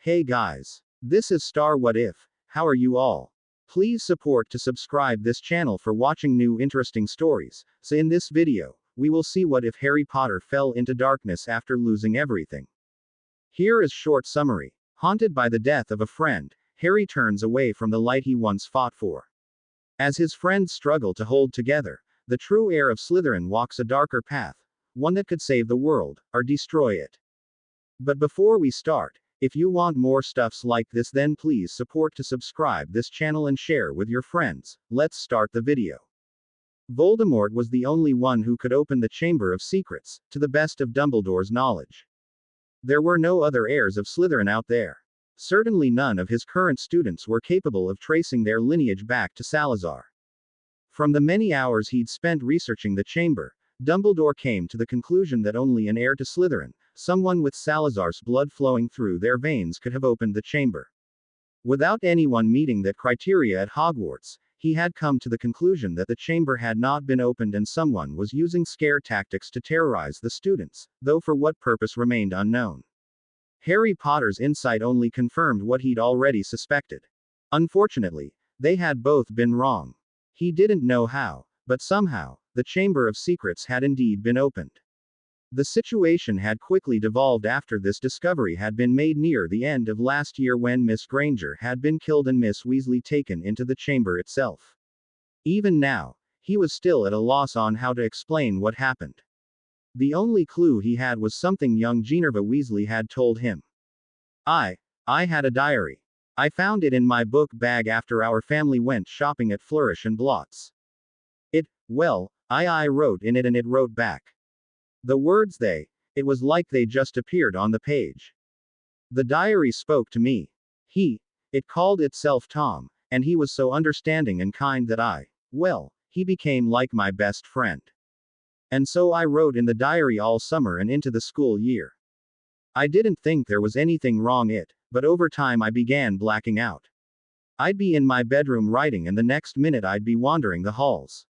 Hey guys. This is Star What If. How are you all? Please support to subscribe this channel for watching new interesting stories. So in this video, we will see what if Harry Potter fell into darkness after losing everything. Here is short summary. Haunted by the death of a friend, Harry turns away from the light he once fought for. As his friends struggle to hold together, the true heir of Slytherin walks a darker path, one that could save the world, or destroy it. But before we start, if you want more stuffs like this, then please support to subscribe this channel and share with your friends. Let's start the video. Voldemort was the only one who could open the Chamber of Secrets, to the best of Dumbledore's knowledge. There were no other heirs of Slytherin out there. Certainly none of his current students were capable of tracing their lineage back to Salazar. From the many hours he'd spent researching the chamber, Dumbledore came to the conclusion that only an heir to Slytherin, someone with Salazar's blood flowing through their veins, could have opened the chamber. Without anyone meeting that criteria at Hogwarts, he had come to the conclusion that the chamber had not been opened and someone was using scare tactics to terrorize the students, though for what purpose remained unknown. Harry Potter's insight only confirmed what he'd already suspected. Unfortunately, they had both been wrong. He didn't know how, but somehow, the Chamber of Secrets had indeed been opened. The situation had quickly devolved after this discovery had been made near the end of last year when Miss Granger had been killed and Miss Weasley taken into the chamber itself. Even now, he was still at a loss on how to explain what happened. The only clue he had was something young Ginevra Weasley had told him. I had a diary. I found it in my book bag after our family went shopping at Flourish and Blots. I wrote in it and it wrote back. The words it was like they just appeared on the page. The diary spoke to me. It called itself Tom, and he was so understanding and kind that he became like my best friend. And so I wrote in the diary all summer and into the school year. I didn't think there was anything wrong but over time I began blacking out. I'd be in my bedroom writing and the next minute I'd be wandering the halls.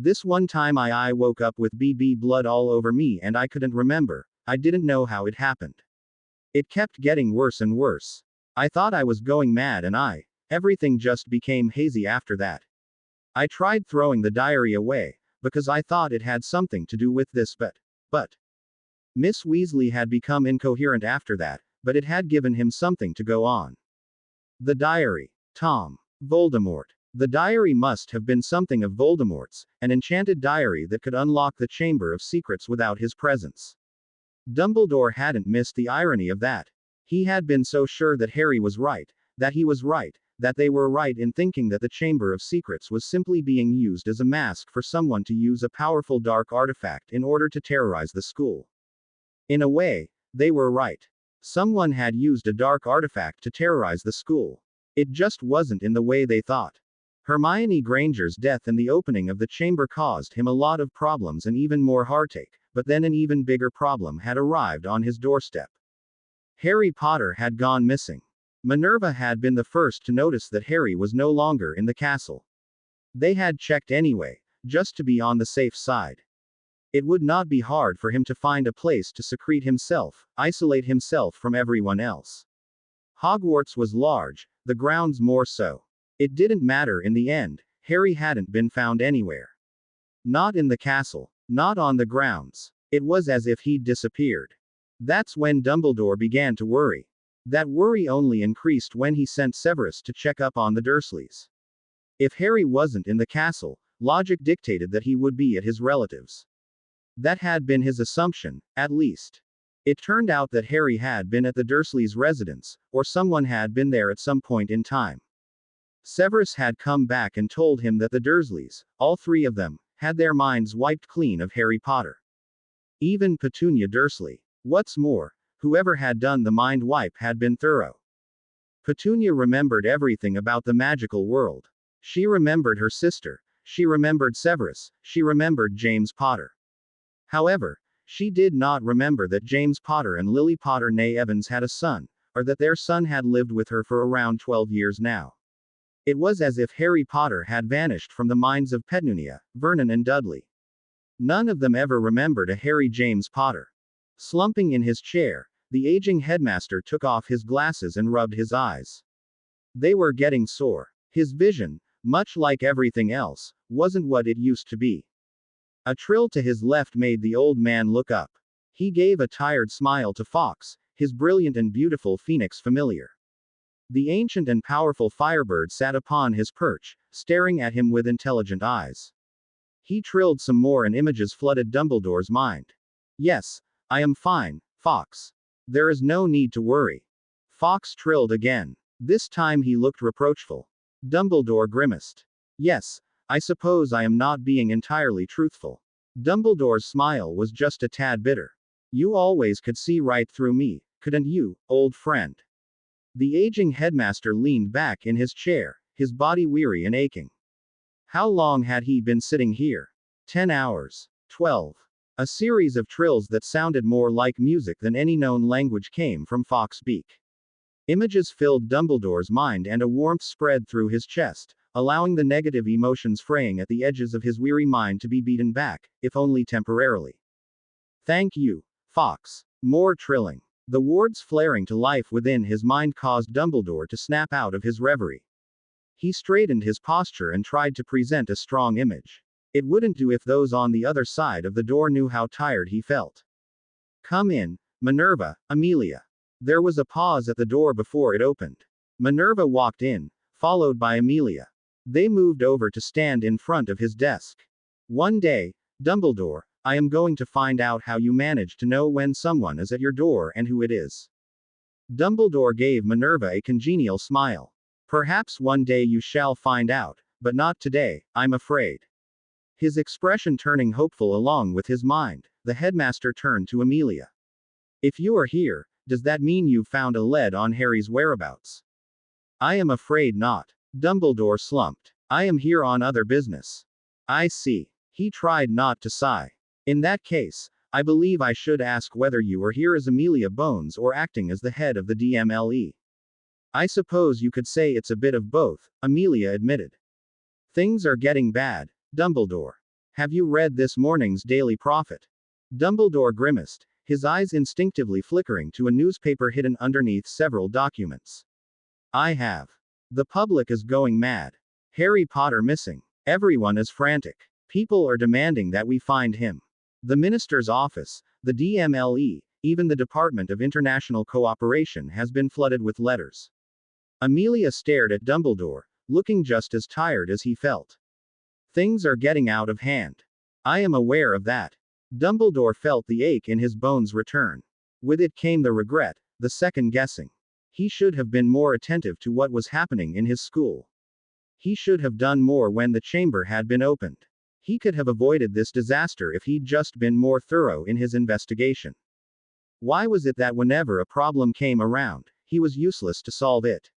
This one time I woke up with BB blood all over me and I couldn't remember. I didn't know how it happened. It kept getting worse and worse. I thought I was going mad and everything just became hazy after that. I tried throwing the diary away, because I thought it had something to do with this, but Miss Weasley had become incoherent after that, but it had given him something to go on. The diary. Tom. Voldemort. The diary must have been something of Voldemort's, an enchanted diary that could unlock the Chamber of Secrets without his presence. Dumbledore hadn't missed the irony of that. He had been so sure that Harry was right, that he was right, that they were right in thinking that the Chamber of Secrets was simply being used as a mask for someone to use a powerful dark artifact in order to terrorize the school. In a way, they were right. Someone had used a dark artifact to terrorize the school. It just wasn't in the way they thought. Hermione Granger's death and the opening of the chamber caused him a lot of problems and even more heartache, but then an even bigger problem had arrived on his doorstep. Harry Potter had gone missing. Minerva had been the first to notice that Harry was no longer in the castle. They had checked anyway, just to be on the safe side. It would not be hard for him to find a place to secrete himself, isolate himself from everyone else. Hogwarts was large, the grounds more so. It didn't matter in the end, Harry hadn't been found anywhere. Not in the castle, not on the grounds. It was as if he'd disappeared. That's when Dumbledore began to worry. That worry only increased when he sent Severus to check up on the Dursleys. If Harry wasn't in the castle, logic dictated that he would be at his relatives'. That had been his assumption, at least. It turned out that Harry had been at the Dursleys' residence, or someone had been there at some point in time. Severus had come back and told him that the Dursleys, all three of them, had their minds wiped clean of Harry Potter. Even Petunia Dursley. What's more, whoever had done the mind wipe had been thorough. Petunia remembered everything about the magical world. She remembered her sister, she remembered Severus, she remembered James Potter. However, she did not remember that James Potter and Lily Potter née Evans had a son, or that their son had lived with her for around 12 years now. It was as if Harry Potter had vanished from the minds of Petunia, Vernon and Dudley. None of them ever remembered a Harry James Potter. Slumping in his chair, The aging headmaster took off his glasses and rubbed his eyes. They were getting sore. His vision, much like everything else, wasn't what it used to be. A trill to his left made the old man look up. He gave a tired smile to Fox, his brilliant and beautiful phoenix familiar. The ancient and powerful Firebird sat upon his perch, staring at him with intelligent eyes. He trilled some more and images flooded Dumbledore's mind. Yes, I am fine, Fox. There is no need to worry. Fox trilled again. This time he looked reproachful. Dumbledore grimaced. Yes, I suppose I am not being entirely truthful. Dumbledore's smile was just a tad bitter. You always could see right through me, couldn't you, old friend? The aging headmaster leaned back in his chair, his body weary and aching. How long had he been sitting here? 10 hours. 12. A series of trills that sounded more like music than any known language came from Fox's beak. Images filled Dumbledore's mind and a warmth spread through his chest, allowing the negative emotions fraying at the edges of his weary mind to be beaten back, if only temporarily. Thank you, Fox. More trilling. The wards flaring to life within his mind caused Dumbledore to snap out of his reverie. He straightened his posture and tried to present a strong image. It wouldn't do if those on the other side of the door knew how tired he felt. Come in, Minerva, Amelia. There was a pause at the door before it opened. Minerva walked in, followed by Amelia. They moved over to stand in front of his desk. One day, Dumbledore, I am going to find out how you manage to know when someone is at your door and who it is. Dumbledore gave Minerva a congenial smile. Perhaps one day you shall find out, but not today, I'm afraid. His expression turning hopeful along with his mind, the headmaster turned to Amelia. If you are here, does that mean you've found a lead on Harry's whereabouts? I am afraid not. Dumbledore slumped. I am here on other business. I see. He tried not to sigh. In that case, I believe I should ask whether you are here as Amelia Bones or acting as the head of the DMLE. I suppose you could say it's a bit of both, Amelia admitted. Things are getting bad, Dumbledore. Have you read this morning's Daily Prophet? Dumbledore grimaced, his eyes instinctively flickering to a newspaper hidden underneath several documents. I have. The public is going mad. Harry Potter missing. Everyone is frantic. People are demanding that we find him. The minister's office, the DMLE, even the Department of International Cooperation has been flooded with letters. Amelia stared at Dumbledore, looking just as tired as he felt. Things are getting out of hand. I am aware of that. Dumbledore felt the ache in his bones return. With it came the regret, the second guessing. He should have been more attentive to what was happening in his school. He should have done more when the chamber had been opened. He could have avoided this disaster if he'd just been more thorough in his investigation. Why was it that whenever a problem came around, he was useless to solve it?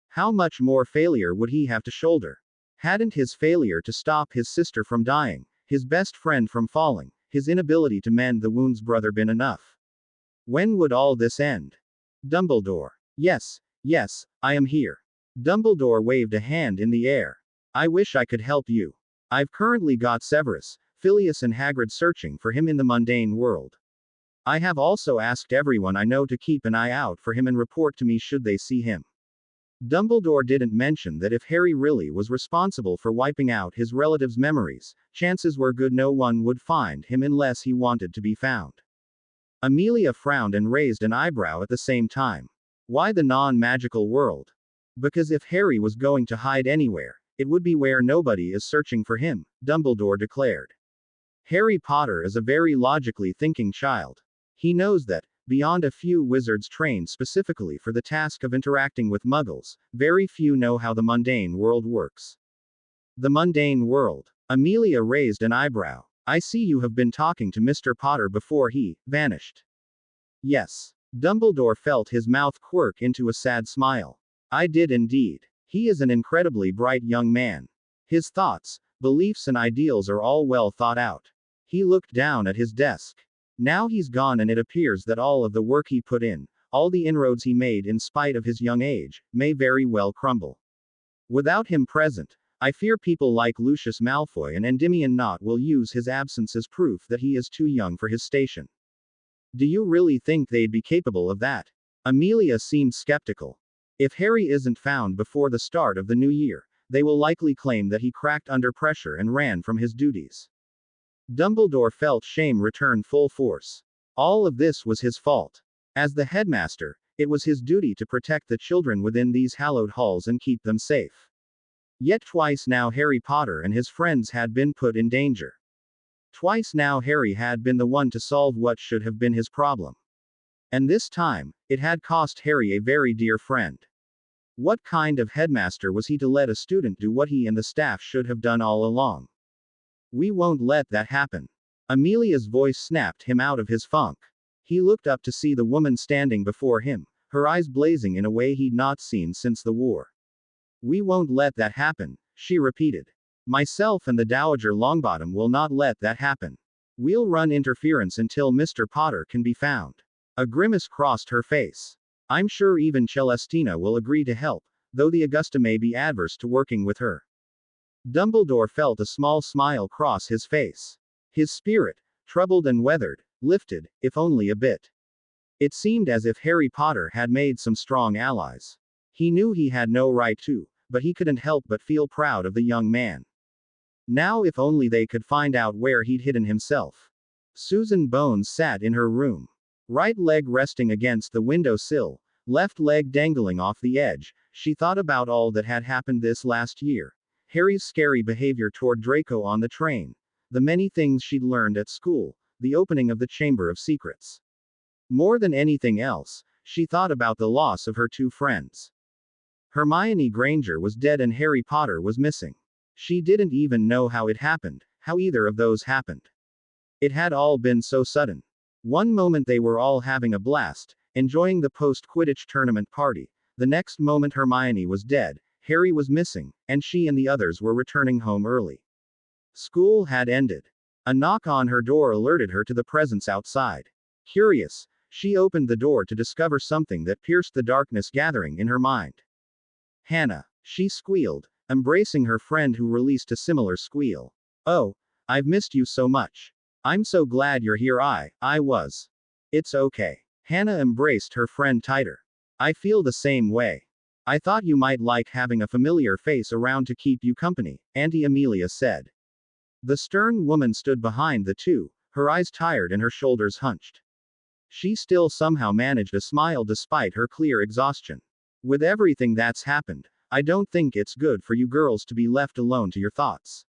How much more failure would he have to shoulder? Hadn't his failure to stop his sister from dying, his best friend from falling, his inability to mend the wound's brother been enough? When would all this end? Dumbledore. Yes, I am here. Dumbledore waved a hand in the air. I wish I could help you. I've currently got Severus, Phileas and Hagrid searching for him in the mundane world. I have also asked everyone I know to keep an eye out for him and report to me should they see him. Dumbledore didn't mention that if Harry really was responsible for wiping out his relatives' memories, chances were good no one would find him unless he wanted to be found. Amelia frowned and raised an eyebrow at the same time. Why the non-magical world? Because if Harry was going to hide anywhere, it would be where nobody is searching for him, Dumbledore declared. Harry Potter is a very logically thinking child. He knows that, beyond a few wizards trained specifically for the task of interacting with muggles, very few know how the mundane world works. The mundane world. Amelia raised an eyebrow. I see you have been talking to Mr. Potter before he vanished. Yes. Dumbledore felt his mouth quirk into a sad smile. I did indeed. He is an incredibly bright young man. His thoughts, beliefs and ideals are all well thought out. He looked down at his desk. Now he's gone and it appears that all of the work he put in, all the inroads he made in spite of his young age, may very well crumble. Without him present, I fear people like Lucius Malfoy and Endymion Nott will use his absence as proof that he is too young for his station. Do you really think they'd be capable of that? Amelia seemed skeptical. If Harry isn't found before the start of the new year, they will likely claim that he cracked under pressure and ran from his duties. Dumbledore felt shame return full force. All of this was his fault. As the headmaster, it was his duty to protect the children within these hallowed halls and keep them safe. Yet twice now Harry Potter and his friends had been put in danger. Twice now Harry had been the one to solve what should have been his problem. And this time, it had cost Harry a very dear friend. What kind of headmaster was he to let a student do what he and the staff should have done all along? We won't let that happen. Amelia's voice snapped him out of his funk. He looked up to see the woman standing before him, her eyes blazing in a way he'd not seen since the war. We won't let that happen, she repeated. Myself and the Dowager Longbottom will not let that happen. We'll run interference until Mr. Potter can be found. A grimace crossed her face. I'm sure even Celestina will agree to help, though the Augusta may be adverse to working with her. Dumbledore felt a small smile cross his face. His spirit, troubled and weathered, lifted, if only a bit. It seemed as if Harry Potter had made some strong allies. He knew he had no right to, but he couldn't help but feel proud of the young man. Now if only they could find out where he'd hidden himself. Susan Bones sat in her room. Right leg resting against the window sill, left leg dangling off the edge, she thought about all that had happened this last year. Harry's scary behavior toward Draco on the train. The many things she'd learned at school. The opening of the Chamber of Secrets. More than anything else, she thought about the loss of her two friends. Hermione Granger was dead and Harry Potter was missing. She didn't even know how it happened, how either of those happened. It had all been so sudden. One moment they were all having a blast, enjoying the post-Quidditch tournament party. The next moment Hermione was dead, Harry was missing, and she and the others were returning home early. School had ended. A knock on her door alerted her to the presence outside. Curious, she opened the door to discover something that pierced the darkness gathering in her mind. Hannah, she squealed, embracing her friend who released a similar squeal. Oh, I've missed you so much. I'm so glad you're here. I was. It's okay. Hannah embraced her friend tighter. I feel the same way. I thought you might like having a familiar face around to keep you company, Auntie Amelia said. The stern woman stood behind the two, her eyes tired and her shoulders hunched. She still somehow managed a smile despite her clear exhaustion. With everything that's happened, I don't think it's good for you girls to be left alone to your thoughts.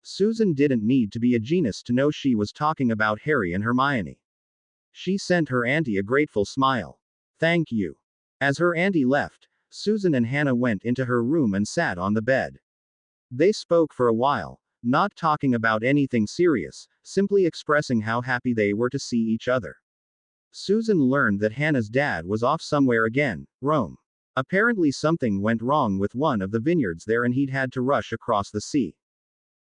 Susan didn't need to be a genius to know she was talking about Harry and Hermione. She sent her auntie a grateful smile. Thank you. As her auntie left, Susan and Hannah went into her room and sat on the bed. They spoke for a while, not talking about anything serious, simply expressing how happy they were to see each other. Susan learned that Hannah's dad was off somewhere again, Rome. Apparently something went wrong with one of the vineyards there and he'd had to rush across the sea.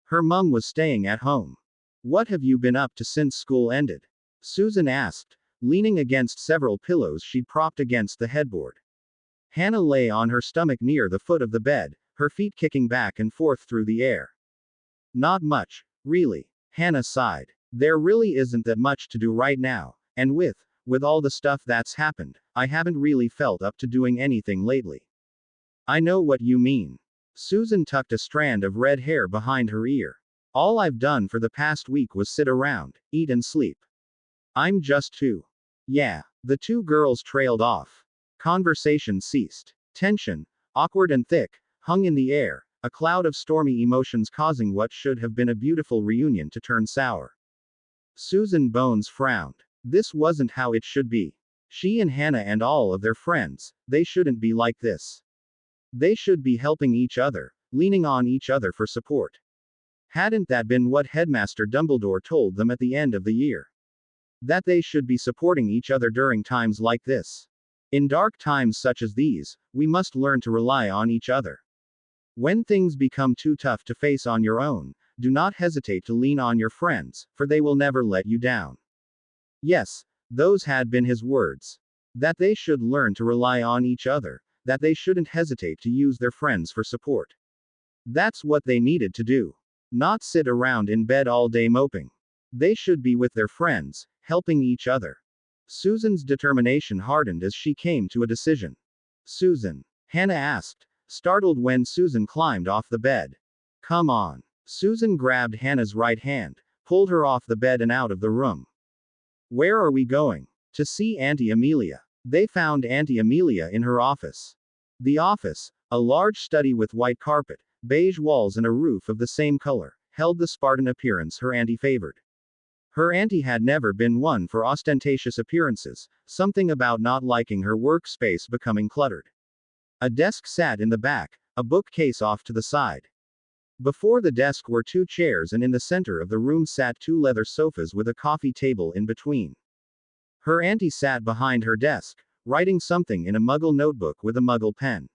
Her mum was staying at home. What have you been up to since school ended? Susan asked, leaning against several pillows she'd propped against the headboard. Hannah lay on her stomach near the foot of the bed, her feet kicking back and forth through the air. Not much, really. Hannah sighed. There really isn't that much to do right now, and with all the stuff that's happened, I haven't really felt up to doing anything lately. I know what you mean. Susan tucked a strand of red hair behind her ear. All I've done for the past week was sit around, eat and sleep. I'm just too. Yeah. The two girls trailed off. Conversation ceased. Tension, awkward and thick, hung in the air, a cloud of stormy emotions causing what should have been a beautiful reunion to turn sour. Susan Bones frowned. This wasn't how it should be. She and Hannah and all of their friends, they shouldn't be like this. They should be helping each other, leaning on each other for support. Hadn't that been what Headmaster Dumbledore told them at the end of the year? That they should be supporting each other during times like this. In dark times such as these, we must learn to rely on each other. When things become too tough to face on your own, do not hesitate to lean on your friends, for they will never let you down. Yes, those had been his words. That they should learn to rely on each other, that they shouldn't hesitate to use their friends for support. That's what they needed to do. Not sit around in bed all day moping. They should be with their friends, helping each other. Susan's determination hardened as she came to a decision. Susan? Hannah asked, startled when Susan climbed off the bed. Come on. Susan grabbed Hannah's right hand, pulled her off the bed and out of the room. Where are we going? To see Auntie Amelia. They found Auntie Amelia in her office. The office, a large study with white carpet, beige walls and a roof of the same color, held the Spartan appearance her auntie favored. Her auntie had never been one for ostentatious appearances, something about not liking her workspace becoming cluttered. A desk sat in the back, a bookcase off to the side. Before the desk were two chairs and in the center of the room sat two leather sofas with a coffee table in between. Her auntie sat behind her desk, writing something in a muggle notebook with a muggle pen.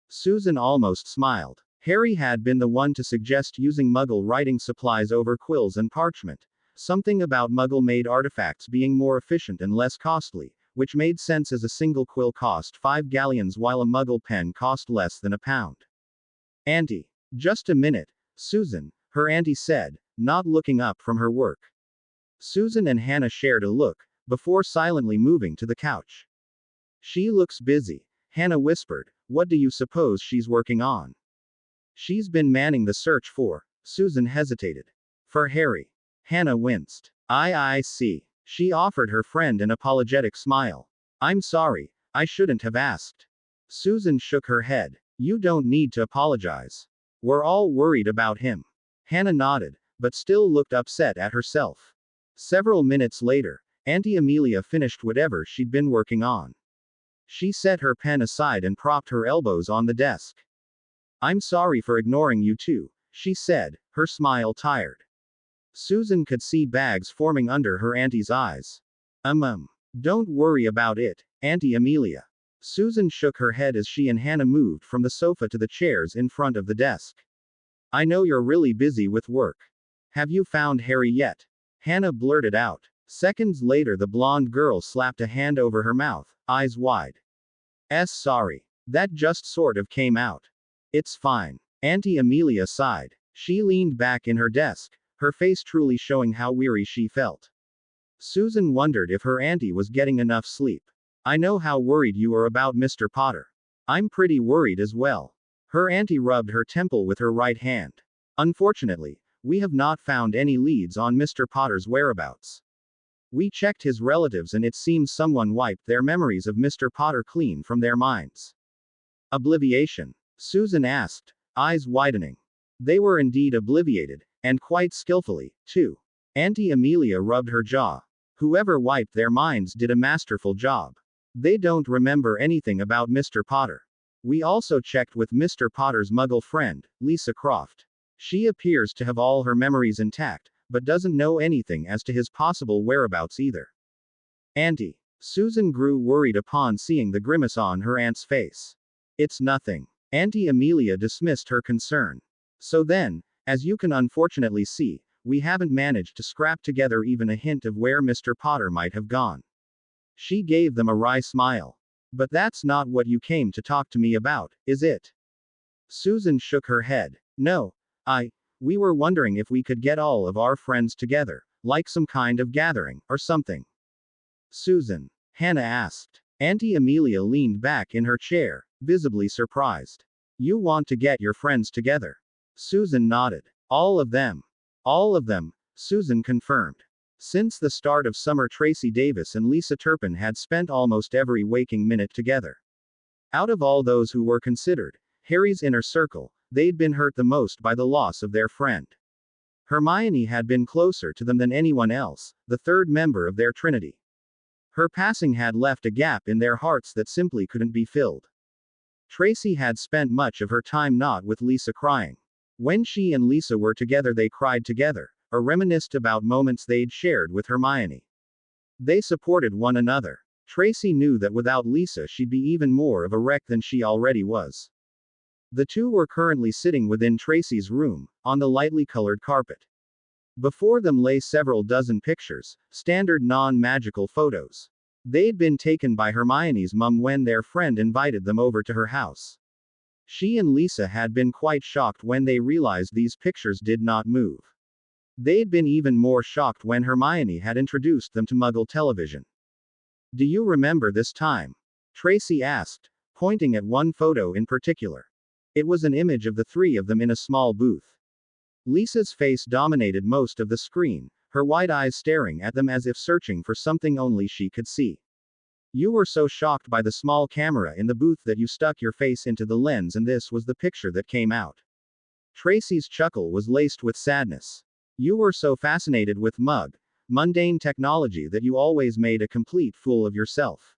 Susan almost smiled. Harry had been the one to suggest using muggle writing supplies over quills and parchment, something about muggle-made artifacts being more efficient and less costly, which made sense as a single quill cost 5 galleons while a muggle pen cost less than £1. Auntie. Just a minute, Susan, her auntie said, not looking up from her work. Susan and Hannah shared a look, before silently moving to the couch. She looks busy, Hannah whispered. What do you suppose she's working on? She's been manning the search for, Susan hesitated. For Harry. Hannah winced. I see. She offered her friend an apologetic smile. I'm sorry, I shouldn't have asked. Susan shook her head. You don't need to apologize. We're all worried about him. Hannah nodded, but still looked upset at herself. Several minutes later, Auntie Amelia finished whatever she'd been working on. She set her pen aside and propped her elbows on the desk. I'm sorry for ignoring you too, she said, her smile tired. Susan could see bags forming under her auntie's eyes. Don't worry about it, Auntie Amelia. Susan shook her head as she and Hannah moved from the sofa to the chairs in front of the desk. I know you're really busy with work. Have you found Harry yet? Hannah blurted out. Seconds later, the blonde girl slapped a hand over her mouth, eyes wide. Sorry. That just sort of came out. It's fine. Auntie Amelia sighed. She leaned back in her desk, her face truly showing how weary she felt. Susan wondered if her auntie was getting enough sleep. I know how worried you are about Mr. Potter. I'm pretty worried as well. Her auntie rubbed her temple with her right hand. Unfortunately, we have not found any leads on Mr. Potter's whereabouts. We checked his relatives and it seems someone wiped their memories of Mr. Potter clean from their minds. Obliviation? Susan asked, eyes widening. They were indeed obliviated, and quite skillfully, too. Auntie Amelia rubbed her jaw. Whoever wiped their minds did a masterful job. They don't remember anything about Mr. Potter. We also checked with Mr. Potter's muggle friend, Lisa Croft. She appears to have all her memories intact, but doesn't know anything as to his possible whereabouts either. Auntie. Susan grew worried upon seeing the grimace on her aunt's face. It's nothing. Auntie Amelia dismissed her concern. So then, as you can unfortunately see, we haven't managed to scrap together even a hint of where Mr. Potter might have gone. She gave them a wry smile. But that's not what you came to talk to me about, is it? Susan shook her head. No. We were wondering if we could get all of our friends together, like some kind of gathering, or something. Susan. Hannah asked. Auntie Amelia leaned back in her chair, visibly surprised. You want to get your friends together? Susan nodded. All of them. All of them, Susan confirmed. Since the start of summer, Tracy Davis and Lisa Turpin had spent almost every waking minute together. Out of all those who were considered Harry's inner circle, they'd been hurt the most by the loss of their friend. Hermione had been closer to them than anyone else, the third member of their trinity. Her passing had left a gap in their hearts that simply couldn't be filled. Tracy had spent much of her time not with Lisa crying. When she and Lisa were together, they cried together, or reminisced about moments they'd shared with Hermione. They supported one another. Tracy knew that without Lisa she'd be even more of a wreck than she already was. The two were currently sitting within Tracy's room, on the lightly colored carpet. Before them lay several dozen pictures, standard non-magical photos. They'd been taken by Hermione's mum when their friend invited them over to her house. She and Lisa had been quite shocked when they realized these pictures did not move. They'd been even more shocked when Hermione had introduced them to Muggle television. Do you remember this time? Tracy asked, pointing at one photo in particular. It was an image of the three of them in a small booth. Lisa's face dominated most of the screen, her wide eyes staring at them as if searching for something only she could see. You were so shocked by the small camera in the booth that you stuck your face into the lens, and this was the picture that came out. Tracy's chuckle was laced with sadness. You were so fascinated with mundane technology that you always made a complete fool of yourself.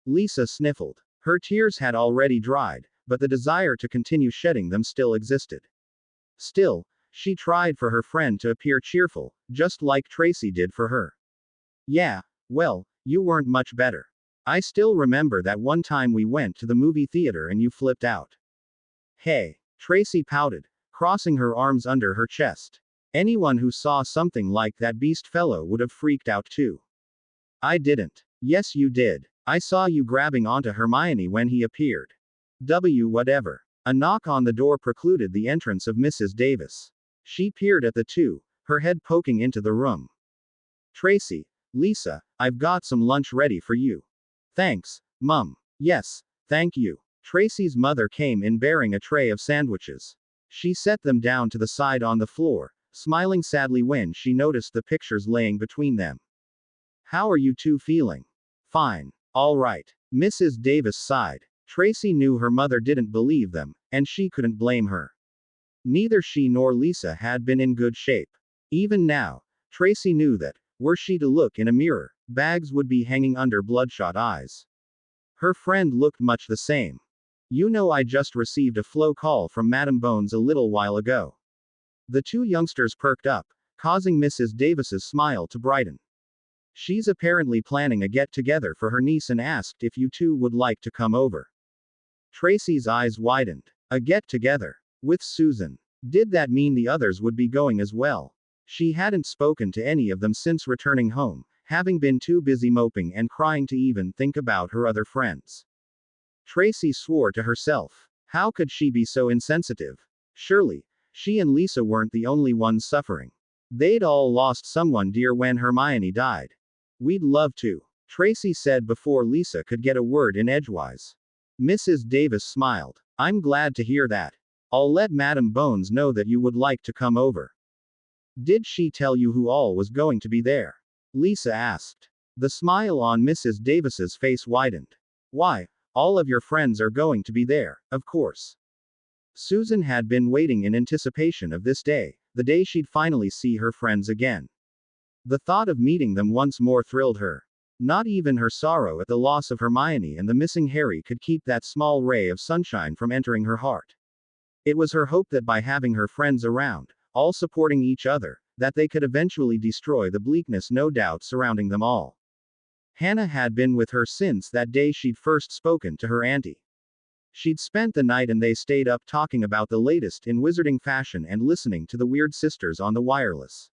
Lisa sniffled. Her tears had already dried, but the desire to continue shedding them still existed. Still, she tried for her friend to appear cheerful, just like Tracy did for her. Yeah, well, you weren't much better. I still remember that one time we went to the movie theater and you flipped out. Hey, Tracy pouted, crossing her arms under her chest. Anyone who saw something like that beast fellow would have freaked out too. I didn't. Yes, you did. I saw you grabbing onto Hermione when he appeared. Whatever. A knock on the door precluded the entrance of Mrs. Davis. She peered at the two, her head poking into the room. Tracy, Lisa, I've got some lunch ready for you. Thanks, Mum. Yes, thank you. Tracy's mother came in bearing a tray of sandwiches. She set them down to the side on the floor, smiling sadly when she noticed the pictures laying between them. How are you two feeling? Fine. All right. Mrs. Davis sighed. Tracy knew her mother didn't believe them, and she couldn't blame her. Neither she nor Lisa had been in good shape. Even now, Tracy knew that, were she to look in a mirror, bags would be hanging under bloodshot eyes. Her friend looked much the same. You know, I just received a flow call from Madam Bones a little while ago. The two youngsters perked up, causing Mrs. Davis's smile to brighten. She's apparently planning a get-together for her niece and asked if you two would like to come over. Tracy's eyes widened. A get-together? With Susan. Did that mean the others would be going as well? She hadn't spoken to any of them since returning home, having been too busy moping and crying to even think about her other friends. Tracy swore to herself. How could she be so insensitive? Surely, she and Lisa weren't the only ones suffering. They'd all lost someone dear when Hermione died. We'd love to, Tracy said before Lisa could get a word in edgewise. Mrs. Davis smiled. I'm glad to hear that. I'll let Madam Bones know that you would like to come over. Did she tell you who all was going to be there? Lisa asked. The smile on Mrs. Davis's face widened. Why, all of your friends are going to be there, of course. Susan had been waiting in anticipation of this day, the day she'd finally see her friends again. The thought of meeting them once more thrilled her. Not even her sorrow at the loss of Hermione and the missing Harry could keep that small ray of sunshine from entering her heart. It was her hope that by having her friends around, all supporting each other, that they could eventually destroy the bleakness no doubt surrounding them all. Hannah had been with her since that day she'd first spoken to her auntie. She'd spent the night and they stayed up talking about the latest in wizarding fashion and listening to the Weird Sisters on the wireless.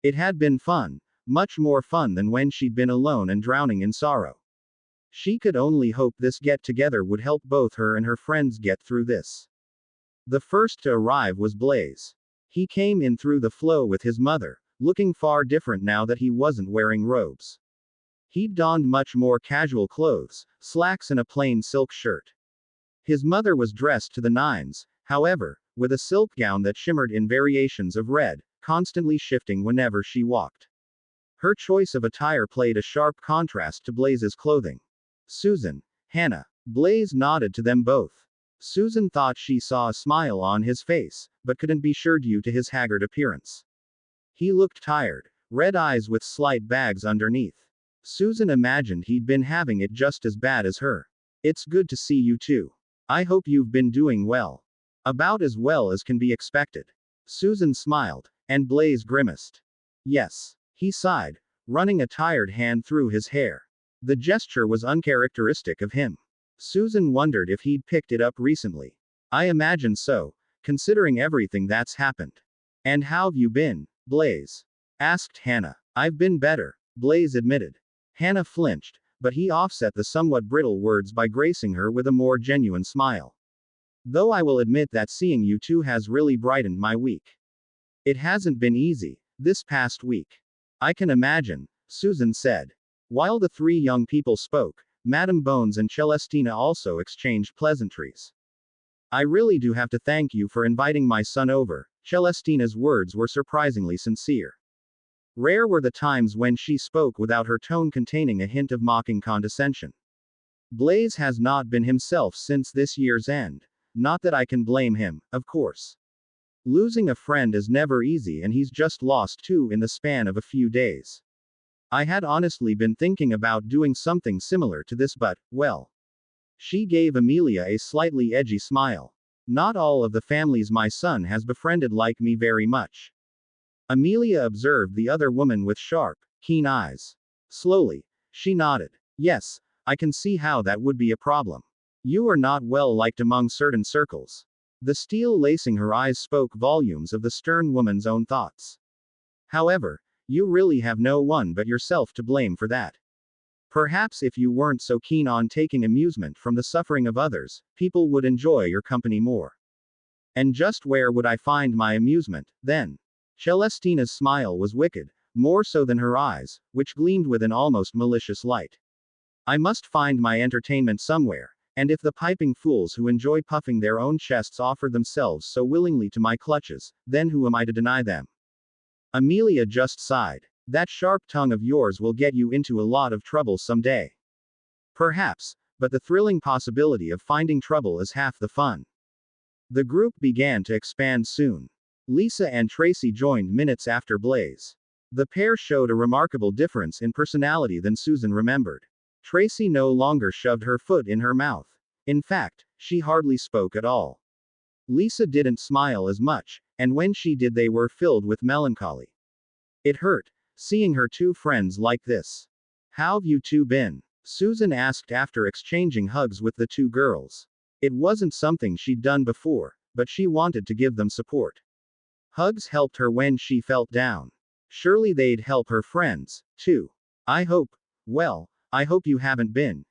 It had been fun, much more fun than when she'd been alone and drowning in sorrow. She could only hope this get-together would help both her and her friends get through this. The first to arrive was Blaise. He came in through the flow with his mother, looking far different now that he wasn't wearing robes. He'd donned much more casual clothes, slacks and a plain silk shirt. His mother was dressed to the nines, however, with a silk gown that shimmered in variations of red, constantly shifting whenever she walked. Her choice of attire played a sharp contrast to Blaise's clothing. Susan, Hannah. Blaise nodded to them both. Susan thought she saw a smile on his face, but couldn't be sure due to his haggard appearance. He looked tired, red eyes with slight bags underneath. Susan imagined he'd been having it just as bad as her. It's good to see you too. I hope you've been doing well. About as well as can be expected. Susan smiled, and Blaise grimaced. Yes. He sighed, running a tired hand through his hair. The gesture was uncharacteristic of him. Susan wondered if he'd picked it up recently. I imagine so, considering everything that's happened. And how've you been, Blaise? Asked Hannah. I've been better, Blaise admitted. Hannah flinched, but he offset the somewhat brittle words by gracing her with a more genuine smile. Though I will admit that seeing you two has really brightened my week. It hasn't been easy, this past week. I can imagine, Susan said. While the three young people spoke, Madame Bones and Celestina also exchanged pleasantries. I really do have to thank you for inviting my son over. Celestina's words were surprisingly sincere. Rare were the times when she spoke without her tone containing a hint of mocking condescension. Blaze has not been himself since this year's end. Not that I can blame him, of course. Losing a friend is never easy, and he's just lost two in the span of a few days. I had honestly been thinking about doing something similar to this, but, well. She gave Amelia a slightly edgy smile. Not all of the families my son has befriended like me very much. Amelia observed the other woman with sharp, keen eyes. Slowly, she nodded. Yes, I can see how that would be a problem. You are not well liked among certain circles. The steel lacing her eyes spoke volumes of the stern woman's own thoughts. However, you really have no one but yourself to blame for that. Perhaps if you weren't so keen on taking amusement from the suffering of others, people would enjoy your company more. And just where would I find my amusement, then? Celestina's smile was wicked, more so than her eyes, which gleamed with an almost malicious light. I must find my entertainment somewhere. And if the piping fools who enjoy puffing their own chests offer themselves so willingly to my clutches, then who am I to deny them? Amelia just sighed. That sharp tongue of yours will get you into a lot of trouble someday. Perhaps, but the thrilling possibility of finding trouble is half the fun. The group began to expand soon. Lisa and Tracy joined minutes after Blaze. The pair showed a remarkable difference in personality than Susan remembered. Tracy no longer shoved her foot in her mouth. In fact, she hardly spoke at all. Lisa didn't smile as much, and when she did, they were filled with melancholy. It hurt, seeing her two friends like this. How've you two been? Susan asked after exchanging hugs with the two girls. It wasn't something she'd done before, but she wanted to give them support. Hugs helped her when she felt down. Surely they'd help her friends, too. I hope you haven't been,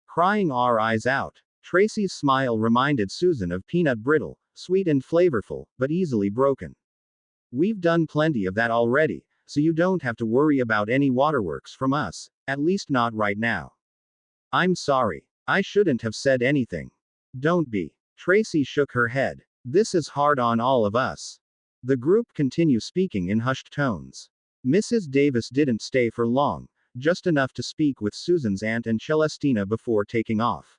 crying our eyes out. Tracy's smile reminded Susan of peanut brittle, sweet and flavorful, but easily broken. We've done plenty of that already, so you don't have to worry about any waterworks from us, at least not right now. I'm sorry. I shouldn't have said anything. Don't be. Tracy shook her head. This is hard on all of us. The group continued speaking in hushed tones. Mrs. Davis didn't stay for long, just enough to speak with Susan's aunt and Celestina before taking off.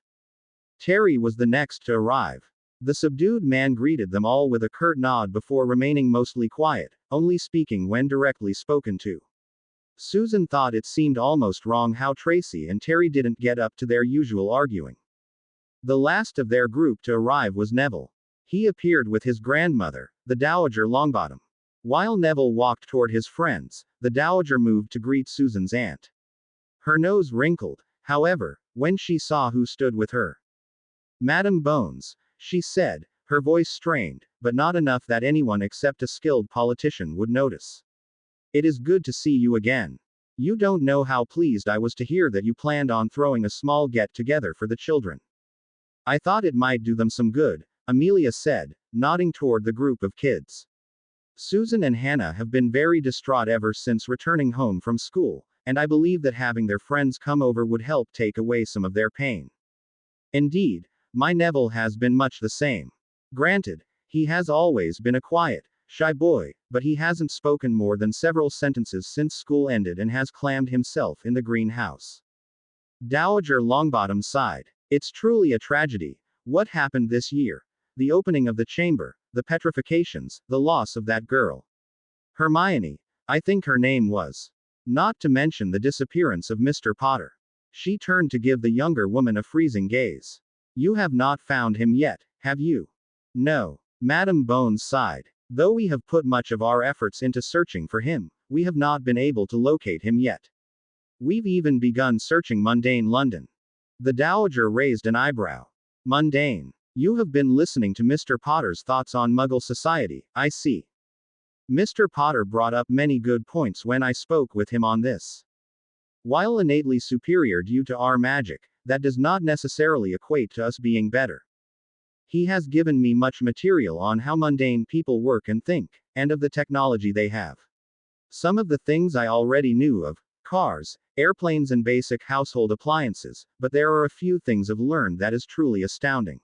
Terry was the next to arrive. The subdued man greeted them all with a curt nod before remaining mostly quiet, only speaking when directly spoken to. Susan thought it seemed almost wrong how Tracy and Terry didn't get up to their usual arguing. The last of their group to arrive was Neville. He appeared with his grandmother, the Dowager Longbottom. While Neville walked toward his friends, the Dowager moved to greet Susan's aunt. Her nose wrinkled, however, when she saw who stood with her. Madame Bones, she said, her voice strained, but not enough that anyone except a skilled politician would notice. It is good to see you again. You don't know how pleased I was to hear that you planned on throwing a small get-together for the children. I thought it might do them some good, Amelia said, nodding toward the group of kids. Susan and Hannah have been very distraught ever since returning home from school, and I believe that having their friends come over would help take away some of their pain. Indeed, my Neville has been much the same. Granted, he has always been a quiet, shy boy, but he hasn't spoken more than several sentences since school ended and has clammed himself in the greenhouse. Dowager Longbottom sighed. It's truly a tragedy. What happened this year? The opening of the chamber, the petrifications, the loss of that girl. Hermione, I think her name was. Not to mention the disappearance of Mr. Potter. She turned to give the younger woman a freezing gaze. You have not found him yet, have you? No. Madame Bones sighed. Though we have put much of our efforts into searching for him, we have not been able to locate him yet. We've even begun searching mundane London. The Dowager raised an eyebrow. Mundane. You have been listening to Mr. Potter's thoughts on Muggle society, I see. Mr. Potter brought up many good points when I spoke with him on this. While innately superior due to our magic, that does not necessarily equate to us being better. He has given me much material on how mundane people work and think, and of the technology they have. Some of the things I already knew of, cars, airplanes, and basic household appliances, but there are a few things I've learned that is truly astounding.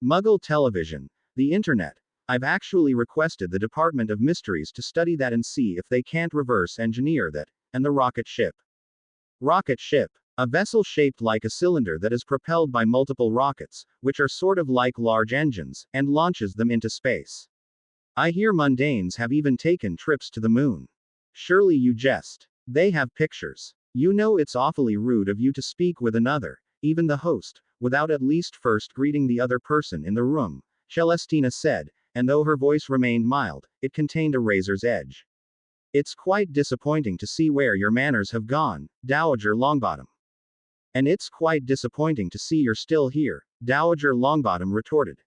Muggle television, the internet. I've actually requested the Department of Mysteries to study that and see if they can't reverse engineer that, and the rocket ship. Rocket ship. A vessel shaped like a cylinder that is propelled by multiple rockets, which are sort of like large engines, and launches them into space. I hear mundanes have even taken trips to the moon. Surely you jest. They have pictures. You know it's awfully rude of you to speak with another, even the host, without at least first greeting the other person in the room, Celestina said, and though her voice remained mild, it contained a razor's edge. It's quite disappointing to see where your manners have gone, Dowager Longbottom. And it's quite disappointing to see you're still here, Dowager Longbottom retorted.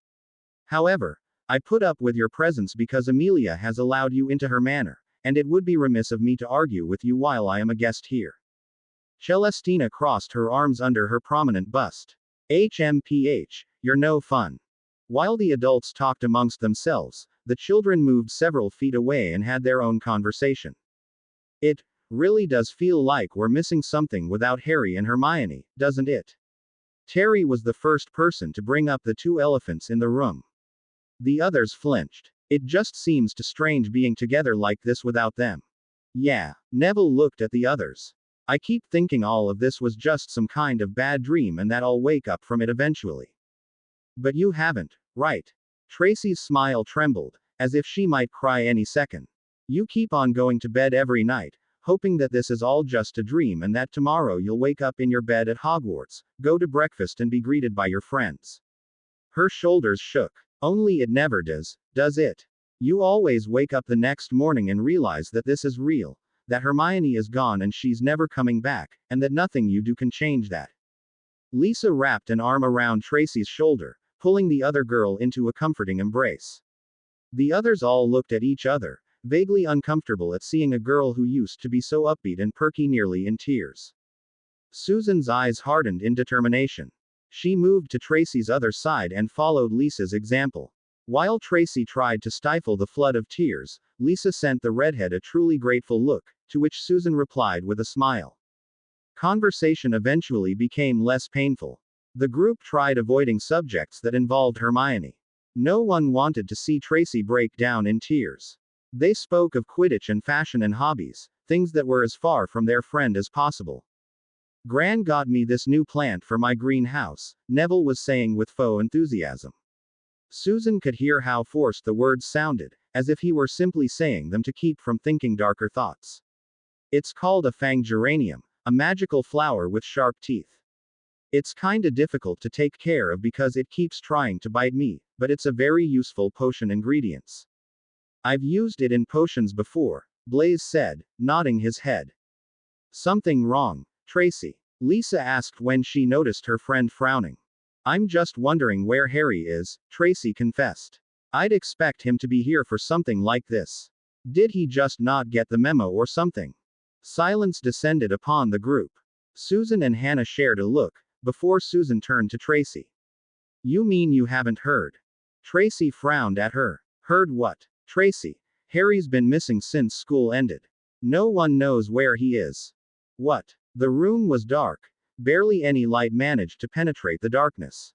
However, I put up with your presence because Amelia has allowed you into her manor, and it would be remiss of me to argue with you while I am a guest here. Celestina crossed her arms under her prominent bust. HMPH, you're no fun. While the adults talked amongst themselves, the children moved several feet away and had their own conversation. It really does feel like we're missing something without Harry and Hermione, doesn't it? Terry was the first person to bring up the two elephants in the room. The others flinched. It just seems too strange being together like this without them. Yeah, Neville looked at the others. I keep thinking all of this was just some kind of bad dream and that I'll wake up from it eventually. But you haven't, right? Tracy's smile trembled, as if she might cry any second. You keep on going to bed every night, hoping that this is all just a dream and that tomorrow you'll wake up in your bed at Hogwarts, go to breakfast and be greeted by your friends. Her shoulders shook. Only it never does it? You always wake up the next morning and realize that this is real, that Hermione is gone and she's never coming back, and that nothing you do can change that. Lisa wrapped an arm around Tracy's shoulder, pulling the other girl into a comforting embrace. The others all looked at each other, vaguely uncomfortable at seeing a girl who used to be so upbeat and perky nearly in tears. Susan's eyes hardened in determination. She moved to Tracy's other side and followed Lisa's example. While Tracy tried to stifle the flood of tears, Lisa sent the redhead a truly grateful look, to which Susan replied with a smile. Conversation eventually became less painful. The group tried avoiding subjects that involved Hermione. No one wanted to see Tracy break down in tears. They spoke of Quidditch and fashion and hobbies, things that were as far from their friend as possible. Gran got me this new plant for my greenhouse, Neville was saying with faux enthusiasm. Susan could hear how forced the words sounded, as if he were simply saying them to keep from thinking darker thoughts. It's called a fang geranium, a magical flower with sharp teeth. It's kinda difficult to take care of because it keeps trying to bite me, but it's a very useful potion ingredients. I've used it in potions before, Blaise said, nodding his head. Something wrong, Tracy? Lisa asked when she noticed her friend frowning. I'm just wondering where Harry is, Tracy confessed. I'd expect him to be here for something like this. Did he just not get the memo or something? Silence descended upon the group. Susan and Hannah shared a look, before Susan turned to Tracy. You mean you haven't heard? Tracy frowned at her. Heard what? Tracy. Harry's been missing since school ended. No one knows where he is. What? The room was dark. Barely any light managed to penetrate the darkness.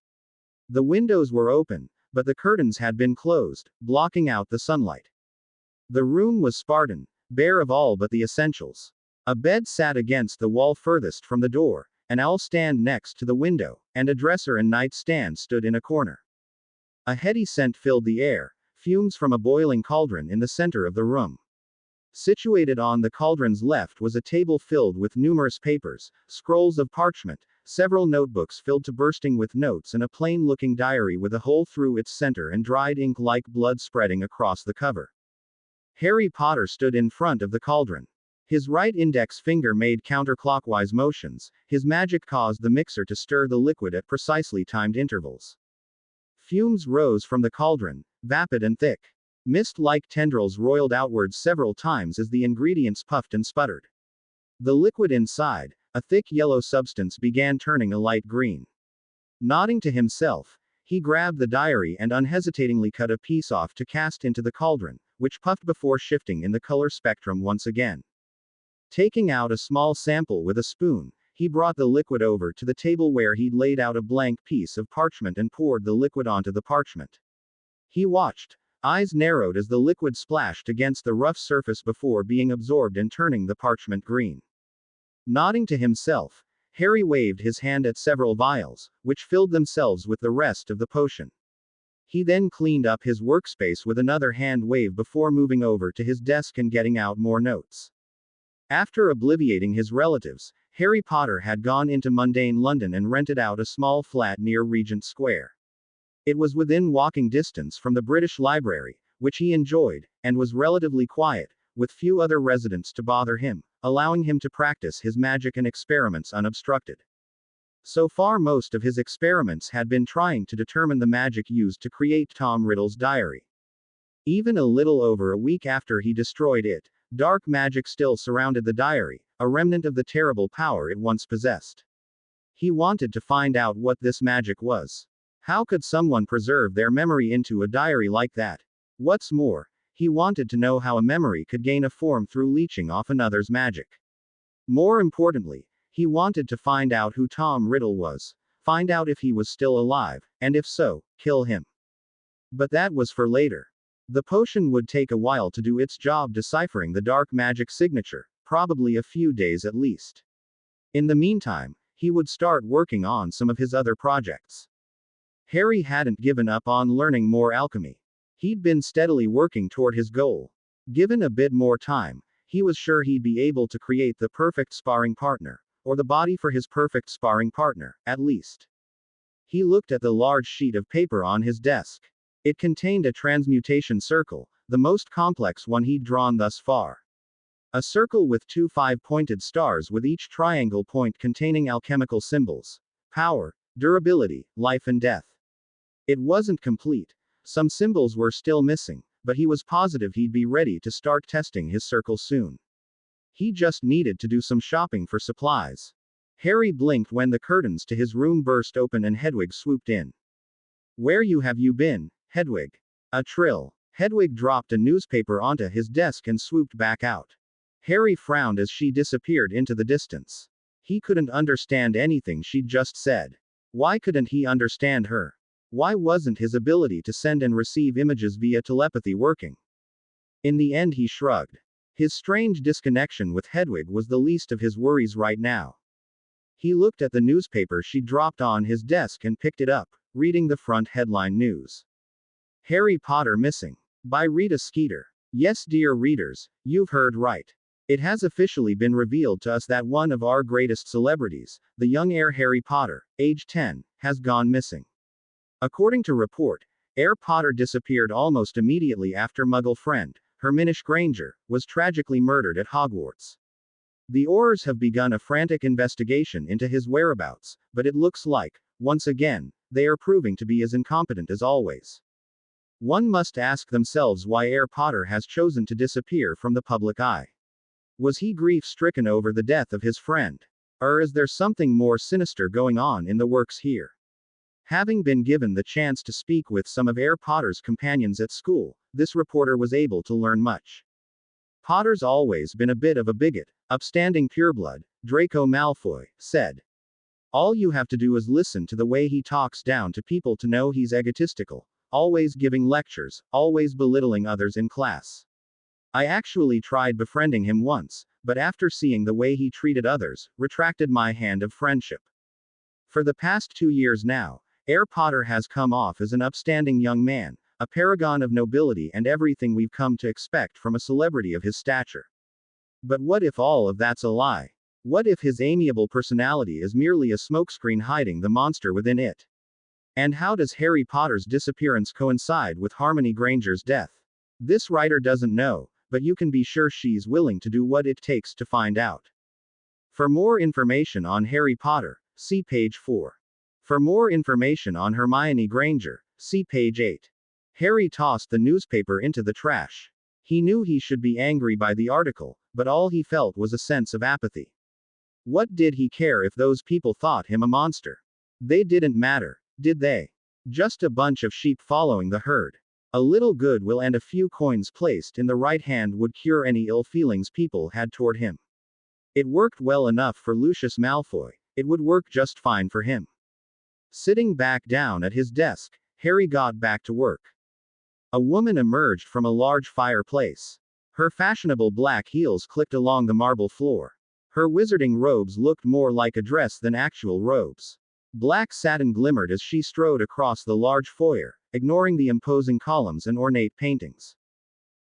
The windows were open, but the curtains had been closed, blocking out the sunlight. The room was Spartan, bare of all but the essentials. A bed sat against the wall furthest from the door, an owl stand next to the window, and a dresser and nightstand stood in a corner. A heady scent filled the air, fumes from a boiling cauldron in the center of the room. Situated on the cauldron's left was a table filled with numerous papers, scrolls of parchment, several notebooks filled to bursting with notes, and a plain-looking diary with a hole through its center and dried ink like blood spreading across the cover. Harry Potter stood in front of the cauldron. His right index finger made counterclockwise motions, his magic caused the mixer to stir the liquid at precisely timed intervals. Fumes rose from the cauldron, vapid and thick. Mist-like tendrils roiled outwards several times as the ingredients puffed and sputtered. The liquid inside, a thick yellow substance, began turning a light green. Nodding to himself, he grabbed the diary and unhesitatingly cut a piece off to cast into the cauldron, which puffed before shifting in the color spectrum once again. Taking out a small sample with a spoon, he brought the liquid over to the table where he'd laid out a blank piece of parchment and poured the liquid onto the parchment. He watched, eyes narrowed as the liquid splashed against the rough surface before being absorbed and turning the parchment green. Nodding to himself, Harry waved his hand at several vials, which filled themselves with the rest of the potion. He then cleaned up his workspace with another hand wave before moving over to his desk and getting out more notes. After obliviating his relatives, Harry Potter had gone into mundane London and rented out a small flat near Regent Square. It was within walking distance from the British Library, which he enjoyed, and was relatively quiet, with few other residents to bother him, allowing him to practice his magic and experiments unobstructed. So far, most of his experiments had been trying to determine the magic used to create Tom Riddle's diary. Even a little over a week after he destroyed it, dark magic still surrounded the diary, a remnant of the terrible power it once possessed. He wanted to find out what this magic was. How could someone preserve their memory into a diary like that? What's more, he wanted to know how a memory could gain a form through leeching off another's magic. More importantly, he wanted to find out who Tom Riddle was, find out if he was still alive, and if so, kill him. But that was for later. The potion would take a while to do its job deciphering the dark magic signature, probably a few days at least. In the meantime, he would start working on some of his other projects. Harry hadn't given up on learning more alchemy. He'd been steadily working toward his goal. Given a bit more time, he was sure he'd be able to create the perfect sparring partner, or the body for his perfect sparring partner, at least. He looked at the large sheet of paper on his desk. It contained a transmutation circle, the most complex one he'd drawn thus far. A circle with two 5-pointed stars with each triangle point containing alchemical symbols: power, durability, life and death. It wasn't complete. Some symbols were still missing, but he was positive he'd be ready to start testing his circle soon. He just needed to do some shopping for supplies. Harry blinked when the curtains to his room burst open and Hedwig swooped in. "Where have you been, Hedwig?" A trill. Hedwig dropped a newspaper onto his desk and swooped back out. Harry frowned as she disappeared into the distance. He couldn't understand anything she'd just said. Why couldn't he understand her? Why wasn't his ability to send and receive images via telepathy working? In the end, he shrugged. His strange disconnection with Hedwig was the least of his worries right now. He looked at the newspaper she dropped on his desk and picked it up, reading the front headline news. "Harry Potter Missing," by Rita Skeeter. Yes, dear readers, you've heard right. It has officially been revealed to us that one of our greatest celebrities, the young heir Harry Potter, age 10, has gone missing. According to report, heir Potter disappeared almost immediately after Muggle friend, Hermione Granger, was tragically murdered at Hogwarts. The Aurors have begun a frantic investigation into his whereabouts, but it looks like, once again, they are proving to be as incompetent as always. One must ask themselves why heir Potter has chosen to disappear from the public eye. Was he grief-stricken over the death of his friend? Or is there something more sinister going on in the works here? Having been given the chance to speak with some of heir Potter's companions at school, this reporter was able to learn much. Potter's always been a bit of a bigot, upstanding pureblood, Draco Malfoy said. All you have to do is listen to the way he talks down to people to know he's egotistical, always giving lectures, always belittling others in class. I actually tried befriending him once, but after seeing the way he treated others, retracted my hand of friendship. For the past 2 years now, heir Potter has come off as an upstanding young man, a paragon of nobility and everything we've come to expect from a celebrity of his stature. But what if all of that's a lie? What if his amiable personality is merely a smokescreen hiding the monster within it? And how does Harry Potter's disappearance coincide with Hermione Granger's death? This writer doesn't know, but you can be sure she's willing to do what it takes to find out. For more information on Harry Potter, see page 4. For more information on Hermione Granger, see page 8. Harry tossed the newspaper into the trash. He knew he should be angry by the article, but all he felt was a sense of apathy. What did he care if those people thought him a monster? They didn't matter, did they? Just a bunch of sheep following the herd. A little goodwill and a few coins placed in the right hand would cure any ill feelings people had toward him. It worked well enough for Lucius Malfoy, it would work just fine for him. Sitting back down at his desk, Harry got back to work. A woman emerged from a large fireplace. Her fashionable black heels clicked along the marble floor. Her wizarding robes looked more like a dress than actual robes. Black satin glimmered as she strode across the large foyer, ignoring the imposing columns and ornate paintings.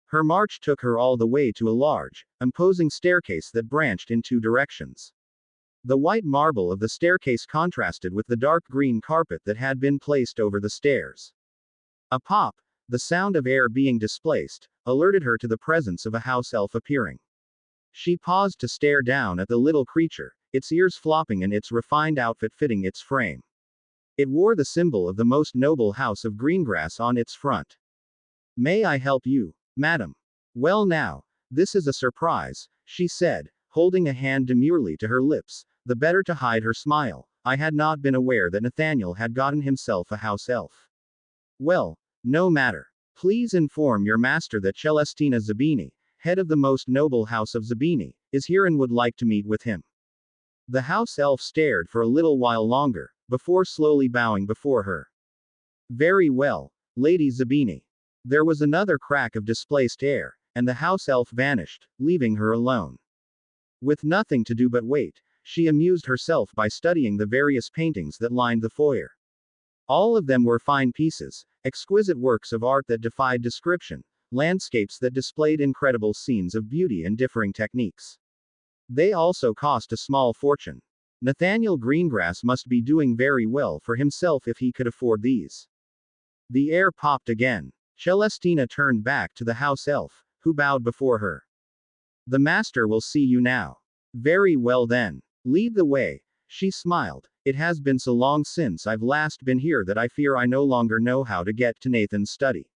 Her march took her all the way to a large, imposing staircase that branched in two directions. The white marble of the staircase contrasted with the dark green carpet that had been placed over the stairs. A pop, the sound of air being displaced, alerted her to the presence of a house elf appearing. She paused to stare down at the little creature, its ears flopping and its refined outfit fitting its frame. It wore the symbol of the most noble house of Greengrass on its front. "May I help you, madam?" "Well now, this is a surprise," she said, holding a hand demurely to her lips, the better to hide her smile. "I had not been aware that Nathaniel had gotten himself a house elf." "Well, no matter. Please inform your master that Celestina Zabini, head of the most noble house of Zabini, is here and would like to meet with him." The house elf stared for a little while longer, before slowly bowing before her. "Very well, Lady Zabini." There was another crack of displaced air, and the house elf vanished, leaving her alone. With nothing to do but wait, she amused herself by studying the various paintings that lined the foyer. All of them were fine pieces, exquisite works of art that defied description, landscapes that displayed incredible scenes of beauty and differing techniques. They also cost a small fortune. Nathaniel Greengrass must be doing very well for himself if he could afford these. The air popped again. Celestina turned back to the house elf, who bowed before her. "The master will see you now." "Very well then. Lead the way." She smiled. "It has been so long since I've last been here that I fear I no longer know how to get to Nathan's study."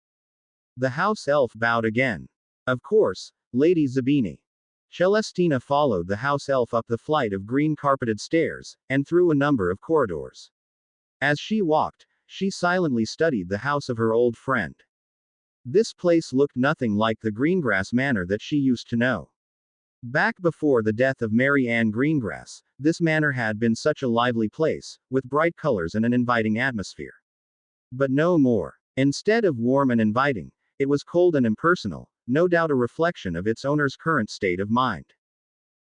The house elf bowed again. "Of course, Lady Zabini." Celestina followed the house elf up the flight of green carpeted stairs, and through a number of corridors. As she walked, she silently studied the house of her old friend. This place looked nothing like the Greengrass manor that she used to know. Back before the death of Mary Ann Greengrass, this manor had been such a lively place, with bright colors and an inviting atmosphere. But no more. Instead of warm and inviting, it was cold and impersonal, no doubt a reflection of its owner's current state of mind.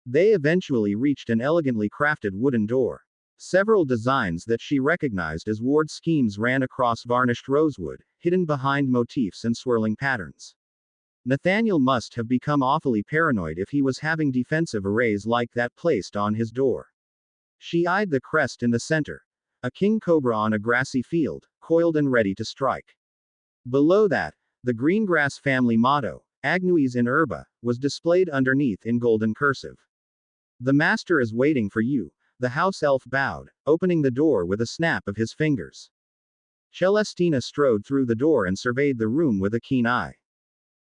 They eventually reached an elegantly crafted wooden door. Several designs that she recognized as ward schemes ran across varnished rosewood, hidden behind motifs and swirling patterns. Nathaniel must have become awfully paranoid if he was having defensive arrays like that placed on his door. She eyed the crest in the center. A king cobra on a grassy field, coiled and ready to strike. Below that, the Greengrass family motto, Agnuis in Herba, was displayed underneath in golden cursive. "The master is waiting for you," the house elf bowed, opening the door with a snap of his fingers. Celestina strode through the door and surveyed the room with a keen eye.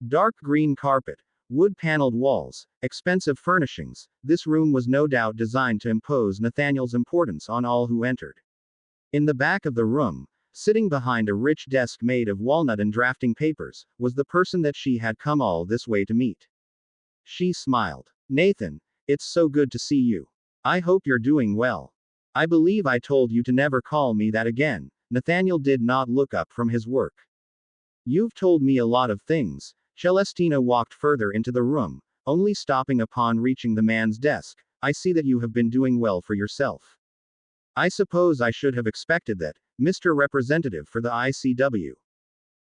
Dark green carpet, wood-paneled walls, expensive furnishings, this room was no doubt designed to impose Nathaniel's importance on all who entered. In the back of the room, sitting behind a rich desk made of walnut and drafting papers, was the person that she had come all this way to meet. She smiled. "Nathan, it's so good to see you. I hope you're doing well. I believe I told you to never call me that again." Nathaniel did not look up from his work. "You've told me a lot of things." Celestina walked further into the room, only stopping upon reaching the man's desk. "I see that you have been doing well for yourself. I suppose I should have expected that, Mr. Representative for the ICW.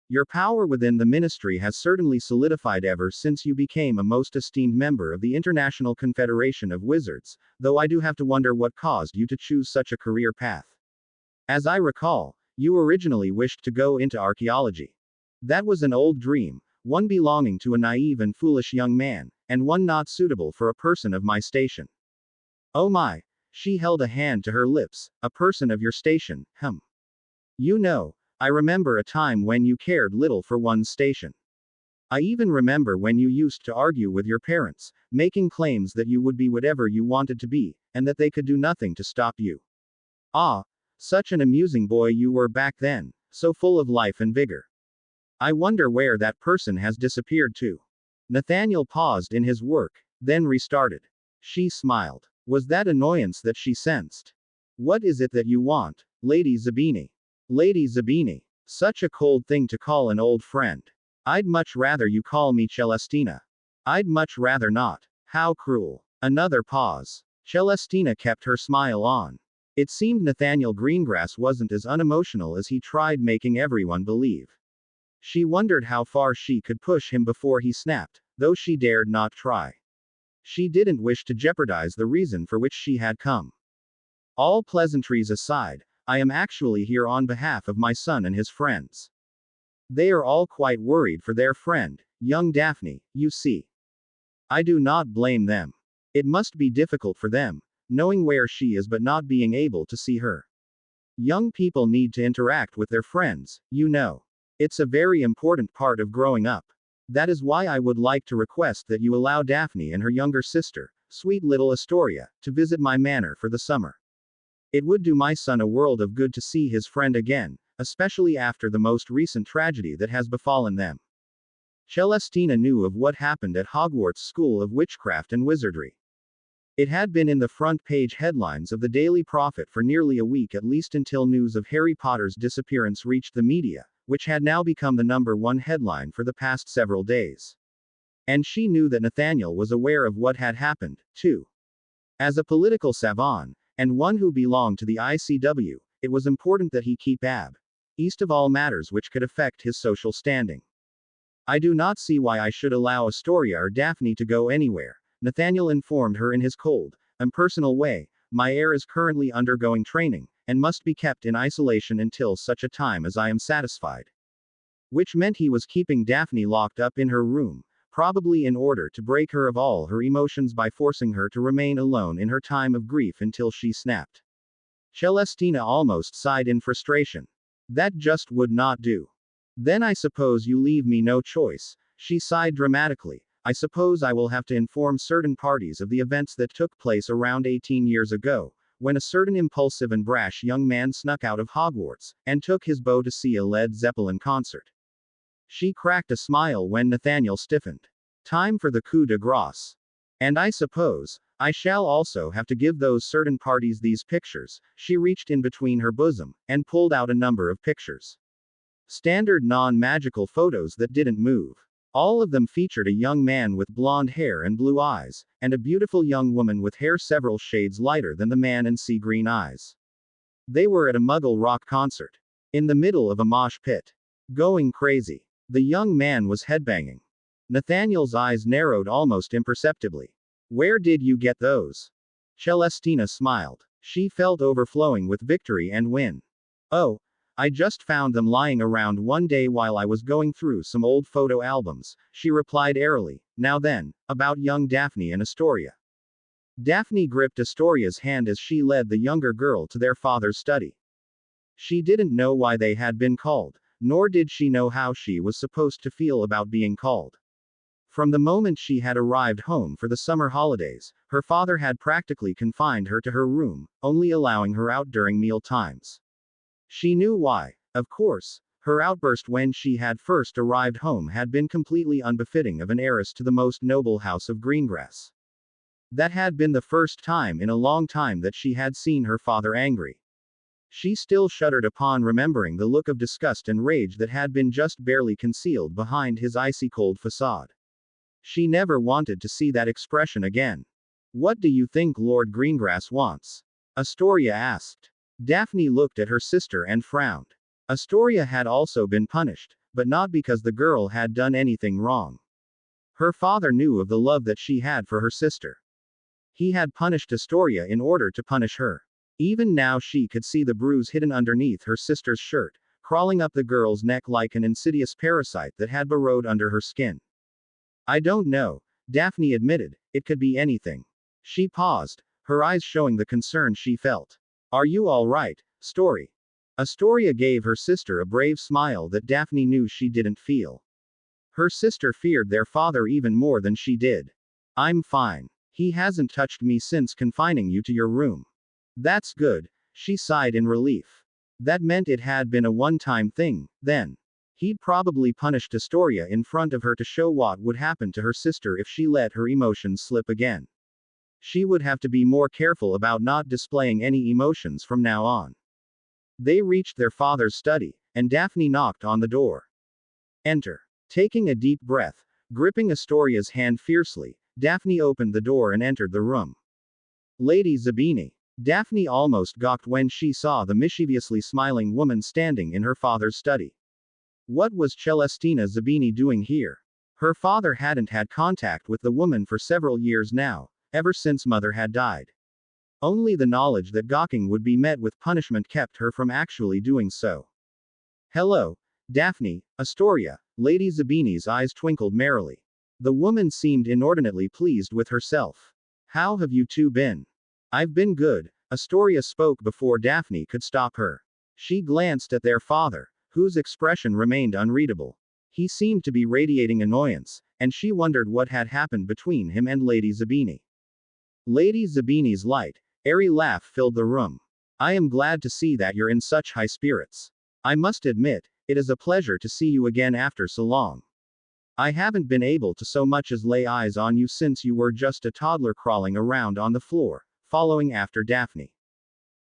Your power within the ministry has certainly solidified ever since you became a most esteemed member of the International Confederation of Wizards, though I do have to wonder what caused you to choose such a career path. As I recall, you originally wished to go into archaeology. That was an old dream, one belonging to a naive and foolish young man, and one not suitable for a person of my station." "Oh my." She held a hand to her lips. "A person of your station, You know, I remember a time when you cared little for one's station. I even remember when you used to argue with your parents, making claims that you would be whatever you wanted to be, and that they could do nothing to stop you. Ah, such an amusing boy you were back then, so full of life and vigor. I wonder where that person has disappeared to." Nathaniel paused in his work, then restarted. She smiled. Was that annoyance that she sensed? What is it that you want, Lady Zabini? Lady Zabini. Such a cold thing to call an old friend. I'd much rather you call me Celestina. I'd much rather not. How cruel. Another pause. Celestina kept her smile on. It seemed Nathaniel Greengrass wasn't as unemotional as he tried making everyone believe. She wondered how far she could push him before he snapped, though she dared not try. She didn't wish to jeopardize the reason for which she had come. All pleasantries aside, I am actually here on behalf of my son and his friends. They are all quite worried for their friend, young Daphne, you see. I do not blame them. It must be difficult for them, knowing where she is but not being able to see her. Young people need to interact with their friends, you know. It's a very important part of growing up. That is why I would like to request that you allow Daphne and her younger sister, sweet little Astoria, to visit my manor for the summer. It would do my son a world of good to see his friend again, especially after the most recent tragedy that has befallen them. Celestina knew of what happened at Hogwarts School of Witchcraft and Wizardry. It had been in the front page headlines of the Daily Prophet for nearly a week, at least until news of Harry Potter's disappearance reached the media, which had now become the #1 headline for the past several days. And she knew that Nathaniel was aware of what had happened, too. As a political savant, and one who belonged to the ICW, it was important that he keep east of all matters which could affect his social standing. I do not see why I should allow Astoria or Daphne to go anywhere, Nathaniel informed her in his cold, impersonal way. My heir is currently undergoing training, and must be kept in isolation until such a time as I am satisfied. Which meant he was keeping Daphne locked up in her room, probably in order to break her of all her emotions by forcing her to remain alone in her time of grief until she snapped. Celestina almost sighed in frustration. That just would not do. Then I suppose you leave me no choice, she sighed dramatically. I suppose I will have to inform certain parties of the events that took place around 18 years ago, when a certain impulsive and brash young man snuck out of Hogwarts, and took his bow to see a Led Zeppelin concert. She cracked a smile when Nathaniel stiffened. Time for the coup de grace. And I suppose, I shall also have to give those certain parties these pictures. She reached in between her bosom, and pulled out a number of pictures. Standard non-magical photos that didn't move. All of them featured a young man with blonde hair and blue eyes, and a beautiful young woman with hair several shades lighter than the man and sea green eyes. They were at a Muggle rock concert. In the middle of a mosh pit. Going crazy. The young man was headbanging. Nathaniel's eyes narrowed almost imperceptibly. Where did you get those? Celestina smiled. She felt overflowing with victory and win. Oh, I just found them lying around one day while I was going through some old photo albums, she replied airily. Now then, about young Daphne and Astoria. Daphne gripped Astoria's hand as she led the younger girl to their father's study. She didn't know why they had been called, nor did she know how she was supposed to feel about being called. From the moment she had arrived home for the summer holidays, her father had practically confined her to her room, only allowing her out during meal times. She knew why. Of course, her outburst when she had first arrived home had been completely unbefitting of an heiress to the most noble house of Greengrass. That had been the first time in a long time that she had seen her father angry. She still shuddered upon remembering the look of disgust and rage that had been just barely concealed behind his icy cold facade. She never wanted to see that expression again. What do you think Lord Greengrass wants? Astoria asked. Daphne looked at her sister and frowned. Astoria had also been punished, but not because the girl had done anything wrong. Her father knew of the love that she had for her sister. He had punished Astoria in order to punish her. Even now she could see the bruise hidden underneath her sister's shirt, crawling up the girl's neck like an insidious parasite that had burrowed under her skin. I don't know, Daphne admitted, it could be anything. She paused, her eyes showing the concern she felt. Are you all right, Story? Astoria gave her sister a brave smile that Daphne knew she didn't feel. Her sister feared their father even more than she did. I'm fine. He hasn't touched me since confining you to your room. That's good, she sighed in relief. That meant it had been a one-time thing, then. He'd probably punished Astoria in front of her to show what would happen to her sister if she let her emotions slip again. She would have to be more careful about not displaying any emotions from now on. They reached their father's study, and Daphne knocked on the door. Enter. Taking a deep breath, gripping Astoria's hand fiercely, Daphne opened the door and entered the room. Lady Zabini. Daphne almost gawked when she saw the mischievously smiling woman standing in her father's study. What was Celestina Zabini doing here? Her father hadn't had contact with the woman for several years now, ever since mother had died. Only the knowledge that gawking would be met with punishment kept her from actually doing so. Hello, Daphne, Astoria. Lady Zabini's eyes twinkled merrily. The woman seemed inordinately pleased with herself. How have you two been? I've been good, Astoria spoke before Daphne could stop her. She glanced at their father, whose expression remained unreadable. He seemed to be radiating annoyance, and she wondered what had happened between him and Lady Zabini. Lady Zabini's light, airy laugh filled the room. I am glad to see that you're in such high spirits. I must admit, it is a pleasure to see you again after so long. I haven't been able to so much as lay eyes on you since you were just a toddler crawling around on the floor, following after Daphne.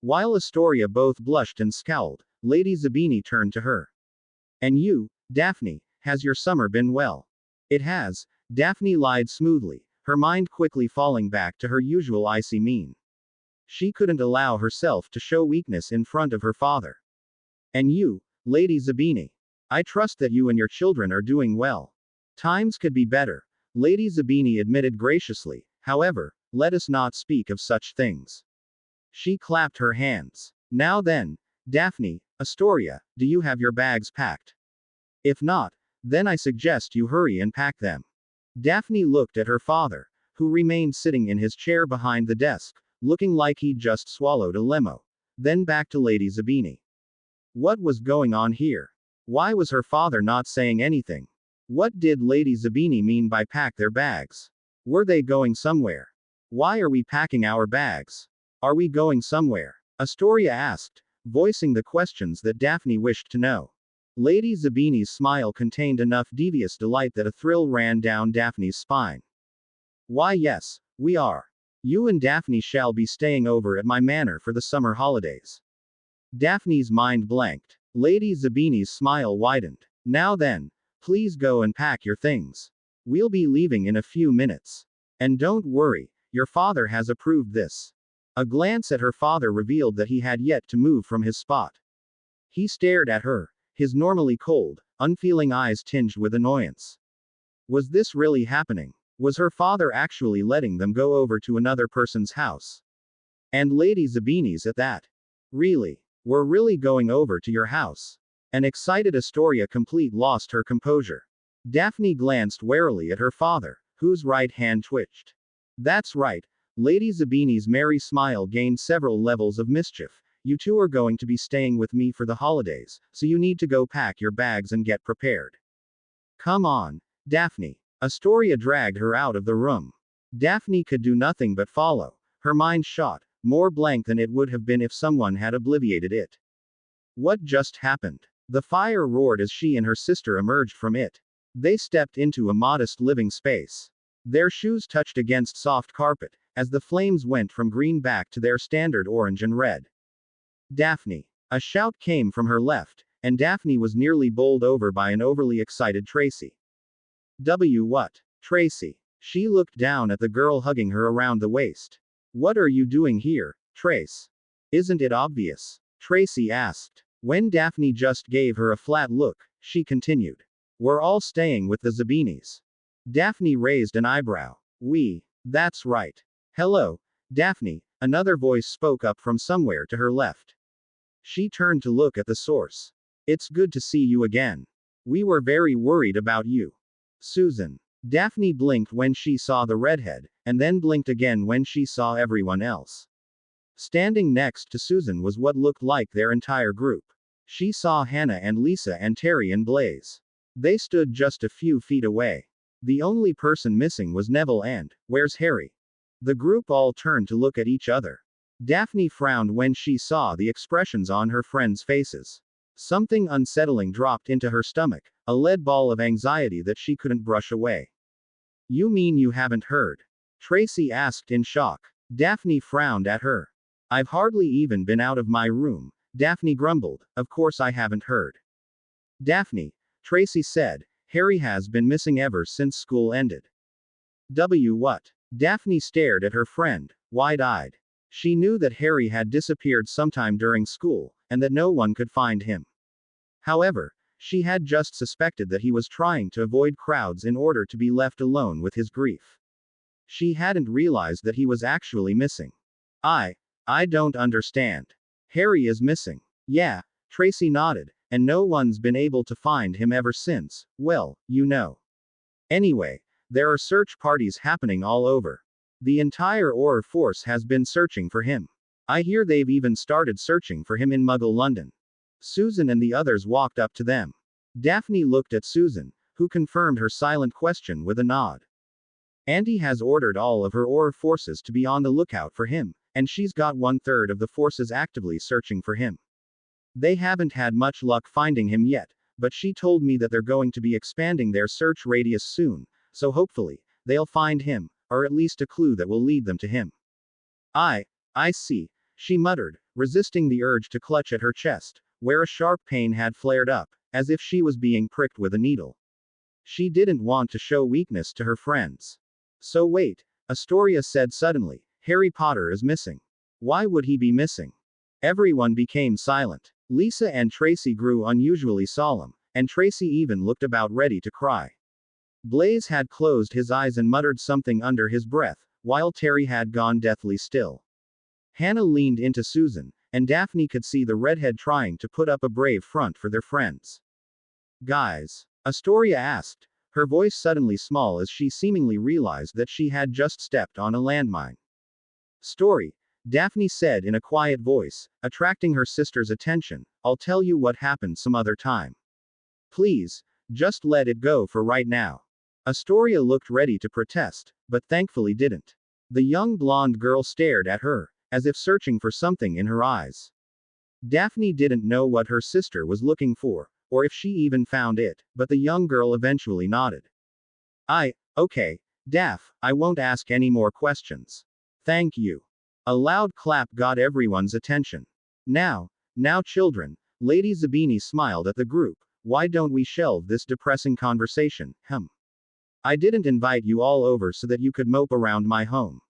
While Astoria both blushed and scowled, Lady Zabini turned to her. And you, Daphne, has your summer been well? It has, Daphne lied smoothly, her mind quickly falling back to her usual icy mien. She couldn't allow herself to show weakness in front of her father. And you, Lady Zabini. I trust that you and your children are doing well. Times could be better, Lady Zabini admitted graciously, however, let us not speak of such things. She clapped her hands. Now then, Daphne, Astoria, do you have your bags packed? If not, then I suggest you hurry and pack them. Daphne looked at her father, who remained sitting in his chair behind the desk, looking like he'd just swallowed a limo. Then back to Lady Zabini. What was going on here? Why was her father not saying anything? What did Lady Zabini mean by pack their bags? Were they going somewhere? Why are we packing our bags? Are we going somewhere? Astoria asked, voicing the questions that Daphne wished to know. Lady Zabini's smile contained enough devious delight that a thrill ran down Daphne's spine. Why yes, we are. You and Daphne shall be staying over at my manor for the summer holidays. Daphne's mind blanked. Lady Zabini's smile widened. Now then, please go and pack your things. We'll be leaving in a few minutes. And don't worry, your father has approved this. A glance at her father revealed that he had yet to move from his spot. He stared at her, his normally cold, unfeeling eyes tinged with annoyance. Was this really happening? Was her father actually letting them go over to another person's house? And Lady Zabini's at that. Really? We're really going over to your house? An excited Astoria complete lost her composure. Daphne glanced warily at her father, whose right hand twitched. That's right. Lady Zabini's merry smile gained several levels of mischief. You two are going to be staying with me for the holidays, so you need to go pack your bags and get prepared. Come on, Daphne. Astoria dragged her out of the room. Daphne could do nothing but follow, her mind shot, more blank than it would have been if someone had obliterated it. What just happened? The fire roared as she and her sister emerged from it. They stepped into a modest living space. Their shoes touched against soft carpet, as the flames went from green back to their standard orange and red. Daphne. A shout came from her left, and Daphne was nearly bowled over by an overly excited Tracy. What? Tracy. She looked down at the girl hugging her around the waist. What are you doing here, Trace? Isn't it obvious? Tracy asked. When Daphne just gave her a flat look, she continued. We're all staying with the Zabinis. Daphne raised an eyebrow. That's right. Hello, Daphne, another voice spoke up from somewhere to her left. She turned to look at the source. It's good to see you again. We were very worried about you. Susan. Daphne blinked when she saw the redhead, and then blinked again when she saw everyone else. Standing next to Susan was what looked like their entire group. She saw Hannah and Lisa and Terry and Blaze. They stood just a few feet away. The only person missing was Neville and, where's Harry? The group all turned to look at each other. Daphne frowned when she saw the expressions on her friends' faces. Something unsettling dropped into her stomach, a lead ball of anxiety that she couldn't brush away. You mean you haven't heard? Tracy asked in shock. Daphne frowned at her. I've hardly even been out of my room, Daphne grumbled. Of course I haven't heard. Daphne, Tracy said, Harry has been missing ever since school ended. What? Daphne stared at her friend, wide-eyed. She knew that Harry had disappeared sometime during school, and that no one could find him. However, she had just suspected that he was trying to avoid crowds in order to be left alone with his grief. She hadn't realized that he was actually missing. I don't understand. Harry is missing. Yeah, Tracy nodded, and no one's been able to find him ever since, well, you know. Anyway, there are search parties happening all over. The entire Auror force has been searching for him. I hear they've even started searching for him in Muggle London. Susan and the others walked up to them. Daphne looked at Susan, who confirmed her silent question with a nod. Auntie has ordered all of her Auror forces to be on the lookout for him, and she's got 1/3 of the forces actively searching for him. They haven't had much luck finding him yet, but she told me that they're going to be expanding their search radius soon, so hopefully, they'll find him, or at least a clue that will lead them to him. I see, she muttered, resisting the urge to clutch at her chest, where a sharp pain had flared up, as if she was being pricked with a needle. She didn't want to show weakness to her friends. So wait, Astoria said suddenly, Harry Potter is missing. Why would he be missing? Everyone became silent. Lisa and Tracy grew unusually solemn, and Tracy even looked about ready to cry. Blaise had closed his eyes and muttered something under his breath, while Terry had gone deathly still. Hannah leaned into Susan, and Daphne could see the redhead trying to put up a brave front for their friends. Guys? Astoria asked, her voice suddenly small as she seemingly realized that she had just stepped on a landmine. Story, Daphne said in a quiet voice, attracting her sister's attention, I'll tell you what happened some other time. Please, just let it go for right now. Astoria looked ready to protest, but thankfully didn't. The young blonde girl stared at her, as if searching for something in her eyes. Daphne didn't know what her sister was looking for, or if she even found it, but the young girl eventually nodded. Okay, Daph, I won't ask any more questions. Thank you. A loud clap got everyone's attention. Now children, Lady Zabini smiled at the group, why don't we shelve this depressing conversation, I didn't invite you all over so that you could mope around my home.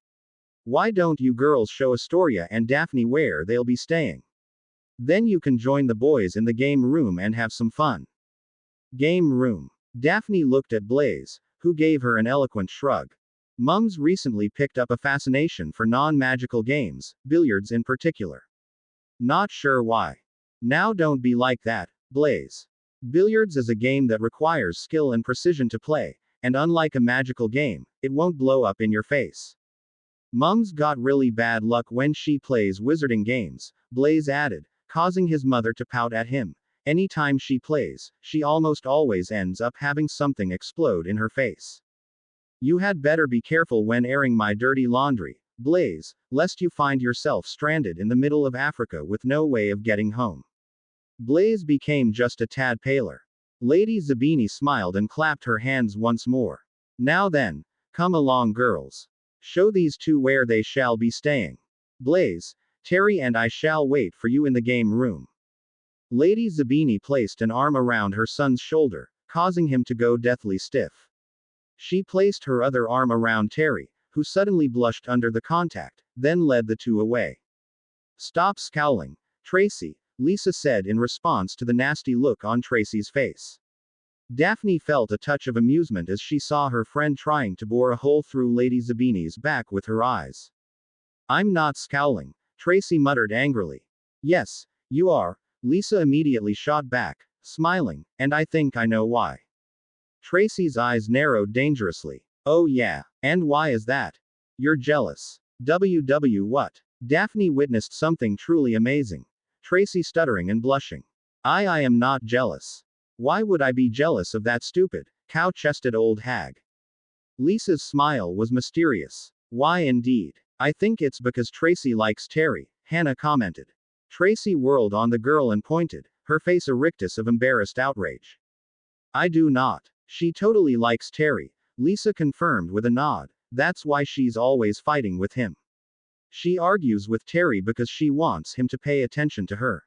Why don't you girls show Astoria and Daphne where they'll be staying? Then you can join the boys in the game room and have some fun. Game room. Daphne looked at Blaise, who gave her an eloquent shrug. Mums recently picked up a fascination for non-magical games, billiards in particular. Not sure why. Now don't be like that, Blaise. Billiards is a game that requires skill and precision to play, and unlike a magical game, it won't blow up in your face. Mums got really bad luck when she plays wizarding games, Blaise added, causing his mother to pout at him. Anytime she plays, she almost always ends up having something explode in her face. You had better be careful when airing my dirty laundry, Blaise, lest you find yourself stranded in the middle of Africa with no way of getting home. Blaise became just a tad paler. Lady Zabini smiled and clapped her hands once more. Now then, come along girls. Show these two where they shall be staying. Blaise, Terry and I shall wait for you in the game room. Lady Zabini placed an arm around her son's shoulder, causing him to go deathly stiff. She placed her other arm around Terry, who suddenly blushed under the contact, then led the two away. Stop scowling, Tracy, Lisa said in response to the nasty look on Tracy's face. Daphne felt a touch of amusement as she saw her friend trying to bore a hole through Lady Zabini's back with her eyes. I'm not scowling, Tracy muttered angrily. Yes, you are, Lisa immediately shot back, smiling, and I think I know why. Tracy's eyes narrowed dangerously. Oh yeah, and why is that? You're jealous. What? Daphne witnessed something truly amazing. Tracy stuttering and blushing. I am not jealous. Why would I be jealous of that stupid, cow-chested old hag? Lisa's smile was mysterious. Why indeed? I think it's because Tracy likes Terry, Hannah commented. Tracy whirled on the girl and pointed, her face a rictus of embarrassed outrage. I do not. She totally likes Terry, Lisa confirmed with a nod, That's why she's always fighting with him. She argues with Terry because she wants him to pay attention to her.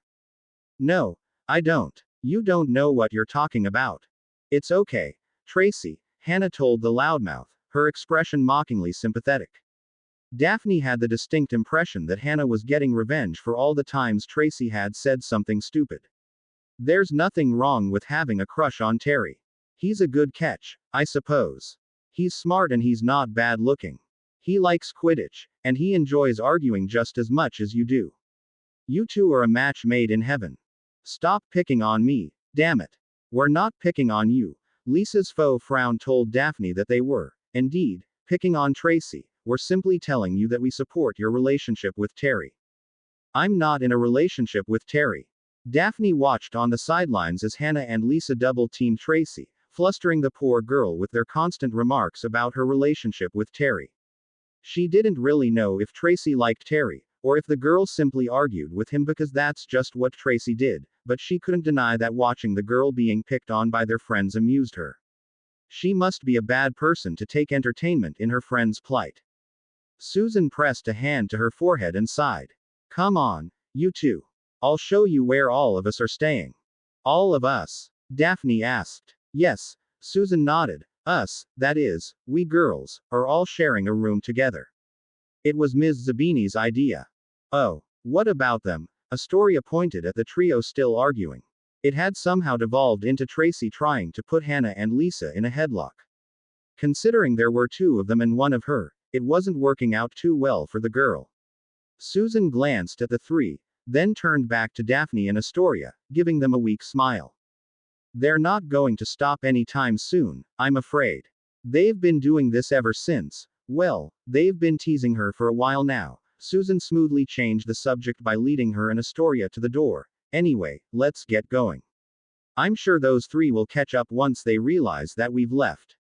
No, I don't. You don't know what you're talking about. It's okay, Tracy, Hannah told the loudmouth, her expression mockingly sympathetic. Daphne had the distinct impression that Hannah was getting revenge for all the times Tracy had said something stupid. There's nothing wrong with having a crush on Terry. He's a good catch, I suppose. He's smart and he's not bad looking. He likes Quidditch, and he enjoys arguing just as much as you do. You two are a match made in heaven. Stop picking on me, damn it. We're not picking on you. Lisa's faux frown told Daphne that they were, indeed, picking on Tracy. We're simply telling you that we support your relationship with Terry. I'm not in a relationship with Terry. Daphne watched on the sidelines as Hannah and Lisa double-teamed Tracy, flustering the poor girl with their constant remarks about her relationship with Terry. She didn't really know if Tracy liked Terry, or if the girl simply argued with him because that's just what Tracy did, but she couldn't deny that watching the girl being picked on by their friends amused her. She must be a bad person to take entertainment in her friend's plight. Susan pressed a hand to her forehead and sighed. Come on, you two. I'll show you where all of us are staying. All of us? Daphne asked. Yes, Susan nodded. Us, that is, we girls, are all sharing a room together. It was Ms. Zabini's idea. Oh, what about them? Astoria pointed at the trio still arguing. It had somehow devolved into Tracy trying to put Hannah and Lisa in a headlock. Considering there were two of them and one of her, it wasn't working out too well for the girl. Susan glanced at the three, then turned back to Daphne and Astoria, giving them a weak smile. They're not going to stop anytime soon, I'm afraid. They've been doing this ever since. Well, they've been teasing her for a while now. Susan smoothly changed the subject by leading her and Astoria to the door. Anyway, let's get going. I'm sure those three will catch up once they realize that we've left.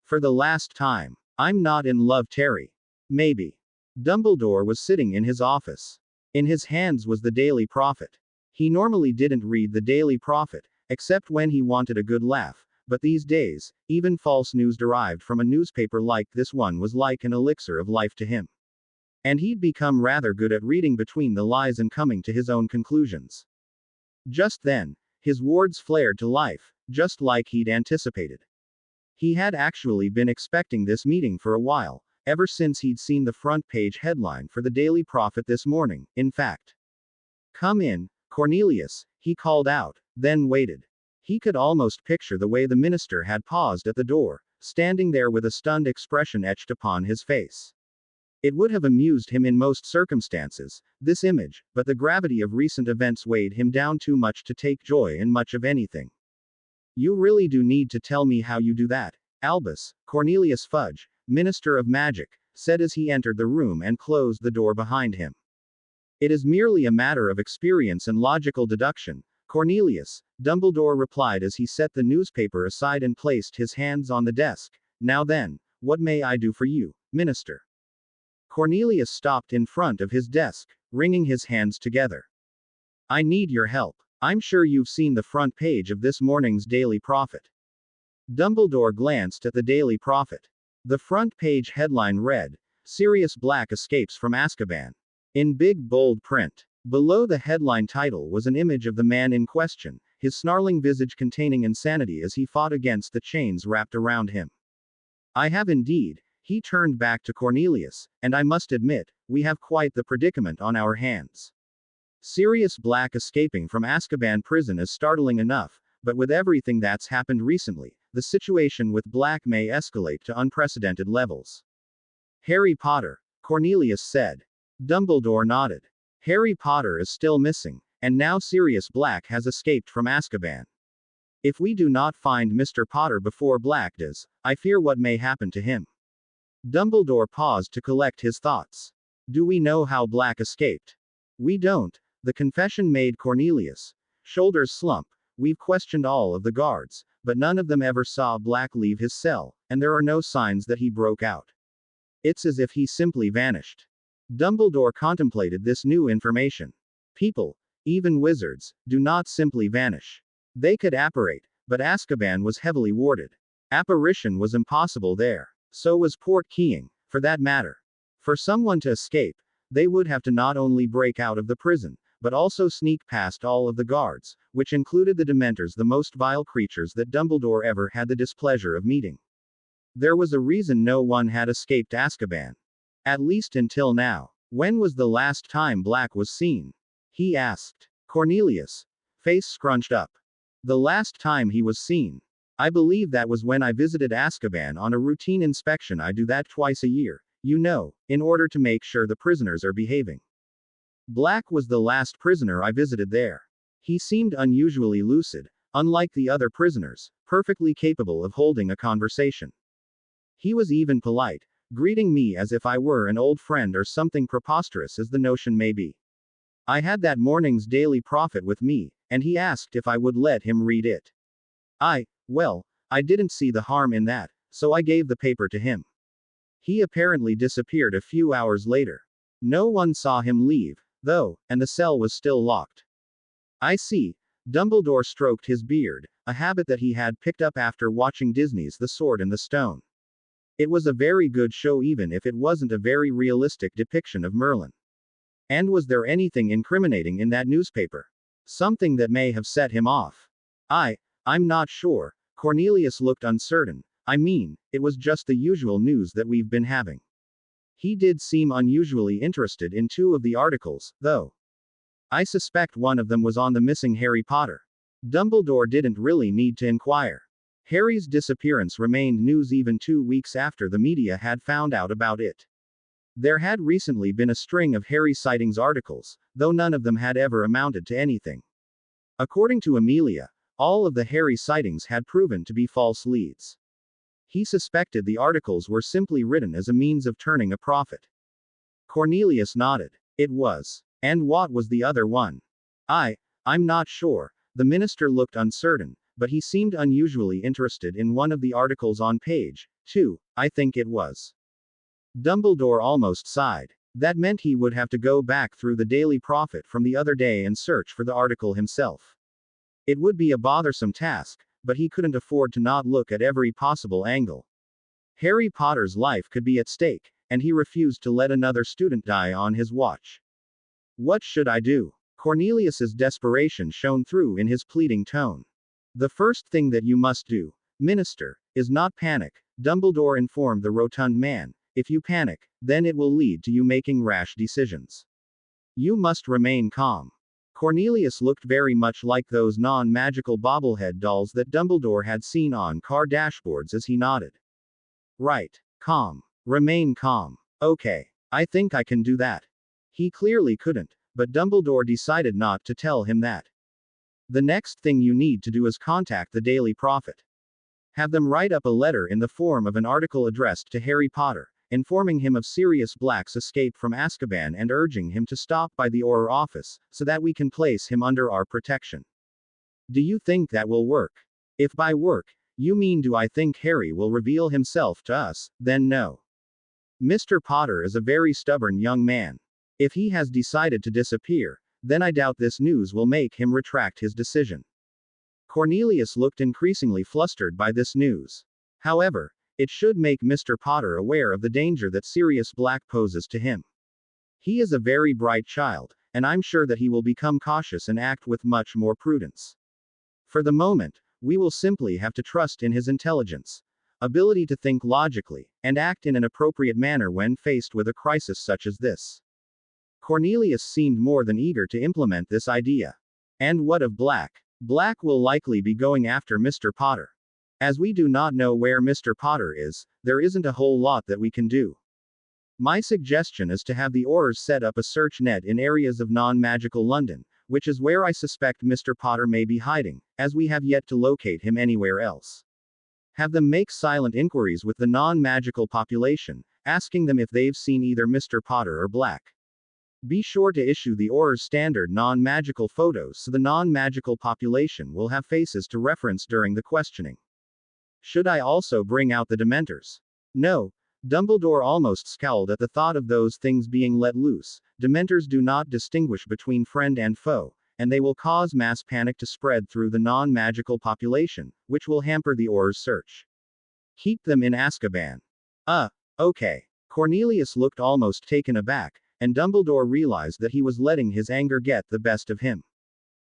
For the last time. I'm not in love, Terry. Maybe. Dumbledore was sitting in his office. In his hands was the Daily Prophet. He normally didn't read the Daily Prophet, except when he wanted a good laugh, but these days, even false news derived from a newspaper like this one was like an elixir of life to him. And he'd become rather good at reading between the lies and coming to his own conclusions. Just then, his wards flared to life, just like he'd anticipated. He had actually been expecting this meeting for a while, ever since he'd seen the front page headline for the Daily Prophet this morning, in fact. Come in, Cornelius, he called out, then waited. He could almost picture the way the minister had paused at the door, standing there with a stunned expression etched upon his face. It would have amused him in most circumstances, this image, but the gravity of recent events weighed him down too much to take joy in much of anything. You really do need to tell me how you do that, Albus, Cornelius Fudge, Minister of Magic, said as he entered the room and closed the door behind him. It is merely a matter of experience and logical deduction, Cornelius, Dumbledore replied as he set the newspaper aside and placed his hands on the desk. Now then, what may I do for you, Minister? Cornelius stopped in front of his desk, wringing his hands together. I need your help. I'm sure you've seen the front page of this morning's Daily Prophet. Dumbledore glanced at the Daily Prophet. The front page headline read, Sirius Black escapes from Azkaban. In big bold print. Below the headline title was an image of the man in question, his snarling visage containing insanity as he fought against the chains wrapped around him. I have indeed, he turned back to Cornelius, and I must admit, we have quite the predicament on our hands. Sirius Black escaping from Azkaban prison is startling enough, but with everything that's happened recently, the situation with Black may escalate to unprecedented levels. Harry Potter, Cornelius said. Dumbledore nodded. Harry Potter is still missing, and now Sirius Black has escaped from Azkaban. If we do not find Mr. Potter before Black does, I fear what may happen to him. Dumbledore paused to collect his thoughts. Do we know how Black escaped? We don't. The confession made Cornelius. Shoulders slump. We've questioned all of the guards, but none of them ever saw Black leave his cell, and there are no signs that he broke out. It's as if he simply vanished. Dumbledore contemplated this new information. People, even wizards, do not simply vanish. They could apparate, but Azkaban was heavily warded. Apparition was impossible there. So was portkeying, for that matter. For someone to escape, they would have to not only break out of the prison, but also sneak past all of the guards, which included the Dementors, the most vile creatures that Dumbledore ever had the displeasure of meeting. There was a reason no one had escaped Azkaban. At least until now. When was the last time Black was seen? He asked. Cornelius. Face scrunched up. The last time he was seen. I believe that was when I visited Azkaban on a routine inspection. I do that twice a year, you know, in order to make sure the prisoners are behaving. Black was the last prisoner I visited there. He seemed unusually lucid, unlike the other prisoners, perfectly capable of holding a conversation. He was even polite, greeting me as if I were an old friend or something preposterous as the notion may be. I had that morning's Daily Prophet with me, and he asked if I would let him read it. Well, I didn't see the harm in that, so I gave the paper to him. He apparently disappeared a few hours later. No one saw him leave, though, and the cell was still locked. I see. Dumbledore stroked his beard, a habit that he had picked up after watching Disney's The Sword and the Stone. It was a very good show even if it wasn't a very realistic depiction of Merlin. And was there anything incriminating in that newspaper? Something that may have set him off? I'm not sure. Cornelius looked uncertain. I mean, it was just the usual news that we've been having. He did seem unusually interested in two of the articles, though. I suspect one of them was on the missing Harry Potter. Dumbledore didn't really need to inquire. Harry's disappearance remained news even 2 weeks after the media had found out about it. There had recently been a string of Harry sightings articles, though none of them had ever amounted to anything. According to Amelia, all of the Harry sightings had proven to be false leads. He suspected the articles were simply written as a means of turning a profit. Cornelius nodded. It was. And what was the other one? I'm not sure. The minister looked uncertain, but he seemed unusually interested in one of the articles on page 2, I think it was. Dumbledore almost sighed. That meant he would have to go back through the Daily Prophet from the other day and search for the article himself. It would be a bothersome task, but he couldn't afford to not look at every possible angle. Harry Potter's life could be at stake, and he refused to let another student die on his watch. What should I do? Cornelius's desperation shone through in his pleading tone. The first thing that you must do, Minister, is not panic, Dumbledore informed the rotund man. If you panic, then it will lead to you making rash decisions. You must remain calm. Cornelius looked very much like those non-magical bobblehead dolls that Dumbledore had seen on car dashboards as he nodded. Right. Calm. Remain calm. Okay. I think I can do that. He clearly couldn't, but Dumbledore decided not to tell him that. The next thing you need to do is contact the Daily Prophet. Have them write up a letter in the form of an article addressed to Harry Potter, informing him of Sirius Black's escape from Azkaban and urging him to stop by the Auror office, so that we can place him under our protection. Do you think that will work? If by work, you mean do I think Harry will reveal himself to us, then no. Mr. Potter is a very stubborn young man. If he has decided to disappear, then I doubt this news will make him retract his decision. Cornelius looked increasingly flustered by this news. However, it should make Mr. Potter aware of the danger that Sirius Black poses to him. He is a very bright child, and I'm sure that he will become cautious and act with much more prudence. For the moment, we will simply have to trust in his intelligence, ability to think logically, and act in an appropriate manner when faced with a crisis such as this. Cornelius seemed more than eager to implement this idea. And what of Black? Black will likely be going after Mr. Potter. As we do not know where Mr. Potter is, there isn't a whole lot that we can do. My suggestion is to have the Aurors set up a search net in areas of non-magical London, which is where I suspect Mr. Potter may be hiding, as we have yet to locate him anywhere else. Have them make silent inquiries with the non-magical population, asking them if they've seen either Mr. Potter or Black. Be sure to issue the Aurors standard non-magical photos so the non-magical population will have faces to reference during the questioning. Should I also bring out the Dementors? No. Dumbledore almost scowled at the thought of those things being let loose. Dementors do not distinguish between friend and foe, and they will cause mass panic to spread through the non-magical population, which will hamper the Aurors' search. Keep them in Azkaban. Uh, okay. Cornelius looked almost taken aback, and Dumbledore realized that he was letting his anger get the best of him.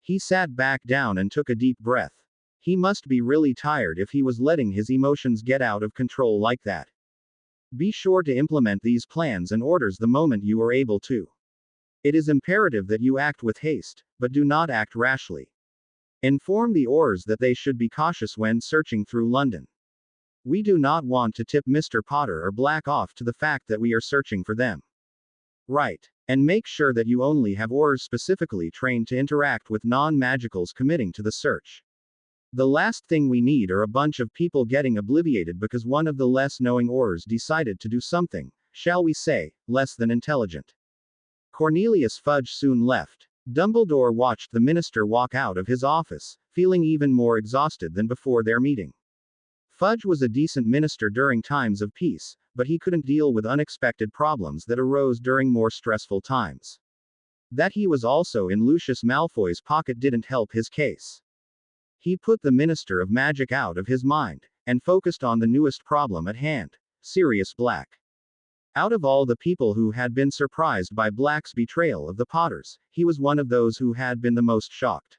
He sat back down and took a deep breath. He must be really tired if he was letting his emotions get out of control like that. Be sure to implement these plans and orders the moment you are able to. It is imperative that you act with haste, but do not act rashly. Inform the Aurors that they should be cautious when searching through London. We do not want to tip Mr. Potter or Black off to the fact that we are searching for them. Right. And make sure that you only have Aurors specifically trained to interact with non-magicals committing to the search. The last thing we need are a bunch of people getting obliviated because one of the less knowing Aurors decided to do something, shall we say, less than intelligent. Cornelius Fudge soon left. Dumbledore watched the minister walk out of his office, feeling even more exhausted than before their meeting. Fudge was a decent minister during times of peace, but he couldn't deal with unexpected problems that arose during more stressful times. That he was also in Lucius Malfoy's pocket didn't help his case. He put the Minister of Magic out of his mind, and focused on the newest problem at hand, Sirius Black. Out of all the people who had been surprised by Black's betrayal of the Potters, he was one of those who had been the most shocked.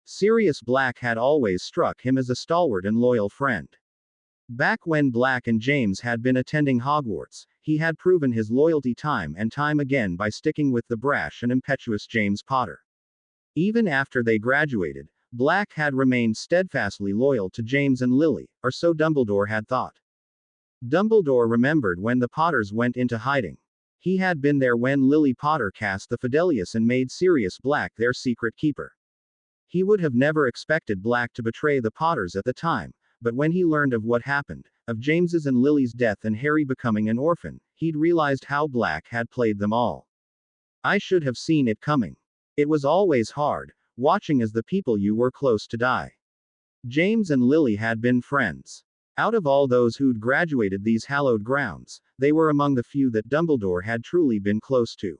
Sirius Black had always struck him as a stalwart and loyal friend. Back when Black and James had been attending Hogwarts, he had proven his loyalty time and time again by sticking with the brash and impetuous James Potter. Even after they graduated, Black had remained steadfastly loyal to James and Lily, or so Dumbledore had thought. Dumbledore remembered when the Potters went into hiding. He had been there when Lily Potter cast the Fidelius and made Sirius Black their secret keeper. He would have never expected Black to betray the Potters at the time, but when he learned of what happened, of James's and Lily's death and Harry becoming an orphan, he'd realized how Black had played them all. I should have seen it coming. It was always hard, watching as the people you were close to die. James and Lily had been friends. Out of all those who'd graduated these hallowed grounds, they were among the few that Dumbledore had truly been close to.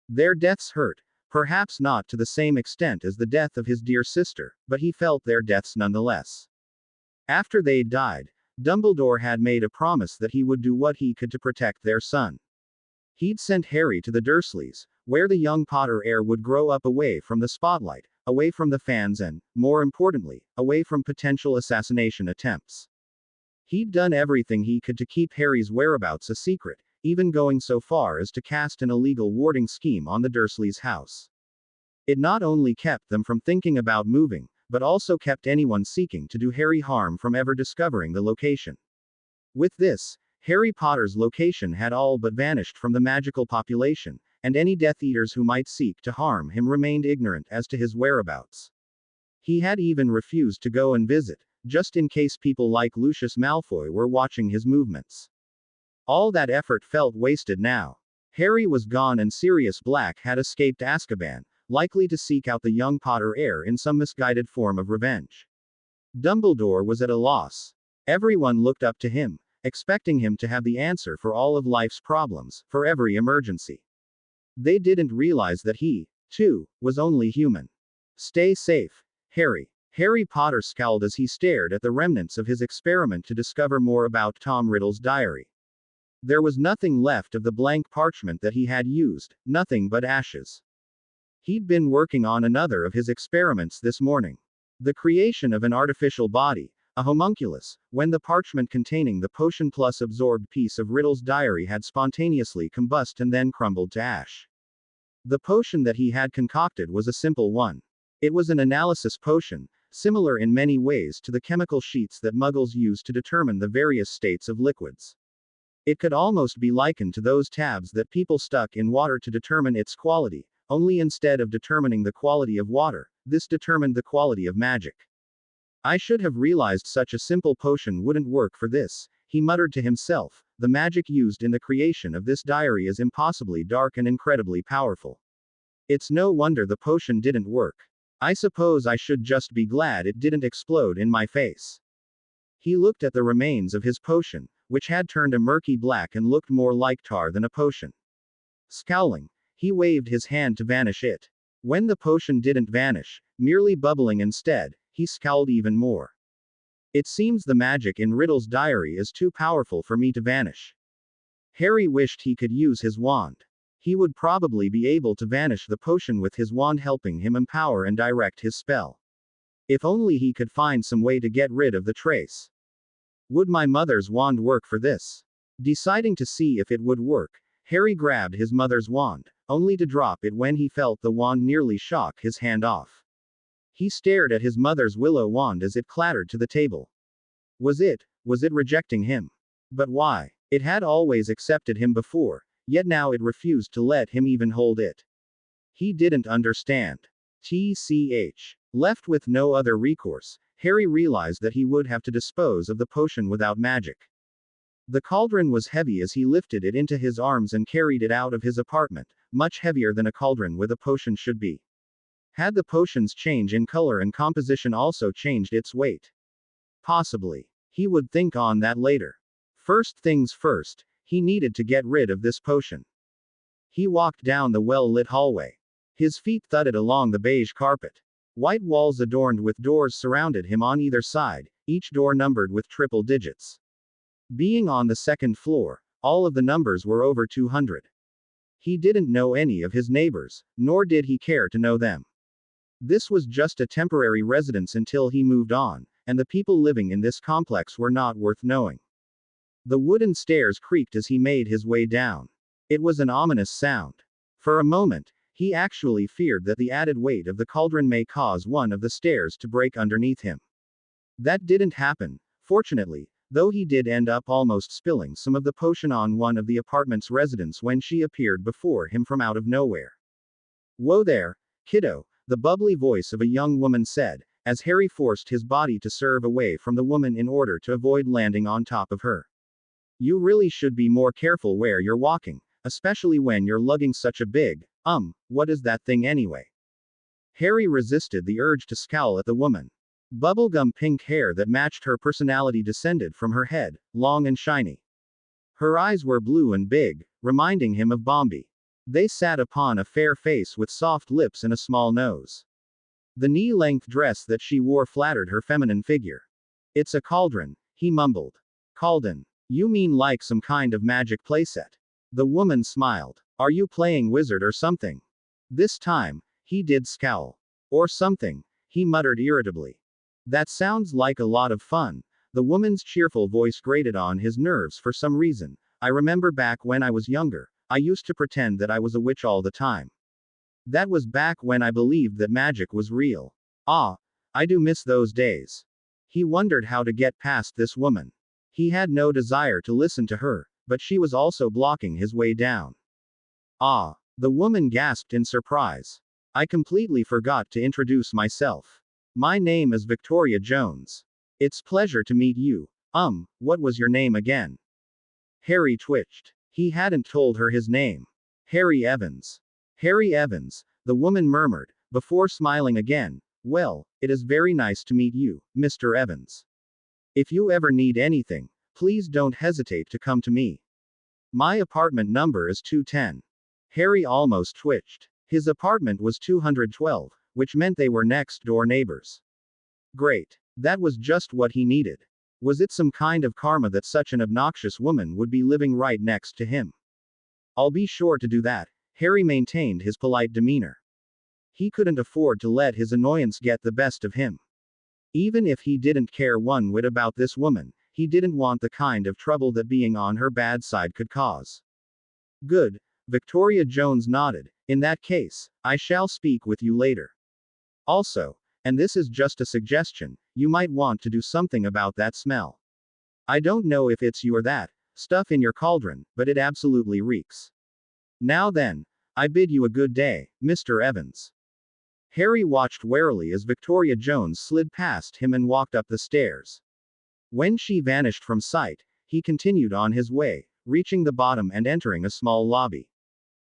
Their deaths hurt, perhaps not to the same extent as the death of his dear sister, but he felt their deaths nonetheless. After they'd died, Dumbledore had made a promise that he would do what he could to protect their son. He'd sent Harry to the Dursleys, where the young Potter heir would grow up away from the spotlight, away from the fans and, more importantly, away from potential assassination attempts. He'd done everything he could to keep Harry's whereabouts a secret, even going so far as to cast an illegal warding scheme on the Dursleys' house. It not only kept them from thinking about moving, but also kept anyone seeking to do Harry harm from ever discovering the location. With this, Harry Potter's location had all but vanished from the magical population, and any Death Eaters who might seek to harm him remained ignorant as to his whereabouts. He had even refused to go and visit, just in case people like Lucius Malfoy were watching his movements. All that effort felt wasted now. Harry was gone and Sirius Black had escaped Azkaban, likely to seek out the young Potter heir in some misguided form of revenge. Dumbledore was at a loss. Everyone looked up to him, expecting him to have the answer for all of life's problems, for every emergency. They didn't realize that he, too, was only human. Stay safe, Harry. Harry Potter scowled as he stared at the remnants of his experiment to discover more about Tom Riddle's diary. There was nothing left of the blank parchment that he had used, nothing but ashes. He'd been working on another of his experiments this morning. The creation of an artificial body, a homunculus, when the parchment containing the potion plus absorbed piece of Riddle's diary had spontaneously combusted and then crumbled to ash. The potion that he had concocted was a simple one. It was an analysis potion, similar in many ways to the chemical sheets that Muggles use to determine the various states of liquids. It could almost be likened to those tabs that people stuck in water to determine its quality, only instead of determining the quality of water, this determined the quality of magic. I should have realized such a simple potion wouldn't work for this, he muttered to himself. The magic used in the creation of this diary is impossibly dark and incredibly powerful. It's no wonder the potion didn't work. I suppose I should just be glad it didn't explode in my face. He looked at the remains of his potion, which had turned a murky black and looked more like tar than a potion. Scowling, he waved his hand to vanish it. When the potion didn't vanish, merely bubbling instead, he scowled even more. It seems the magic in Riddle's diary is too powerful for me to vanish. Harry wished he could use his wand. He would probably be able to vanish the potion with his wand, helping him empower and direct his spell. If only he could find some way to get rid of the trace. Would my mother's wand work for this? Deciding to see if it would work, Harry grabbed his mother's wand, only to drop it when he felt the wand nearly shock his hand off. He stared at his mother's willow wand as it clattered to the table. Was it rejecting him? But why? It had always accepted him before, yet now it refused to let him even hold it. He didn't understand. TCH. Left with no other recourse, Harry realized that he would have to dispose of the potion without magic. The cauldron was heavy as he lifted it into his arms and carried it out of his apartment, much heavier than a cauldron with a potion should be. Had the potion's change in color and composition also changed its weight? Possibly. He would think on that later. First things first, he needed to get rid of this potion. He walked down the well-lit hallway. His feet thudded along the beige carpet. White walls adorned with doors surrounded him on either side, each door numbered with triple digits. Being on the second floor, all of the numbers were over 200. He didn't know any of his neighbors, nor did he care to know them. This was just a temporary residence until he moved on, and the people living in this complex were not worth knowing. The wooden stairs creaked as he made his way down. It was an ominous sound. For a moment, he actually feared that the added weight of the cauldron may cause one of the stairs to break underneath him. That didn't happen, fortunately, though he did end up almost spilling some of the potion on one of the apartment's residents when she appeared before him from out of nowhere. "Whoa there, kiddo," the bubbly voice of a young woman said, as Harry forced his body to swerve away from the woman in order to avoid landing on top of her. "You really should be more careful where you're walking, especially when you're lugging such a big, what is that thing anyway?" Harry resisted the urge to scowl at the woman. Bubblegum pink hair that matched her personality descended from her head, long and shiny. Her eyes were blue and big, reminding him of Bombi. They sat upon a fair face with soft lips and a small nose. The knee-length dress that she wore flattered her feminine figure. "It's a cauldron," he mumbled. "Cauldron? You mean like some kind of magic playset?" The woman smiled. "Are you playing wizard or something?" This time, he did scowl. "Or something," he muttered irritably. "That sounds like a lot of fun." The woman's cheerful voice grated on his nerves for some reason. "I remember back when I was younger, I used to pretend that I was a witch all the time. That was back when I believed that magic was real. Ah, I do miss those days." He wondered how to get past this woman. He had no desire to listen to her, but she was also blocking his way down. "Ah," the woman gasped in surprise. "I completely forgot to introduce myself. My name is Victoria Jones. It's pleasure to meet you. What was your name again?" Harry twitched. He hadn't told her his name. "Harry Evans." "Harry Evans," the woman murmured, before smiling again. "Well, it is very nice to meet you, Mr. Evans. If you ever need anything, please don't hesitate to come to me. My apartment number is 210. Harry almost twitched. His apartment was 212, which meant they were next-door neighbors. Great. That was just what he needed. Was it some kind of karma that such an obnoxious woman would be living right next to him? "I'll be sure to do that," Harry maintained his polite demeanor. He couldn't afford to let his annoyance get the best of him. Even if he didn't care one whit about this woman, he didn't want the kind of trouble that being on her bad side could cause. "Good," Victoria Jones nodded. "In that case, I shall speak with you later. Also, and this is just a suggestion, you might want to do something about that smell. I don't know if it's you or that stuff in your cauldron, but it absolutely reeks. Now then, I bid you a good day, Mr. Evans." Harry watched warily as Victoria Jones slid past him and walked up the stairs. When she vanished from sight, he continued on his way, reaching the bottom and entering a small lobby.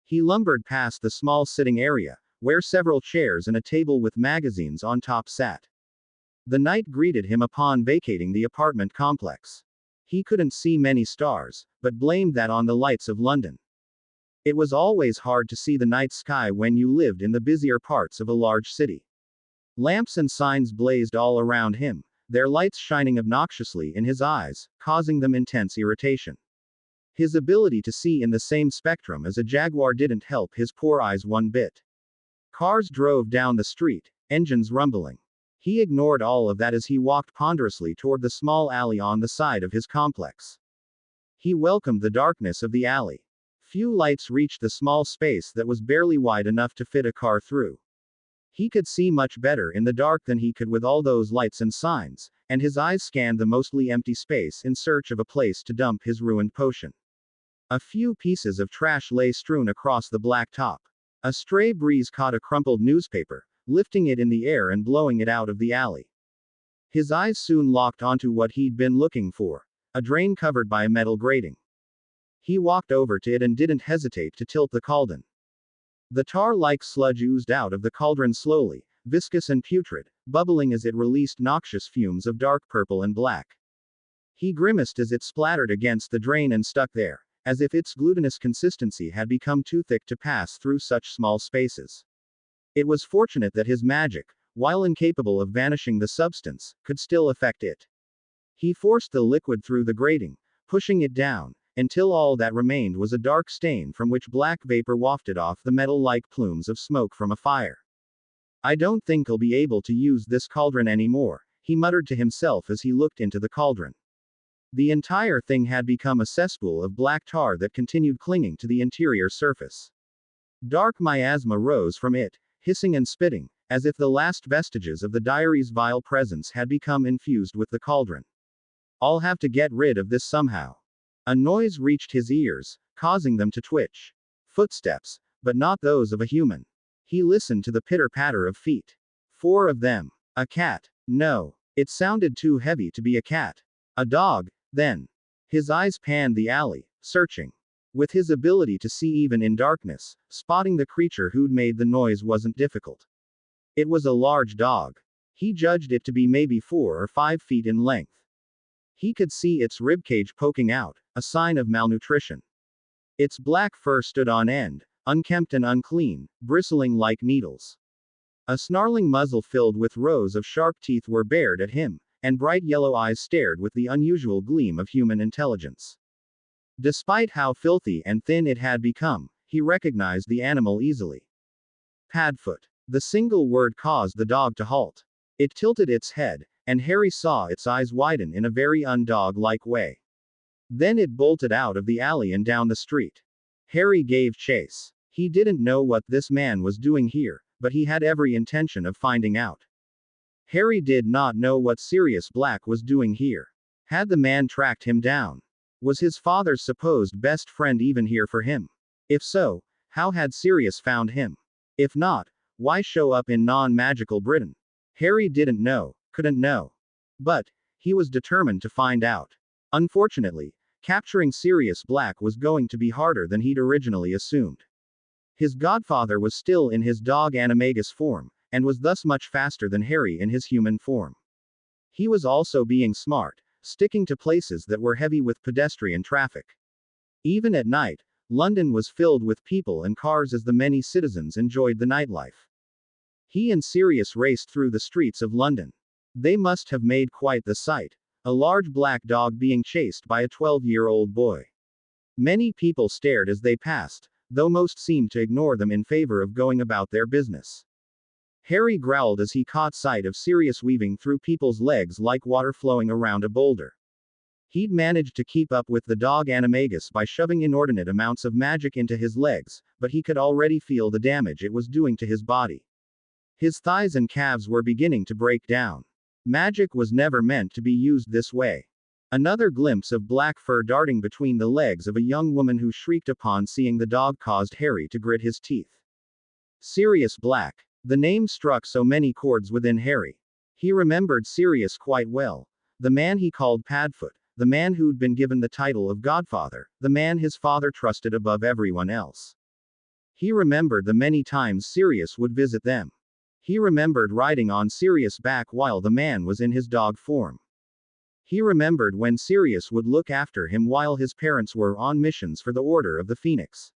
He lumbered past the small sitting area, where several chairs and a table with magazines on top sat. The night greeted him upon vacating the apartment complex. He couldn't see many stars, but blamed that on the lights of London. It was always hard to see the night sky when you lived in the busier parts of a large city. Lamps and signs blazed all around him, their lights shining obnoxiously in his eyes, causing them intense irritation. His ability to see in the same spectrum as a jaguar didn't help his poor eyes one bit. Cars drove down the street, engines rumbling. He ignored all of that as he walked ponderously toward the small alley on the side of his complex. He welcomed the darkness of the alley. Few lights reached the small space that was barely wide enough to fit a car through. He could see much better in the dark than he could with all those lights and signs, and his eyes scanned the mostly empty space in search of a place to dump his ruined potion. A few pieces of trash lay strewn across the black top. A stray breeze caught a crumpled newspaper, lifting it in the air and blowing it out of the alley. His eyes soon locked onto what he'd been looking for, a drain covered by a metal grating. He walked over to it and didn't hesitate to tilt the cauldron. The tar-like sludge oozed out of the cauldron slowly, viscous and putrid, bubbling as it released noxious fumes of dark purple and black. He grimaced as it splattered against the drain and stuck there, as if its glutinous consistency had become too thick to pass through such small spaces. It was fortunate that his magic, while incapable of vanishing the substance, could still affect it. He forced the liquid through the grating, pushing it down, until all that remained was a dark stain from which black vapor wafted off the metal-like plumes of smoke from a fire. I don't think I'll be able to use this cauldron anymore, he muttered to himself as he looked into the cauldron. The entire thing had become a cesspool of black tar that continued clinging to the interior surface. Dark miasma rose from it, hissing and spitting, as if the last vestiges of the diary's vile presence had become infused with the cauldron. I'll have to get rid of this somehow. A noise reached his ears, causing them to twitch. Footsteps, but not those of a human. He listened to the pitter-patter of feet. 4 of them. A cat. No. It sounded too heavy to be a cat. A dog, then. His eyes panned the alley, searching. With his ability to see even in darkness, spotting the creature who'd made the noise wasn't difficult. It was a large dog. He judged it to be maybe 4 or 5 feet in length. He could see its ribcage poking out, a sign of malnutrition. Its black fur stood on end, unkempt and unclean, bristling like needles. A snarling muzzle filled with rows of sharp teeth were bared at him, and bright yellow eyes stared with the unusual gleam of human intelligence. Despite how filthy and thin it had become, he recognized the animal easily. Padfoot. The single word caused the dog to halt. It tilted its head, and Harry saw its eyes widen in a very undog-like way. Then it bolted out of the alley and down the street. Harry gave chase. He didn't know what this man was doing here, but he had every intention of finding out. Harry did not know what Sirius Black was doing here. Had the man tracked him down? Was his father's supposed best friend even here for him? If so, how had Sirius found him? If not, why show up in non-magical Britain? Harry didn't know, couldn't know. But he was determined to find out. Unfortunately, capturing Sirius Black was going to be harder than he'd originally assumed. His godfather was still in his dog animagus form, and was thus much faster than Harry in his human form. He was also being smart, sticking to places that were heavy with pedestrian traffic. Even at night, London was filled with people and cars as the many citizens enjoyed the nightlife. He and Sirius raced through the streets of London. They must have made quite the sight. A large black dog being chased by a 12-year-old boy. Many people stared as they passed, though most seemed to ignore them in favor of going about their business. Harry growled as he caught sight of Sirius weaving through people's legs like water flowing around a boulder. He'd managed to keep up with the dog animagus by shoving inordinate amounts of magic into his legs, but he could already feel the damage it was doing to his body. His thighs and calves were beginning to break down. Magic was never meant to be used this way. Another glimpse of black fur darting between the legs of a young woman who shrieked upon seeing the dog caused Harry to grit his teeth. Sirius Black. The name struck so many chords within Harry. He remembered Sirius quite well. The man he called Padfoot, the man who'd been given the title of Godfather, the man his father trusted above everyone else. He remembered the many times Sirius would visit them. He remembered riding on Sirius' back while the man was in his dog form. He remembered when Sirius would look after him while his parents were on missions for the Order of the Phoenix.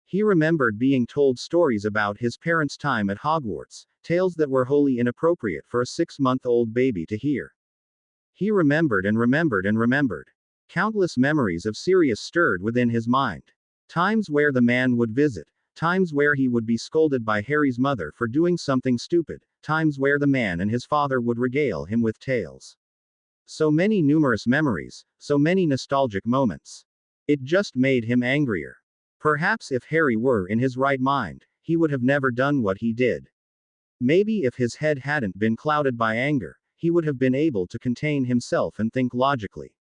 He remembered being told stories about his parents' time at Hogwarts, tales that were wholly inappropriate for a 6-month-old baby to hear. He remembered and remembered and remembered. Countless memories of Sirius stirred within his mind. Times where the man would visit, times where he would be scolded by Harry's mother for doing something stupid, times where the man and his father would regale him with tales. So many numerous memories, so many nostalgic moments. It just made him angrier. Perhaps if Harry were in his right mind, he would have never done what he did. Maybe if his head hadn't been clouded by anger, he would have been able to contain himself and think logically.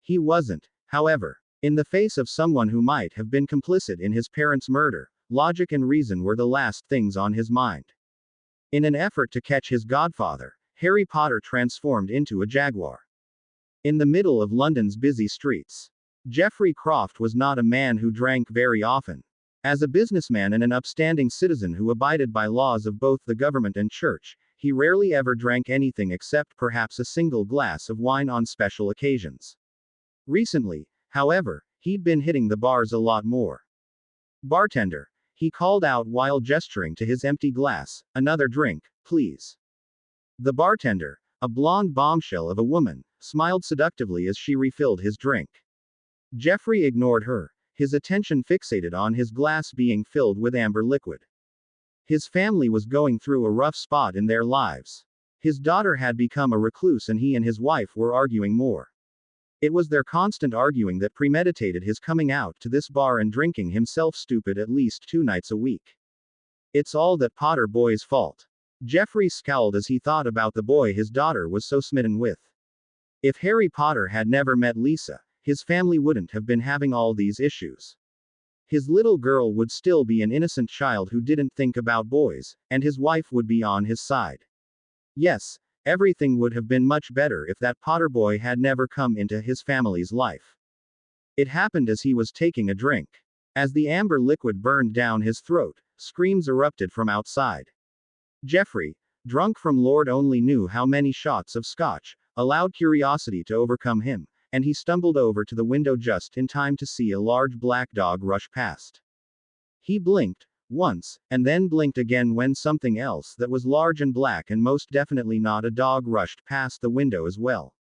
He wasn't, however. In the face of someone who might have been complicit in his parents' murder, logic and reason were the last things on his mind. In an effort to catch his godfather, Harry Potter transformed into a jaguar. In the middle of London's busy streets, Geoffrey Croft was not a man who drank very often. As a businessman and an upstanding citizen who abided by laws of both the government and church, he rarely ever drank anything except perhaps a single glass of wine on special occasions. Recently, however, he'd been hitting the bars a lot more. "Bartender," he called out while gesturing to his empty glass, "another drink, please." The bartender, a blonde bombshell of a woman, smiled seductively as she refilled his drink. Geoffrey ignored her, his attention fixated on his glass being filled with amber liquid. His family was going through a rough spot in their lives. His daughter had become a recluse and he and his wife were arguing more. It was their constant arguing that premeditated his coming out to this bar and drinking himself stupid at least 2 nights a week. It's all that Potter boy's fault. Geoffrey scowled as he thought about the boy his daughter was so smitten with. If Harry Potter had never met Lisa, his family wouldn't have been having all these issues. His little girl would still be an innocent child who didn't think about boys, and his wife would be on his side. Yes, everything would have been much better if that Potter boy had never come into his family's life. It happened as he was taking a drink. As the amber liquid burned down his throat, screams erupted from outside. Geoffrey, drunk from Lord only knew how many shots of scotch, allowed curiosity to overcome him, and he stumbled over to the window just in time to see a large black dog rush past. He blinked once, and then blinked again when something else that was large and black and most definitely not a dog rushed past the window as well.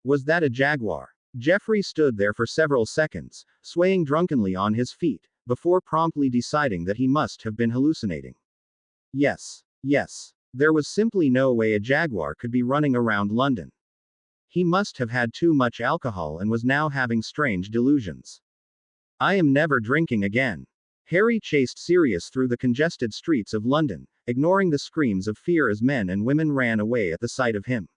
Was that a jaguar? Geoffrey stood there for several seconds, swaying drunkenly on his feet, before promptly deciding that he must have been hallucinating. Yes. There was simply no way a jaguar could be running around London. He must have had too much alcohol and was now having strange delusions. "I am never drinking again." Harry chased Sirius through the congested streets of London, ignoring the screams of fear as men and women ran away at the sight of him.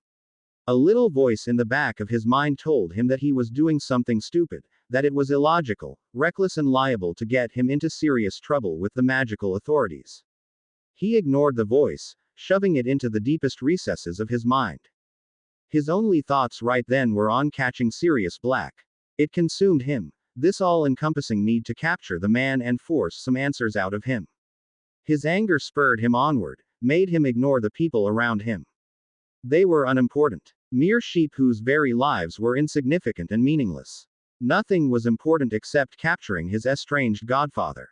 A little voice in the back of his mind told him that he was doing something stupid, that it was illogical, reckless and liable to get him into serious trouble with the magical authorities. He ignored the voice, shoving it into the deepest recesses of his mind. His only thoughts right then were on catching Sirius Black. It consumed him, this all-encompassing need to capture the man and force some answers out of him. His anger spurred him onward, made him ignore the people around him. They were unimportant. Mere sheep whose very lives were insignificant and meaningless. Nothing was important except capturing his estranged godfather.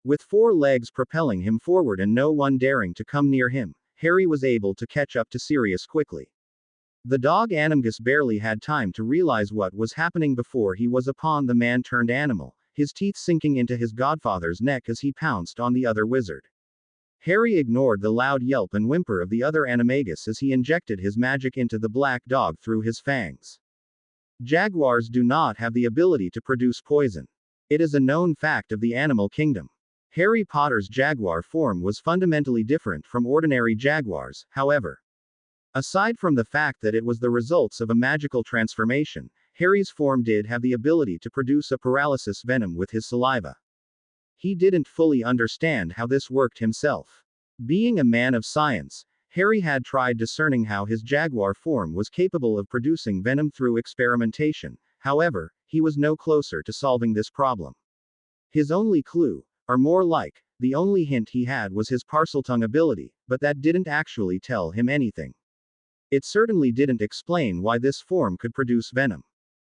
With 4 legs propelling him forward and no one daring to come near him, Harry was able to catch up to Sirius quickly. The dog Animgus barely had time to realize what was happening before he was upon the man-turned-animal, his teeth sinking into his godfather's neck as he pounced on the other wizard. Harry ignored the loud yelp and whimper of the other animagus as he injected his magic into the black dog through his fangs. Jaguars do not have the ability to produce poison. It is a known fact of the animal kingdom. Harry Potter's jaguar form was fundamentally different from ordinary jaguars, however. Aside from the fact that it was the results of a magical transformation, Harry's form did have the ability to produce a paralysis venom with his saliva. He didn't fully understand how this worked himself. Being a man of science, Harry had tried discerning how his jaguar form was capable of producing venom through experimentation, however, he was no closer to solving this problem. His only clue, or more like, the only hint he had was his Parseltongue ability, but that didn't actually tell him anything. It certainly didn't explain why this form could produce venom.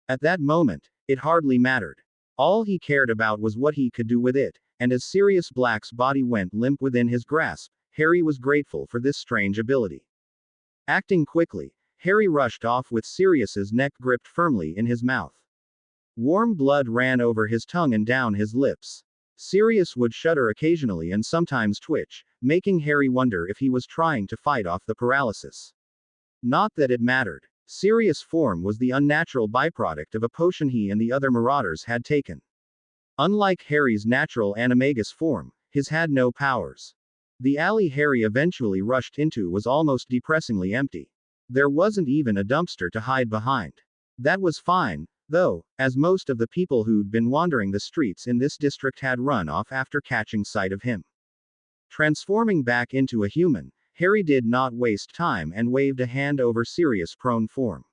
At that moment, it hardly mattered. All he cared about was what he could do with it, and as Sirius Black's body went limp within his grasp, Harry was grateful for this strange ability. Acting quickly, Harry rushed off with Sirius's neck gripped firmly in his mouth. Warm blood ran over his tongue and down his lips. Sirius would shudder occasionally and sometimes twitch, making Harry wonder if he was trying to fight off the paralysis. Not that it mattered. Sirius' form was the unnatural byproduct of a potion he and the other marauders had taken. Unlike Harry's natural animagus form, his had no powers. The alley Harry eventually rushed into was almost depressingly empty. There wasn't even a dumpster to hide behind. That was fine, though, as most of the people who'd been wandering the streets in this district had run off after catching sight of him. Transforming back into a human, Harry did not waste time and waved a hand over Sirius' prone form.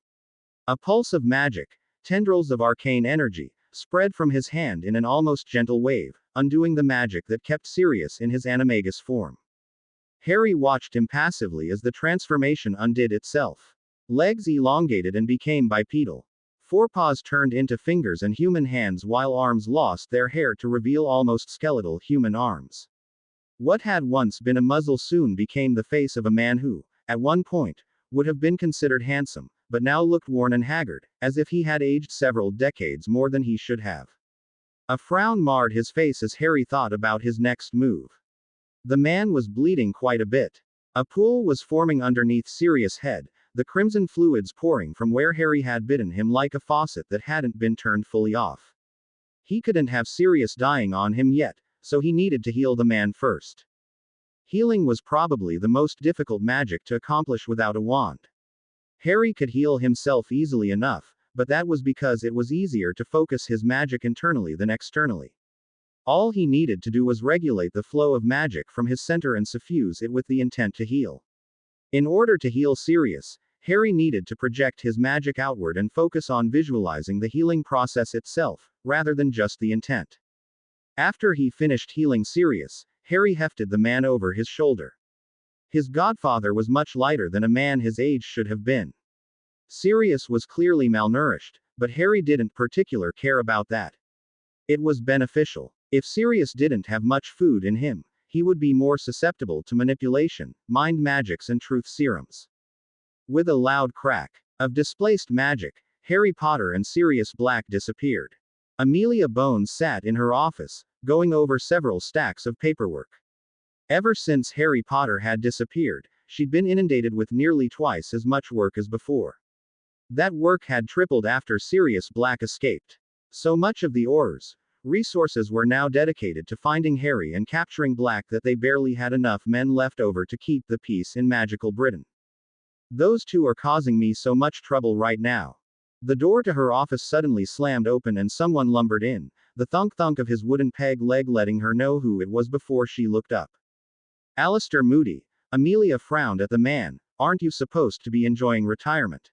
A pulse of magic, tendrils of arcane energy, spread from his hand in an almost gentle wave, undoing the magic that kept Sirius in his animagus form. Harry watched impassively as the transformation undid itself. Legs elongated and became bipedal. Forepaws turned into fingers and human hands while arms lost their hair to reveal almost skeletal human arms. What had once been a muzzle soon became the face of a man who, at one point, would have been considered handsome, but now looked worn and haggard, as if he had aged several decades more than he should have. A frown marred his face as Harry thought about his next move. The man was bleeding quite a bit. A pool was forming underneath Sirius' head, the crimson fluids pouring from where Harry had bitten him like a faucet that hadn't been turned fully off. He couldn't have Sirius dying on him yet, so he needed to heal the man first. Healing was probably the most difficult magic to accomplish without a wand. Harry could heal himself easily enough, but that was because it was easier to focus his magic internally than externally. All he needed to do was regulate the flow of magic from his center and suffuse it with the intent to heal. In order to heal Sirius, Harry needed to project his magic outward and focus on visualizing the healing process itself, rather than just the intent. After he finished healing Sirius, Harry hefted the man over his shoulder. His godfather was much lighter than a man his age should have been. Sirius was clearly malnourished, but Harry didn't particularly care about that. It was beneficial. If Sirius didn't have much food in him, he would be more susceptible to manipulation, mind magics and truth serums. With a loud crack of displaced magic, Harry Potter and Sirius Black disappeared. Amelia Bones sat in her office, going over several stacks of paperwork. Ever since Harry Potter had disappeared, she'd been inundated with nearly twice as much work as before. That work had tripled after Sirius Black escaped. So much of the Auror's resources were now dedicated to finding Harry and capturing Black that they barely had enough men left over to keep the peace in magical Britain. Those two are causing me so much trouble right now. The door to her office suddenly slammed open and someone lumbered in, the thunk-thunk of his wooden peg leg letting her know who it was before she looked up. Alistair Moody. Amelia frowned at the man. Aren't you supposed to be enjoying retirement?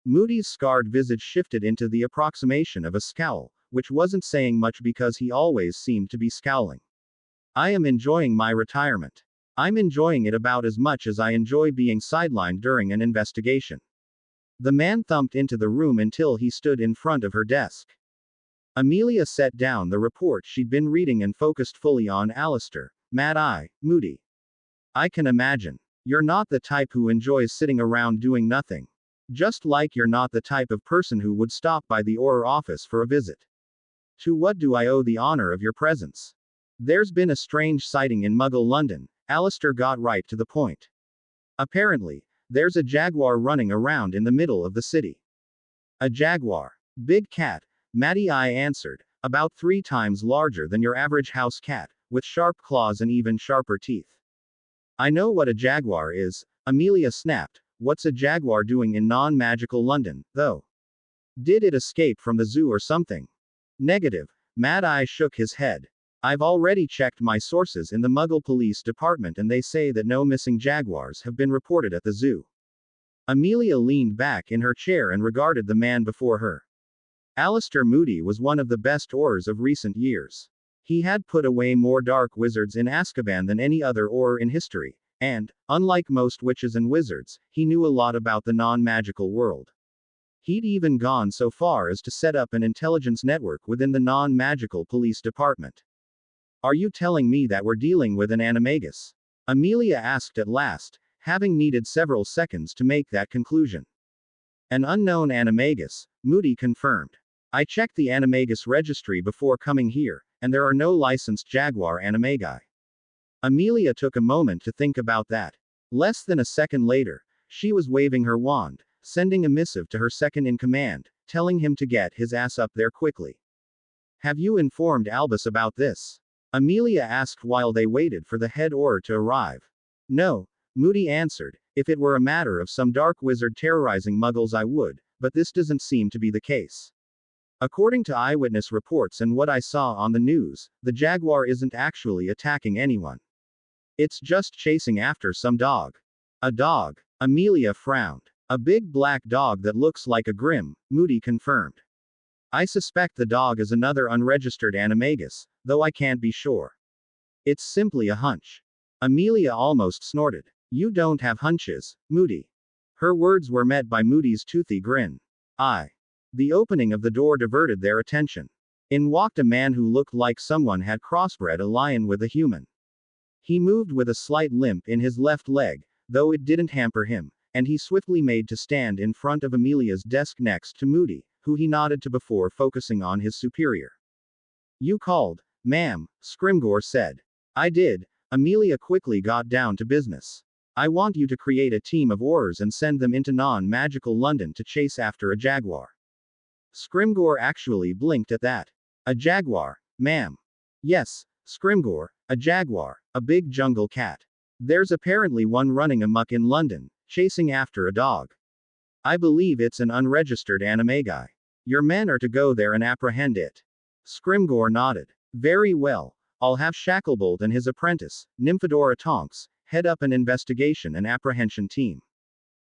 Moody's scarred visage shifted into the approximation of a scowl, which wasn't saying much because he always seemed to be scowling. I am enjoying my retirement. I'm enjoying it about as much as I enjoy being sidelined during an investigation. The man thumped into the room until he stood in front of her desk. Amelia set down the report she'd been reading and focused fully on Alistair. Mad-eye, Moody. I can imagine. You're not the type who enjoys sitting around doing nothing. Just like you're not the type of person who would stop by the Auror office for a visit. To what do I owe the honor of your presence? There's been a strange sighting in Muggle London. Alistair got right to the point. Apparently, there's a jaguar running around in the middle of the city. A jaguar. Big cat, Matty-Eye answered, about 3 times larger than your average house cat, with sharp claws and even sharper teeth. I know what a jaguar is, Amelia snapped. What's a jaguar doing in non-magical London, though? Did it escape from the zoo or something? Negative. Mad-Eye shook his head. I've already checked my sources in the Muggle Police Department and they say that no missing jaguars have been reported at the zoo. Amelia leaned back in her chair and regarded the man before her. Alistair Moody was one of the best Aurors of recent years. He had put away more dark wizards in Azkaban than any other Auror in history, and, unlike most witches and wizards, he knew a lot about the non-magical world. He'd even gone so far as to set up an intelligence network within the non-magical police department. Are you telling me that we're dealing with an animagus? Amelia asked at last, having needed several seconds to make that conclusion. An unknown animagus, Moody confirmed. I checked the animagus registry before coming here, and there are no licensed jaguar animagi. Amelia took a moment to think about that. Less than a second later, she was waving her wand, sending a missive to her second in command, telling him to get his ass up there quickly. Have you informed Albus about this? Amelia asked while they waited for the head Auror to arrive. No, Moody answered. If it were a matter of some dark wizard terrorizing muggles I would, but this doesn't seem to be the case. According to eyewitness reports and what I saw on the news, the jaguar isn't actually attacking anyone. It's just chasing after some dog. A dog. Amelia frowned. A big black dog that looks like a Grim, Moody confirmed. I suspect the dog is another unregistered animagus, though I can't be sure. It's simply a hunch. Amelia almost snorted. You don't have hunches, Moody. Her words were met by Moody's toothy grin. The opening of the door diverted their attention. In walked a man who looked like someone had crossbred a lion with a human. He moved with a slight limp in his left leg, though it didn't hamper him, and he swiftly made to stand in front of Amelia's desk next to Moody, who he nodded to before focusing on his superior. You called, ma'am, Scrimgeour said. I did. Amelia quickly got down to business. I want you to create a team of Aurors and send them into non-magical London to chase after a jaguar. Scrimgeour actually blinked at that. A jaguar, ma'am. Yes, Scrimgeour, a jaguar, a big jungle cat. There's apparently one running amok in London, chasing after a dog. I believe it's an unregistered animagi. Your men are to go there and apprehend it. Scrimgeour nodded. Very well. I'll have Shacklebolt and his apprentice, Nymphadora Tonks, head up an investigation and apprehension team.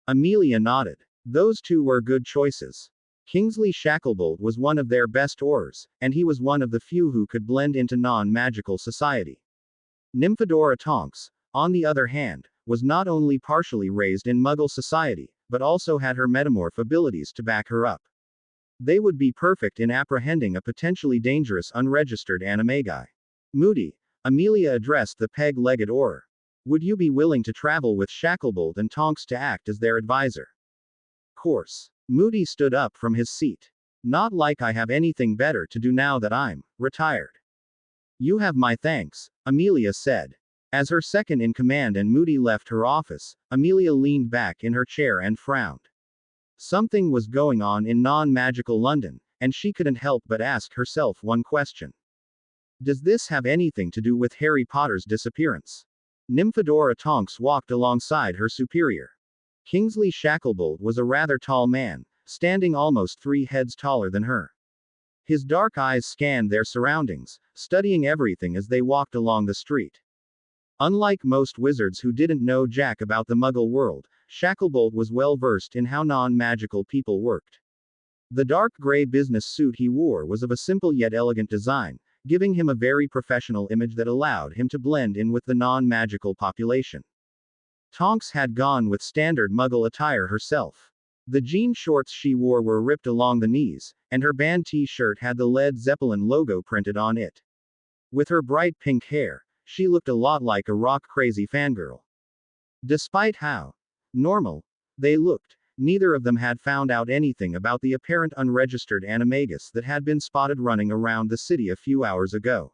Amelia nodded. Those two were good choices. Kingsley Shacklebolt was one of their best Aurors, and he was one of the few who could blend into non-magical society. Nymphadora Tonks, on the other hand, was not only partially raised in Muggle society, but also had her metamorph abilities to back her up. They would be perfect in apprehending a potentially dangerous unregistered animagi. Moody, Amelia addressed the peg-legged Auror. Would you be willing to travel with Shacklebolt and Tonks to act as their advisor? Course. Moody stood up from his seat. Not like I have anything better to do now that I'm retired. You have my thanks, Amelia said. As her second in command and Moody left her office, Amelia leaned back in her chair and frowned. Something was going on in non-magical London, and she couldn't help but ask herself one question. Does this have anything to do with Harry Potter's disappearance? Nymphadora Tonks walked alongside her superior. Kingsley Shacklebolt was a rather tall man, standing almost 3 heads taller than her. His dark eyes scanned their surroundings, studying everything as they walked along the street. Unlike most wizards who didn't know jack about the Muggle world, Shacklebolt was well versed in how non-magical people worked. The dark gray business suit he wore was of a simple yet elegant design, giving him a very professional image that allowed him to blend in with the non-magical population. Tonks had gone with standard Muggle attire herself. The jean shorts she wore were ripped along the knees, and her band t-shirt had the Led Zeppelin logo printed on it. With her bright pink hair, she looked a lot like a rock-crazy fangirl. Despite how normal they looked, neither of them had found out anything about the apparent unregistered animagus that had been spotted running around the city a few hours ago.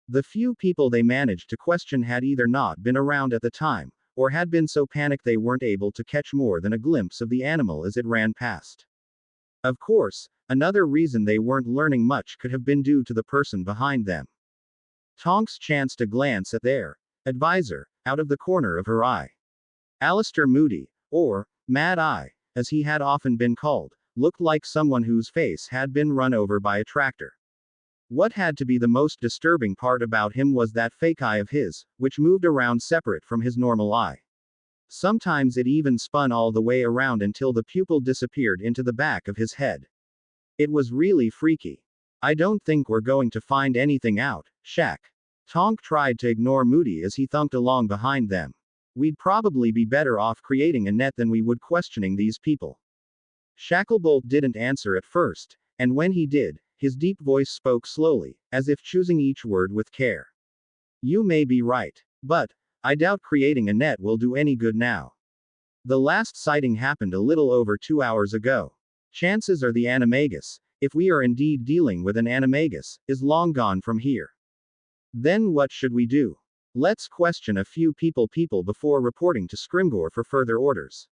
The few people they managed to question had either not been around at the time, or had been so panicked they weren't able to catch more than a glimpse of the animal as it ran past. Of course, another reason they weren't learning much could have been due to the person behind them. Tonks chanced a glance at their advisor, out of the corner of her eye. Alistair Moody, or Mad Eye, as he had often been called, looked like someone whose face had been run over by a tractor. What had to be the most disturbing part about him was that fake eye of his, which moved around separate from his normal eye. Sometimes it even spun all the way around until the pupil disappeared into the back of his head. It was really freaky. I don't think we're going to find anything out, Shack. Tonk tried to ignore Moody as he thunked along behind them. We'd probably be better off creating a net than we would questioning these people. Shacklebolt didn't answer at first, and when he did, his deep voice spoke slowly, as if choosing each word with care. You may be right. But I doubt creating a net will do any good now. The last sighting happened a little over 2 hours ago. Chances are the animagus, if we are indeed dealing with an animagus, is long gone from here. Then what should we do? Let's question a few people before reporting to Scrimgeour for further orders.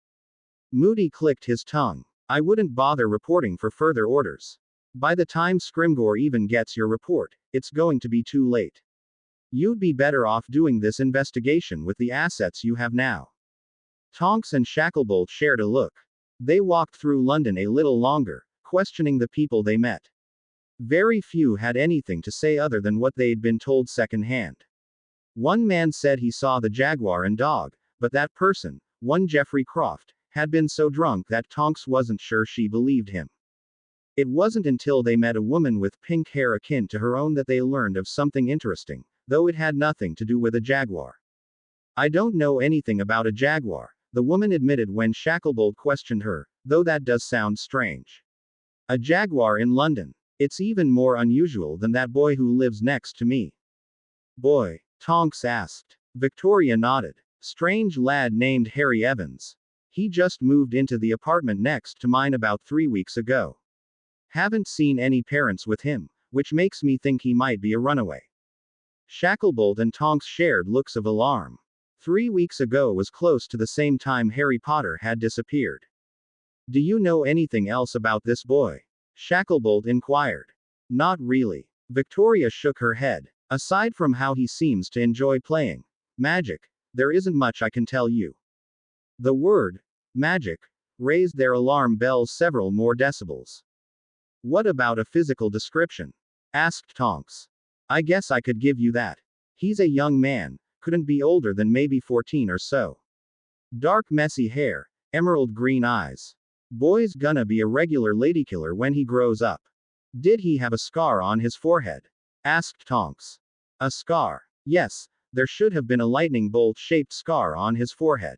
Moody clicked his tongue. I wouldn't bother reporting for further orders. By the time Scrimgeour even gets your report, it's going to be too late. You'd be better off doing this investigation with the assets you have now. Tonks and Shacklebolt shared a look. They walked through London a little longer, questioning the people they met. Very few had anything to say other than what they'd been told secondhand. One man said he saw the Jaguar and dog, but that person, one Geoffrey Croft, had been so drunk that Tonks wasn't sure she believed him. It wasn't until they met a woman with pink hair akin to her own that they learned of something interesting, though it had nothing to do with a jaguar. I don't know anything about a jaguar, the woman admitted when Shacklebolt questioned her, though that does sound strange. A jaguar in London. It's even more unusual than that boy who lives next to me. Boy? Tonks asked. Victoria nodded. Strange lad named Harry Evans. He just moved into the apartment next to mine about 3 weeks ago. Haven't seen any parents with him, which makes me think he might be a runaway. Shacklebolt and Tonks shared looks of alarm. 3 weeks ago was close to the same time Harry Potter had disappeared. Do you know anything else about this boy? Shacklebolt inquired. Not really. Victoria shook her head. Aside from how he seems to enjoy playing magic, there isn't much I can tell you. The word magic raised their alarm bells several more decibels. What about a physical description? Asked Tonks. I guess I could give you that. He's a young man, couldn't be older than maybe 14 or so. Dark messy hair, emerald green eyes. Boy's gonna be a regular ladykiller when he grows up. Did he have a scar on his forehead? Asked Tonks. A scar? Yes, there should have been a lightning bolt-shaped scar on his forehead.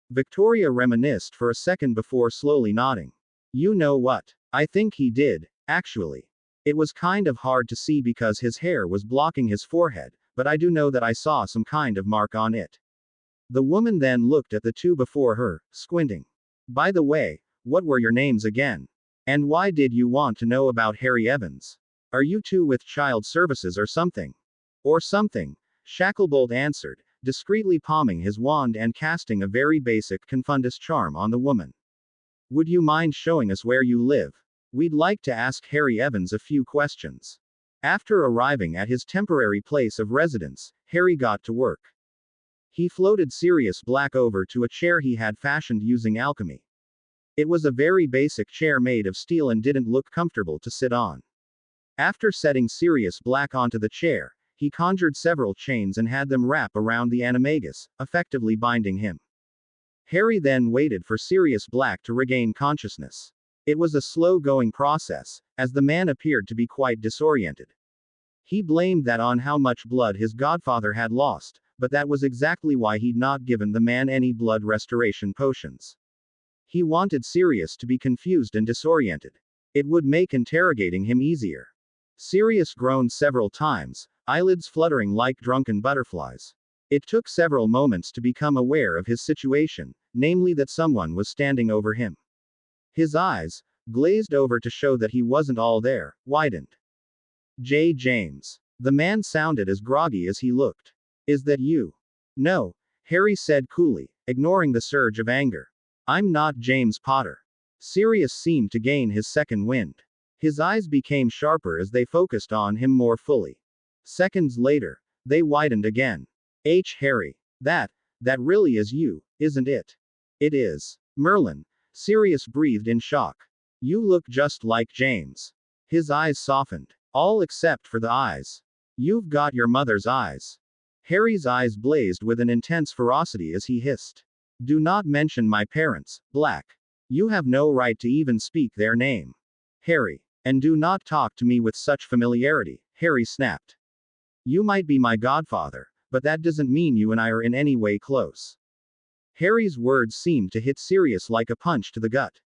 Victoria reminisced for a second before slowly nodding. You know what? I think he did, actually. It was kind of hard to see because his hair was blocking his forehead, but I do know that I saw some kind of mark on it. The woman then looked at the two before her, squinting. By the way, what were your names again? And why did you want to know about Harry Evans? Are you two with child services or something? Or something, Shacklebolt answered, discreetly palming his wand and casting a very basic Confundus charm on the woman. Would you mind showing us where you live? We'd like to ask Harry Evans a few questions. After arriving at his temporary place of residence, Harry got to work. He floated Sirius Black over to a chair he had fashioned using alchemy. It was a very basic chair made of steel and didn't look comfortable to sit on. After setting Sirius Black onto the chair, he conjured several chains and had them wrap around the animagus, effectively binding him. Harry then waited for Sirius Black to regain consciousness. It was a slow-going process, as the man appeared to be quite disoriented. He blamed that on how much blood his godfather had lost, but that was exactly why he'd not given the man any blood restoration potions. He wanted Sirius to be confused and disoriented. It would make interrogating him easier. Sirius groaned several times, eyelids fluttering like drunken butterflies. It took several moments to become aware of his situation, namely that someone was standing over him. His eyes, glazed over to show that he wasn't all there, widened. J. James. The man sounded as groggy as he looked. Is that you? No, Harry said coolly, ignoring the surge of anger. I'm not James Potter. Sirius seemed to gain his second wind. His eyes became sharper as they focused on him more fully. Seconds later, they widened again. Harry. That really is you, isn't it? It is. Merlin. Sirius breathed in shock. You look just like James. His eyes softened. All except for the eyes. You've got your mother's eyes. Harry's eyes blazed with an intense ferocity as he hissed. Do not mention my parents, Black. You have no right to even speak their name. Harry. And do not talk to me with such familiarity, Harry snapped. You might be my godfather, but that doesn't mean you and I are in any way close. Harry's words seemed to hit Sirius like a punch to the gut.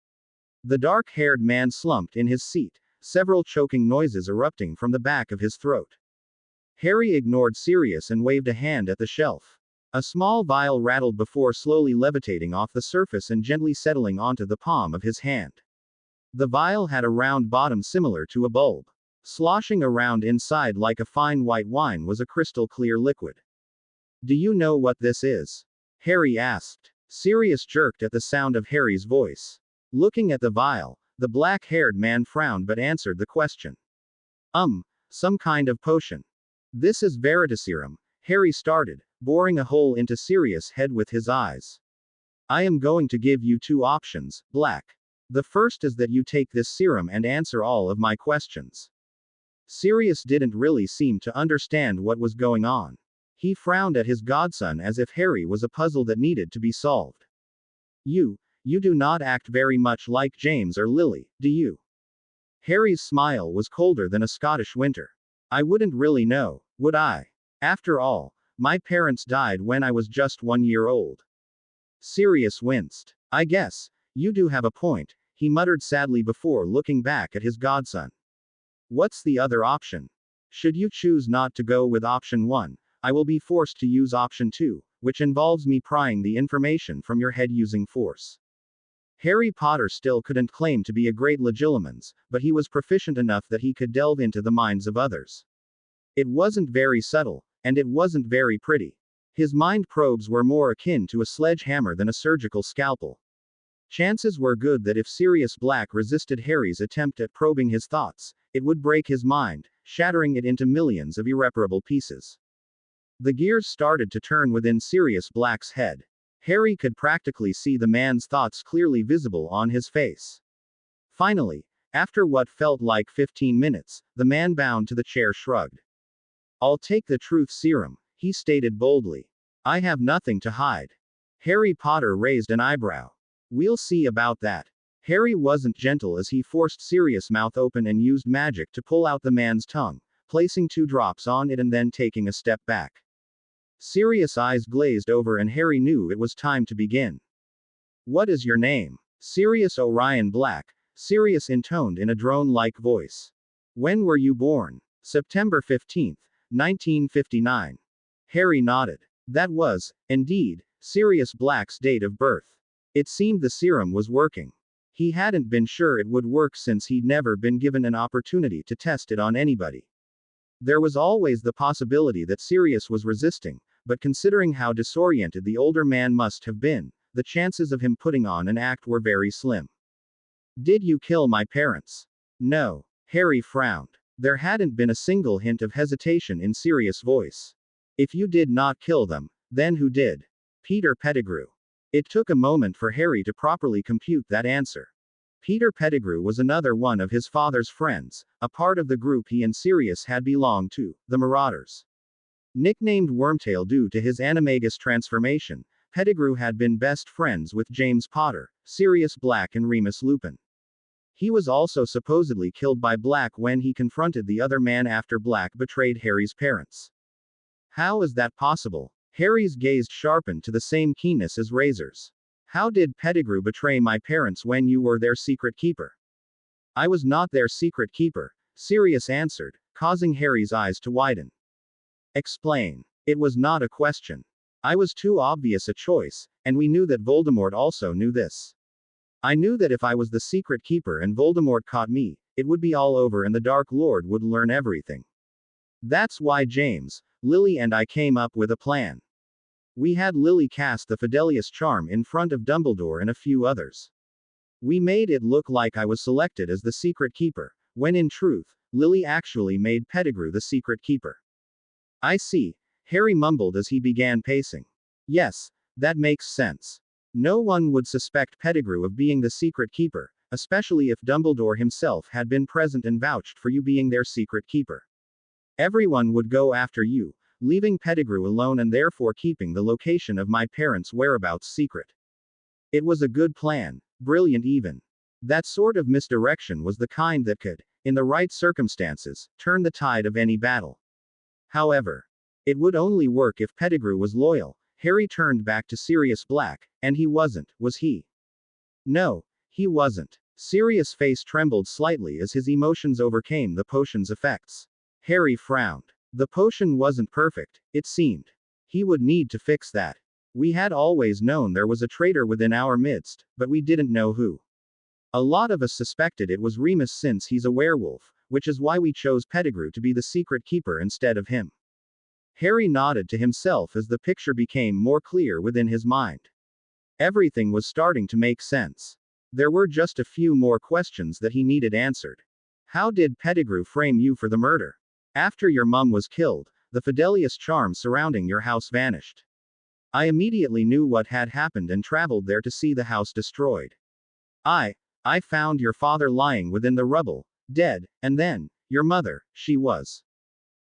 The dark-haired man slumped in his seat, several choking noises erupting from the back of his throat. Harry ignored Sirius and waved a hand at the shelf. A small vial rattled before slowly levitating off the surface and gently settling onto the palm of his hand. The vial had a round bottom similar to a bulb. Sloshing around inside like a fine white wine was a crystal clear liquid. Do you know what this is? Harry asked. Sirius jerked at the sound of Harry's voice. Looking at the vial, the black-haired man frowned but answered the question. Some kind of potion. This is Veritaserum, Harry started, boring a hole into Sirius' head with his eyes. I am going to give you two options, Black. The first is that you take this serum and answer all of my questions. Sirius didn't really seem to understand what was going on. He frowned at his godson as if Harry was a puzzle that needed to be solved. You do not act very much like James or Lily, do you? Harry's smile was colder than a Scottish winter. I wouldn't really know, would I? After all, my parents died when I was just 1 year old. Sirius winced. I guess, you do have a point, he muttered sadly before looking back at his godson. What's the other option? Should you choose not to go with option 1, I will be forced to use option 2, which involves me prying the information from your head using force. Harry Potter still couldn't claim to be a great legilimens, but he was proficient enough that he could delve into the minds of others. It wasn't very subtle, and it wasn't very pretty. His mind probes were more akin to a sledgehammer than a surgical scalpel. Chances were good that if Sirius Black resisted Harry's attempt at probing his thoughts, it would break his mind, shattering it into millions of irreparable pieces. The gears started to turn within Sirius Black's head. Harry could practically see the man's thoughts clearly visible on his face. Finally, after what felt like 15 minutes, the man bound to the chair shrugged. I'll take the truth serum, he stated boldly. I have nothing to hide. Harry Potter raised an eyebrow. We'll see about that. Harry wasn't gentle as he forced Sirius' mouth open and used magic to pull out the man's tongue, placing 2 drops on it and then taking a step back. Sirius' eyes glazed over and Harry knew it was time to begin. What is your name? Sirius Orion Black, Sirius intoned in a drone-like voice. When were you born? September 15, 1959. Harry nodded. That was, indeed, Sirius Black's date of birth. It seemed the serum was working. He hadn't been sure it would work since he'd never been given an opportunity to test it on anybody. There was always the possibility that Sirius was resisting, but considering how disoriented the older man must have been, the chances of him putting on an act were very slim. Did you kill my parents? No. Harry frowned. There hadn't been a single hint of hesitation in Sirius' voice. If you did not kill them, then who did? Peter Pettigrew. It took a moment for Harry to properly compute that answer. Peter Pettigrew was another one of his father's friends, a part of the group he and Sirius had belonged to, the Marauders. Nicknamed Wormtail due to his animagus transformation, Pettigrew had been best friends with James Potter, Sirius Black and Remus Lupin. He was also supposedly killed by Black when he confronted the other man after Black betrayed Harry's parents. How is that possible? Harry's gaze sharpened to the same keenness as razors. How did Pettigrew betray my parents when you were their secret keeper? I was not their secret keeper, Sirius answered, causing Harry's eyes to widen. Explain. It was not a question. I was too obvious a choice, and we knew that Voldemort also knew this. I knew that if I was the secret keeper and Voldemort caught me, it would be all over and the Dark Lord would learn everything. That's why James, Lily and I came up with a plan. We had Lily cast the Fidelius charm in front of Dumbledore and a few others. We made it look like I was selected as the secret keeper, when in truth, Lily actually made Pettigrew the secret keeper. I see, Harry mumbled as he began pacing. Yes, that makes sense. No one would suspect Pettigrew of being the secret keeper, especially if Dumbledore himself had been present and vouched for you being their secret keeper. Everyone would go after you, leaving Pettigrew alone and therefore keeping the location of my parents' whereabouts secret. It was a good plan, brilliant even. That sort of misdirection was the kind that could, in the right circumstances, turn the tide of any battle. However, it would only work if Pettigrew was loyal. Harry turned back to Sirius Black, and he wasn't, was he? No, he wasn't. Sirius' face trembled slightly as his emotions overcame the potion's effects. Harry frowned. The potion wasn't perfect, it seemed. He would need to fix that. We had always known there was a traitor within our midst, but we didn't know who. A lot of us suspected it was Remus since he's a werewolf, which is why we chose Pettigrew to be the secret keeper instead of him. Harry nodded to himself as the picture became more clear within his mind. Everything was starting to make sense. There were just a few more questions that he needed answered. How did Pettigrew frame you for the murder? After your mum was killed, the Fidelius charm surrounding your house vanished. I immediately knew what had happened and traveled there to see the house destroyed. I found your father lying within the rubble, dead, and then, your mother, she was.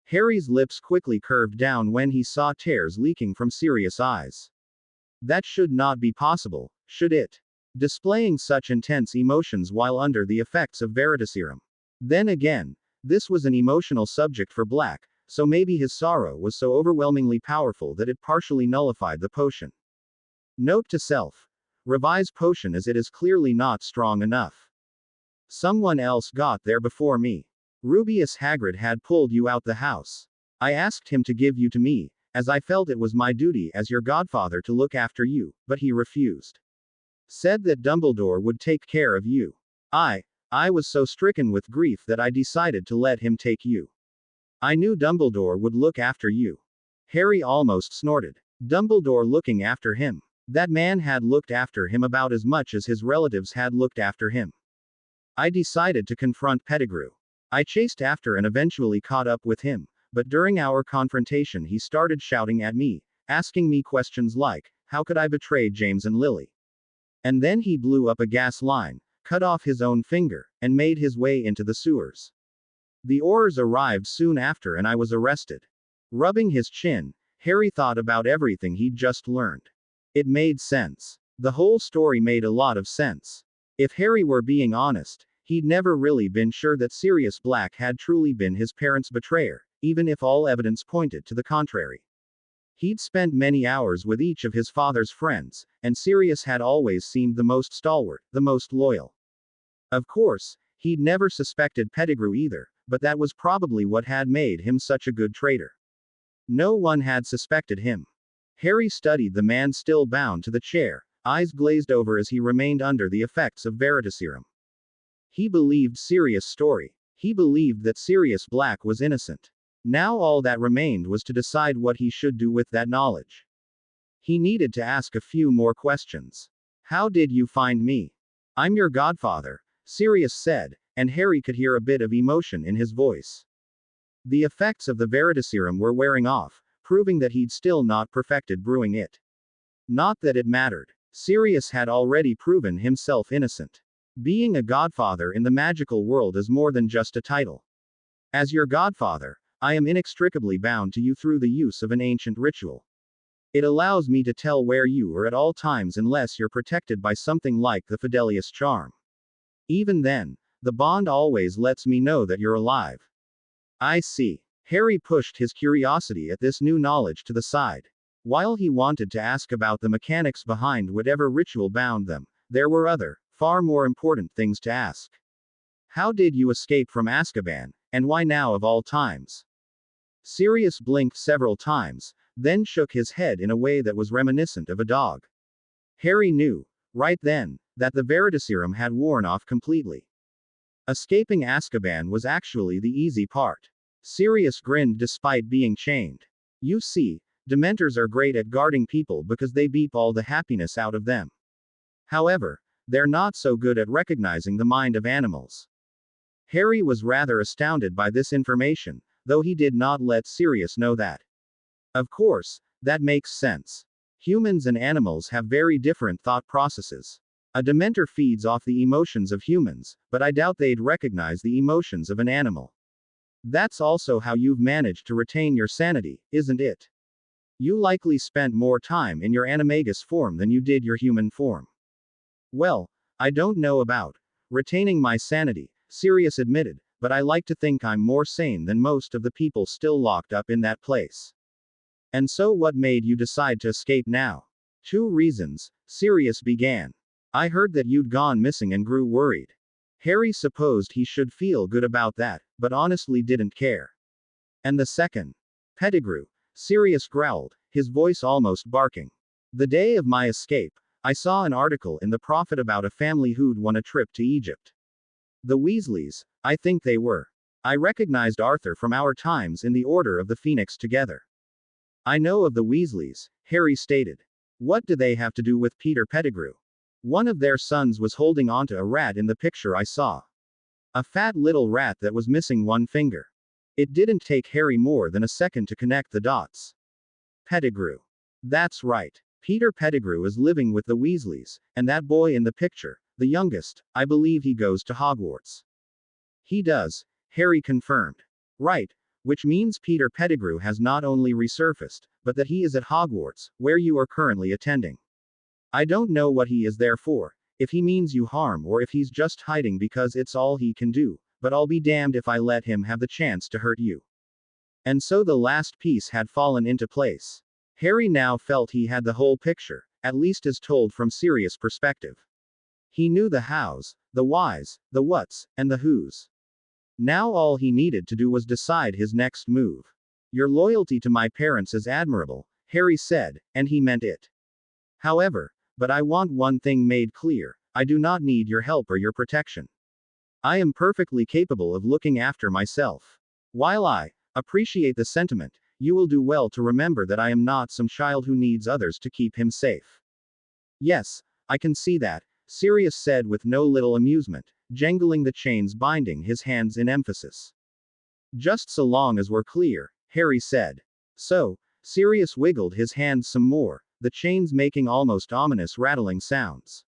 Harry's lips quickly curved down when he saw tears leaking from Sirius' eyes. That should not be possible, should it? Displaying such intense emotions while under the effects of Veritaserum. Then again, this was an emotional subject for Black, so maybe his sorrow was so overwhelmingly powerful that it partially nullified the potion. Note to self. Revise potion as it is clearly not strong enough. Someone else got there before me. Rubeus Hagrid had pulled you out the house. I asked him to give you to me, as I felt it was my duty as your godfather to look after you, but he refused. Said that Dumbledore would take care of you. I was so stricken with grief that I decided to let him take you. I knew Dumbledore would look after you. Harry almost snorted. Dumbledore looking after him. That man had looked after him about as much as his relatives had looked after him. I decided to confront Pettigrew. I chased after and eventually caught up with him, but during our confrontation he started shouting at me, asking me questions like, how could I betray James and Lily? And then he blew up a gas line, cut off his own finger, and made his way into the sewers. The Aurors arrived soon after and I was arrested. Rubbing his chin, Harry thought about everything he'd just learned. It made sense. The whole story made a lot of sense. If Harry were being honest, he'd never really been sure that Sirius Black had truly been his parents' betrayer, even if all evidence pointed to the contrary. He'd spent many hours with each of his father's friends, and Sirius had always seemed the most stalwart, the most loyal. Of course, he'd never suspected Pettigrew either, but that was probably what had made him such a good traitor. No one had suspected him. Harry studied the man still bound to the chair, eyes glazed over as he remained under the effects of Veritaserum. He believed Sirius' story. He believed that Sirius Black was innocent. Now all that remained was to decide what he should do with that knowledge. He needed to ask a few more questions. How did you find me? I'm your godfather, Sirius said, and Harry could hear a bit of emotion in his voice. The effects of the Veritaserum were wearing off, proving that he'd still not perfected brewing it. Not that it mattered. Sirius had already proven himself innocent. Being a godfather in the magical world is more than just a title. As your godfather, I am inextricably bound to you through the use of an ancient ritual. It allows me to tell where you are at all times unless you're protected by something like the Fidelius charm. Even then, the bond always lets me know that you're alive. I see. Harry pushed his curiosity at this new knowledge to the side. While he wanted to ask about the mechanics behind whatever ritual bound them, there were other, far more important things to ask. How did you escape from Azkaban, and why now of all times? Sirius blinked several times, then shook his head in a way that was reminiscent of a dog. Harry knew, right then, that the Veritaserum had worn off completely. Escaping Azkaban was actually the easy part. Sirius grinned despite being chained. You see, Dementors are great at guarding people because they beep all the happiness out of them. However, they're not so good at recognizing the mind of animals. Harry was rather astounded by this information, though he did not let Sirius know that. Of course, that makes sense. Humans and animals have very different thought processes. A Dementor feeds off the emotions of humans, but I doubt they'd recognize the emotions of an animal. That's also how you've managed to retain your sanity, isn't it? You likely spent more time in your animagus form than you did your human form. Well, I don't know about retaining my sanity, Sirius admitted, but I like to think I'm more sane than most of the people still locked up in that place. And so what made you decide to escape now? 2 reasons, Sirius began. I heard that you'd gone missing and grew worried. Harry supposed he should feel good about that, but honestly didn't care. And the second. Pettigrew. Sirius growled, his voice almost barking. The day of my escape, I saw an article in the Prophet about a family who'd won a trip to Egypt. The Weasleys, I think they were. I recognized Arthur from our times in the Order of the Phoenix together. I know of the Weasleys, Harry stated. What do they have to do with Peter Pettigrew? One of their sons was holding onto a rat in the picture I saw. A fat little rat that was missing one finger. It didn't take Harry more than a second to connect the dots. Pettigrew. That's right. Peter Pettigrew is living with the Weasleys, and that boy in the picture, the youngest, I believe he goes to Hogwarts. He does, Harry confirmed. Right, which means Peter Pettigrew has not only resurfaced, but that he is at Hogwarts, where you are currently attending. I don't know what he is there for, if he means you harm or if he's just hiding because it's all he can do, but I'll be damned if I let him have the chance to hurt you. And so the last piece had fallen into place. Harry now felt he had the whole picture, at least as told from Sirius' perspective. He knew the hows, the whys, the whats, and the whos. Now all he needed to do was decide his next move. Your loyalty to my parents is admirable, Harry said, and he meant it. However, but I want one thing made clear, I do not need your help or your protection. I am perfectly capable of looking after myself. While I appreciate the sentiment, you will do well to remember that I am not some child who needs others to keep him safe. Yes, I can see that, Sirius said with no little amusement, jangling the chains binding his hands in emphasis. Just so long as we're clear, Harry said. So, Sirius wiggled his hands some more, the chains making almost ominous rattling sounds.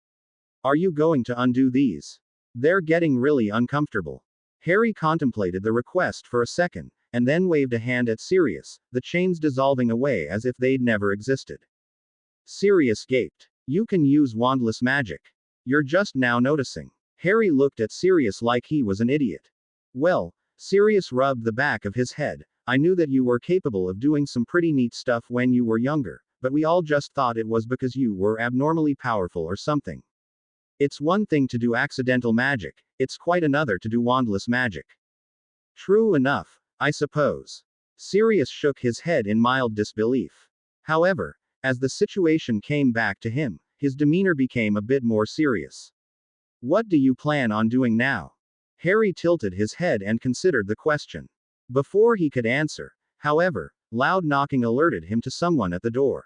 Are you going to undo these? They're getting really uncomfortable. Harry contemplated the request for a second, and then waved a hand at Sirius, the chains dissolving away as if they'd never existed. Sirius gaped. You can use wandless magic. You're just now noticing. Harry looked at Sirius like he was an idiot. Well, Sirius rubbed the back of his head, I knew that you were capable of doing some pretty neat stuff when you were younger, but we all just thought it was because you were abnormally powerful or something. It's one thing to do accidental magic, it's quite another to do wandless magic. True enough, I suppose. Sirius shook his head in mild disbelief. However, as the situation came back to him, his demeanor became a bit more serious. What do you plan on doing now? Harry tilted his head and considered the question. Before he could answer, however, loud knocking alerted him to someone at the door.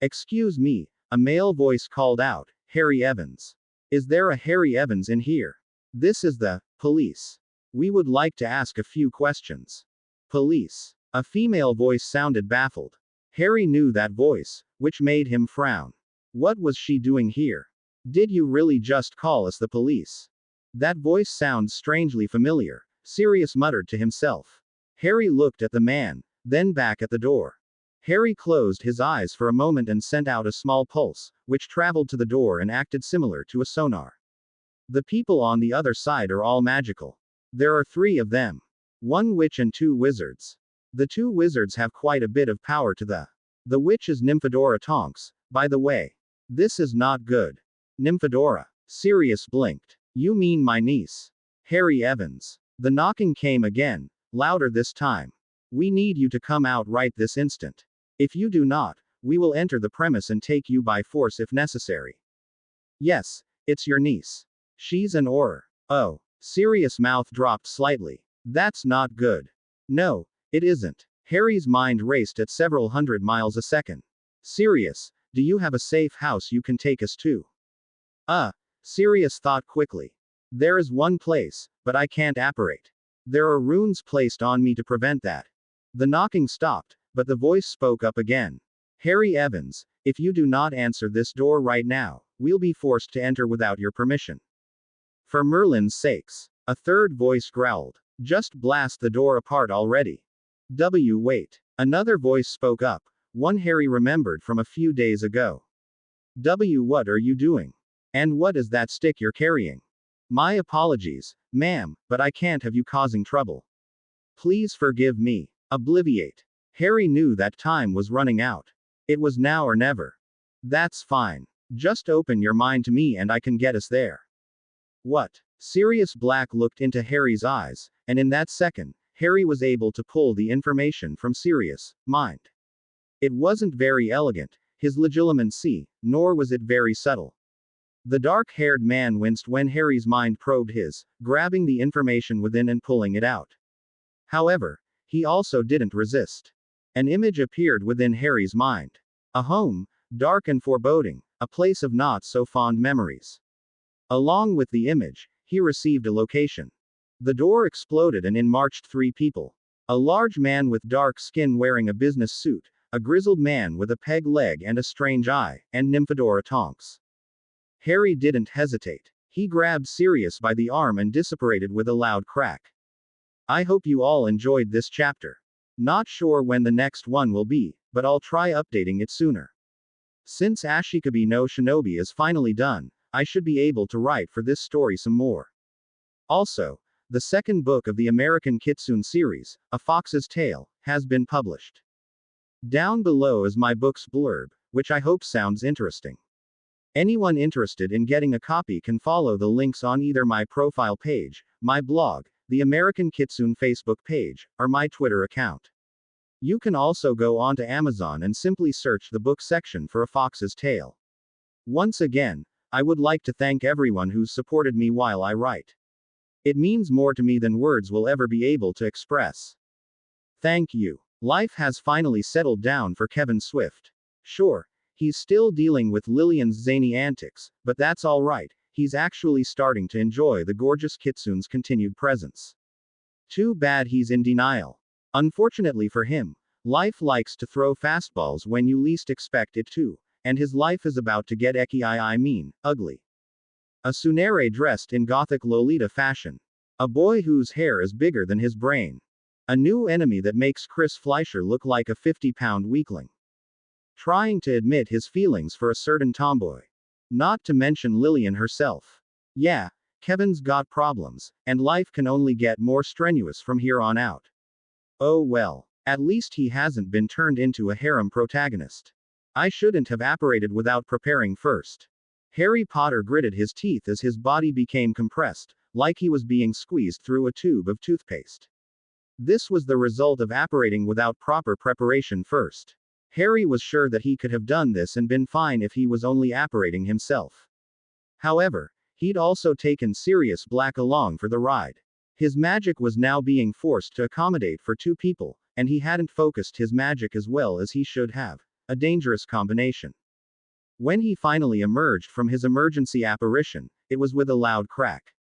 Excuse me, a male voice called out, Harry Evans. Is there a Harry Evans in here? This is the police. We would like to ask a few questions. Police. A female voice sounded baffled. Harry knew that voice, which made him frown. What was she doing here? Did you really just call us the police? That voice sounds strangely familiar, Sirius muttered to himself. Harry looked at the man, then back at the door. Harry closed his eyes for a moment and sent out a small pulse, which traveled to the door and acted similar to a sonar. The people on the other side are all magical. There are 3 of them. 1 witch and 2 wizards. The 2 wizards have quite a bit of power to the witch is Nymphadora Tonks, by the way. This is not good. Nymphadora. Sirius blinked. You mean my niece? Harry Evans. The knocking came again, louder this time. We need you to come out right this instant. If you do not, we will enter the premise and take you by force if necessary. Yes, it's your niece. She's an Auror. Oh. Sirius' mouth dropped slightly. That's not good. No, it isn't. Harry's mind raced at several hundred miles a second. Sirius, do you have a safe house you can take us to? Sirius thought quickly. There is one place, but I can't apparate. There are runes placed on me to prevent that. The knocking stopped, but the voice spoke up again. Harry Evans, if you do not answer this door right now, we'll be forced to enter without your permission. For Merlin's sakes. A third voice growled. Just blast the door apart already. Wait. Another voice spoke up, one Harry remembered from a few days ago. What are you doing? And what is that stick you're carrying? My apologies, ma'am, but I can't have you causing trouble. Please forgive me. Obliviate. Harry knew that time was running out. It was now or never. That's fine. Just open your mind to me and I can get us there. What? Sirius Black looked into Harry's eyes, and in that second, Harry was able to pull the information from Sirius' mind. It wasn't very elegant, his legilimency, nor was it very subtle. The dark-haired man winced when Harry's mind probed his, grabbing the information within and pulling it out. However, he also didn't resist. An image appeared within Harry's mind. A home, dark and foreboding, a place of not-so-fond memories. Along with the image, he received a location. The door exploded and in marched 3 people. A large man with dark skin wearing a business suit, a grizzled man with a peg leg and a strange eye, and Nymphadora Tonks. Harry didn't hesitate. He grabbed Sirius by the arm and disapparated with a loud crack. I hope you all enjoyed this chapter. Not sure when the next one will be, but I'll try updating it sooner. Since Ashikabi no Shinobi is finally done, I should be able to write for this story some more. Also, the second book of the American Kitsune series, A Fox's Tale, has been published. Down below is my book's blurb, which I hope sounds interesting. Anyone interested in getting a copy can follow the links on either my profile page, my blog, the American Kitsune Facebook page, or my Twitter account. You can also go onto Amazon and simply search the book section for A Fox's Tale. Once again, I would like to thank everyone who's supported me while I write. It means more to me than words will ever be able to express. Thank you. Life has finally settled down for Kevin Swift. Sure, he's still dealing with Lillian's zany antics, but that's alright, he's actually starting to enjoy the gorgeous Kitsune's continued presence. Too bad he's in denial. Unfortunately for him, life likes to throw fastballs when you least expect it to, and his life is about to get ugly. A tsundere dressed in gothic Lolita fashion. A boy whose hair is bigger than his brain. A new enemy that makes Chris Fleischer look like a 50-pound weakling. Trying to admit his feelings for a certain tomboy. Not to mention Lillian herself. Yeah, Kevin's got problems, and life can only get more strenuous from here on out. Oh well, at least he hasn't been turned into a harem protagonist. I shouldn't have apparated without preparing first. Harry Potter gritted his teeth as his body became compressed, like he was being squeezed through a tube of toothpaste. This was the result of apparating without proper preparation first. Harry was sure that he could have done this and been fine if he was only apparating himself. However, he'd also taken Sirius Black along for the ride. His magic was now being forced to accommodate for 2 people, and he hadn't focused his magic as well as he should have. A dangerous combination. When he finally emerged from his emergency apparition, it was with a loud crack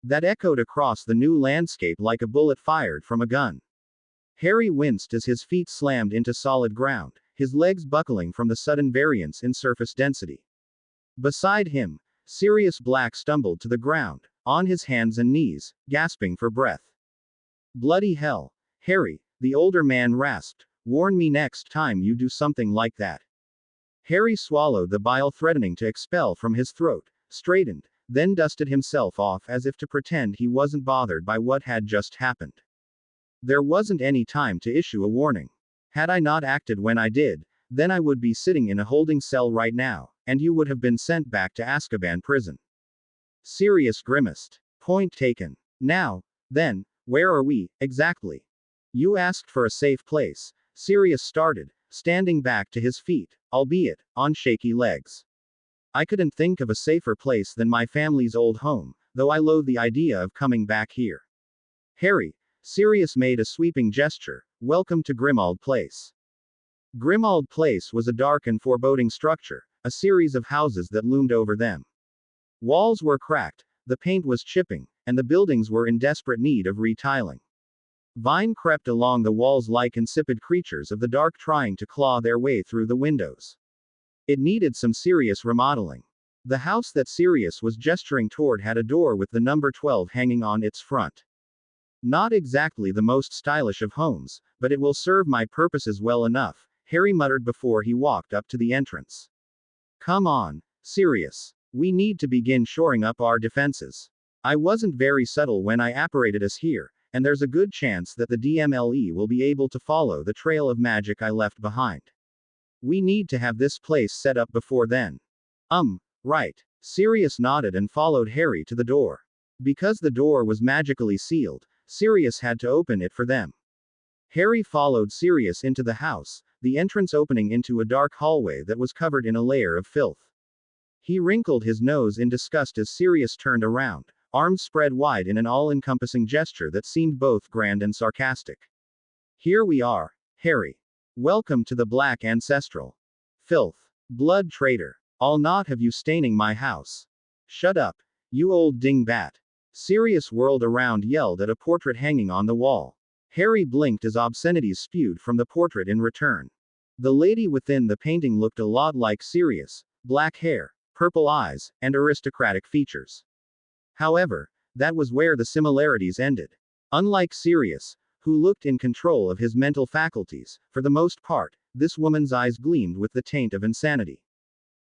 that echoed across the new landscape like a bullet fired from a gun. Harry winced as his feet slammed into solid ground, his legs buckling from the sudden variance in surface density. Beside him, Sirius Black stumbled to the ground, on his hands and knees, gasping for breath. Bloody hell, Harry, the older man rasped, warn me next time you do something like that. Harry swallowed the bile threatening to expel from his throat, straightened, then dusted himself off as if to pretend he wasn't bothered by what had just happened. There wasn't any time to issue a warning. Had I not acted when I did, then I would be sitting in a holding cell right now, and you would have been sent back to Azkaban prison. Sirius grimaced. Point taken. Now, then, where are we, exactly? You asked for a safe place, Sirius started, standing back to his feet, albeit on shaky legs. I couldn't think of a safer place than my family's old home, though I loathe the idea of coming back here. Harry, Sirius made a sweeping gesture, welcome to Grimmauld Place. Grimmauld Place was a dark and foreboding structure, a series of houses that loomed over them. Walls were cracked, the paint was chipping, and the buildings were in desperate need of retiling. Vine crept along the walls like insipid creatures of the dark trying to claw their way through the windows. It needed some serious remodeling. The house that Sirius was gesturing toward had a door with the number 12 hanging on its front. Not exactly the most stylish of homes, but it will serve my purposes well enough, Harry muttered before he walked up to the entrance. Come on, Sirius. We need to begin shoring up our defenses. I wasn't very subtle when I apparated us here, and there's a good chance that the DMLE will be able to follow the trail of magic I left behind. We need to have this place set up before then. Right. Sirius nodded and followed Harry to the door. Because the door was magically sealed, Sirius had to open it for them. Harry followed Sirius into the house, the entrance opening into a dark hallway that was covered in a layer of filth. He wrinkled his nose in disgust as Sirius turned around, arms spread wide in an all-encompassing gesture that seemed both grand and sarcastic. Here we are, Harry. Welcome to the Black Ancestral. Filth. Blood traitor. I'll not have you staining my house. Shut up, you old dingbat. Sirius whirled around, yelled at a portrait hanging on the wall. Harry blinked as obscenities spewed from the portrait in return. The lady within the painting looked a lot like Sirius, black hair, purple eyes, and aristocratic features. However, that was where the similarities ended. Unlike Sirius, who looked in control of his mental faculties, for the most part, this woman's eyes gleamed with the taint of insanity.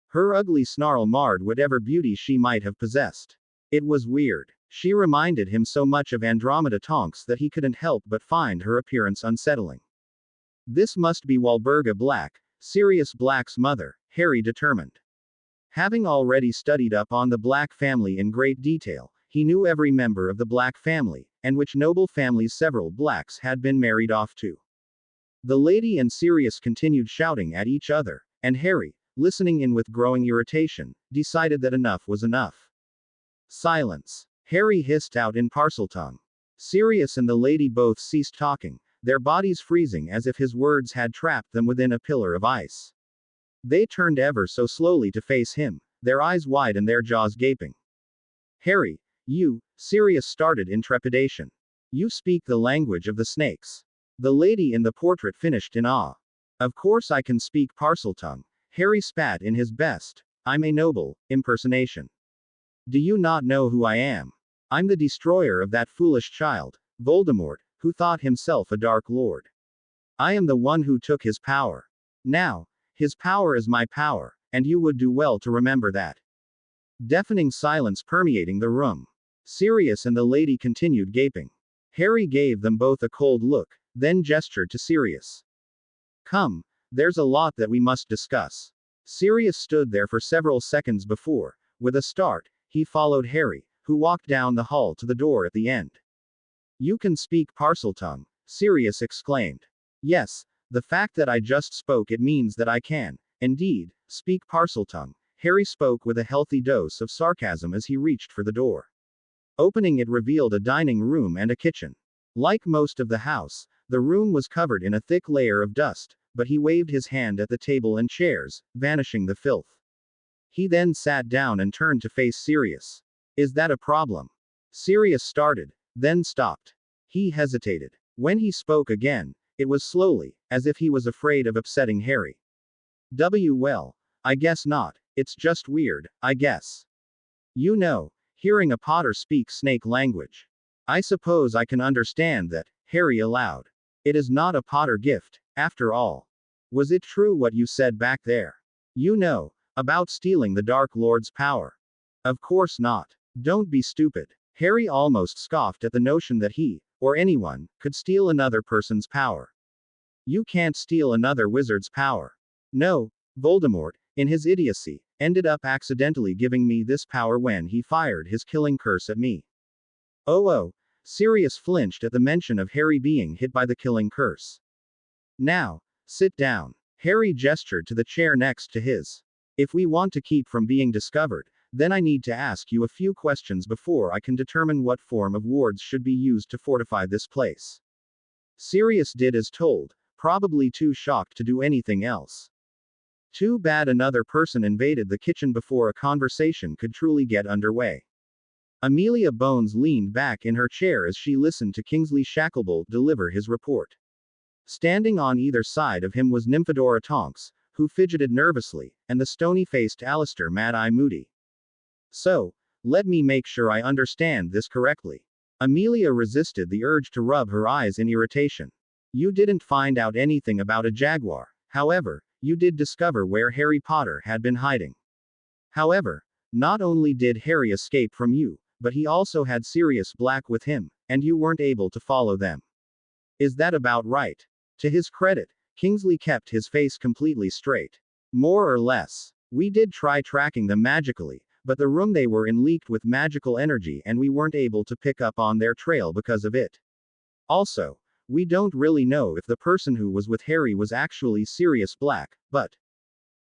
Her ugly snarl marred whatever beauty she might have possessed. It was weird. She reminded him so much of Andromeda Tonks that he couldn't help but find her appearance unsettling. This must be Walburga Black, Sirius Black's mother, Harry determined. Having already studied up on the Black family in great detail, he knew every member of the Black family, and which noble families several Blacks had been married off to. The lady and Sirius continued shouting at each other, and Harry, listening in with growing irritation, decided that enough was enough. Silence. Harry hissed out in Parseltongue. Sirius and the lady both ceased talking, their bodies freezing as if his words had trapped them within a pillar of ice. They turned ever so slowly to face him, their eyes wide and their jaws gaping. Harry, you, Sirius started in trepidation. You speak the language of the snakes. The lady in the portrait finished in awe. Of course I can speak Parseltongue. Harry spat in his best, I'm a noble, impersonation. Do you not know who I am? I'm the destroyer of that foolish child, Voldemort, who thought himself a Dark Lord. I am the one who took his power. Now, his power is my power, and you would do well to remember that. Deafening silence permeating the room. Sirius and the lady continued gaping. Harry gave them both a cold look, then gestured to Sirius. Come, there's a lot that we must discuss. Sirius stood there for several seconds before, with a start, he followed Harry, who walked down the hall to the door at the end. You can speak Parseltongue, Sirius exclaimed. Yes, the fact that I just spoke it means that I can, indeed, speak Parseltongue. Harry spoke with a healthy dose of sarcasm as he reached for the door. Opening it revealed a dining room and a kitchen. Like most of the house, the room was covered in a thick layer of dust, but he waved his hand at the table and chairs, vanishing the filth. He then sat down and turned to face Sirius. Is that a problem? Sirius started, then stopped. He hesitated. When he spoke again, it was slowly, as if he was afraid of upsetting Harry. Well, I guess not. It's just weird, I guess. You know, hearing a Potter speak snake language. I suppose I can understand that, Harry allowed. It is not a Potter gift, after all. Was it true what you said back there? You know, about stealing the Dark Lord's power. Of course not. Don't be stupid. Harry almost scoffed at the notion that he, or anyone, could steal another person's power. You can't steal another wizard's power. No, Voldemort, in his idiocy, ended up accidentally giving me this power when he fired his killing curse at me. Oh, Sirius flinched at the mention of Harry being hit by the killing curse. Now, sit down. Harry gestured to the chair next to his. If we want to keep from being discovered, then I need to ask you a few questions before I can determine what form of wards should be used to fortify this place. Sirius did as told, probably too shocked to do anything else. Too bad another person invaded the kitchen before a conversation could truly get underway. Amelia Bones leaned back in her chair as she listened to Kingsley Shacklebolt deliver his report. Standing on either side of him was Nymphadora Tonks, who fidgeted nervously, and the stony-faced Alistair Mad-Eye Moody. So, let me make sure I understand this correctly. Amelia resisted the urge to rub her eyes in irritation. You didn't find out anything about a jaguar, however, you did discover where Harry Potter had been hiding. However, not only did Harry escape from you, but he also had Sirius Black with him, and you weren't able to follow them. Is that about right? To his credit, Kingsley kept his face completely straight. More or less. We did try tracking them magically, but the room they were in leaked with magical energy and we weren't able to pick up on their trail because of it. Also, we don't really know if the person who was with Harry was actually Sirius Black, but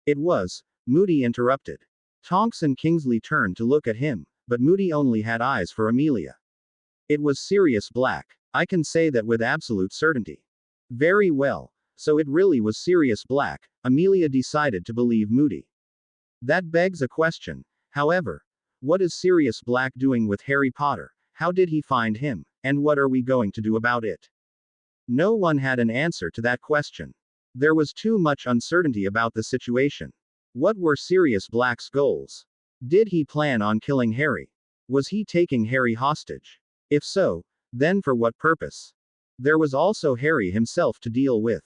it was. Moody interrupted. Tonks and Kingsley turned to look at him, but Moody only had eyes for Amelia. It was Sirius Black. I can say that with absolute certainty. Very well. So it really was Sirius Black. Amelia decided to believe Moody. That begs a question, however. What is Sirius Black doing with Harry Potter? How did he find him? And what are we going to do about it? No one had an answer to that question. There was too much uncertainty about the situation. What were Sirius Black's goals? Did he plan on killing Harry? Was he taking Harry hostage? If so, then for what purpose? There was also Harry himself to deal with.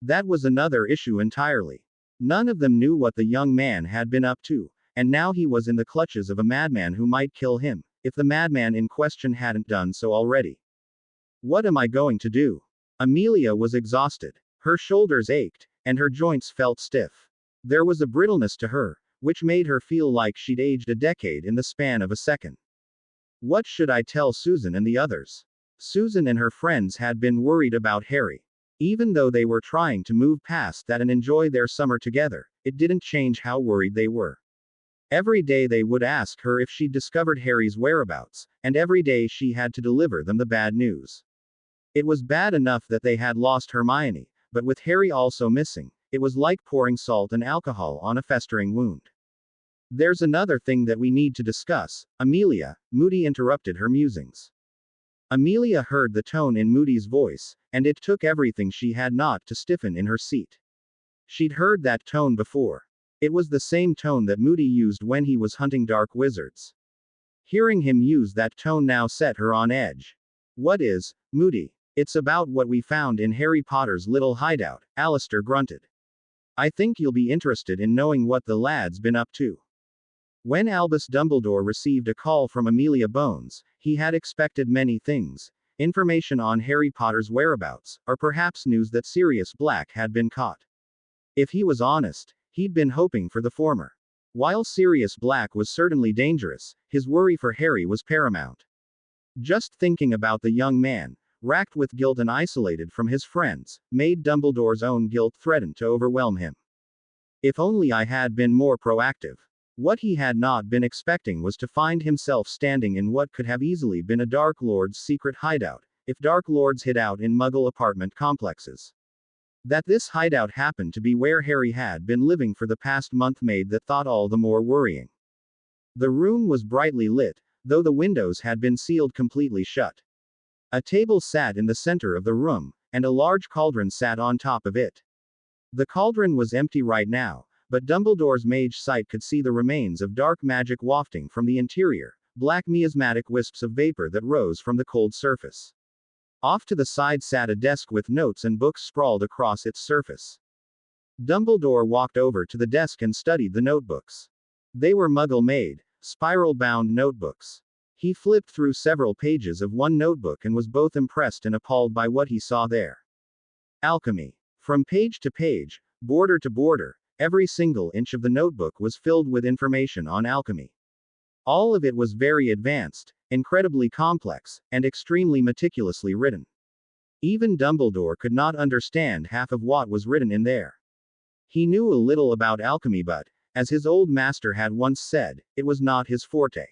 That was another issue entirely. None of them knew what the young man had been up to, and now he was in the clutches of a madman who might kill him, if the madman in question hadn't done so already. What am I going to do? Amelia was exhausted. Her shoulders ached, and her joints felt stiff. There was a brittleness to her, which made her feel like she'd aged a decade in the span of a second. What should I tell Susan and the others? Susan and her friends had been worried about Harry. Even though they were trying to move past that and enjoy their summer together, it didn't change how worried they were. Every day they would ask her if she'd discovered Harry's whereabouts, and every day she had to deliver them the bad news. It was bad enough that they had lost Hermione, but with Harry also missing, it was like pouring salt and alcohol on a festering wound. There's another thing that we need to discuss, Amelia. Moody interrupted her musings. Amelia heard the tone in Moody's voice, and it took everything she had not to stiffen in her seat. She'd heard that tone before. It was the same tone that Moody used when he was hunting dark wizards. Hearing him use that tone now set her on edge. What is, Moody? It's about what we found in Harry Potter's little hideout, Alistair grunted. I think you'll be interested in knowing what the lad's been up to. When Albus Dumbledore received a call from Amelia Bones, he had expected many things. Information on Harry Potter's whereabouts, or perhaps news that Sirius Black had been caught. If he was honest, he'd been hoping for the former. While Sirius Black was certainly dangerous, his worry for Harry was paramount. Just thinking about the young man, racked with guilt and isolated from his friends, made Dumbledore's own guilt threaten to overwhelm him. If only I had been more proactive. What he had not been expecting was to find himself standing in what could have easily been a Dark Lord's secret hideout, if Dark Lords hid out in Muggle apartment complexes. That this hideout happened to be where Harry had been living for the past month made the thought all the more worrying. The room was brightly lit, though the windows had been sealed completely shut. A table sat in the center of the room, and a large cauldron sat on top of it. The cauldron was empty right now, but Dumbledore's mage sight could see the remains of dark magic wafting from the interior, black miasmatic wisps of vapor that rose from the cold surface. Off to the side sat a desk with notes and books sprawled across its surface. Dumbledore walked over to the desk and studied the notebooks. They were Muggle-made, spiral-bound notebooks. He flipped through several pages of one notebook and was both impressed and appalled by what he saw there. Alchemy. From page to page, border to border, every single inch of the notebook was filled with information on alchemy. All of it was very advanced, incredibly complex, and extremely meticulously written. Even Dumbledore could not understand half of what was written in there. He knew a little about alchemy but, as his old master had once said, it was not his forte.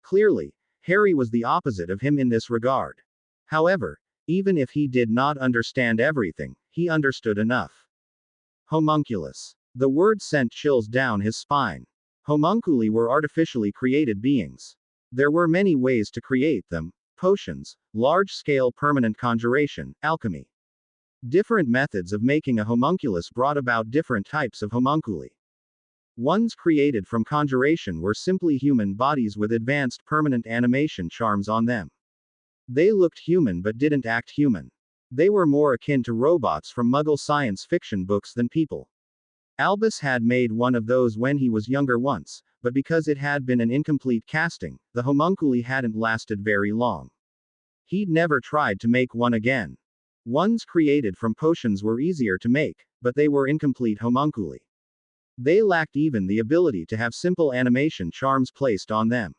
Clearly, Harry was the opposite of him in this regard. However, even if he did not understand everything, he understood enough. Homunculus. The word sent chills down his spine. Homunculi were artificially created beings. There were many ways to create them: potions, large-scale permanent conjuration, alchemy. Different methods of making a homunculus brought about different types of homunculi. Ones created from conjuration were simply human bodies with advanced permanent animation charms on them. They looked human but didn't act human. They were more akin to robots from Muggle science fiction books than people. Albus had made one of those when he was younger once, but because it had been an incomplete casting, the homunculi hadn't lasted very long. He'd never tried to make one again. Ones created from potions were easier to make, but they were incomplete homunculi. They lacked even the ability to have simple animation charms placed on them.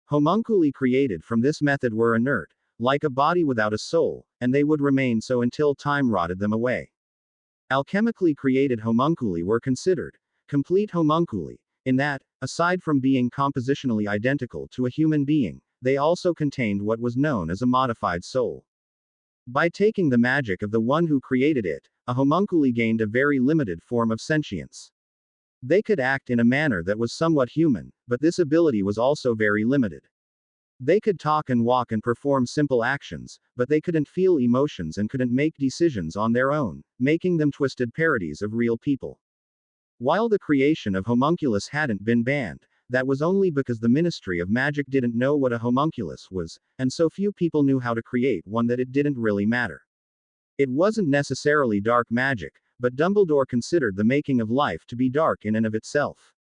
Homunculi created from this method were inert, like a body without a soul, and they would remain so until time rotted them away. Alchemically created homunculi were considered complete homunculi, in that, aside from being compositionally identical to a human being, they also contained what was known as a modified soul. By taking the magic of the one who created it, a homunculi gained a very limited form of sentience. They could act in a manner that was somewhat human, but this ability was also very limited. They could talk and walk and perform simple actions, but they couldn't feel emotions and couldn't make decisions on their own, making them twisted parodies of real people. While the creation of homunculus hadn't been banned, that was only because the Ministry of Magic didn't know what a homunculus was, and so few people knew how to create one that it didn't really matter. It wasn't necessarily dark magic, but Dumbledore considered the making of life to be dark in and of itself.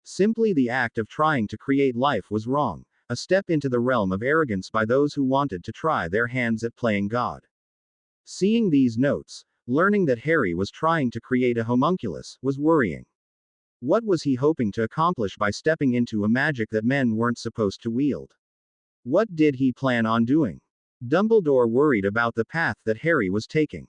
Simply the act of trying to create life was wrong, a step into the realm of arrogance by those who wanted to try their hands at playing God. Seeing these notes, learning that Harry was trying to create a homunculus, was worrying. What was he hoping to accomplish by stepping into a magic that men weren't supposed to wield? What did he plan on doing? Dumbledore worried about the path that Harry was taking.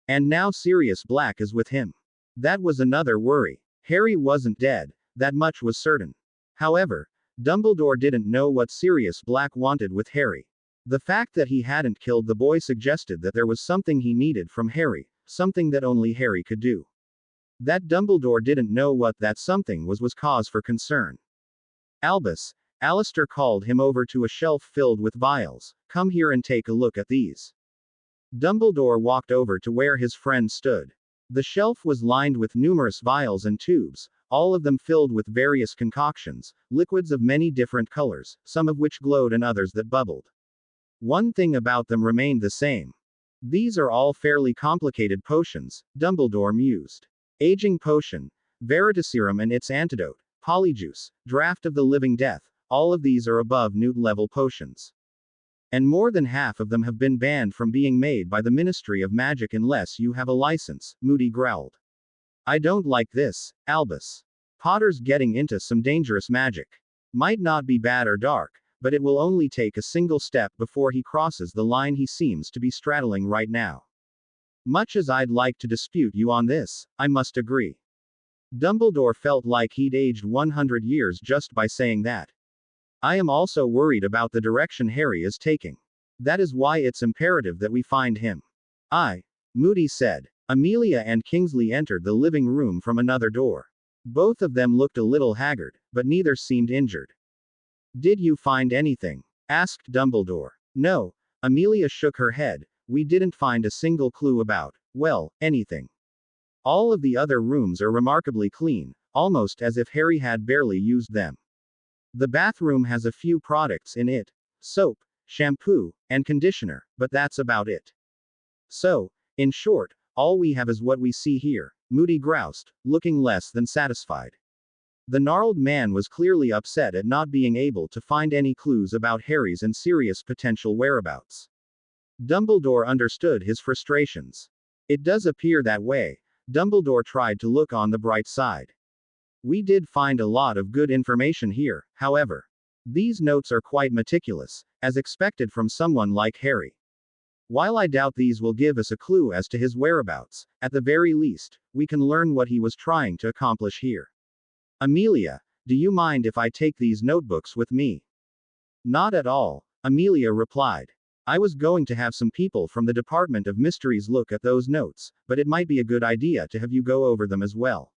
And now Sirius Black is with him. That was another worry. Harry wasn't dead, that much was certain. However, Dumbledore didn't know what Sirius Black wanted with Harry. The fact that he hadn't killed the boy suggested that there was something he needed from Harry, something that only Harry could do. That Dumbledore didn't know what that something was cause for concern. Albus, Alistair called him over to a shelf filled with vials. Come here and take a look at these. Dumbledore walked over to where his friend stood. The shelf was lined with numerous vials and tubes, all of them filled with various concoctions, liquids of many different colors, some of which glowed and others that bubbled. One thing about them remained the same. These are all fairly complicated potions, Dumbledore mused. Aging potion, Veritaserum and its antidote, Polyjuice, Draught of the Living Death, all of these are above Newt level potions. And more than half of them have been banned from being made by the Ministry of Magic unless you have a license, Moody growled. I don't like this, Albus. Potter's getting into some dangerous magic. Might not be bad or dark, but it will only take a single step before he crosses the line he seems to be straddling right now. Much as I'd like to dispute you on this, I must agree. Dumbledore felt like he'd aged 100 years just by saying that. I am also worried about the direction Harry is taking. That is why it's imperative that we find him. Moody said. Amelia and Kingsley entered the living room from another door. Both of them looked a little haggard, but neither seemed injured. Did you find anything? Asked Dumbledore. No, Amelia shook her head. We didn't find a single clue about, well, anything. All of the other rooms are remarkably clean, almost as if Harry had barely used them. The bathroom has a few products in it, soap, shampoo, and conditioner, but that's about it. So, in short, all we have is what we see here, Moody groused, looking less than satisfied. The gnarled man was clearly upset at not being able to find any clues about Harry's and Sirius' potential whereabouts. Dumbledore understood his frustrations. It does appear that way. Dumbledore tried to look on the bright side. We did find a lot of good information here, however. These notes are quite meticulous, as expected from someone like Harry. While I doubt these will give us a clue as to his whereabouts, at the very least, we can learn what he was trying to accomplish here. Amelia, do you mind if I take these notebooks with me? Not at all, Amelia replied. I was going to have some people from the Department of Mysteries look at those notes, but it might be a good idea to have you go over them as well.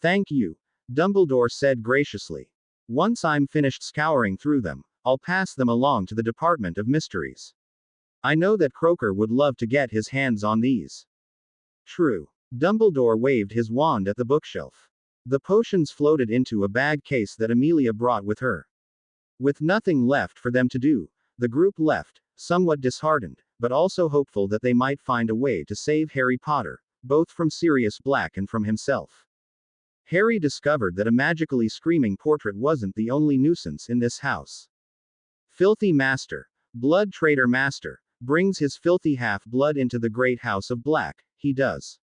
Thank you, Dumbledore said graciously. Once I'm finished scouring through them, I'll pass them along to the Department of Mysteries. I know that Croaker would love to get his hands on these. True. Dumbledore waved his wand at the bookshelf. The potions floated into a bag case that Amelia brought with her. With nothing left for them to do, the group left, somewhat disheartened, but also hopeful that they might find a way to save Harry Potter, both from Sirius Black and from himself. Harry discovered that a magically screaming portrait wasn't the only nuisance in this house. Filthy Master, Blood Traitor Master, brings his filthy half-blood into the great house of Black, he does.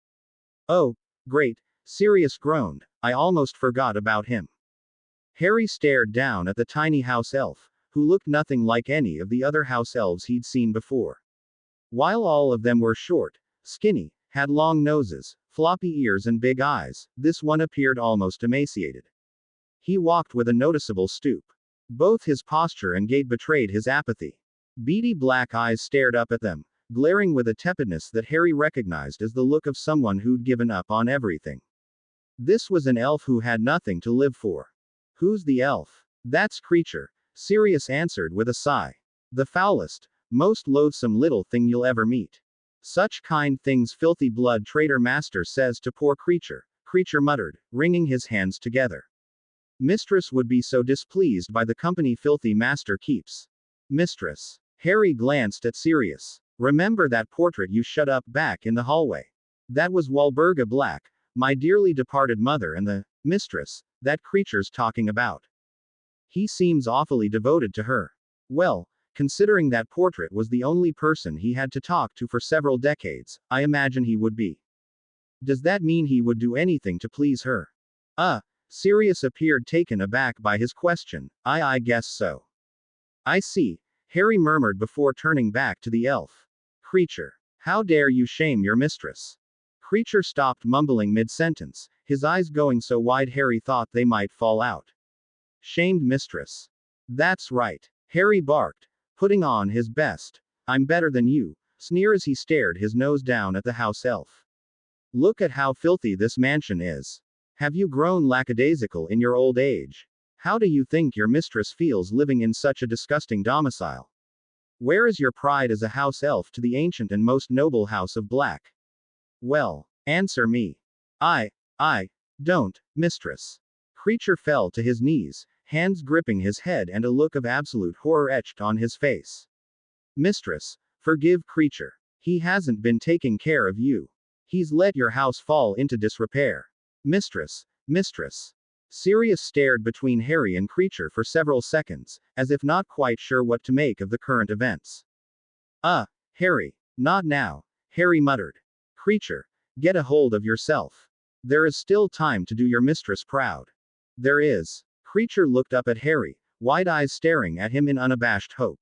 Oh, great, Sirius groaned, I almost forgot about him. Harry stared down at the tiny house elf, who looked nothing like any of the other house elves he'd seen before. While all of them were short, skinny, had long noses, floppy ears and big eyes, this one appeared almost emaciated. He walked with a noticeable stoop. Both his posture and gait betrayed his apathy. Beady black eyes stared up at them, glaring with a tepidness that Harry recognized as the look of someone who'd given up on everything. This was an elf who had nothing to live for. Who's the elf? That's Kreacher, Sirius answered with a sigh. The foulest, most loathsome little thing you'll ever meet. Such kind things filthy blood traitor master says to poor Kreacher, Kreacher muttered, wringing his hands together. Mistress would be so displeased by the company filthy master keeps. Mistress. Harry glanced at Sirius. Remember that portrait you shut up back in the hallway? That was Walburga Black, my dearly departed mother, and the mistress that Kreacher's talking about. He seems awfully devoted to her. Well, considering that portrait was the only person he had to talk to for several decades, I imagine he would be. Does that mean he would do anything to please her? Sirius appeared taken aback by his question. I guess so. I see, Harry murmured before turning back to the elf. Kreacher. How dare you shame your mistress? Kreacher stopped mumbling mid-sentence, his eyes going so wide Harry thought they might fall out. Shamed mistress. That's right. Harry barked, putting on his best "I'm better than you" sneer as he stared his nose down at the house elf. Look at how filthy this mansion is. Have you grown lackadaisical in your old age? How do you think your mistress feels living in such a disgusting domicile? Where is your pride as a house elf to the ancient and most noble house of Black? Well, answer me. I don't, mistress. Kreacher fell to his knees, hands gripping his head and a look of absolute horror etched on his face. Mistress, forgive Kreacher. He hasn't been taking care of you. He's let your house fall into disrepair. Mistress. Sirius stared between Harry and Kreacher for several seconds, as if not quite sure what to make of the current events. Harry. Not now, Harry muttered. Kreacher, get a hold of yourself. There is still time to do your mistress proud. There is. Kreacher looked up at Harry, wide eyes staring at him in unabashed hope.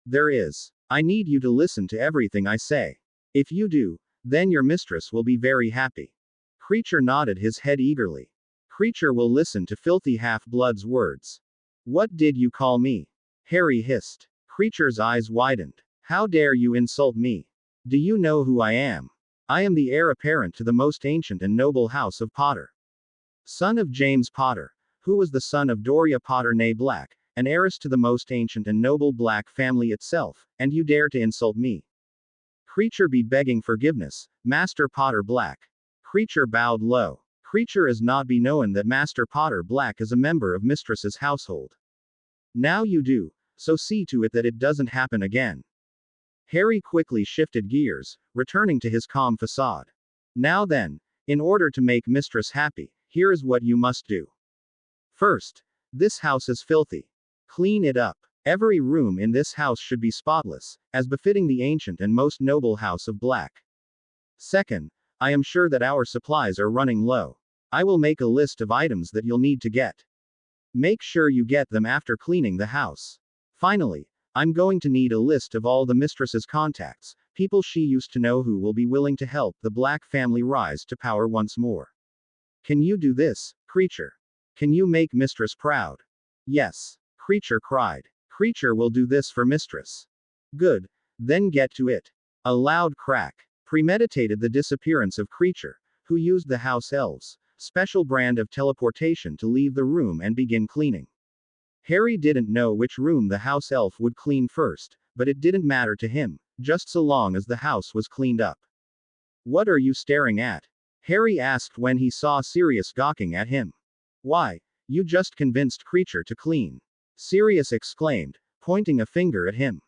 There is. I need you to listen to everything I say. If you do, then your mistress will be very happy. Kreacher nodded his head eagerly. Kreacher will listen to filthy half-blood's words. What did you call me? Harry hissed. Kreacher's eyes widened. How dare you insult me? Do you know who I am? I am the heir apparent to the most ancient and noble house of Potter. Son of James Potter, who was the son of Doria Potter née Black, an heiress to the most ancient and noble Black family itself, and you dare to insult me. Kreacher be begging forgiveness, Master Potter Black. Kreacher bowed low. Kreacher is not be known that Master Potter Black is a member of Mistress's household. Now you do, so see to it that it doesn't happen again. Harry quickly shifted gears, returning to his calm facade. Now then, in order to make Mistress happy, here is what you must do. First, this house is filthy. Clean it up. Every room in this house should be spotless, as befitting the ancient and most noble house of Black. Second, I am sure that our supplies are running low. I will make a list of items that you'll need to get. Make sure you get them after cleaning the house. Finally, I'm going to need a list of all the mistress's contacts, people she used to know who will be willing to help the Black family rise to power once more. Can you do this, Kreacher? Can you make Mistress proud? Yes, Kreacher cried. Kreacher will do this for Mistress. Good, then get to it. A loud crack premeditated the disappearance of Kreacher, who used the house elves' special brand of teleportation to leave the room and begin cleaning. Harry didn't know which room the house elf would clean first, but it didn't matter to him, just so long as the house was cleaned up. What are you staring at? Harry asked when he saw Sirius gawking at him. Why, you just convinced Kreacher to clean. Sirius exclaimed, pointing a finger at him.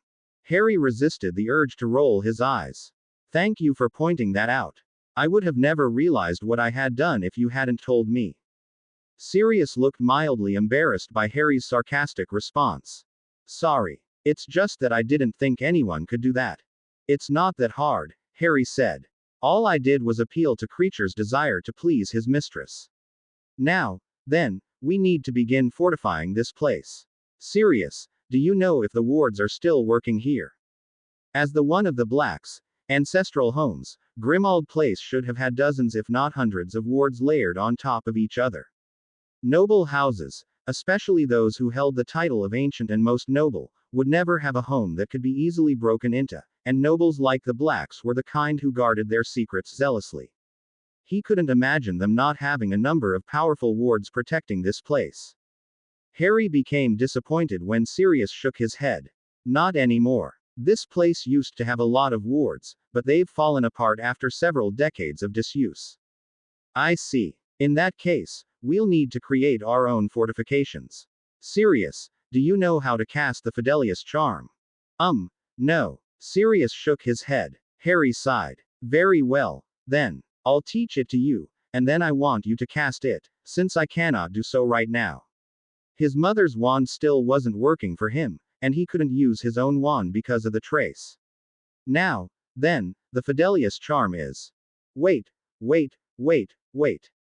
Harry resisted the urge to roll his eyes. Thank you for pointing that out. I would have never realized what I had done if you hadn't told me. Sirius looked mildly embarrassed by Harry's sarcastic response. Sorry. It's just that I didn't think anyone could do that. It's not that hard, Harry said. All I did was appeal to Kreacher's desire to please his mistress. Now, then, we need to begin fortifying this place. Sirius, do you know if the wards are still working here? As the one of the Blacks' ancestral homes, Grimald Place should have had dozens if not hundreds of wards layered on top of each other. Noble houses, especially those who held the title of ancient and most noble, would never have a home that could be easily broken into, and nobles like the Blacks were the kind who guarded their secrets zealously. He couldn't imagine them not having a number of powerful wards protecting this place. Harry became disappointed when Sirius shook his head. Not anymore. This place used to have a lot of wards, but they've fallen apart after several decades of disuse. I see. In that case, we'll need to create our own fortifications. Sirius, do you know how to cast the Fidelius charm? No. Sirius shook his head. Harry sighed. Very well, then. I'll teach it to you, and then I want you to cast it, since I cannot do so right now. His mother's wand still wasn't working for him, and he couldn't use his own wand because of the trace. Now, then, the Fidelius charm is. Wait.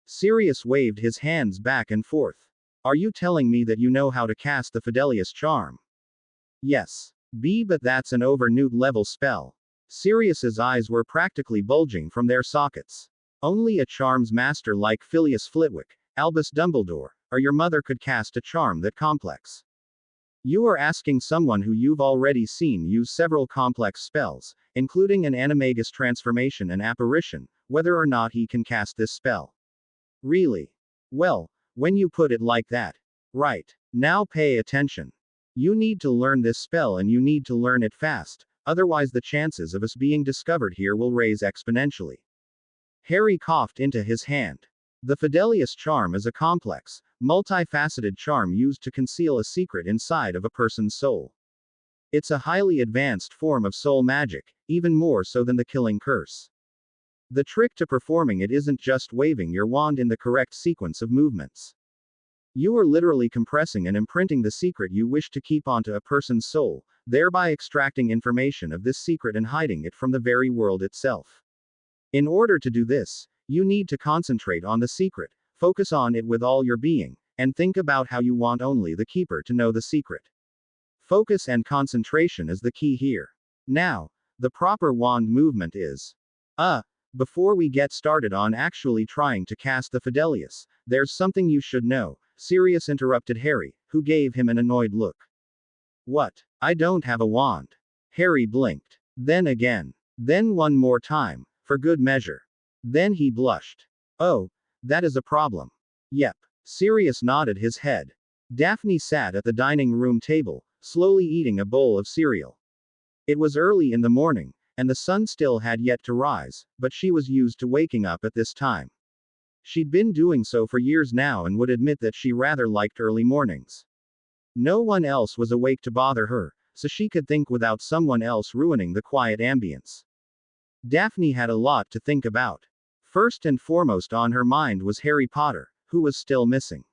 Sirius waved his hands back and forth. Are you telling me that you know how to cast the Fidelius charm? Yes. But that's an over-newt level spell. Sirius's eyes were practically bulging from their sockets. Only a charms master like Filius Flitwick, Albus Dumbledore, or your mother could cast a charm that complex. You are asking someone who you've already seen use several complex spells, including an animagus transformation and apparition, whether or not he can cast this spell. Really? Well, when you put it like that. Right. Now pay attention. You need to learn this spell and you need to learn it fast, otherwise the chances of us being discovered here will raise exponentially. Harry coughed into his hand. The Fidelius charm is a complex, multifaceted charm used to conceal a secret inside of a person's soul. It's a highly advanced form of soul magic, even more so than the killing curse. The trick to performing it isn't just waving your wand in the correct sequence of movements. You are literally compressing and imprinting the secret you wish to keep onto a person's soul, thereby extracting information of this secret and hiding it from the very world itself. In order to do this, you need to concentrate on the secret, focus on it with all your being, and think about how you want only the keeper to know the secret. Focus and concentration is the key here. Now, the proper wand movement is. Before we get started on actually trying to cast the Fidelius, there's something you should know, Sirius interrupted Harry, who gave him an annoyed look. What? I don't have a wand. Harry blinked. Then again. Then one more time, for good measure. Then he blushed. Oh, that is a problem. Yep. Sirius nodded his head. Daphne sat at the dining room table, slowly eating a bowl of cereal. It was early in the morning, and the sun still had yet to rise, but she was used to waking up at this time. She'd been doing so for years now and would admit that she rather liked early mornings. No one else was awake to bother her, so she could think without someone else ruining the quiet ambience. Daphne had a lot to think about. First and foremost on her mind was Harry Potter, who was still missing.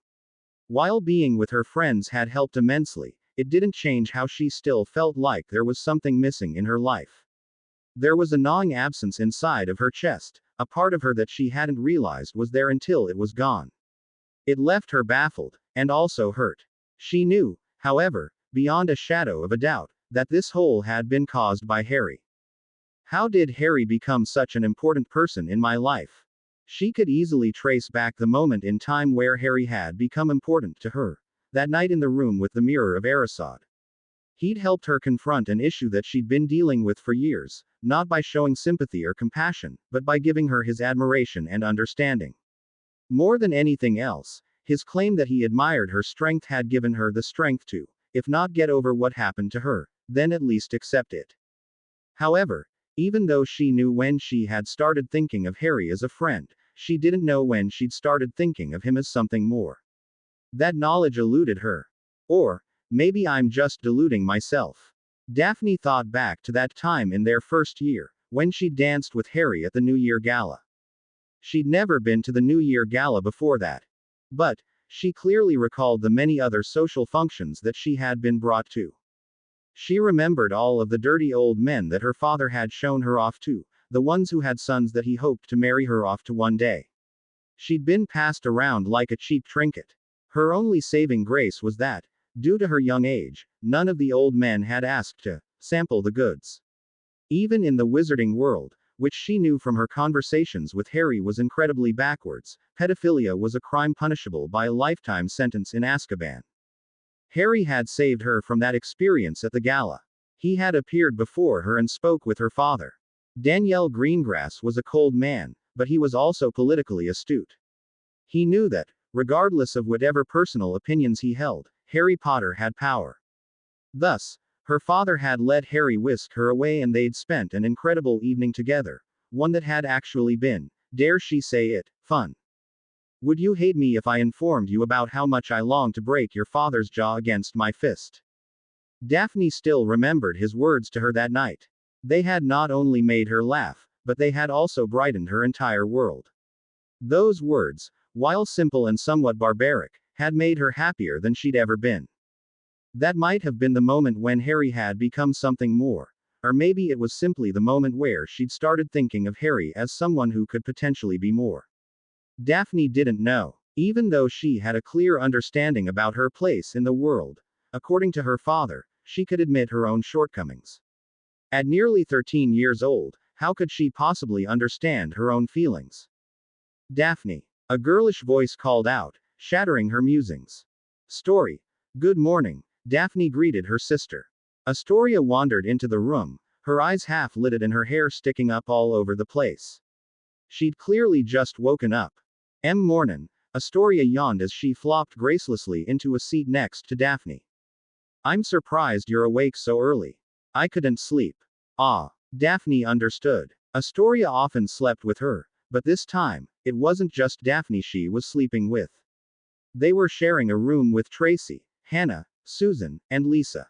While being with her friends had helped immensely, it didn't change how she still felt like there was something missing in her life. There was a gnawing absence inside of her chest, a part of her that she hadn't realized was there until it was gone. It left her baffled, and also hurt. She knew, however, beyond a shadow of a doubt, that this hole had been caused by Harry. How did Harry become such an important person in my life? She could easily trace back the moment in time where Harry had become important to her, that night in the room with the mirror of Erisod. He'd helped her confront an issue that she'd been dealing with for years, not by showing sympathy or compassion, but by giving her his admiration and understanding. More than anything else, his claim that he admired her strength had given her the strength to, if not get over what happened to her, then at least accept it. However, even though she knew when she had started thinking of Harry as a friend, she didn't know when she'd started thinking of him as something more. That knowledge eluded her. Or, maybe I'm just deluding myself. Daphne thought back to that time in their first year, when she danced with Harry at the New Year Gala. She'd never been to the New Year Gala before that. But, she clearly recalled the many other social functions that she had been brought to. She remembered all of the dirty old men that her father had shown her off to, the ones who had sons that he hoped to marry her off to one day. She'd been passed around like a cheap trinket. Her only saving grace was that, Due to her young age, none of the old men had asked to sample the goods. Even in the wizarding world, which she knew from her conversations with Harry was incredibly backwards, pedophilia was a crime punishable by a lifetime sentence in Azkaban. Harry had saved her from that experience at the gala. He had appeared before her and spoke with her father. Daniel Greengrass was a cold man, but he was also politically astute. He knew that, regardless of whatever personal opinions he held, Harry Potter had power. Thus, her father had let Harry whisk her away and they'd spent an incredible evening together, one that had actually been, dare she say it, fun. Would you hate me if I informed you about how much I long to break your father's jaw against my fist? Daphne still remembered his words to her that night. They had not only made her laugh, but they had also brightened her entire world. Those words, while simple and somewhat barbaric, had made her happier than she'd ever been. That might have been the moment when Harry had become something more, or maybe it was simply the moment where she'd started thinking of Harry as someone who could potentially be more. Daphne didn't know. Even though she had a clear understanding about her place in the world, according to her father, she could admit her own shortcomings. At nearly 13 years old, how could she possibly understand her own feelings? Daphne. A girlish voice called out, shattering her musings. Story. Good morning, Daphne greeted her sister. Astoria wandered into the room, her eyes half lidded and her hair sticking up all over the place. She'd clearly just woken up. Mornin', Astoria yawned as she flopped gracelessly into a seat next to Daphne. I'm surprised you're awake so early. I couldn't sleep. Ah. Daphne understood. Astoria often slept with her, but this time, it wasn't just Daphne she was sleeping with. They were sharing a room with Tracy, Hannah, Susan, and Lisa.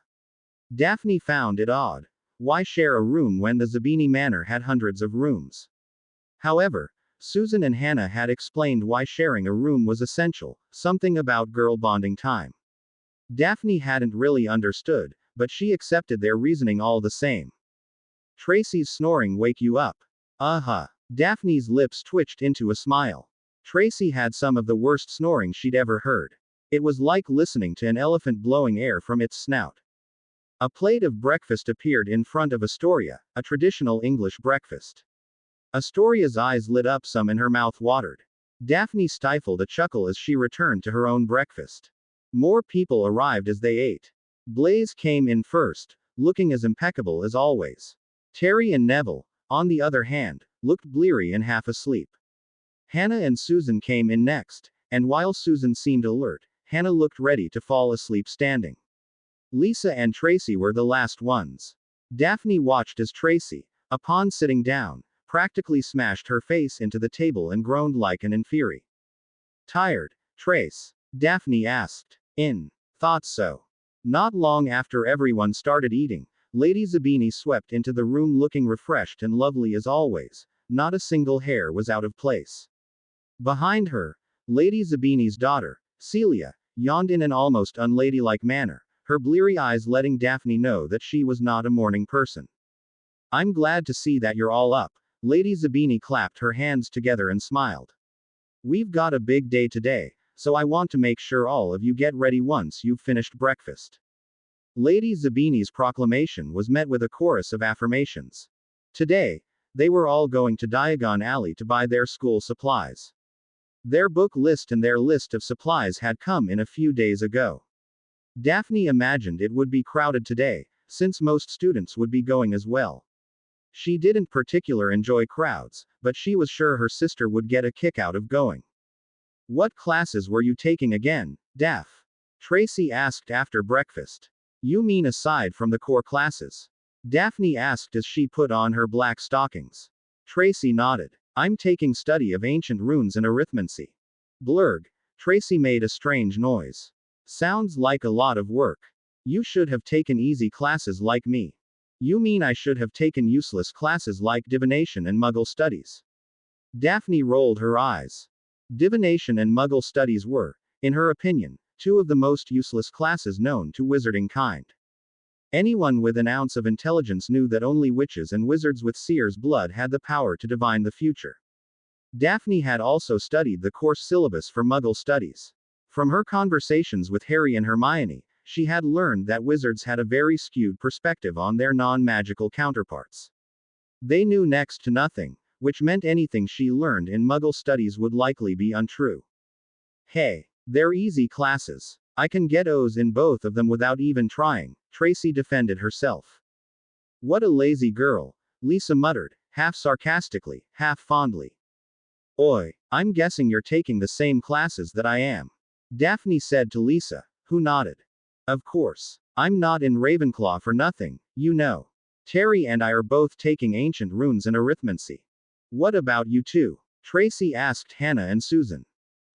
Daphne found it odd. Why share a room when the Zabini Manor had hundreds of rooms? However, Susan and Hannah had explained why sharing a room was essential, something about girl bonding time. Daphne hadn't really understood, but she accepted their reasoning all the same. Tracy's snoring wake you up? Uh-huh. Daphne's lips twitched into a smile. Tracy had some of the worst snoring she'd ever heard. It was like listening to an elephant blowing air from its snout. A plate of breakfast appeared in front of Astoria, a traditional English breakfast. Astoria's eyes lit up some and her mouth watered. Daphne stifled a chuckle as she returned to her own breakfast. More people arrived as they ate. Blaise came in first, looking as impeccable as always. Terry and Neville, on the other hand, looked bleary and half asleep. Hannah and Susan came in next, and while Susan seemed alert, Hannah looked ready to fall asleep standing. Lisa and Tracy were the last ones. Daphne watched as Tracy, upon sitting down, practically smashed her face into the table and groaned like an inferi. Tired, Trace? Daphne asked. Thought so. Not long after everyone started eating, Lady Zabini swept into the room looking refreshed and lovely as always. Not a single hair was out of place. Behind her, Lady Zabini's daughter, Celia, yawned in an almost unladylike manner, her bleary eyes letting Daphne know that she was not a morning person. I'm glad to see that you're all up. Lady Zabini clapped her hands together and smiled. We've got a big day today, so I want to make sure all of you get ready once you've finished breakfast. Lady Zabini's proclamation was met with a chorus of affirmations. Today, they were all going to Diagon Alley to buy their school supplies. Their book list and their list of supplies had come in a few days ago. Daphne imagined it would be crowded today, since most students would be going as well. She didn't particularly enjoy crowds, but she was sure her sister would get a kick out of going. What classes were you taking again, Daph? Tracy asked after breakfast. You mean aside from the core classes? Daphne asked as she put on her black stockings. Tracy nodded. I'm taking study of ancient runes and arithmancy. Blurg. Tracy made a strange noise. Sounds like a lot of work. You should have taken easy classes like me. You mean I should have taken useless classes like divination and Muggle studies? Daphne rolled her eyes. Divination and Muggle studies were, in her opinion, two of the most useless classes known to wizarding kind. Anyone with an ounce of intelligence knew that only witches and wizards with seer's blood had the power to divine the future. Daphne had also studied the course syllabus for Muggle studies. From her conversations with Harry and Hermione, she had learned that wizards had a very skewed perspective on their non-magical counterparts. They knew next to nothing, which meant anything she learned in Muggle studies would likely be untrue. Hey, they're easy classes. I can get O's in both of them without even trying, Tracy defended herself. What a lazy girl, Lisa muttered, half sarcastically, half fondly. Oi, I'm guessing you're taking the same classes that I am, Daphne said to Lisa, who nodded. Of course. I'm not in Ravenclaw for nothing, you know. Terry and I are both taking ancient runes and arithmancy. What about you two? Tracy asked Hannah and Susan.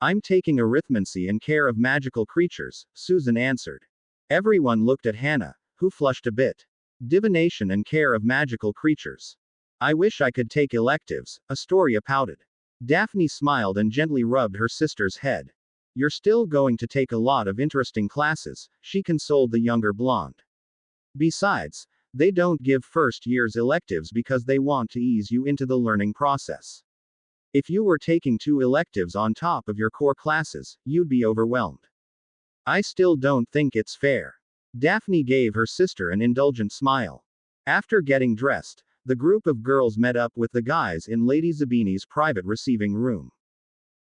I'm taking arithmancy and care of magical creatures, Susan answered. Everyone looked at Hannah, who flushed a bit. Divination and care of magical creatures. I wish I could take electives, Astoria pouted. Daphne smiled and gently rubbed her sister's head. You're still going to take a lot of interesting classes, she consoled the younger blonde. Besides, they don't give first year's electives because they want to ease you into the learning process. If you were taking 2 electives on top of your core classes, you'd be overwhelmed. I still don't think it's fair. Daphne gave her sister an indulgent smile. After getting dressed, the group of girls met up with the guys in Lady Zabini's private receiving room.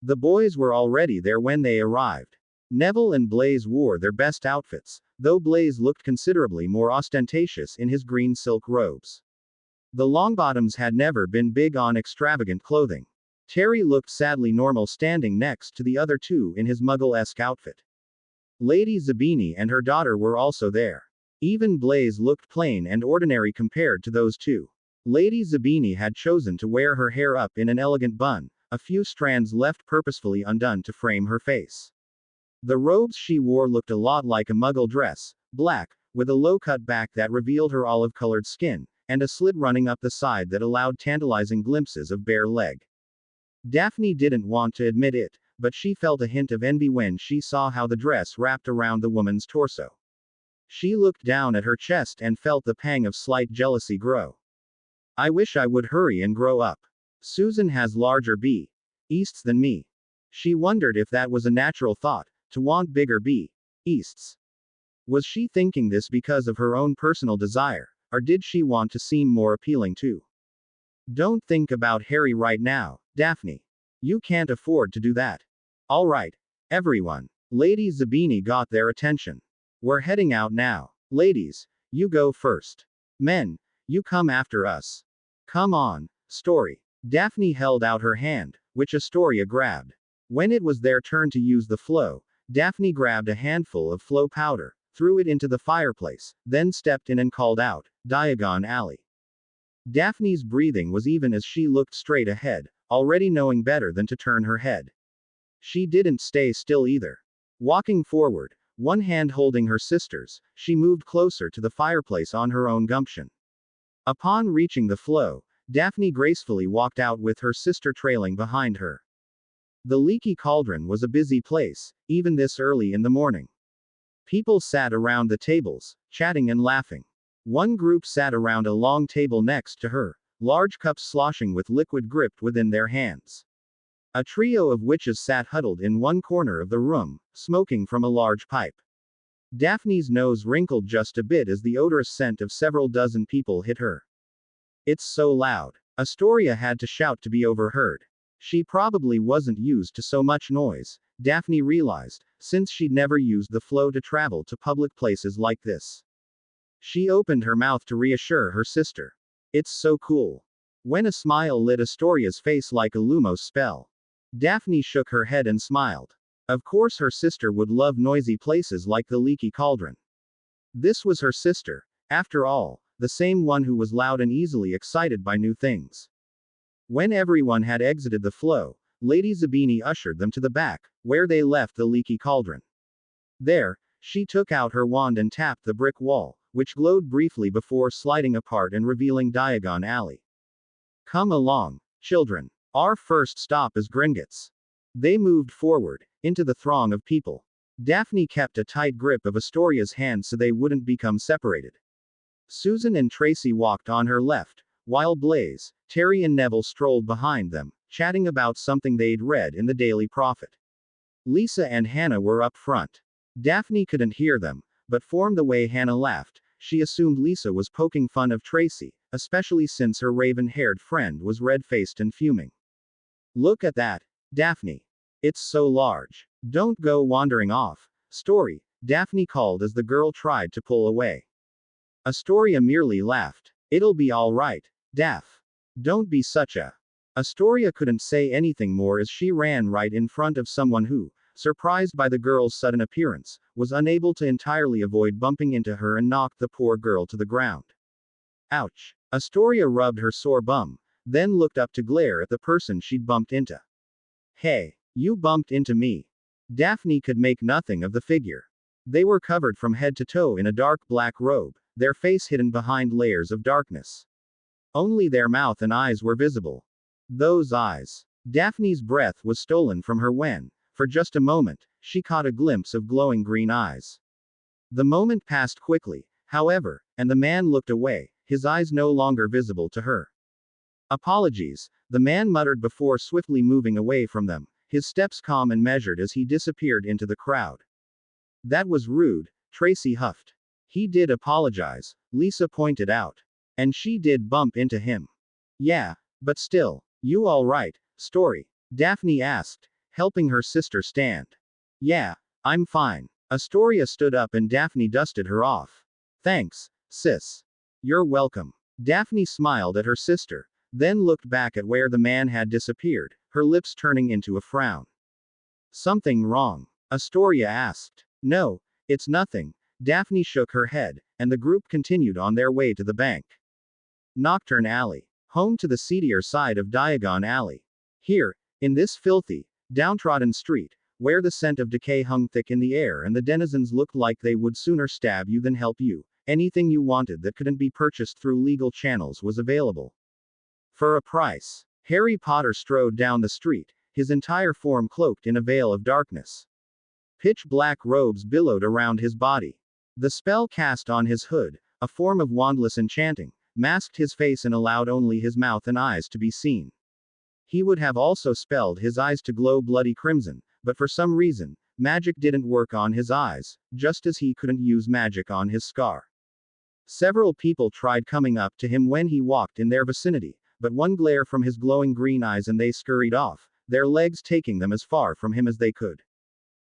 The boys were already there when they arrived. Neville and Blaise wore their best outfits, though Blaise looked considerably more ostentatious in his green silk robes. The Longbottoms had never been big on extravagant clothing. Terry looked sadly normal standing next to the other two in his Muggle-esque outfit. Lady Zabini and her daughter were also there. Even Blaise looked plain and ordinary compared to those two. Lady Zabini had chosen to wear her hair up in an elegant bun, a few strands left purposefully undone to frame her face. The robes she wore looked a lot like a Muggle dress, black, with a low-cut back that revealed her olive-colored skin, and a slit running up the side that allowed tantalizing glimpses of bare leg. Daphne didn't want to admit it, but she felt a hint of envy when she saw how the dress wrapped around the woman's torso. She looked down at her chest and felt the pang of slight jealousy grow. I wish I would hurry and grow up. Susan has larger B-easts than me. She wondered if that was a natural thought, to want bigger B-easts. Was she thinking this because of her own personal desire, or did she want to seem more appealing too? Don't think about Harry right now, Daphne. You can't afford to do that. All right, everyone. Lady Zabini got their attention. We're heading out now. Ladies, you go first. Men, you come after us. Come on, Story. Daphne held out her hand, which Astoria grabbed. When it was their turn to use the flow, Daphne grabbed a handful of flow powder, threw it into the fireplace, then stepped in and called out, Diagon Alley. Daphne's breathing was even as she looked straight ahead, already knowing better than to turn her head. She didn't stay still either. Walking forward, one hand holding her sister's, she moved closer to the fireplace on her own gumption. Upon reaching the flow, Daphne gracefully walked out with her sister trailing behind her. The Leaky Cauldron was a busy place, even this early in the morning. People sat around the tables, chatting and laughing. One group sat around a long table next to her, large cups sloshing with liquid gripped within their hands. A trio of witches sat huddled in one corner of the room, smoking from a large pipe. Daphne's nose wrinkled just a bit as the odorous scent of several dozen people hit her. It's so loud. Astoria had to shout to be overheard. She probably wasn't used to so much noise, Daphne realized, since she'd never used the flow to travel to public places like this. She opened her mouth to reassure her sister. It's so cool. When a smile lit Astoria's face like a Lumos spell. Daphne shook her head and smiled. Of course her sister would love noisy places like the Leaky Cauldron. This was her sister, after all, the same one who was loud and easily excited by new things. When everyone had exited the flow, Lady Zabini ushered them to the back, where they left the Leaky Cauldron. There, she took out her wand and tapped the brick wall, which glowed briefly before sliding apart and revealing Diagon Alley. Come along, children. Our first stop is Gringotts. They moved forward, into the throng of people. Daphne kept a tight grip of Astoria's hand so they wouldn't become separated. Susan and Tracy walked on her left, while Blaise, Terry and Neville strolled behind them, chatting about something they'd read in the Daily Prophet. Lisa and Hannah were up front. Daphne couldn't hear them, but from the way Hannah laughed, she assumed Lisa was poking fun of Tracy, especially since her raven-haired friend was red-faced and fuming. Look at that, Daphne. It's so large. Don't go wandering off. Story, Daphne called as the girl tried to pull away. Astoria merely laughed. It'll be all right, Daph. Don't be such a. Astoria couldn't say anything more as she ran right in front of someone who, surprised by the girl's sudden appearance, was unable to entirely avoid bumping into her and knocked the poor girl to the ground. Ouch. Astoria rubbed her sore bum, then looked up to glare at the person she'd bumped into. Hey, you bumped into me. Daphne could make nothing of the figure. They were covered from head to toe in a dark black robe, their face hidden behind layers of darkness. Only their mouth and eyes were visible. Those eyes. Daphne's breath was stolen from her when, for just a moment, she caught a glimpse of glowing green eyes. The moment passed quickly, however, and the man looked away, his eyes no longer visible to her. Apologies, the man muttered before swiftly moving away from them, his steps calm and measured as he disappeared into the crowd. That was rude, Tracy huffed. He did apologize, Lisa pointed out. And she did bump into him. Yeah, but still, you all right, Story? Daphne asked, helping her sister stand. Yeah, I'm fine. Astoria stood up and Daphne dusted her off. Thanks, sis. You're welcome. Daphne smiled at her sister, then looked back at where the man had disappeared, her lips turning into a frown. Something wrong? Astoria asked. No, it's nothing. Daphne shook her head, and the group continued on their way to the bank. Nocturne Alley. Home to the seedier side of Diagon Alley. Here, in this filthy, downtrodden street, where the scent of decay hung thick in the air and the denizens looked like they would sooner stab you than help you, anything you wanted that couldn't be purchased through legal channels was available. For a price. Harry Potter strode down the street, his entire form cloaked in a veil of darkness. Pitch black robes billowed around his body. The spell cast on his hood, a form of wandless enchanting, masked his face and allowed only his mouth and eyes to be seen. He would have also spelled his eyes to glow bloody crimson, but for some reason, magic didn't work on his eyes, just as he couldn't use magic on his scar. Several people tried coming up to him when he walked in their vicinity, but one glare from his glowing green eyes and they scurried off, their legs taking them as far from him as they could.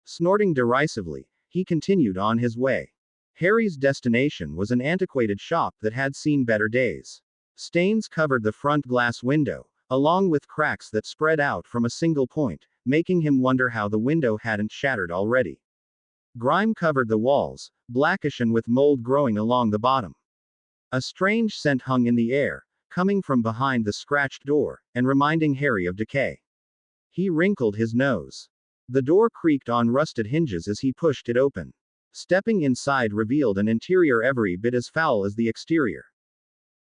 Snorting derisively, he continued on his way. Harry's destination was an antiquated shop that had seen better days. Stains covered the front glass window, along with cracks that spread out from a single point, making him wonder how the window hadn't shattered already. Grime covered the walls, blackish and with mold growing along the bottom. A strange scent hung in the air, coming from behind the scratched door, and reminding Harry of decay. He wrinkled his nose. The door creaked on rusted hinges as he pushed it open. Stepping inside revealed an interior every bit as foul as the exterior.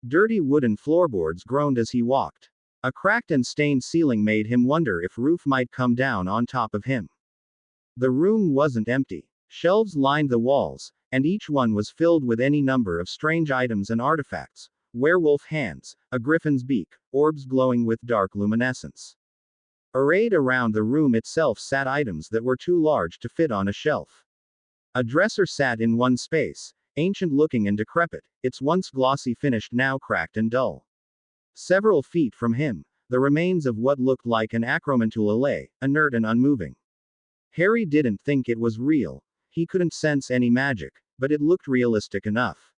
Dirty wooden floorboards groaned as he walked. A cracked and stained ceiling made him wonder if roof might come down on top of him. The room wasn't empty. Shelves lined the walls, and each one was filled with any number of strange items and artifacts: werewolf hands, a griffin's beak, orbs glowing with dark luminescence. Arrayed around the room itself sat items that were too large to fit on a shelf. A dresser sat in one space, ancient-looking and decrepit, its once glossy finish now cracked and dull. Several feet from him, the remains of what looked like an acromantula lay, inert and unmoving. Harry didn't think it was real. He couldn't sense any magic, but it looked realistic enough.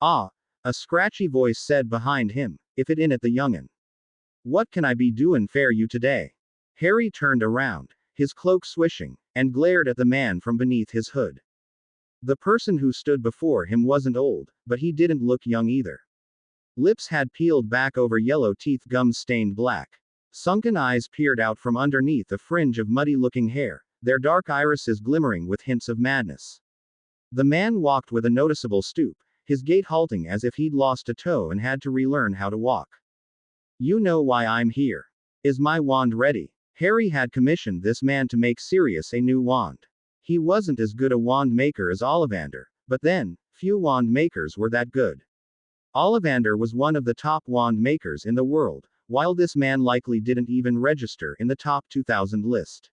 Ah, a scratchy voice said behind him, if it in at the young'un. What can I be doin' fair you today? Harry turned around, his cloak swishing, and glared at the man from beneath his hood. The person who stood before him wasn't old, but he didn't look young either. Lips had peeled back over yellow teeth, gums stained black. Sunken eyes peered out from underneath a fringe of muddy-looking hair, their dark irises glimmering with hints of madness. The man walked with a noticeable stoop, his gait halting as if he'd lost a toe and had to relearn how to walk. You know why I'm here. Is my wand ready? Harry had commissioned this man to make Sirius a new wand. He wasn't as good a wand maker as Ollivander, but then, few wand makers were that good. Ollivander was one of the top wand makers in the world, while this man likely didn't even register in the top 2,000 list.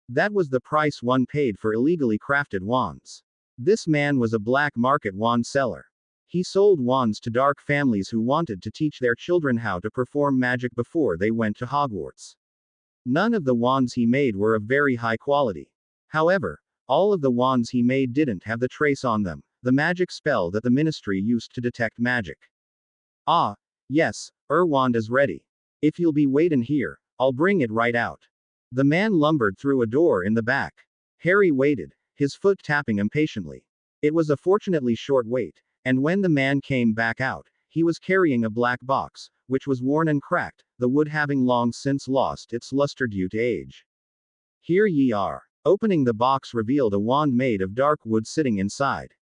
That was the price one paid for illegally crafted wands. This man was a black market wand seller. He sold wands to dark families who wanted to teach their children how to perform magic before they went to Hogwarts. None of the wands he made were of very high quality. However, all of the wands he made didn't have the trace on them, the magic spell that the ministry used to detect magic. Ah, yes, wand is ready. If you'll be waitin' here, I'll bring it right out. The man lumbered through a door in the back. Harry waited, his foot tapping impatiently. It was a fortunately short wait, and when the man came back out, he was carrying a black box, which was worn and cracked, the wood having long since lost its luster due to age. Here ye are. Opening the box revealed a wand made of dark wood sitting inside.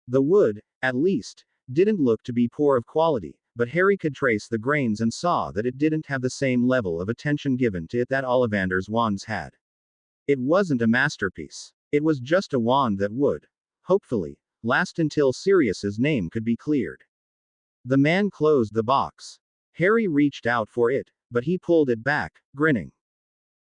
The wood, at least, didn't look to be poor of quality, but Harry could trace the grains and saw that it didn't have the same level of attention given to it that Ollivander's wands had. It wasn't a masterpiece. It was just a wand that would, hopefully, last until Sirius's name could be cleared. The man closed the box. Harry reached out for it, but he pulled it back, grinning.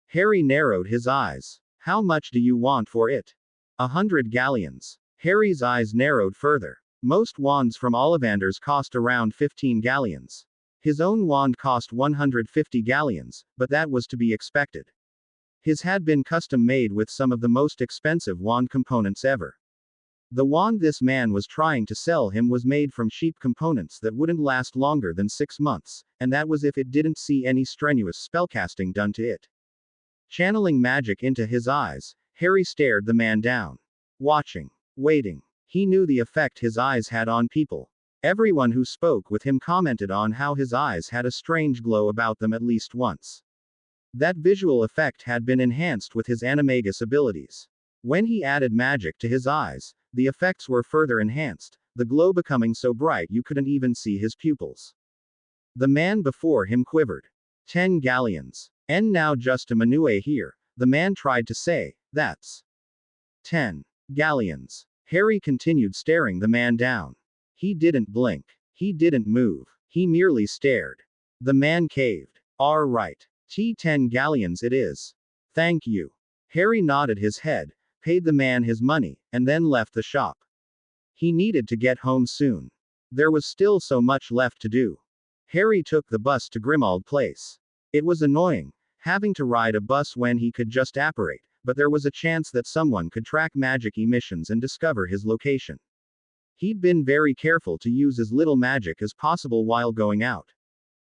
Harry narrowed his eyes. How much do you want for it? 100 galleons. Harry's eyes narrowed further. Most wands from Ollivander's cost around 15 galleons. His own wand cost 150 galleons, but that was to be expected. His had been custom made with some of the most expensive wand components ever. The wand this man was trying to sell him was made from cheap components that wouldn't last longer than 6 months, and that was if it didn't see any strenuous spellcasting done to it. Channeling magic into his eyes, Harry stared the man down. Watching. Waiting. He knew the effect his eyes had on people. Everyone who spoke with him commented on how his eyes had a strange glow about them at least once. That visual effect had been enhanced with his animagus abilities. When he added magic to his eyes, the effects were further enhanced, the glow becoming so bright you couldn't even see his pupils. The man before him quivered. 10 galleons. And now just a minute here, the man tried to say, that's 10 galleons. Harry continued staring the man down. He didn't blink. He didn't move. He merely stared. The man caved. All right. 10 galleons it is. Thank you. Harry nodded his head, paid the man his money, and then left the shop. He needed to get home soon. There was still so much left to do. Harry took the bus to Grimmauld Place. It was annoying, having to ride a bus when he could just apparate, but there was a chance that someone could track magic emissions and discover his location. He'd been very careful to use as little magic as possible while going out.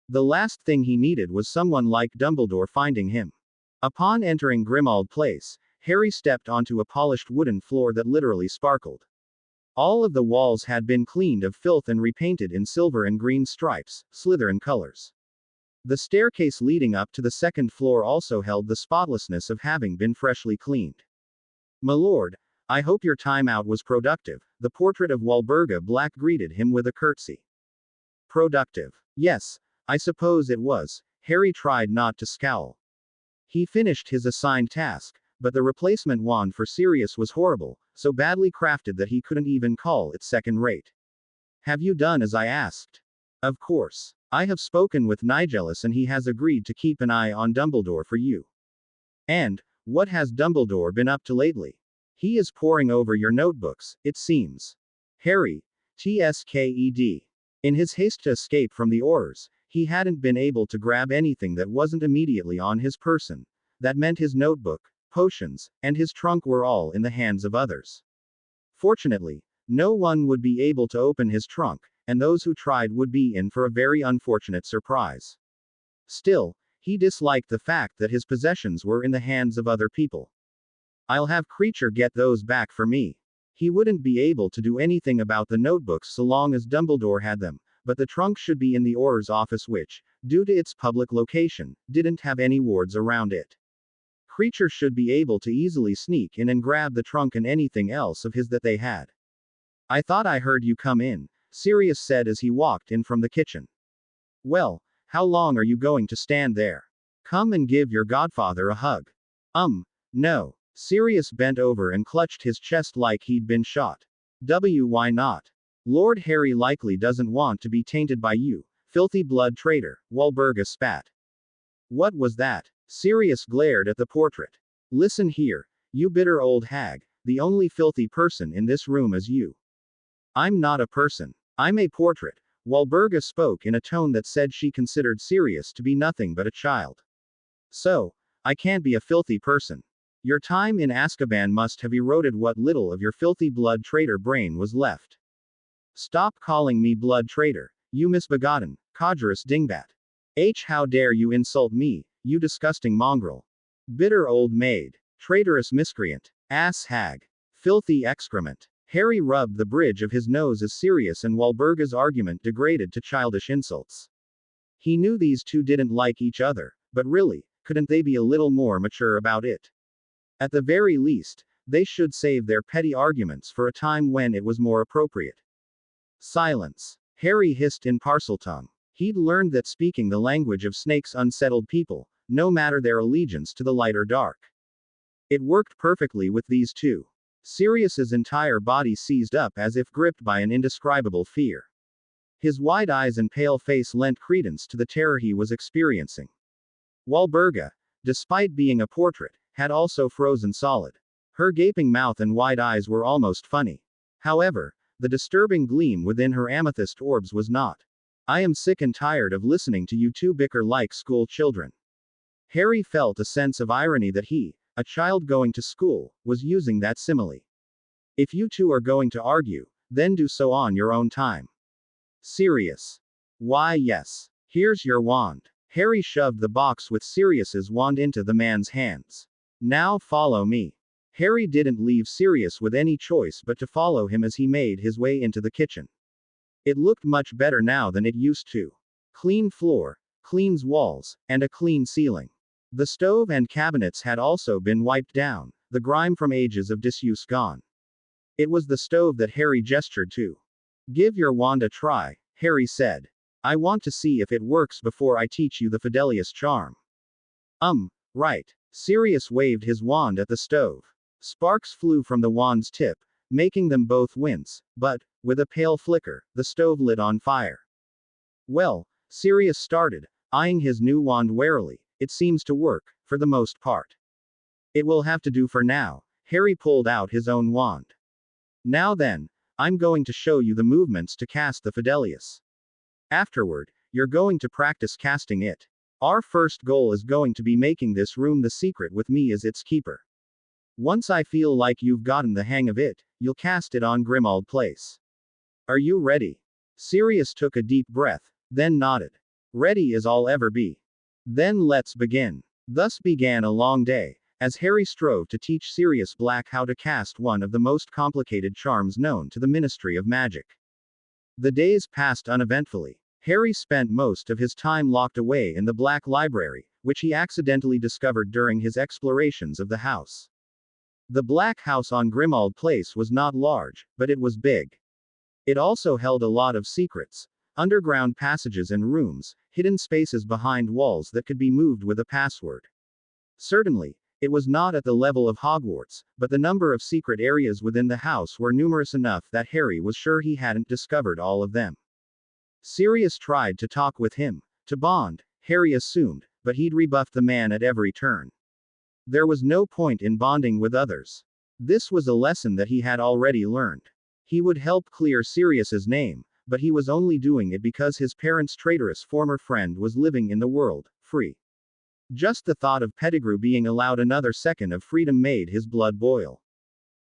The last thing he needed was someone like Dumbledore finding him. Upon entering Grimmauld Place, Harry stepped onto a polished wooden floor that literally sparkled. All of the walls had been cleaned of filth and repainted in silver and green stripes, Slytherin colors. The staircase leading up to the second floor also held the spotlessness of having been freshly cleaned. My lord, I hope your time out was productive, the portrait of Walburga Black greeted him with a curtsy. Productive. Yes, I suppose it was. Harry tried not to scowl. He finished his assigned task, but the replacement wand for Sirius was horrible, so badly crafted that he couldn't even call it second rate. Have you done as I asked? Of course. I have spoken with Nigellus and he has agreed to keep an eye on Dumbledore for you. And, what has Dumbledore been up to lately? He is poring over your notebooks, it seems. Harry, TSKED. In his haste to escape from the Aurors, he hadn't been able to grab anything that wasn't immediately on his person. That meant his notebook, potions, and his trunk were all in the hands of others. Fortunately, no one would be able to open his trunk, and those who tried would be in for a very unfortunate surprise. Still, he disliked the fact that his possessions were in the hands of other people. I'll have Kreacher get those back for me. He wouldn't be able to do anything about the notebooks so long as Dumbledore had them, but the trunk should be in the Auror's office which, due to its public location, didn't have any wards around it. Kreacher should be able to easily sneak in and grab the trunk and anything else of his that they had. I thought I heard you come in, Sirius said as he walked in from the kitchen. Well, how long are you going to stand there? Come and give your godfather a hug. No. Sirius bent over and clutched his chest like he'd been shot. Why not? Lord Harry likely doesn't want to be tainted by you, filthy blood traitor, Walburga spat. What was that? Sirius glared at the portrait. Listen here, you bitter old hag, the only filthy person in this room is you. I'm not a person. I'm a portrait. Walburga spoke in a tone that said she considered Sirius to be nothing but a child. So, I can't be a filthy person. Your time in Azkaban must have eroded what little of your filthy blood traitor brain was left. Stop calling me blood traitor, you misbegotten, codgerous dingbat. How dare you insult me, you disgusting mongrel. Bitter old maid. Traitorous miscreant. Ass hag. Filthy excrement. Harry rubbed the bridge of his nose as Sirius and Walburga's argument degraded to childish insults. He knew these two didn't like each other, but really, couldn't they be a little more mature about it? At the very least, they should save their petty arguments for a time when it was more appropriate. Silence. Harry hissed in Parseltongue. He'd learned that speaking the language of snakes unsettled people, no matter their allegiance to the light or dark. It worked perfectly with these two. Sirius's entire body seized up as if gripped by an indescribable fear. His wide eyes and pale face lent credence to the terror he was experiencing. Walburga, despite being a portrait, had also frozen solid. Her gaping mouth and wide eyes were almost funny. However, the disturbing gleam within her amethyst orbs was not. I am sick and tired of listening to you two bicker like school children. Harry felt a sense of irony that he, a child going to school, was using that simile. If you two are going to argue, then do so on your own time. Sirius. Why yes. Here's your wand. Harry shoved the box with Sirius's wand into the man's hands. Now follow me. Harry didn't leave Sirius with any choice but to follow him as he made his way into the kitchen. It looked much better now than it used to. Clean floor, clean walls, and a clean ceiling. The stove and cabinets had also been wiped down, the grime from ages of disuse gone. It was the stove that Harry gestured to. Give your wand a try, Harry said. I want to see if it works before I teach you the Fidelius charm. Right. Sirius waved his wand at the stove. Sparks flew from the wand's tip, making them both wince, but, with a pale flicker, the stove lit on fire. Well, Sirius started, eyeing his new wand warily. It seems to work, for the most part. It will have to do for now. Harry pulled out his own wand. Now then, I'm going to show you the movements to cast the Fidelius. Afterward, you're going to practice casting it. Our first goal is going to be making this room the secret with me as its keeper. Once I feel like you've gotten the hang of it, you'll cast it on Grimmauld Place. Are you ready? Sirius took a deep breath, then nodded. Ready as I'll ever be. Then let's begin. Thus began a long day, as Harry strove to teach Sirius Black how to cast one of the most complicated charms known to the Ministry of Magic. The days passed uneventfully. Harry spent most of his time locked away in the Black Library, which he accidentally discovered during his explorations of the house. The Black House on Grimmauld Place was not large, but it was big. It also held a lot of secrets, underground passages and rooms, hidden spaces behind walls that could be moved with a password. Certainly, it was not at the level of Hogwarts, but the number of secret areas within the house were numerous enough that Harry was sure he hadn't discovered all of them. Sirius tried to talk with him, to bond, Harry assumed, but he'd rebuffed the man at every turn. There was no point in bonding with others. This was a lesson that he had already learned. He would help clear Sirius's name, but he was only doing it because his parents' traitorous former friend was living in the world, free. Just the thought of Pettigrew being allowed another second of freedom made his blood boil.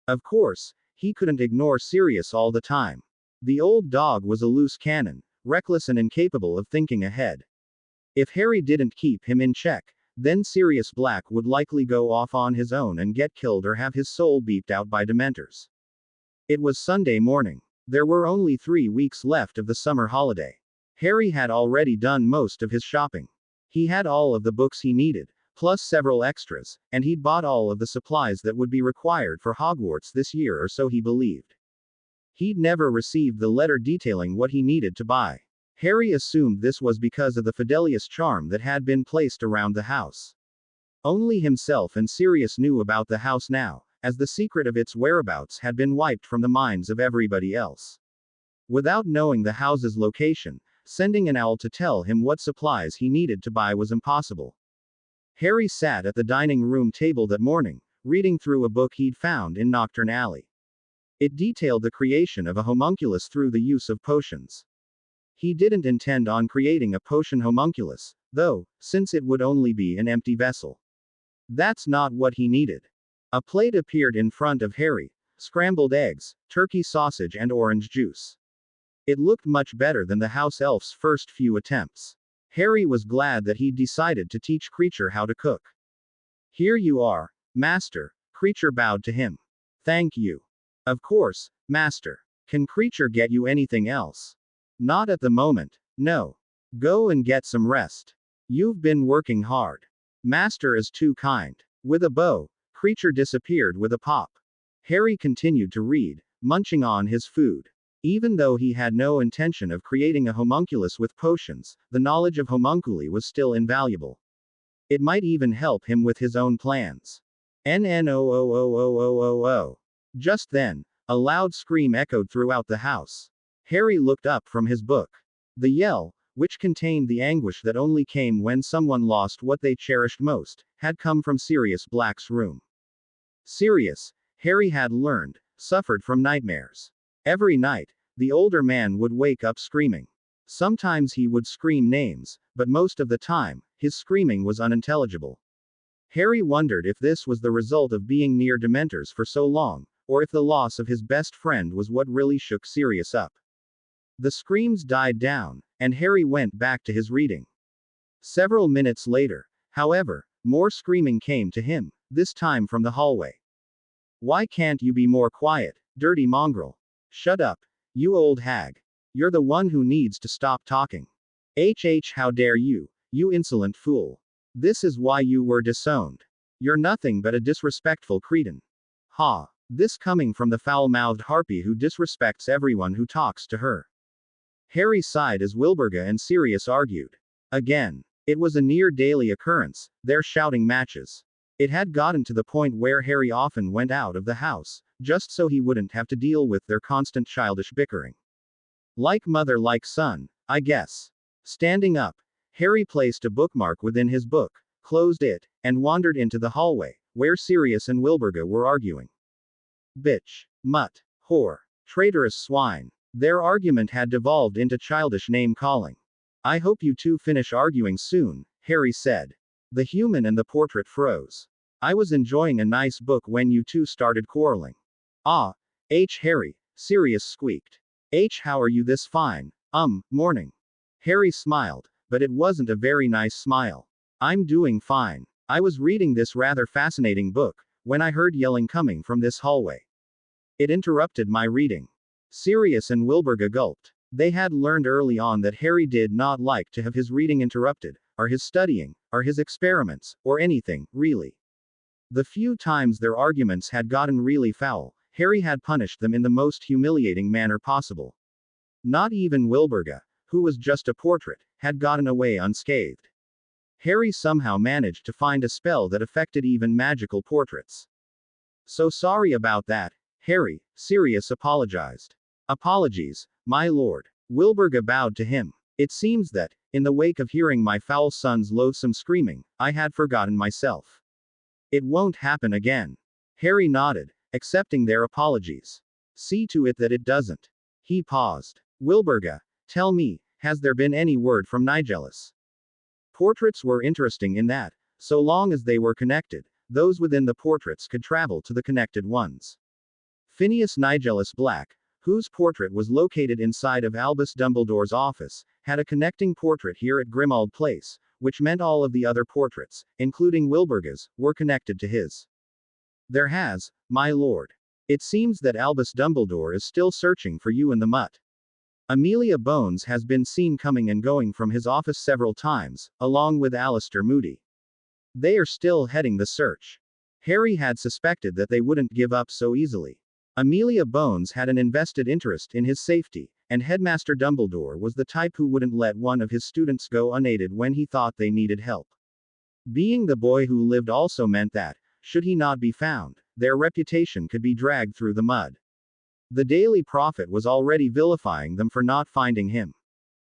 Of course, he couldn't ignore Sirius all the time. The old dog was a loose cannon, reckless and incapable of thinking ahead. If Harry didn't keep him in check, then Sirius Black would likely go off on his own and get killed or have his soul beeped out by Dementors. It was Sunday morning. There were only 3 weeks left of the summer holiday. Harry had already done most of his shopping. He had all of the books he needed, plus several extras, and he'd bought all of the supplies that would be required for Hogwarts this year, or so he believed. He'd never received the letter detailing what he needed to buy. Harry assumed this was because of the Fidelius charm that had been placed around the house. Only himself and Sirius knew about the house now, as the secret of its whereabouts had been wiped from the minds of everybody else. Without knowing the house's location, sending an owl to tell him what supplies he needed to buy was impossible. Harry sat at the dining room table that morning, reading through a book he'd found in Nocturne Alley. It detailed the creation of a homunculus through the use of potions. He didn't intend on creating a potion homunculus, though, since it would only be an empty vessel. That's not what he needed. A plate appeared in front of Harry: scrambled eggs, turkey sausage, and orange juice. It looked much better than the house elf's first few attempts. Harry was glad that he'd decided to teach Kreacher how to cook. Here you are, Master. Kreacher bowed to him. Thank you. Of course, Master. Can Kreacher get you anything else? Not at the moment, no. Go and get some rest. You've been working hard. Master is too kind. With a bow, Kreacher disappeared with a pop. Harry continued to read, munching on his food. Even though he had no intention of creating a homunculus with potions, the knowledge of homunculi was still invaluable. It might even help him with his own plans. NNOOOOOOO. Just then, a loud scream echoed throughout the house. Harry looked up from his book. The yell, which contained the anguish that only came when someone lost what they cherished most, had come from Sirius Black's room. Sirius, Harry had learned, suffered from nightmares. Every night, the older man would wake up screaming. Sometimes he would scream names, but most of the time, his screaming was unintelligible. Harry wondered if this was the result of being near Dementors for so long, or if the loss of his best friend was what really shook Sirius up. The screams died down, and Harry went back to his reading. Several minutes later, however, more screaming came to him, this time from the hallway. Why can't you be more quiet, dirty mongrel? Shut up, you old hag. You're the one who needs to stop talking. How dare you, you insolent fool. This is why you were disowned. You're nothing but a disrespectful cretin. Ha! This coming from the foul-mouthed harpy who disrespects everyone who talks to her. Harry sighed as Wilburga and Sirius argued. Again. It was a near-daily occurrence, their shouting matches. It had gotten to the point where Harry often went out of the house, just so he wouldn't have to deal with their constant childish bickering. Like mother like son, I guess. Standing up, Harry placed a bookmark within his book, closed it, and wandered into the hallway, where Sirius and Wilburga were arguing. Bitch. Mutt. Whore. Traitorous swine. Their argument had devolved into childish name-calling. I hope you two finish arguing soon, Harry said. The human and the portrait froze. I was enjoying a nice book when you two started quarreling. Ah, Harry, Sirius squeaked. How are you this fine? Morning. Harry smiled, but it wasn't a very nice smile. I'm doing fine. I was reading this rather fascinating book, when I heard yelling coming from this hallway. It interrupted my reading. Sirius and Wilburga gulped. They had learned early on that Harry did not like to have his reading interrupted, or his studying, or his experiments, or anything, really. The few times their arguments had gotten really foul, Harry had punished them in the most humiliating manner possible. Not even Wilburga, who was just a portrait, had gotten away unscathed. Harry somehow managed to find a spell that affected even magical portraits. So sorry about that, Harry, Sirius apologized. Apologies, my lord. Wilburga bowed to him. It seems that, in the wake of hearing my foul son's loathsome screaming, I had forgotten myself. It won't happen again. Harry nodded, accepting their apologies. See to it that it doesn't. He paused. Wilburga, tell me, has there been any word from Nigellus? Portraits were interesting in that, so long as they were connected, those within the portraits could travel to the connected ones. Phineas Nigellus Black, whose portrait was located inside of Albus Dumbledore's office, had a connecting portrait here at Grimmauld Place, which meant all of the other portraits, including Wilburga's, were connected to his. There has, my lord. It seems that Albus Dumbledore is still searching for you in the mutt. Amelia Bones has been seen coming and going from his office several times, along with Alistair Moody. They are still heading the search. Harry had suspected that they wouldn't give up so easily. Amelia Bones had an invested interest in his safety, and Headmaster Dumbledore was the type who wouldn't let one of his students go unaided when he thought they needed help. Being the boy who lived also meant that, should he not be found, their reputation could be dragged through the mud. The Daily Prophet was already vilifying them for not finding him.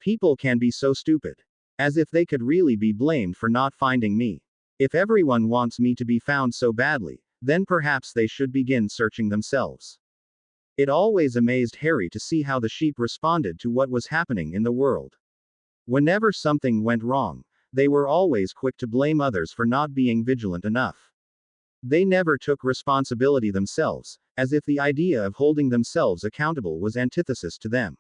People can be so stupid. As if they could really be blamed for not finding me. If everyone wants me to be found so badly, Then perhaps they should begin searching themselves. It always amazed Harry to see how the sheep responded to what was happening in the world. Whenever something went wrong, they were always quick to blame others for not being vigilant enough. They never took responsibility themselves, as if the idea of holding themselves accountable was antithesis to them.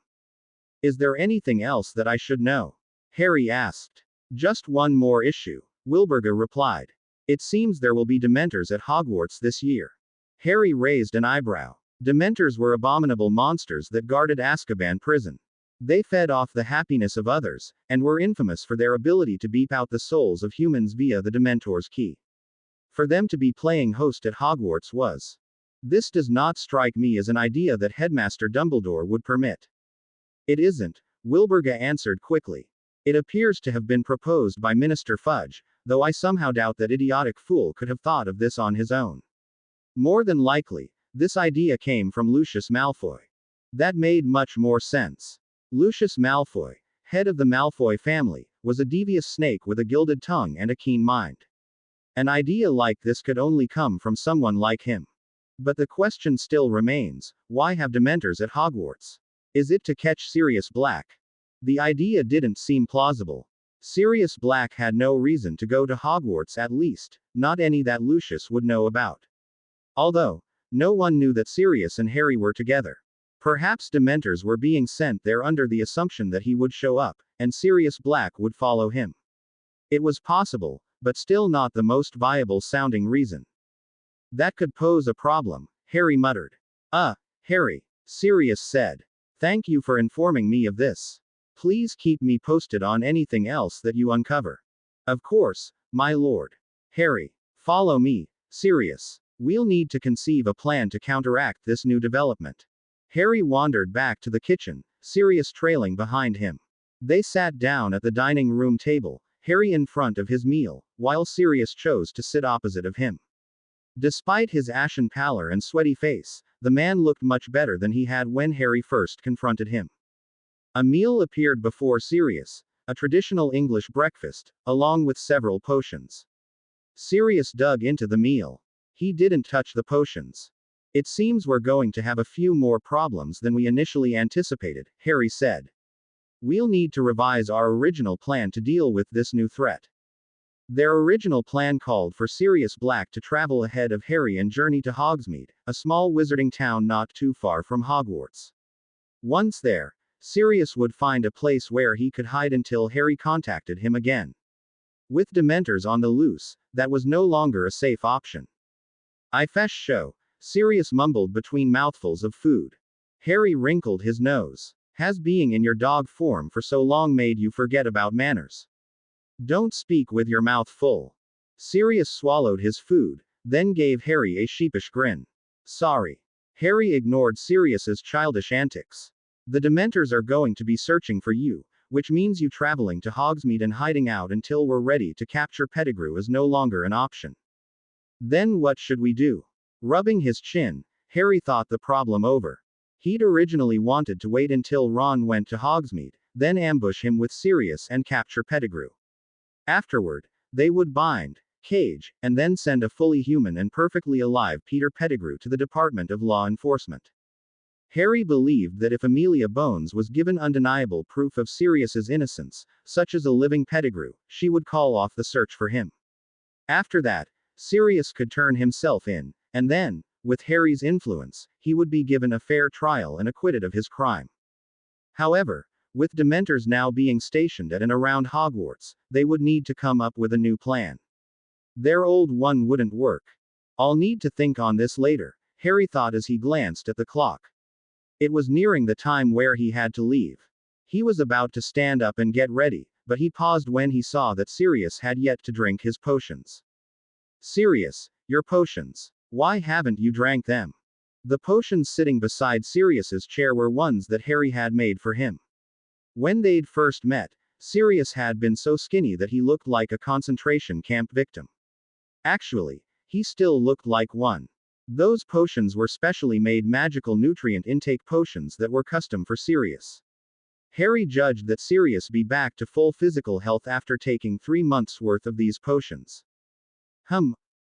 Is there anything else that I should know? Harry asked. Just one more issue, Wilburga replied. It seems there will be Dementors at Hogwarts this year. Harry raised an eyebrow. Dementors were abominable monsters that guarded Azkaban prison. They fed off the happiness of others, and were infamous for their ability to beep out the souls of humans via the Dementor's key. For them to be playing host at Hogwarts was. This does not strike me as an idea that Headmaster Dumbledore would permit. It isn't, Wilburga answered quickly. It appears to have been proposed by Minister Fudge, though I somehow doubt that idiotic fool could have thought of this on his own. More than likely, this idea came from Lucius Malfoy. That made much more sense. Lucius Malfoy, head of the Malfoy family, was a devious snake with a gilded tongue and a keen mind. An idea like this could only come from someone like him. But the question still remains, why have Dementors at Hogwarts? Is it to catch Sirius Black? The idea didn't seem plausible. Sirius Black had no reason to go to Hogwarts, at least, not any that Lucius would know about. Although, no one knew that Sirius and Harry were together. Perhaps Dementors were being sent there under the assumption that he would show up, and Sirius Black would follow him. It was possible, but still not the most viable sounding reason. That could pose a problem, Harry muttered. Harry, Sirius said. Thank you for informing me of this. Please keep me posted on anything else that you uncover. Of course, my lord. Harry, follow me, Sirius. We'll need to conceive a plan to counteract this new development. Harry wandered back to the kitchen, Sirius trailing behind him. They sat down at the dining room table, Harry in front of his meal, while Sirius chose to sit opposite of him. Despite his ashen pallor and sweaty face, the man looked much better than he had when Harry first confronted him. A meal appeared before Sirius, a traditional English breakfast, along with several potions. Sirius dug into the meal. He didn't touch the potions. It seems we're going to have a few more problems than we initially anticipated, Harry said. We'll need to revise our original plan to deal with this new threat. Their original plan called for Sirius Black to travel ahead of Harry and journey to Hogsmeade, a small wizarding town not too far from Hogwarts. Once there, Sirius would find a place where he could hide until Harry contacted him again. With Dementors on the loose, that was no longer a safe option. I fesh show, Sirius mumbled between mouthfuls of food. Harry wrinkled his nose. Has being in your dog form for so long made you forget about manners? Don't speak with your mouth full. Sirius swallowed his food, then gave Harry a sheepish grin. Sorry. Harry ignored Sirius's childish antics. The Dementors are going to be searching for you, which means you traveling to Hogsmeade and hiding out until we're ready to capture Pettigrew is no longer an option. Then what should we do? Rubbing his chin, Harry thought the problem over. He'd originally wanted to wait until Ron went to Hogsmeade, then ambush him with Sirius and capture Pettigrew. Afterward, they would bind, cage, and then send a fully human and perfectly alive Peter Pettigrew to the Department of Law Enforcement. Harry believed that if Amelia Bones was given undeniable proof of Sirius's innocence, such as a living Pettigrew, she would call off the search for him. After that, Sirius could turn himself in, and then, with Harry's influence, he would be given a fair trial and acquitted of his crime. However, with Dementors now being stationed at and around Hogwarts, they would need to come up with a new plan. Their old one wouldn't work. I'll need to think on this later, Harry thought as he glanced at the clock. It was nearing the time where he had to leave. He was about to stand up and get ready, but he paused when he saw that Sirius had yet to drink his potions. Sirius, your potions. Why haven't you drank them? The potions sitting beside Sirius's chair were ones that Harry had made for him. When they'd first met, Sirius had been so skinny that he looked like a concentration camp victim. Actually, he still looked like one. Those potions were specially made magical nutrient intake potions that were custom for Sirius. Harry judged that Sirius be back to full physical health after taking 3 months' worth of these potions.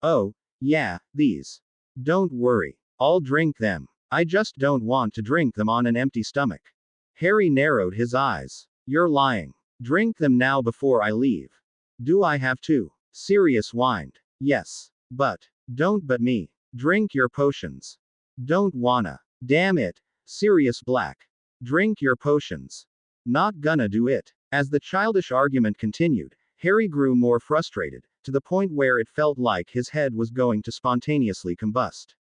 Oh, yeah, these. Don't worry. I'll drink them. I just don't want to drink them on an empty stomach. Harry narrowed his eyes. You're lying. Drink them now before I leave. Do I have to? Sirius whined. Yes. But. Don't but me. Drink your potions. Don't wanna. Damn it. Sirius Black. Drink your potions. Not gonna do it. As the childish argument continued, Harry grew more frustrated, to the point where it felt like his head was going to spontaneously combust.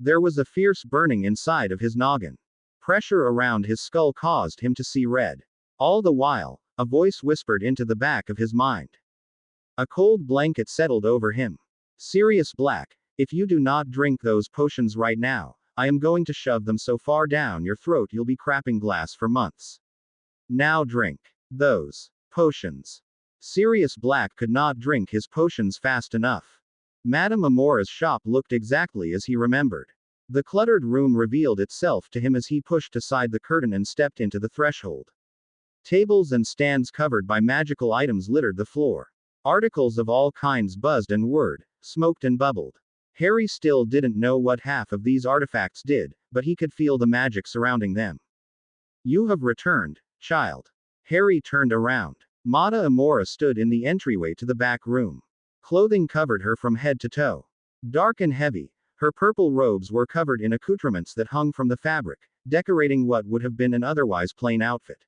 There was a fierce burning inside of his noggin. Pressure around his skull caused him to see red. All the while, a voice whispered into the back of his mind. A cold blanket settled over him. Sirius Black, if you do not drink those potions right now, I am going to shove them so far down your throat you'll be crapping glass for months. Now drink those potions. Sirius Black could not drink his potions fast enough. Madame Amora's shop looked exactly as he remembered. The cluttered room revealed itself to him as he pushed aside the curtain and stepped into the threshold. Tables and stands covered by magical items littered the floor. Articles of all kinds buzzed and whirred, smoked and bubbled. Harry still didn't know what half of these artifacts did, but he could feel the magic surrounding them. You have returned, child. Harry turned around. Mata Amora stood in the entryway to the back room. Clothing covered her from head to toe. Dark and heavy, her purple robes were covered in accoutrements that hung from the fabric, decorating what would have been an otherwise plain outfit.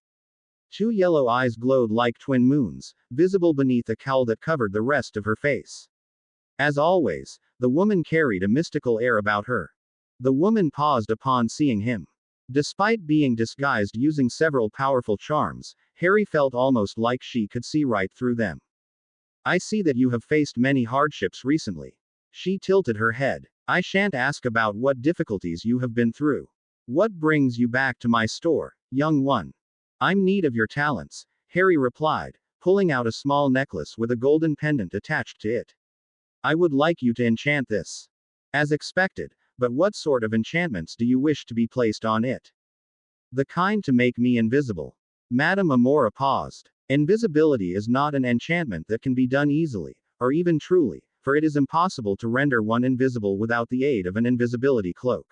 Two yellow eyes glowed like twin moons, visible beneath a cowl that covered the rest of her face. As always, the woman carried a mystical air about her. The woman paused upon seeing him. Despite being disguised using several powerful charms, Harry felt almost like she could see right through them. I see that you have faced many hardships recently. She tilted her head. I shan't ask about what difficulties you have been through. What brings you back to my store, young one? I'm in need of your talents, Harry replied, pulling out a small necklace with a golden pendant attached to it. I would like you to enchant this. As expected, but what sort of enchantments do you wish to be placed on it? The kind to make me invisible. Madame Amora paused. Invisibility is not an enchantment that can be done easily, or even truly, for it is impossible to render one invisible without the aid of an invisibility cloak.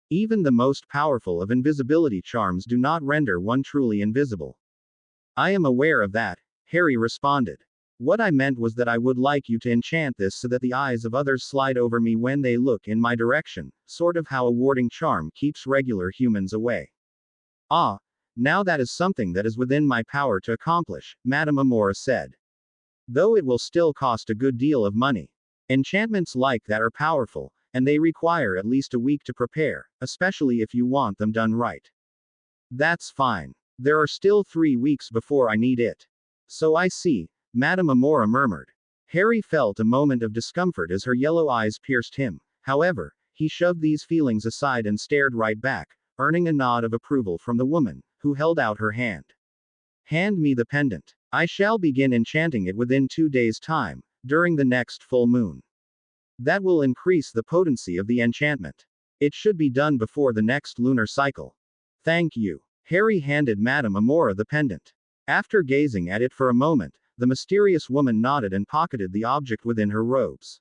Even the most powerful of invisibility charms do not render one truly invisible. I am aware of that, Harry responded. What I meant was that I would like you to enchant this so that the eyes of others slide over me when they look in my direction, sort of how a warding charm keeps regular humans away. Ah, now that is something that is within my power to accomplish, Madame Amora said. Though it will still cost a good deal of money. Enchantments like that are powerful, and they require at least a week to prepare, especially if you want them done right. That's fine. There are still 3 weeks before I need it. So I see, Madame Amora murmured. Harry felt a moment of discomfort as her yellow eyes pierced him. However, he shoved these feelings aside and stared right back, earning a nod of approval from the woman, who held out her hand. Hand me the pendant. I shall begin enchanting it within 2 days' time, during the next full moon. That will increase the potency of the enchantment. It should be done before the next lunar cycle. Thank you. Harry handed Madame Amora the pendant. After gazing at it for a moment, the mysterious woman nodded and pocketed the object within her robes.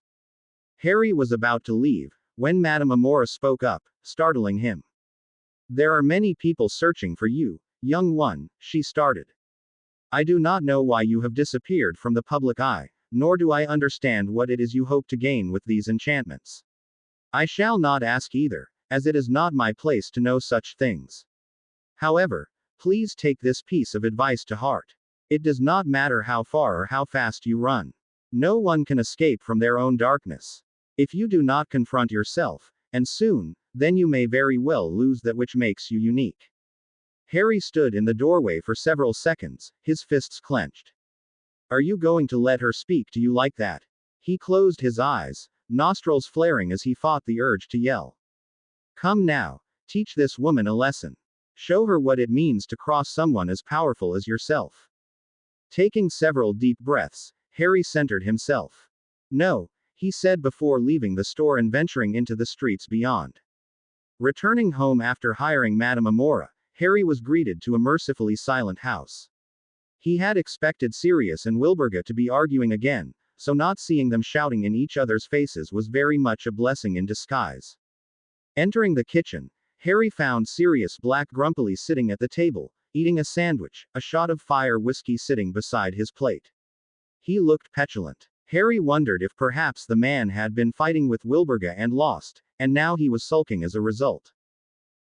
Harry was about to leave, when Madame Amora spoke up, startling him. There are many people searching for you, young one, she started. I do not know why you have disappeared from the public eye, nor do I understand what it is you hope to gain with these enchantments. I shall not ask either, as it is not my place to know such things. However, please take this piece of advice to heart. It does not matter how far or how fast you run. No one can escape from their own darkness. If you do not confront yourself, and soon, then you may very well lose that which makes you unique. Harry stood in the doorway for several seconds, his fists clenched. Are you going to let her speak to you like that? He closed his eyes, nostrils flaring as he fought the urge to yell. Come now, teach this woman a lesson. Show her what it means to cross someone as powerful as yourself. Taking several deep breaths, Harry centered himself. No, he said before leaving the store and venturing into the streets beyond. Returning home after hiring Madame Amora, Harry was greeted to a mercifully silent house. He had expected Sirius and Wilburga to be arguing again, so not seeing them shouting in each other's faces was very much a blessing in disguise. Entering the kitchen, Harry found Sirius Black grumpily sitting at the table, eating a sandwich, a shot of fire whiskey sitting beside his plate. He looked petulant. Harry wondered if perhaps the man had been fighting with Wilburga and lost, and now he was sulking as a result.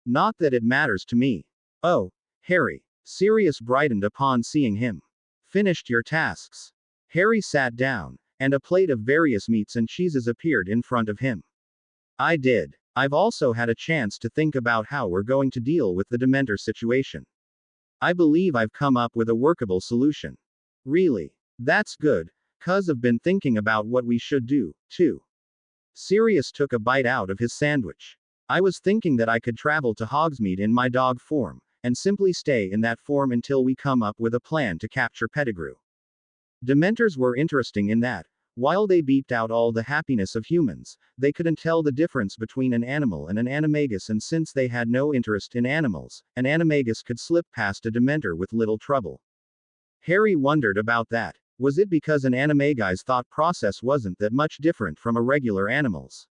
Not that it matters to me. Oh, Harry. Sirius brightened upon seeing him. Finished your tasks. Harry sat down, and a plate of various meats and cheeses appeared in front of him. I did. I've also had a chance to think about how we're going to deal with the Dementor situation. I believe I've come up with a workable solution. Really? That's good, 'cause I've been thinking about what we should do, too. Sirius took a bite out of his sandwich. I was thinking that I could travel to Hogsmeade in my dog form, and simply stay in that form until we come up with a plan to capture Pettigrew. Dementors were interesting in that, while they beeped out all the happiness of humans, they couldn't tell the difference between an animal and an animagus, and since they had no interest in animals, an animagus could slip past a Dementor with little trouble. Harry wondered about that. Was it because an animaguy's thought process wasn't that much different from a regular animal's?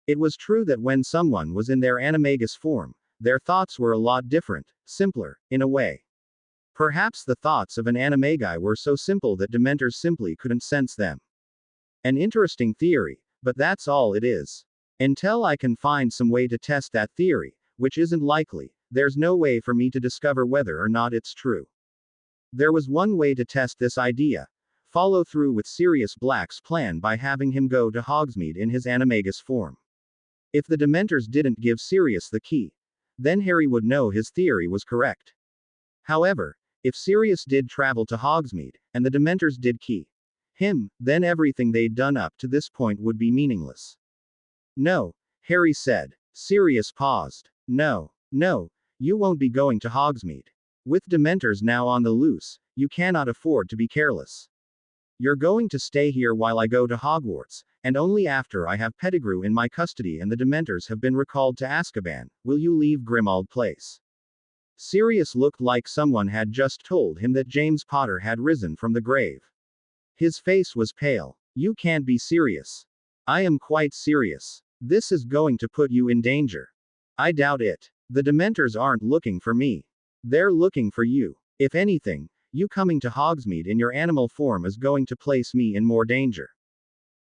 It was true that when someone was in their animagus form, their thoughts were a lot different, simpler, in a way. Perhaps the thoughts of an animaguy were so simple that Dementors simply couldn't sense them. An interesting theory, but that's all it is. Until I can find some way to test that theory, which isn't likely, there's no way for me to discover whether or not it's true. There was one way to test this idea. Follow through with Sirius Black's plan by having him go to Hogsmeade in his animagus form. If the Dementors didn't give Sirius the key, then Harry would know his theory was correct. However, if Sirius did travel to Hogsmeade, and the Dementors did key him, then everything they'd done up to this point would be meaningless. No, Harry said. Sirius paused. No, you won't be going to Hogsmeade. With Dementors now on the loose, you cannot afford to be careless. You're going to stay here while I go to Hogwarts, and only after I have Pettigrew in my custody and the Dementors have been recalled to Azkaban, will you leave Grimmauld Place. Sirius looked like someone had just told him that James Potter had risen from the grave. His face was pale. You can't be serious. I am quite serious. This is going to put you in danger. I doubt it. The Dementors aren't looking for me. They're looking for you. If anything, you coming to Hogsmeade in your animal form is going to place me in more danger.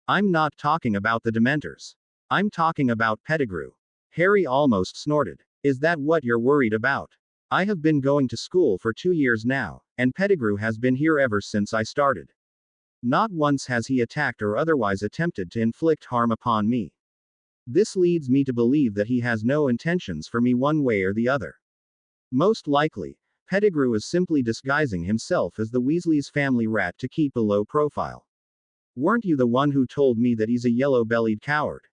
I'm not talking about the Dementors. I'm talking about Pettigrew. Harry almost snorted. Is that what you're worried about? I have been going to school for 2 years now, and Pettigrew has been here ever since I started. Not once has he attacked or otherwise attempted to inflict harm upon me. This leads me to believe that he has no intentions for me one way or the other. Most likely, Pettigrew is simply disguising himself as the Weasley's family rat to keep a low profile. Weren't you the one who told me that he's a yellow-bellied coward?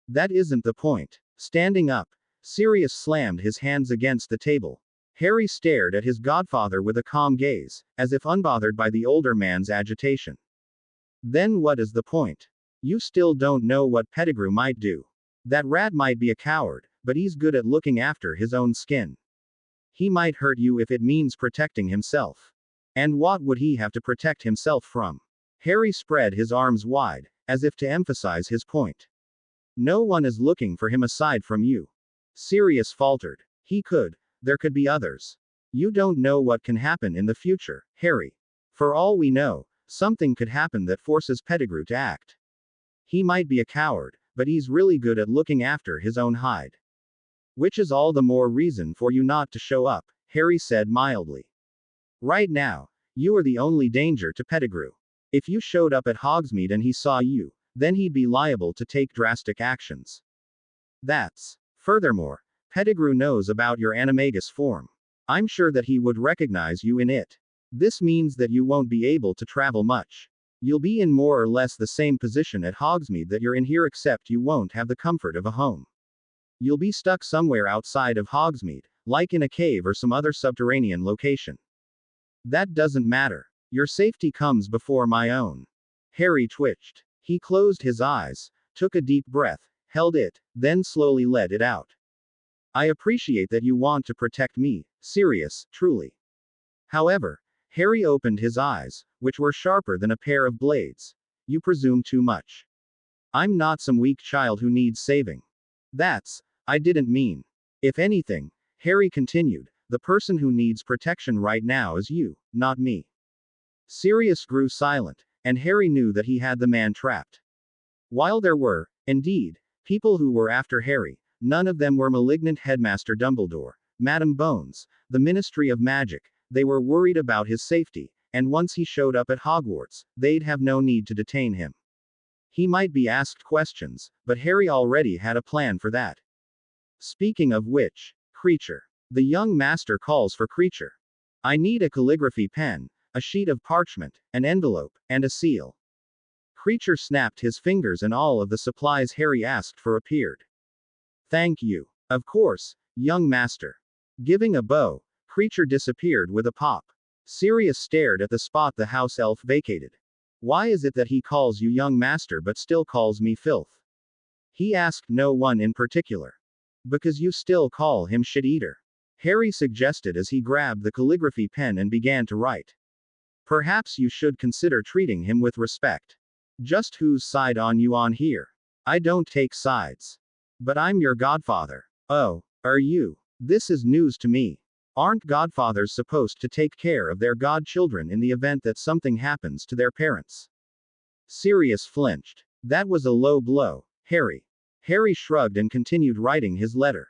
That isn't the point. Standing up, Sirius slammed his hands against the table. Harry stared at his godfather with a calm gaze, as if unbothered by the older man's agitation. Then what is the point? You still don't know what Pettigrew might do. That rat might be a coward, but he's good at looking after his own skin. He might hurt you if it means protecting himself. And what would he have to protect himself from? Harry spread his arms wide, as if to emphasize his point. No one is looking for him aside from you. Sirius faltered. There could be others. You don't know what can happen in the future, Harry. For all we know, something could happen that forces Pettigrew to act. He might be a coward, but he's really good at looking after his own hide. Which is all the more reason for you not to show up, Harry said mildly. Right now, you are the only danger to Pettigrew. If you showed up at Hogsmeade and he saw you, then he'd be liable to take drastic actions. Furthermore, Pettigrew knows about your animagus form. I'm sure that he would recognize you in it. This means that you won't be able to travel much. You'll be in more or less the same position at Hogsmeade that you're in here, except you won't have the comfort of a home. You'll be stuck somewhere outside of Hogsmeade, like in a cave or some other subterranean location. That doesn't matter. Your safety comes before my own. Harry twitched. He closed his eyes, took a deep breath, held it, then slowly let it out. I appreciate that you want to protect me, Sirius, truly. However, Harry opened his eyes, which were sharper than a pair of blades. You presume too much. I'm not some weak child who needs saving. I didn't mean. If anything, Harry continued, the person who needs protection right now is you, not me. Sirius grew silent, and Harry knew that he had the man trapped. While there were, indeed, people who were after Harry, none of them were malignant Headmaster Dumbledore, Madame Bones, the Ministry of Magic. They were worried about his safety, and once he showed up at Hogwarts, they'd have no need to detain him. He might be asked questions, but Harry already had a plan for that. Speaking of which, Kreacher. The young master calls for Kreacher. I need a calligraphy pen, a sheet of parchment, an envelope, and a seal. Kreacher snapped his fingers and all of the supplies Harry asked for appeared. Thank you. Of course, young master. Giving a bow, Kreacher disappeared with a pop. Sirius stared at the spot the house elf vacated. Why is it that he calls you young master but still calls me filth? He asked no one in particular. Because you still call him shit-eater. Harry suggested as he grabbed the calligraphy pen and began to write. Perhaps you should consider treating him with respect. Just whose side are you on here? I don't take sides. But I'm your godfather. Oh, are you? This is news to me. Aren't godfathers supposed to take care of their godchildren in the event that something happens to their parents? Sirius flinched. That was a low blow, Harry. Harry shrugged and continued writing his letter.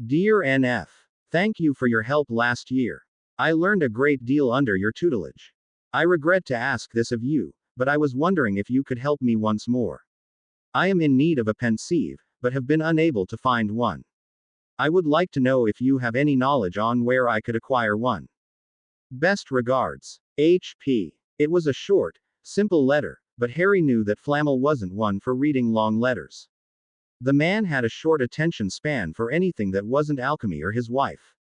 Dear NF. Thank you for your help last year. I learned a great deal under your tutelage. I regret to ask this of you, but I was wondering if you could help me once more. I am in need of a pensieve, but have been unable to find one. I would like to know if you have any knowledge on where I could acquire one. Best regards, H.P. It was a short, simple letter, but Harry knew that Flamel wasn't one for reading long letters. The man had a short attention span for anything that wasn't alchemy or his wife.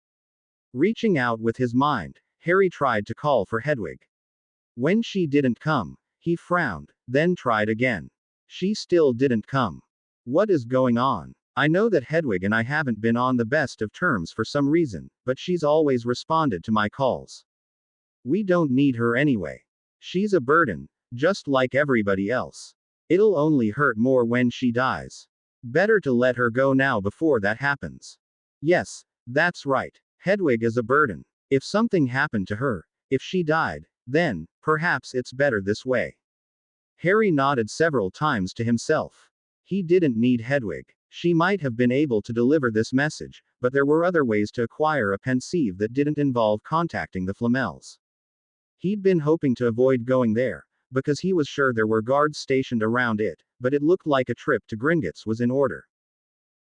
Reaching out with his mind, Harry tried to call for Hedwig. When she didn't come, he frowned, then tried again. She still didn't come. What is going on? I know that Hedwig and I haven't been on the best of terms for some reason, but she's always responded to my calls. We don't need her anyway. She's a burden, just like everybody else. It'll only hurt more when she dies. Better to let her go now before that happens. Yes, that's right. Hedwig is a burden. If something happened to her, if she died, then, perhaps it's better this way. Harry nodded several times to himself. He didn't need Hedwig. She might have been able to deliver this message, but there were other ways to acquire a pensieve that didn't involve contacting the Flamels. He'd been hoping to avoid going there, because he was sure there were guards stationed around it, but it looked like a trip to Gringotts was in order.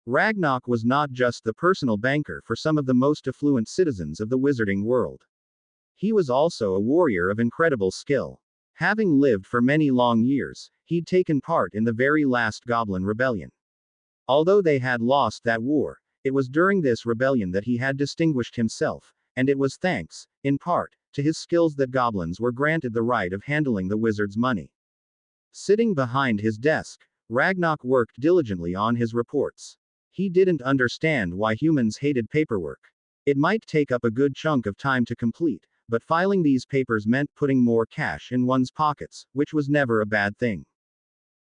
Ragnarok was not just the personal banker for some of the most affluent citizens of the wizarding world. He was also a warrior of incredible skill. Having lived for many long years, he'd taken part in the very last Goblin Rebellion. Although they had lost that war, it was during this rebellion that he had distinguished himself, and it was thanks, in part, to his skills that goblins were granted the right of handling the wizard's money. Sitting behind his desk, Ragnarok worked diligently on his reports. He didn't understand why humans hated paperwork. It might take up a good chunk of time to complete, but filing these papers meant putting more cash in one's pockets, which was never a bad thing.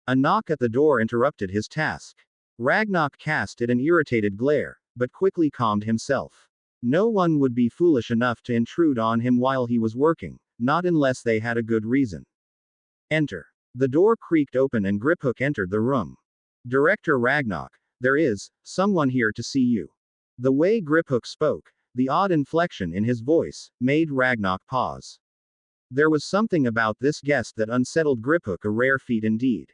A knock at the door interrupted his task. Ragnarok cast it an irritated glare, but quickly calmed himself. No one would be foolish enough to intrude on him while he was working, not unless they had a good reason. Enter. The door creaked open and Griphook entered the room. Director Ragnarok, there is someone here to see you. The way Griphook spoke, the odd inflection in his voice, made Ragnarok pause. There was something about this guest that unsettled Griphook, a rare feat indeed.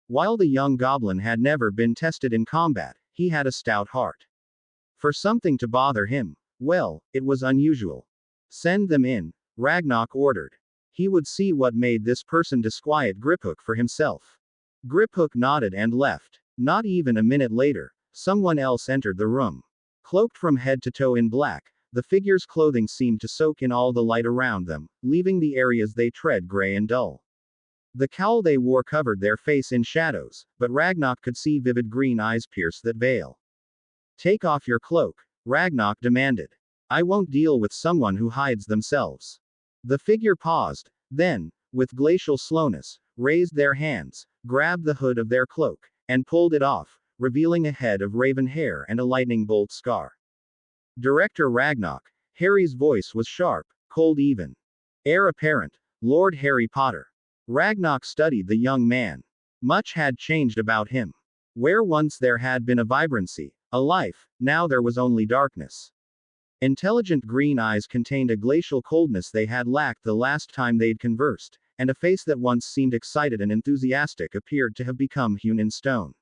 While the young goblin had never been tested in combat, he had a stout heart. For something to bother him, well, it was unusual. Send them in, Ragnarok ordered. He would see what made this person disquiet Griphook for himself. Griphook nodded and left. Not even a minute later, someone else entered the room. Cloaked from head to toe in black, the figure's clothing seemed to soak in all the light around them, leaving the areas they tread gray and dull. The cowl they wore covered their face in shadows, but Ragnarok could see vivid green eyes pierce that veil. Take off your cloak, Ragnarok demanded. I won't deal with someone who hides themselves. The figure paused, then, with glacial slowness, raised their hands, grabbed the hood of their cloak, and pulled it off, revealing a head of raven hair and a lightning bolt scar. Director Ragnarok. Harry's voice was sharp, cold even. Heir apparent, Lord Harry Potter. Ragnarok studied the young man. Much had changed about him. Where once there had been a vibrancy, a life, now there was only darkness. Intelligent green eyes contained a glacial coldness they had lacked the last time they'd conversed, and a face that once seemed excited and enthusiastic appeared to have become hewn in stone.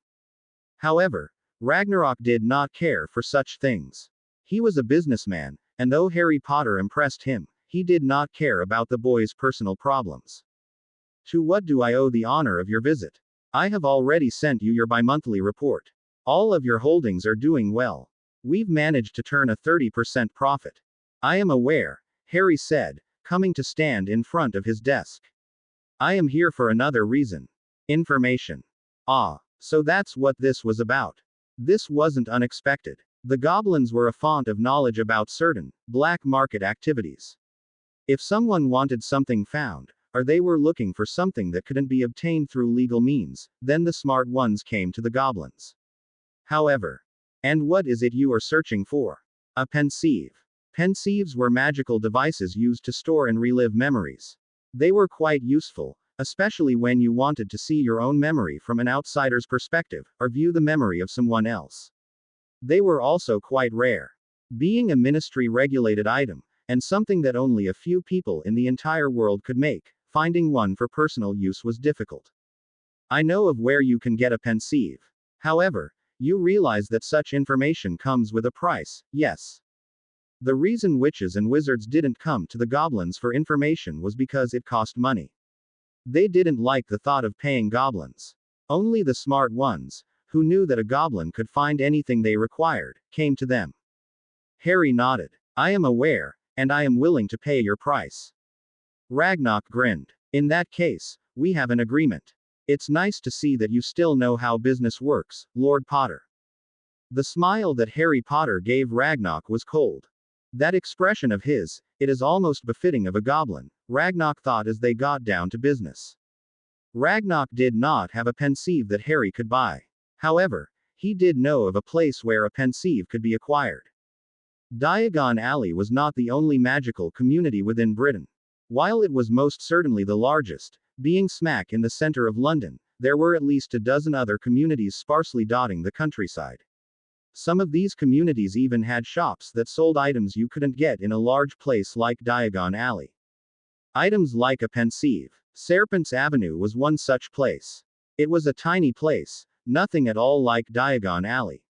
However, Ragnarok did not care for such things. He was a businessman, and though Harry Potter impressed him, he did not care about the boy's personal problems. To what do I owe the honor of your visit? I have already sent you your bi-monthly report. All of your holdings are doing well. We've managed to turn a 30% profit. I am aware, Harry said, coming to stand in front of his desk. I am here for another reason. Information. Ah, so that's what this was about. This wasn't unexpected. The goblins were a font of knowledge about certain black market activities. If someone wanted something found, or they were looking for something that couldn't be obtained through legal means, then the smart ones came to the goblins. However, and what is it you are searching for? A pensieve. Pensieves were magical devices used to store and relive memories. They were quite useful, especially when you wanted to see your own memory from an outsider's perspective, or view the memory of someone else. They were also quite rare. Being a ministry-regulated item, and something that only a few people in the entire world could make, finding one for personal use was difficult. I know of where you can get a pensieve. However, you realize that such information comes with a price, yes. The reason witches and wizards didn't come to the goblins for information was because it cost money. They didn't like the thought of paying goblins. Only the smart ones, who knew that a goblin could find anything they required, came to them. Harry nodded. I am aware, and I am willing to pay your price. Ragnarok grinned. In that case, we have an agreement. It's nice to see that you still know how business works, Lord Potter. The smile that Harry Potter gave Ragnarok was cold. That expression of his, it is almost befitting of a goblin, Ragnarok thought as they got down to business. Ragnarok did not have a pensieve that Harry could buy. However, he did know of a place where a pensieve could be acquired. Diagon Alley was not the only magical community within Britain. While it was most certainly the largest, being smack in the center of London, there were at least a dozen other communities sparsely dotting the countryside. Some of these communities even had shops that sold items you couldn't get in a large place like Diagon Alley. Items like a pensieve. Serpents Avenue was one such place. It was a tiny place, nothing at all like Diagon Alley.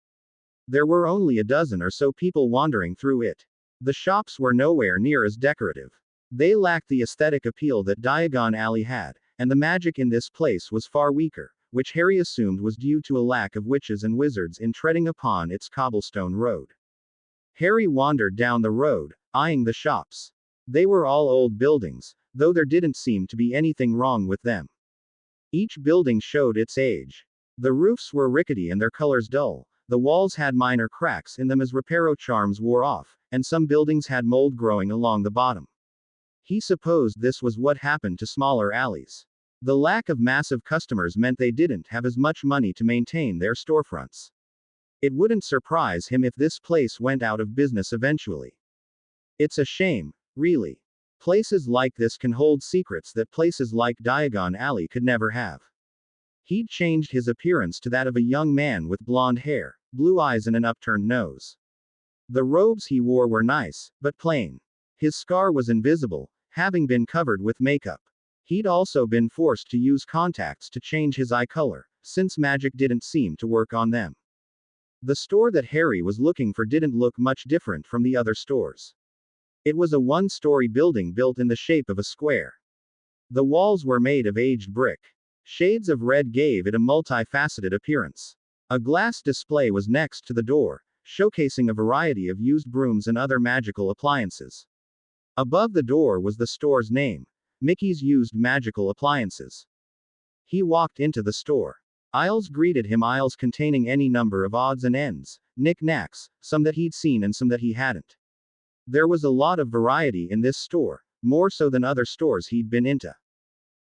There were only a dozen or so people wandering through it. The shops were nowhere near as decorative. They lacked the aesthetic appeal that Diagon Alley had, and the magic in this place was far weaker, which Harry assumed was due to a lack of witches and wizards in treading upon its cobblestone road. Harry wandered down the road, eyeing the shops. They were all old buildings, though there didn't seem to be anything wrong with them. Each building showed its age. The roofs were rickety and their colors dull, the walls had minor cracks in them as reparo charms wore off, and some buildings had mold growing along the bottom. He supposed this was what happened to smaller alleys. The lack of massive customers meant they didn't have as much money to maintain their storefronts. It wouldn't surprise him if this place went out of business eventually. It's a shame, really. Places like this can hold secrets that places like Diagon Alley could never have. He'd changed his appearance to that of a young man with blonde hair, blue eyes and an upturned nose. The robes he wore were nice, but plain. His scar was invisible, having been covered with makeup. He'd also been forced to use contacts to change his eye color, since magic didn't seem to work on them. The store that Harry was looking for didn't look much different from the other stores. It was a one-story building built in the shape of a square. The walls were made of aged brick. Shades of red gave it a multifaceted appearance. A glass display was next to the door, showcasing a variety of used brooms and other magical appliances. Above the door was the store's name, Mickey's Used Magical Appliances. He walked into the store. Aisles greeted him, aisles containing any number of odds and ends, knick-knacks, some that he'd seen and some that he hadn't. There was a lot of variety in this store, more so than other stores he'd been into.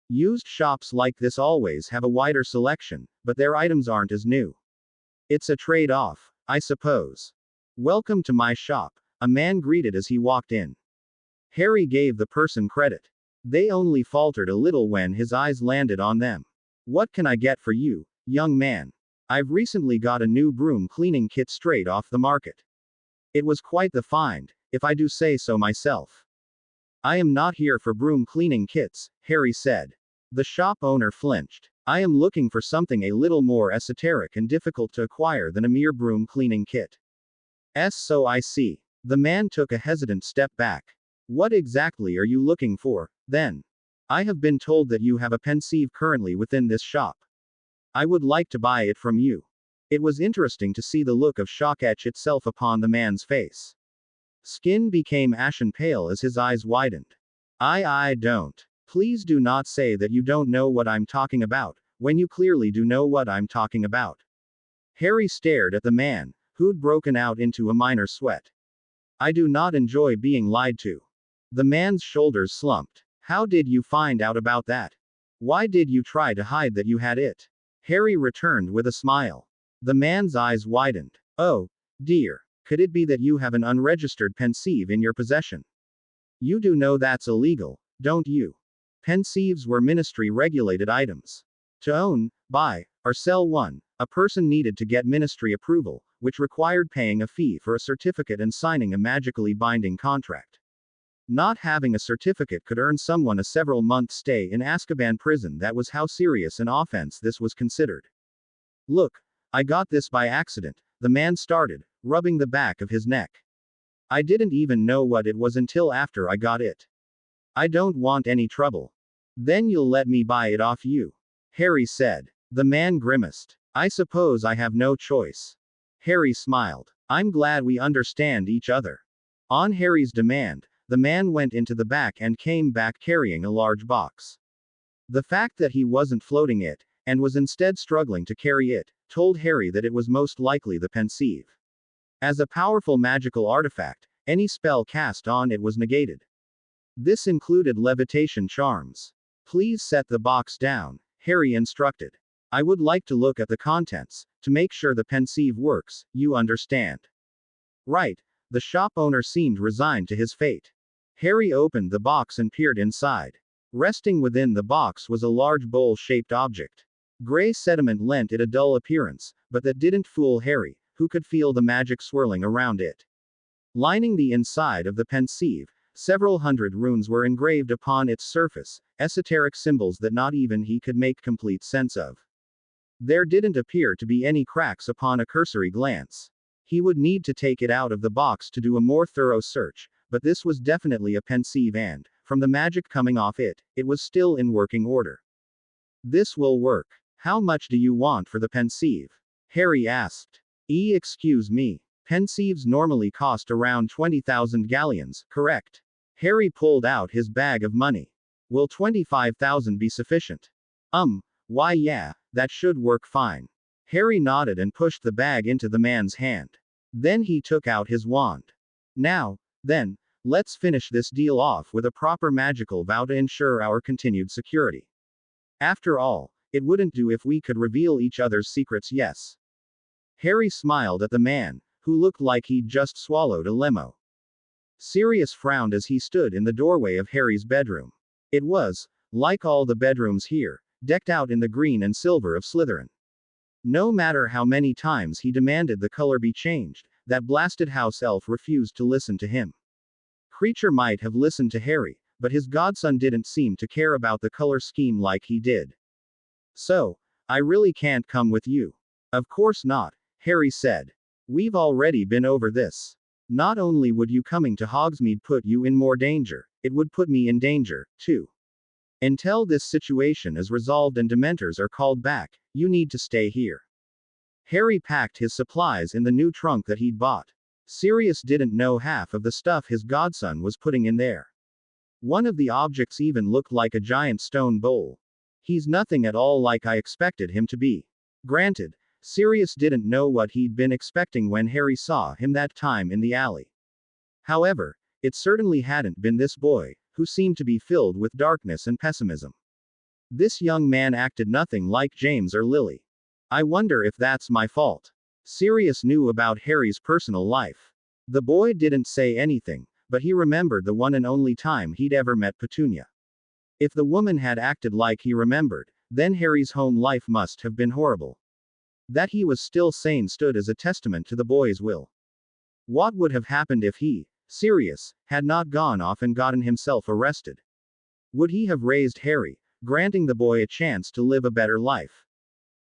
Used shops like this always have a wider selection, but their items aren't as new. It's a trade-off, I suppose. Welcome to my shop, a man greeted as he walked in. Harry gave the person credit. They only faltered a little when his eyes landed on them. What can I get for you, young man? I've recently got a new broom cleaning kit straight off the market. It was quite the find, if I do say so myself. I am not here for broom cleaning kits, Harry said. The shop owner flinched. I am looking for something a little more esoteric and difficult to acquire than a mere broom cleaning kit. So I see. The man took a hesitant step back. What exactly are you looking for, then? I have been told that you have a pensieve currently within this shop. I would like to buy it from you. It was interesting to see the look of shock etch itself upon the man's face. Skin became ashen pale as his eyes widened. I don't. Please do not say that you don't know what I'm talking about, when you clearly do know what I'm talking about. Harry stared at the man, who'd broken out into a minor sweat. I do not enjoy being lied to. The man's shoulders slumped. How did you find out about that? Why did you try to hide that you had it? Harry returned with a smile. The man's eyes widened. Oh, dear. Could it be that you have an unregistered pensieve in your possession? You do know that's illegal, don't you? Pensieves were ministry-regulated items. To own, buy, or sell one, a person needed to get ministry approval, which required paying a fee for a certificate and signing a magically binding contract. Not having a certificate could earn someone a several-month stay in Azkaban prison. That was how serious an offense this was considered. Look, I got this by accident, the man started, rubbing the back of his neck. I didn't even know what it was until after I got it. I don't want any trouble. Then you'll let me buy it off you, Harry said. The man grimaced. I suppose I have no choice. Harry smiled. I'm glad we understand each other. On Harry's demand, the man went into the back and came back carrying a large box. The fact that he wasn't floating it, and was instead struggling to carry it, told Harry that it was most likely the pensieve. As a powerful magical artifact, any spell cast on it was negated. This included levitation charms. Please set the box down, Harry instructed. I would like to look at the contents, to make sure the pensieve works, you understand. Right, the shop owner seemed resigned to his fate. Harry opened the box and peered inside. Resting within the box was a large bowl-shaped object. Gray sediment lent it a dull appearance, but that didn't fool Harry, who could feel the magic swirling around it. Lining the inside of the pensieve, several hundred runes were engraved upon its surface, esoteric symbols that not even he could make complete sense of. There didn't appear to be any cracks upon a cursory glance. He would need to take it out of the box to do a more thorough search, but this was definitely a pensieve and, from the magic coming off it, it was still in working order. This will work. How much do you want for the pensieve? Harry asked. Excuse me. Pensieves normally cost around 20,000 galleons, correct? Harry pulled out his bag of money. Will 25,000 be sufficient? Why yeah, that should work fine. Harry nodded and pushed the bag into the man's hand. Then he took out his wand. Now, then, let's finish this deal off with a proper magical vow to ensure our continued security. After all, it wouldn't do if we could reveal each other's secrets, yes? Harry smiled at the man, who looked like he'd just swallowed a limo. Sirius frowned as he stood in the doorway of Harry's bedroom. It was, like all the bedrooms here, decked out in the green and silver of Slytherin. No matter how many times he demanded the color be changed, that blasted house elf refused to listen to him. Kreacher might have listened to Harry, but his godson didn't seem to care about the color scheme like he did. So, I really can't come with you. Of course not, Harry said. We've already been over this. Not only would you coming to Hogsmeade put you in more danger, it would put me in danger, too. Until this situation is resolved and Dementors are called back, you need to stay here. Harry packed his supplies in the new trunk that he'd bought. Sirius didn't know half of the stuff his godson was putting in there. One of the objects even looked like a giant stone bowl. He's nothing at all like I expected him to be. Granted, Sirius didn't know what he'd been expecting when Harry saw him that time in the alley. However, it certainly hadn't been this boy, who seemed to be filled with darkness and pessimism. This young man acted nothing like James or Lily. I wonder if that's my fault. Sirius knew about Harry's personal life. The boy didn't say anything, but he remembered the one and only time he'd ever met Petunia. If the woman had acted like he remembered, then Harry's home life must have been horrible. That he was still sane stood as a testament to the boy's will. What would have happened if he, Sirius, had not gone off and gotten himself arrested? Would he have raised Harry, granting the boy a chance to live a better life?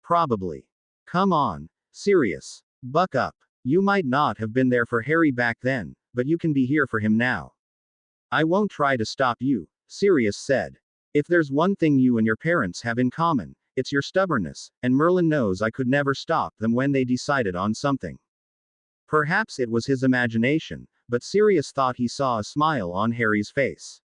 Probably. Come on, Sirius. Buck up. You might not have been there for Harry back then, but you can be here for him now. I won't try to stop you, Sirius said. If there's one thing you and your parents have in common, it's your stubbornness, and Merlin knows I could never stop them when they decided on something. Perhaps it was his imagination, but Sirius thought he saw a smile on Harry's face.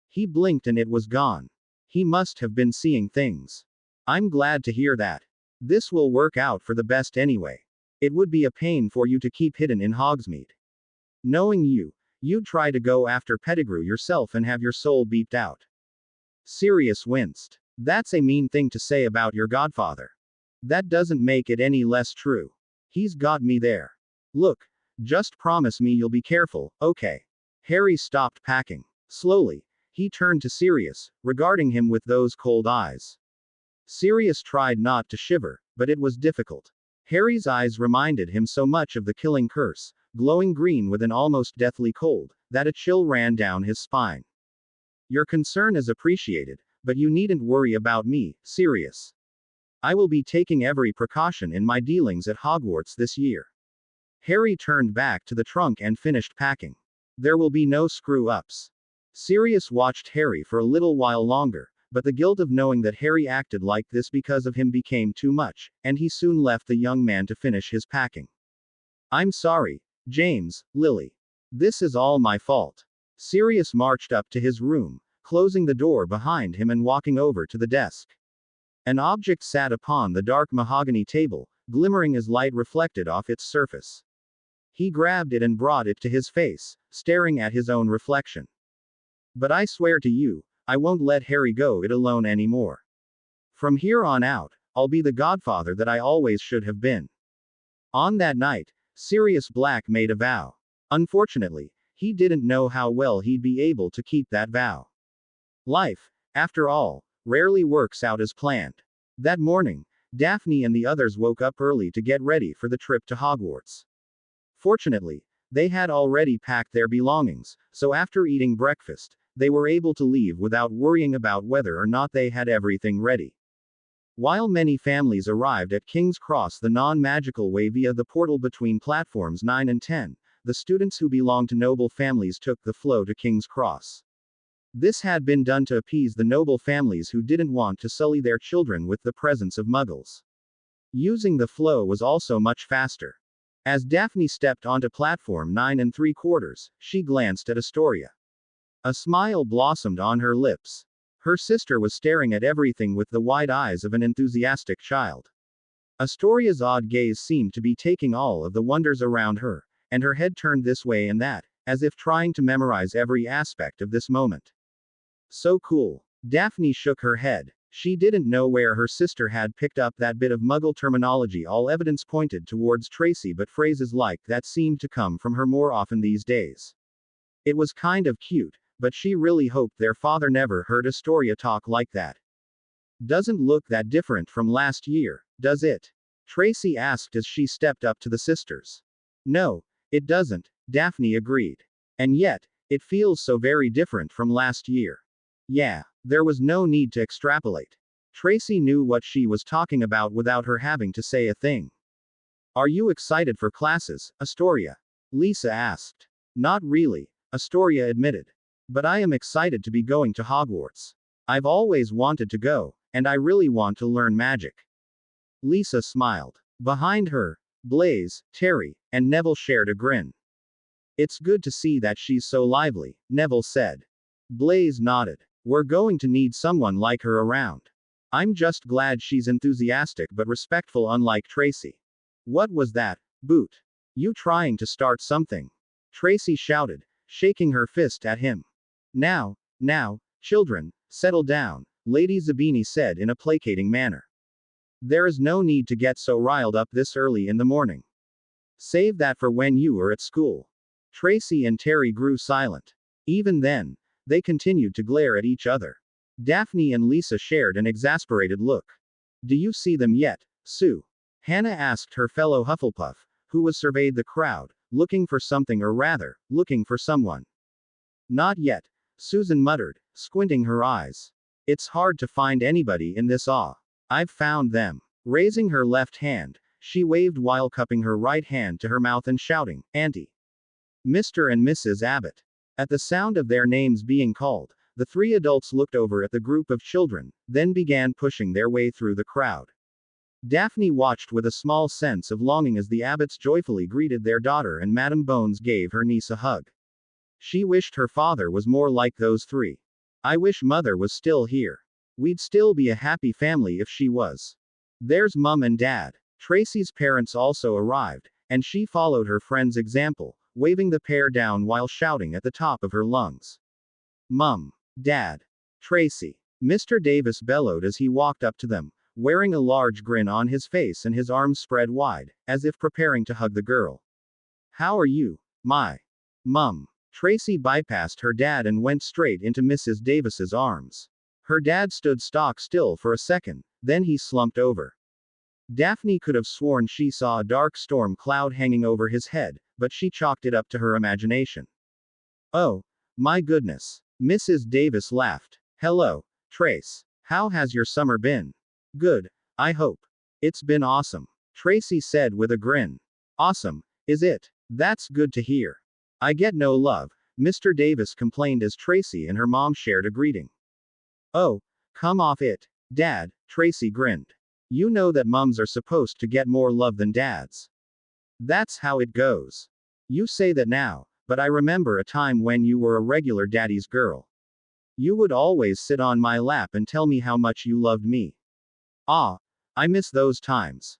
He blinked and it was gone. He must have been seeing things. I'm glad to hear that. This will work out for the best anyway. It would be a pain for you to keep hidden in Hogsmeade. Knowing you, you'd try to go after Pettigrew yourself and have your soul beeped out. Sirius winced. That's a mean thing to say about your godfather. That doesn't make it any less true. He's got me there. Look, just promise me you'll be careful, okay? Harry stopped packing. Slowly, he turned to Sirius, regarding him with those cold eyes. Sirius tried not to shiver, but it was difficult. Harry's eyes reminded him so much of the killing curse, glowing green with an almost deathly cold, that a chill ran down his spine. Your concern is appreciated, but you needn't worry about me, Sirius. I will be taking every precaution in my dealings at Hogwarts this year. Harry turned back to the trunk and finished packing. There will be no screw-ups. Sirius watched Harry for a little while longer, but the guilt of knowing that Harry acted like this because of him became too much, and he soon left the young man to finish his packing. I'm sorry, James, Lily. This is all my fault. Sirius marched up to his room, closing the door behind him and walking over to the desk. An object sat upon the dark mahogany table, glimmering as light reflected off its surface. He grabbed it and brought it to his face, staring at his own reflection. But I swear to you, I won't let Harry go it alone anymore. From here on out, I'll be the godfather that I always should have been. On that night, Sirius Black made a vow. Unfortunately, he didn't know how well he'd be able to keep that vow. Life, after all, rarely works out as planned. That morning, Daphne and the others woke up early to get ready for the trip to Hogwarts. Fortunately, they had already packed their belongings, so after eating breakfast, they were able to leave without worrying about whether or not they had everything ready. While many families arrived at King's Cross the non-magical way via the portal between platforms 9 and 10, the students who belonged to noble families took the flow to King's Cross. This had been done to appease the noble families who didn't want to sully their children with the presence of muggles. Using the flow was also much faster. As Daphne stepped onto platform 9 3/4, she glanced at Astoria. A smile blossomed on her lips. Her sister was staring at everything with the wide eyes of an enthusiastic child. Astoria's odd gaze seemed to be taking all of the wonders around her, and her head turned this way and that, as if trying to memorize every aspect of this moment. So cool. Daphne shook her head. She didn't know where her sister had picked up that bit of Muggle terminology. All evidence pointed towards Tracy, but phrases like that seemed to come from her more often these days. It was kind of cute, but she really hoped their father never heard Astoria talk like that. Doesn't look that different from last year, does it? Tracy asked as she stepped up to the sisters. No, it doesn't, Daphne agreed. And yet, it feels so very different from last year. Yeah, there was no need to extrapolate. Tracy knew what she was talking about without her having to say a thing. Are you excited for classes, Astoria? Lisa asked. Not really, Astoria admitted. But I am excited to be going to Hogwarts. I've always wanted to go, and I really want to learn magic. Lisa smiled. Behind her, Blaise, Terry, and Neville shared a grin. It's good to see that she's so lively, Neville said. Blaise nodded. We're going to need someone like her around. I'm just glad she's enthusiastic but respectful, unlike Tracy. What was that, Boot? You trying to start something? Tracy shouted, shaking her fist at him. Now, children, settle down. Lady Zabini said in a placating manner. There is no need to get so riled up this early in the morning. Save that for when you are at school. Tracy and Terry grew silent. Even then, they continued to glare at each other. Daphne and Lisa shared an exasperated look. Do you see them yet, Sue? Hannah asked her fellow Hufflepuff, who was surveyed the crowd, looking for something or rather, looking for someone. Not yet, Susan muttered, squinting her eyes. It's hard to find anybody in this awe. I've found them. Raising her left hand, she waved while cupping her right hand to her mouth and shouting, Auntie. Mr. and Mrs. Abbott. At the sound of their names being called, the three adults looked over at the group of children, then began pushing their way through the crowd. Daphne watched with a small sense of longing as the Abbotts joyfully greeted their daughter and Madame Bones gave her niece a hug. She wished her father was more like those three. I wish Mother was still here. We'd still be a happy family if she was. There's Mum and Dad. Tracy's parents also arrived, and she followed her friend's example, waving the pair down while shouting at the top of her lungs. Mum. Dad. Tracy. Mr. Davis bellowed as he walked up to them, wearing a large grin on his face and his arms spread wide, as if preparing to hug the girl. How are you, my mum? Tracy bypassed her dad and went straight into Mrs. Davis's arms. Her dad stood stock still for a second, then he slumped over. Daphne could have sworn she saw a dark storm cloud hanging over his head, but she chalked it up to her imagination. Oh, my goodness. Mrs. Davis laughed. Hello, Trace. How has your summer been? Good, I hope. It's been awesome. Tracy said with a grin. Awesome, is it? That's good to hear. I get no love, Mr. Davis complained as Tracy and her mom shared a greeting. Oh, come off it, Dad, Tracy grinned. You know that mums are supposed to get more love than dads. That's how it goes. You say that now, but I remember a time when you were a regular daddy's girl. You would always sit on my lap and tell me how much you loved me. Ah, I miss those times.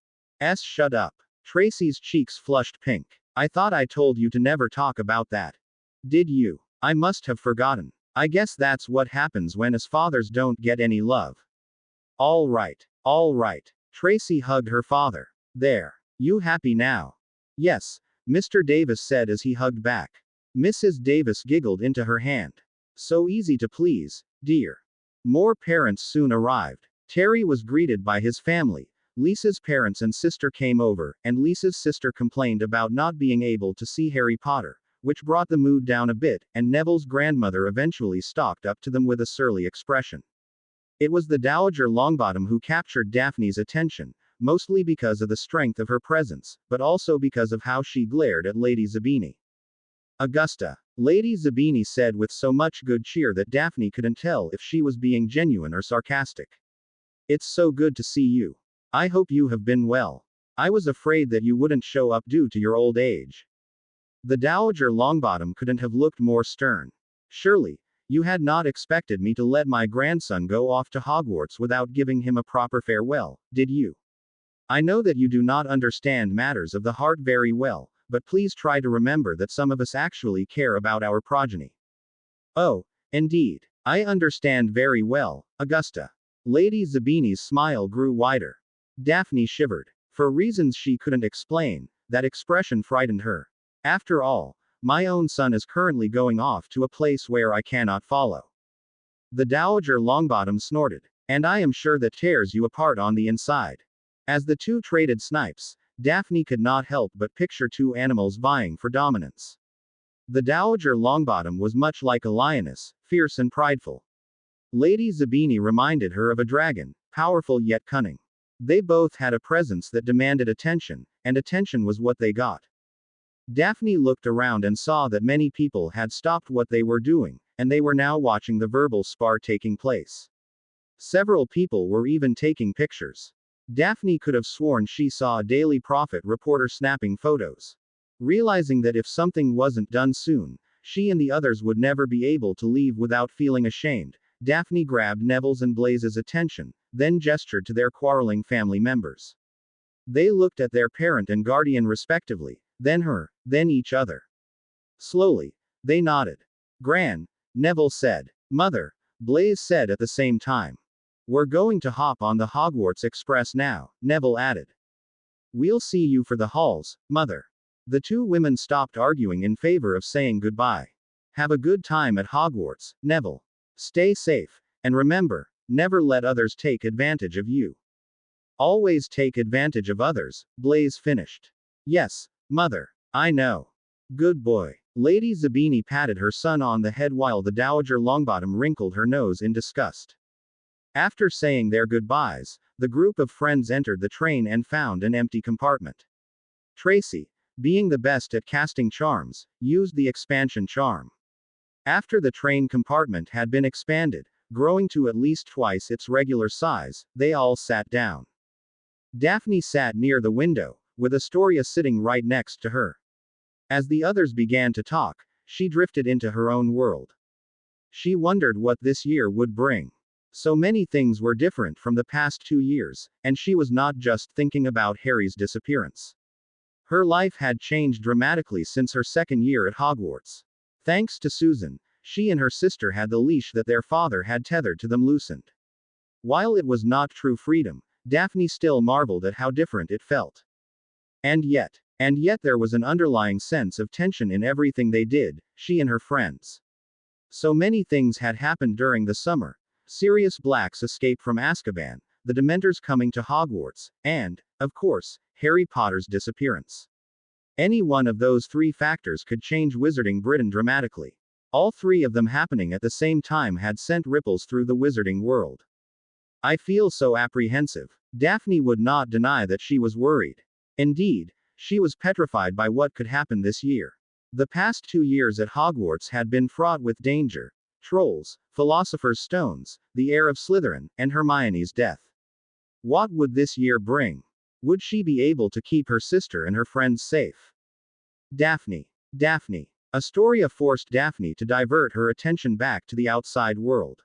Shut up. Tracy's cheeks flushed pink. I thought I told you to never talk about that. Did you? I must have forgotten. I guess that's what happens when us fathers don't get any love. All right. All right. Tracy hugged her father. There. You happy now? Yes, Mr. Davis said as he hugged back. Mrs. Davis giggled into her hand. So easy to please, dear. More parents soon arrived. Terry was greeted by his family. Lisa's parents and sister came over, and Lisa's sister complained about not being able to see Harry Potter, which brought the mood down a bit, and Neville's grandmother eventually stalked up to them with a surly expression. It was the Dowager Longbottom who captured Daphne's attention, mostly because of the strength of her presence, but also because of how she glared at Lady Zabini. Augusta. Lady Zabini said with so much good cheer that Daphne couldn't tell if she was being genuine or sarcastic. It's so good to see you. I hope you have been well. I was afraid that you wouldn't show up due to your old age. The Dowager Longbottom couldn't have looked more stern. Surely, you had not expected me to let my grandson go off to Hogwarts without giving him a proper farewell, did you? I know that you do not understand matters of the heart very well, but please try to remember that some of us actually care about our progeny. Oh, indeed. I understand very well, Augusta. Lady Zabini's smile grew wider. Daphne shivered. For reasons she couldn't explain, that expression frightened her. After all, my own son is currently going off to a place where I cannot follow. The Dowager Longbottom snorted. And I am sure that tears you apart on the inside. As the two traded snipes, Daphne could not help but picture two animals vying for dominance. The Dowager Longbottom was much like a lioness, fierce and prideful. Lady Zabini reminded her of a dragon, powerful yet cunning. They both had a presence that demanded attention, and attention was what they got. Daphne looked around and saw that many people had stopped what they were doing, and they were now watching the verbal spar taking place. Several people were even taking pictures. Daphne could have sworn she saw a Daily Prophet reporter snapping photos. Realizing that if something wasn't done soon, she and the others would never be able to leave without feeling ashamed, Daphne grabbed Neville's and Blaze's attention, then gestured to their quarreling family members. They looked at their parent and guardian respectively, then her, then each other. Slowly, they nodded. Gran, Neville said. Mother, Blaze said at the same time. We're going to hop on the Hogwarts Express now, Neville added. We'll see you for the halls, Mother. The two women stopped arguing in favor of saying goodbye. Have a good time at Hogwarts, Neville. Stay safe, and remember, never let others take advantage of you. Always take advantage of others, Blaise finished. Yes, Mother. I know. Good boy. Lady Zabini patted her son on the head while the Dowager Longbottom wrinkled her nose in disgust. After saying their goodbyes, the group of friends entered the train and found an empty compartment. Tracy, being the best at casting charms, used the expansion charm. After the train compartment had been expanded, growing to at least twice its regular size, they all sat down. Daphne sat near the window, with Astoria sitting right next to her. As the others began to talk, she drifted into her own world. She wondered what this year would bring. So many things were different from the past 2 years, and she was not just thinking about Harry's disappearance. Her life had changed dramatically since her second year at Hogwarts. Thanks to Susan, she and her sister had the leash that their father had tethered to them loosened. While it was not true freedom, Daphne still marveled at how different it felt. And yet there was an underlying sense of tension in everything they did, she and her friends. So many things had happened during the summer. Sirius Black's escape from Azkaban, the Dementors coming to Hogwarts, and, of course, Harry Potter's disappearance. Any one of those 3 factors could change Wizarding Britain dramatically. All 3 of them happening at the same time had sent ripples through the wizarding world. I feel so apprehensive. Daphne would not deny that she was worried. Indeed, she was petrified by what could happen this year. The past 2 years at Hogwarts had been fraught with danger. Trolls, Philosopher's Stones, the heir of Slytherin, and Hermione's death. What would this year bring? Would she be able to keep her sister and her friends safe? Daphne. Astoria forced Daphne to divert her attention back to the outside world.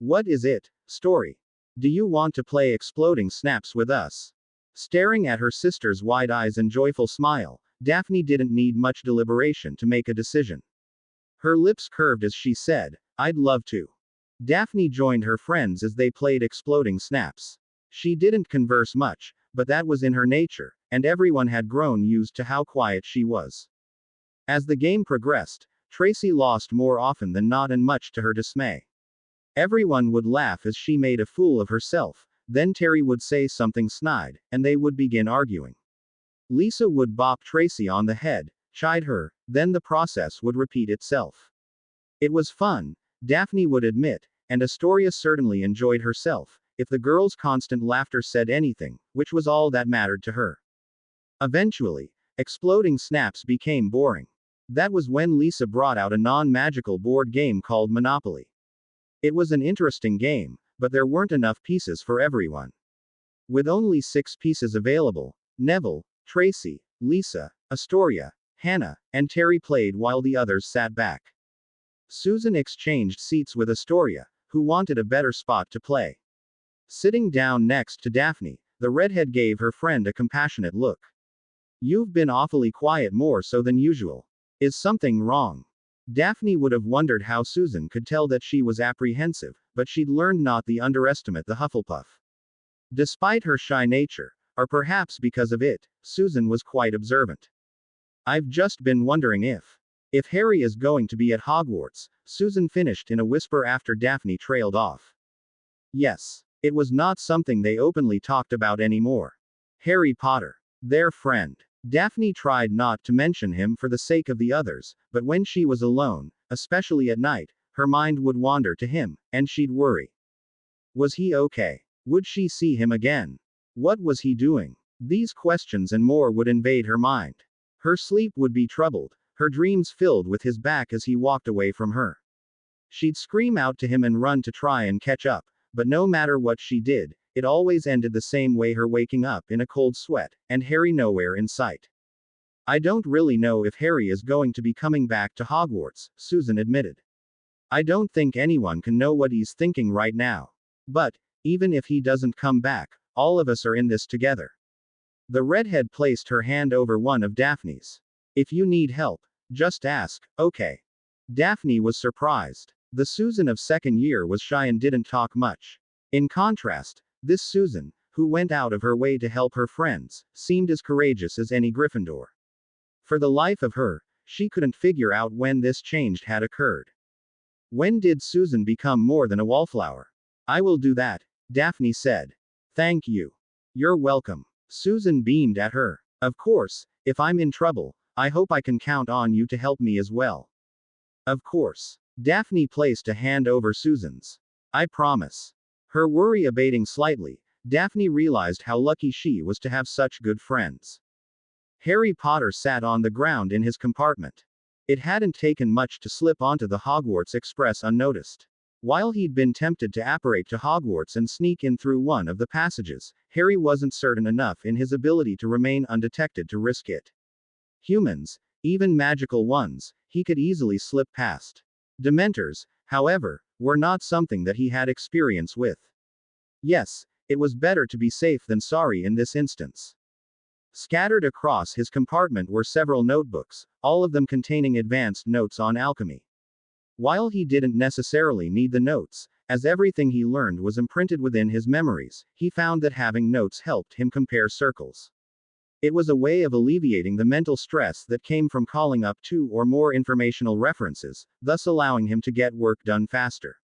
What is it, Story? Do you want to play exploding snaps with us? Staring at her sister's wide eyes and joyful smile, Daphne didn't need much deliberation to make a decision. Her lips curved as she said, I'd love to. Daphne joined her friends as they played exploding snaps. She didn't converse much, but that was in her nature, and everyone had grown used to how quiet she was. As the game progressed, Tracy lost more often than not, and much to her dismay. Everyone would laugh as she made a fool of herself, then Terry would say something snide, and they would begin arguing. Lisa would bop Tracy on the head, chide her, then the process would repeat itself. It was fun, Daphne would admit, and Astoria certainly enjoyed herself, if the girls' constant laughter said anything, which was all that mattered to her. Eventually, exploding snaps became boring. That was when Lisa brought out a non-magical board game called Monopoly. It was an interesting game, but there weren't enough pieces for everyone. With only 6 pieces available, Neville, Tracy, Lisa, Astoria, Hannah, and Terry played while the others sat back. Susan exchanged seats with Astoria, who wanted a better spot to play. Sitting down next to Daphne, the redhead gave her friend a compassionate look. You've been awfully quiet, more so than usual. Is something wrong? Daphne would have wondered how Susan could tell that she was apprehensive, but she'd learned not to underestimate the Hufflepuff. Despite her shy nature, or perhaps because of it, Susan was quite observant. I've just been wondering if Harry is going to be at Hogwarts, Susan finished in a whisper after Daphne trailed off. Yes. It was not something they openly talked about anymore. Harry Potter. Their friend. Daphne tried not to mention him for the sake of the others, but when she was alone, especially at night, her mind would wander to him, and she'd worry. Was he okay? Would she see him again? What was he doing? These questions and more would invade her mind. Her sleep would be troubled, her dreams filled with his back as he walked away from her. She'd scream out to him and run to try and catch up, but no matter what she did, it always ended the same way, her waking up in a cold sweat, and Harry nowhere in sight. I don't really know if Harry is going to be coming back to Hogwarts, Susan admitted. I don't think anyone can know what he's thinking right now. But, even if he doesn't come back, all of us are in this together. The redhead placed her hand over one of Daphne's. If you need help, just ask, okay? Daphne was surprised. The Susan of second year was shy and didn't talk much. In contrast, this Susan, who went out of her way to help her friends, seemed as courageous as any Gryffindor. For the life of her, she couldn't figure out when this change had occurred. When did Susan become more than a wallflower? I will do that, Daphne said. Thank you. You're welcome. Susan beamed at her. Of course, if I'm in trouble, I hope I can count on you to help me as well. Of course. Daphne placed a hand over Susan's. I promise. Her worry abating slightly, Daphne realized how lucky she was to have such good friends. Harry Potter sat on the ground in his compartment. It hadn't taken much to slip onto the Hogwarts Express unnoticed. While he'd been tempted to apparate to Hogwarts and sneak in through one of the passages, Harry wasn't certain enough in his ability to remain undetected to risk it. Humans, even magical ones, he could easily slip past. Dementors, however, were not something that he had experience with. Yes, it was better to be safe than sorry in this instance. Scattered across his compartment were several notebooks, all of them containing advanced notes on alchemy. While he didn't necessarily need the notes, as everything he learned was imprinted within his memories, he found that having notes helped him compare circles. It was a way of alleviating the mental stress that came from calling up two or more informational references, thus allowing him to get work done faster.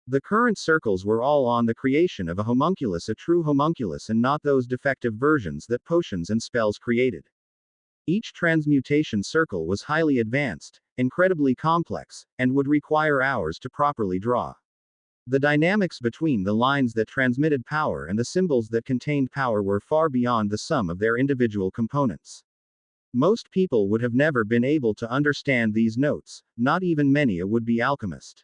The current circles were all on the creation of a homunculus, a true homunculus, and not those defective versions that potions and spells created. Each transmutation circle was highly advanced, incredibly complex, and would require hours to properly draw. The dynamics between the lines that transmitted power and the symbols that contained power were far beyond the sum of their individual components. Most people would have never been able to understand these notes, not even many a would-be alchemist.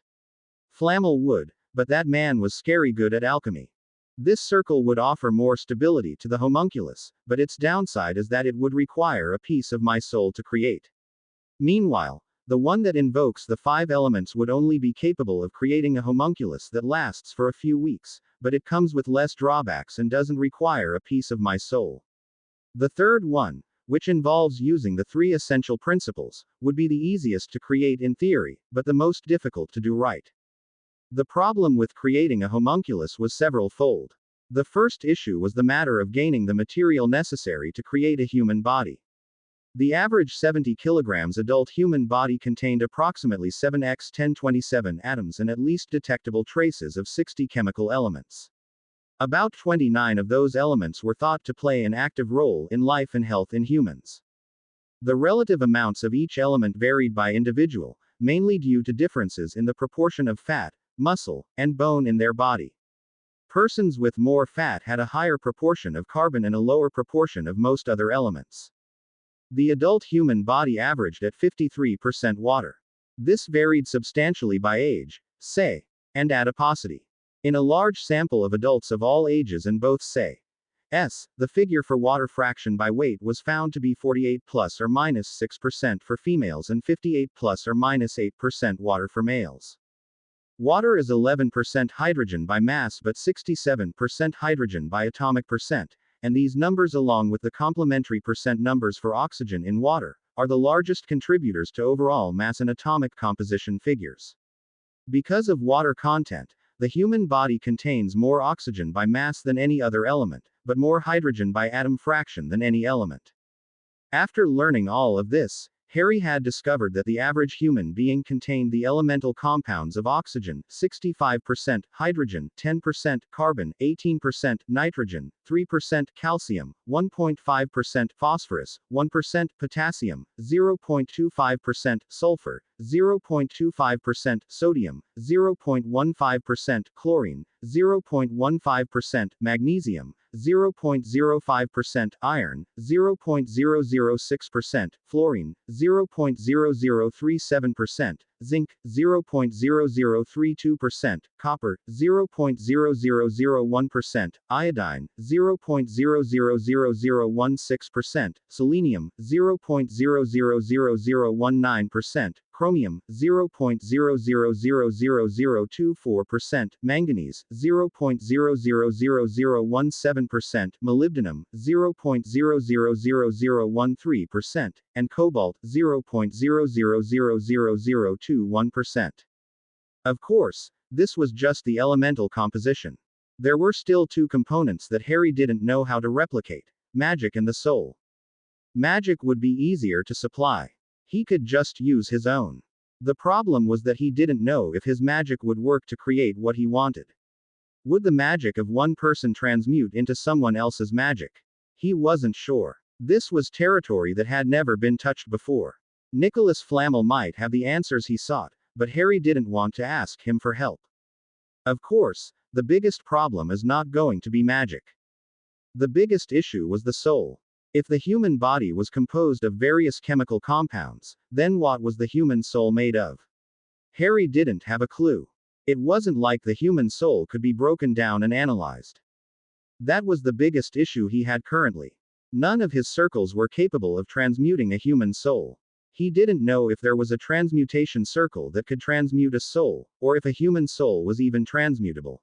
Flamel would, but that man was scary good at alchemy. This circle would offer more stability to the homunculus, but its downside is that it would require a piece of my soul to create. Meanwhile, the one that invokes the 5 elements would only be capable of creating a homunculus that lasts for a few weeks, but it comes with less drawbacks and doesn't require a piece of my soul. The third one, which involves using the 3 essential principles, would be the easiest to create in theory, but the most difficult to do right. The problem with creating a homunculus was several-fold. The first issue was the matter of gaining the material necessary to create a human body. The average 70 kilograms adult human body contained approximately 7x1027 atoms and at least detectable traces of 60 chemical elements. About 29 of those elements were thought to play an active role in life and health in humans. The relative amounts of each element varied by individual, mainly due to differences in the proportion of fat, muscle, and bone in their body. Persons with more fat had a higher proportion of carbon and a lower proportion of most other elements. The adult human body averaged at 53% water. This varied substantially by age, say, and adiposity. In a large sample of adults of all ages and both say, the figure for water fraction by weight was found to be 48 plus or minus 6% for females and 58 plus or minus 8% water for males. Water is 11% hydrogen by mass but 67% hydrogen by atomic percent, and these numbers along with the complementary percent numbers for oxygen in water, are the largest contributors to overall mass and atomic composition figures. Because of water content, the human body contains more oxygen by mass than any other element, but more hydrogen by atom fraction than any element. After learning all of this, Harry had discovered that the average human being contained the elemental compounds of oxygen, 65%, hydrogen, 10%, carbon, 18%, nitrogen, 3%, calcium, 1.5%, phosphorus, 1%, potassium, 0.25%, sulfur, 0.25%, sodium, 0.15%, chlorine, 0.15%, magnesium, 0.05%, iron, 0.006%, fluorine, 0.0037%, zinc, 0.0032%, copper, 0.00001%, iodine, 0.000016%, selenium, 0.000019%, chromium, 0.0000024%, manganese, 0.000017%, molybdenum, 0.000013%, and cobalt, 0.000021%. Of course, this was just the elemental composition. There were still two components that Harry didn't know how to replicate: magic and the soul. Magic would be easier to supply. He could just use his own. The problem was that he didn't know if his magic would work to create what he wanted. Would the magic of one person transmute into someone else's magic? He wasn't sure. This was territory that had never been touched before. Nicholas Flamel might have the answers he sought, but Harry didn't want to ask him for help. Of course, the biggest problem is not going to be magic. The biggest issue was the soul. If the human body was composed of various chemical compounds, then what was the human soul made of? Harry didn't have a clue. It wasn't like the human soul could be broken down and analyzed. That was the biggest issue he had currently. None of his circles were capable of transmuting a human soul. He didn't know if there was a transmutation circle that could transmute a soul, or if a human soul was even transmutable.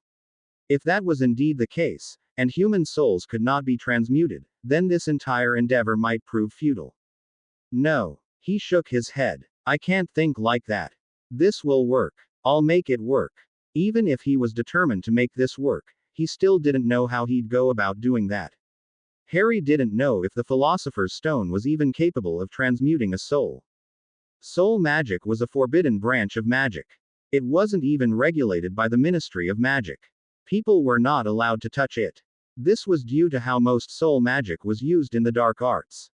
If that was indeed the case, and human souls could not be transmuted, then this entire endeavor might prove futile. No. He shook his head. I can't think like that. This will work. I'll make it work. Even if he was determined to make this work, he still didn't know how he'd go about doing that. Harry didn't know if the Philosopher's Stone was even capable of transmuting a soul. Soul magic was a forbidden branch of magic. It wasn't even regulated by the Ministry of Magic. People were not allowed to touch it. This was due to how most soul magic was used in the dark arts.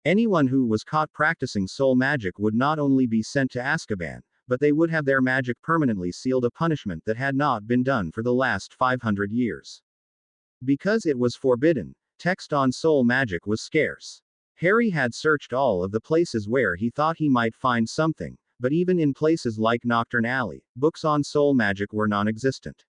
Anyone who was caught practicing soul magic would not only be sent to Azkaban, but they would have their magic permanently sealed, a punishment that had not been done for the last 500 years. Because it was forbidden, text on soul magic was scarce. Harry had searched all of the places where he thought he might find something, but even in places like Knockturn Alley, books on soul magic were non-existent.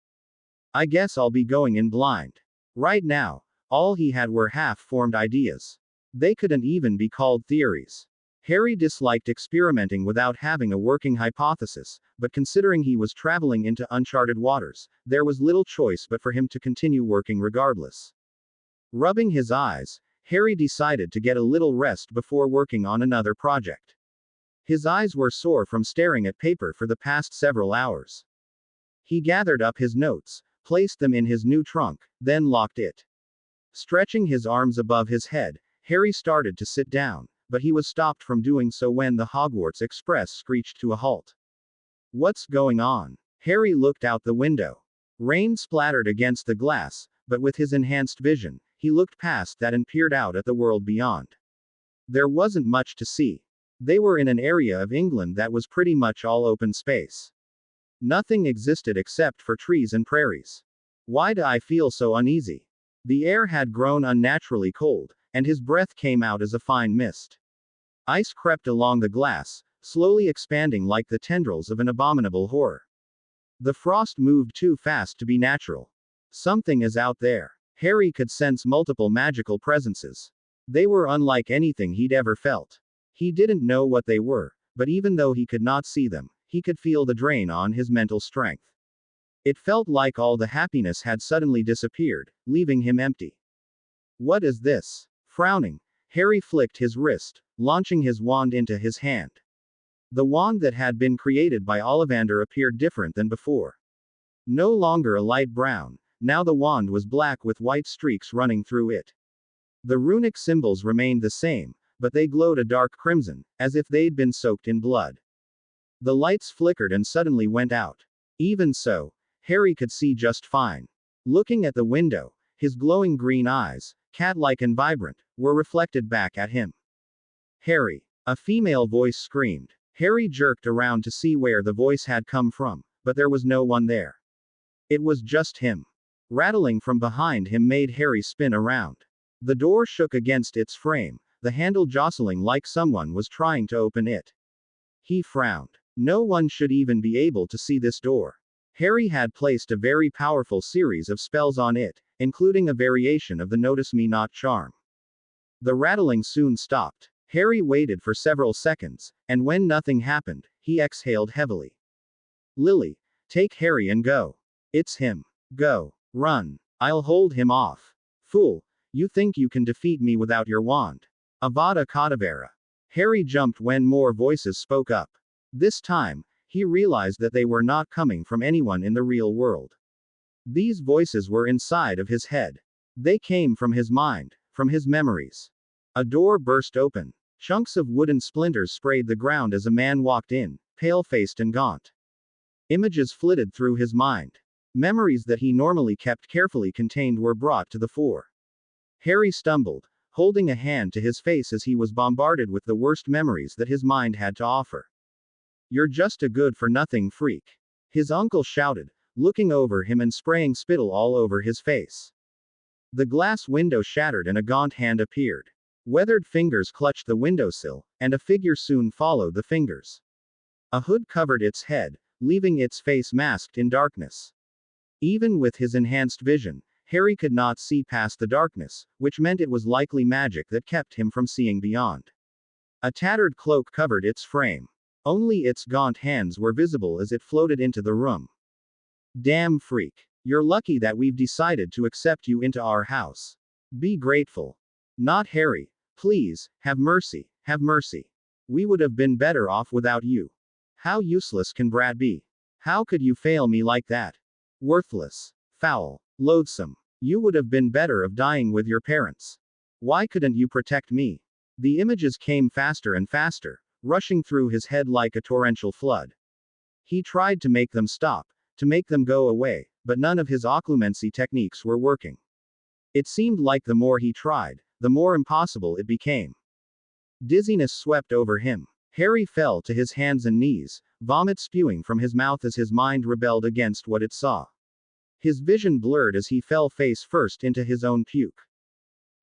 I guess I'll be going in blind. Right now, all he had were half-formed ideas. They couldn't even be called theories. Harry disliked experimenting without having a working hypothesis, but considering he was traveling into uncharted waters, there was little choice but for him to continue working regardless. Rubbing his eyes, Harry decided to get a little rest before working on another project. His eyes were sore from staring at paper for the past several hours. He gathered up his notes, placed them in his new trunk, then locked it. Stretching his arms above his head, Harry started to sit down, but he was stopped from doing so when the Hogwarts Express screeched to a halt. What's going on? Harry looked out the window. Rain splattered against the glass, but with his enhanced vision, he looked past that and peered out at the world beyond. There wasn't much to see. They were in an area of England that was pretty much all open space. Nothing existed except for trees and prairies. Why do I feel so uneasy? The air had grown unnaturally cold, and his breath came out as a fine mist. Ice crept along the glass, slowly expanding like the tendrils of an abominable horror. The frost moved too fast to be natural. Something is out there. Harry could sense multiple magical presences. They were unlike anything he'd ever felt. He didn't know what they were, but even though he could not see them, he could feel the drain on his mental strength. It felt like all the happiness had suddenly disappeared, leaving him empty. What is this? Frowning, Harry flicked his wrist, launching his wand into his hand. The wand that had been created by Ollivander appeared different than before. No longer a light brown, now the wand was black with white streaks running through it. The runic symbols remained the same, but they glowed a dark crimson, as if they'd been soaked in blood. The lights flickered and suddenly went out. Even so, Harry could see just fine. Looking at the window, his glowing green eyes, cat-like and vibrant, were reflected back at him. Harry! A female voice screamed. Harry jerked around to see where the voice had come from, but there was no one there. It was just him. Rattling from behind him made Harry spin around. The door shook against its frame, the handle jostling like someone was trying to open it. He frowned. No one should even be able to see this door. Harry had placed a very powerful series of spells on it, including a variation of the Notice Me Not charm. The rattling soon stopped. Harry waited for several seconds, and when nothing happened, he exhaled heavily. Lily, take Harry and go. It's him. Go. Run. I'll hold him off. Fool, you think you can defeat me without your wand? Avada Kedavra. Harry jumped when more voices spoke up. This time, he realized that they were not coming from anyone in the real world. These voices were inside of his head. They came from his mind, from his memories. A door burst open. Chunks of wooden splinters sprayed the ground as a man walked in, pale-faced and gaunt. Images flitted through his mind. Memories that he normally kept carefully contained were brought to the fore. Harry stumbled, holding a hand to his face as he was bombarded with the worst memories that his mind had to offer. "You're just a good-for-nothing freak," his uncle shouted, looking over him and spraying spittle all over his face. The glass window shattered and a gaunt hand appeared. Weathered fingers clutched the windowsill, and a figure soon followed the fingers. A hood covered its head, leaving its face masked in darkness. Even with his enhanced vision, Harry could not see past the darkness, which meant it was likely magic that kept him from seeing beyond. A tattered cloak covered its frame. Only its gaunt hands were visible as it floated into the room. "Damn freak. You're lucky that we've decided to accept you into our house. Be grateful." "Not Harry. Please, have mercy, have mercy. We would have been better off without you. How useless can Brad be? How could you fail me like that? Worthless. Foul. Loathsome. You would have been better of dying with your parents. Why couldn't you protect me?" The images came faster and faster, rushing through his head like a torrential flood. He tried to make them stop, to make them go away, but none of his occlumency techniques were working. It seemed like the more he tried, the more impossible it became. Dizziness swept over him. Harry fell to his hands and knees, vomit spewing from his mouth as his mind rebelled against what it saw. His vision blurred as he fell face first into his own puke.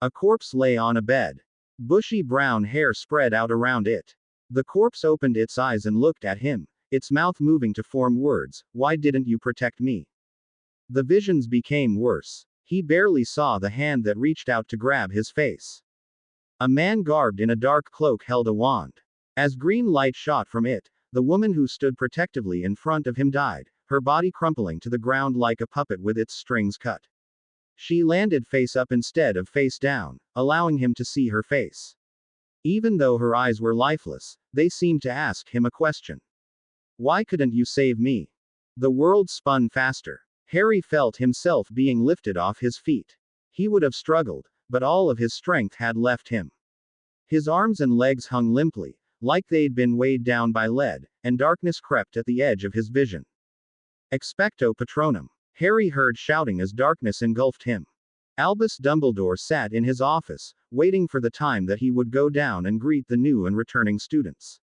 A corpse lay on a bed. Bushy brown hair spread out around it. The corpse opened its eyes and looked at him, its mouth moving to form words, "Why didn't you protect me?" The visions became worse. He barely saw the hand that reached out to grab his face. A man garbed in a dark cloak held a wand. As green light shot from it, the woman who stood protectively in front of him died, her body crumpling to the ground like a puppet with its strings cut. She landed face up instead of face down, allowing him to see her face. Even though her eyes were lifeless, they seemed to ask him a question. "Why couldn't you save me?" The world spun faster. Harry felt himself being lifted off his feet. He would have struggled, but all of his strength had left him. His arms and legs hung limply, like they'd been weighed down by lead, and darkness crept at the edge of his vision. "Expecto Patronum," Harry heard shouting as darkness engulfed him. Albus Dumbledore sat in his office, waiting for the time that he would go down and greet the new and returning students.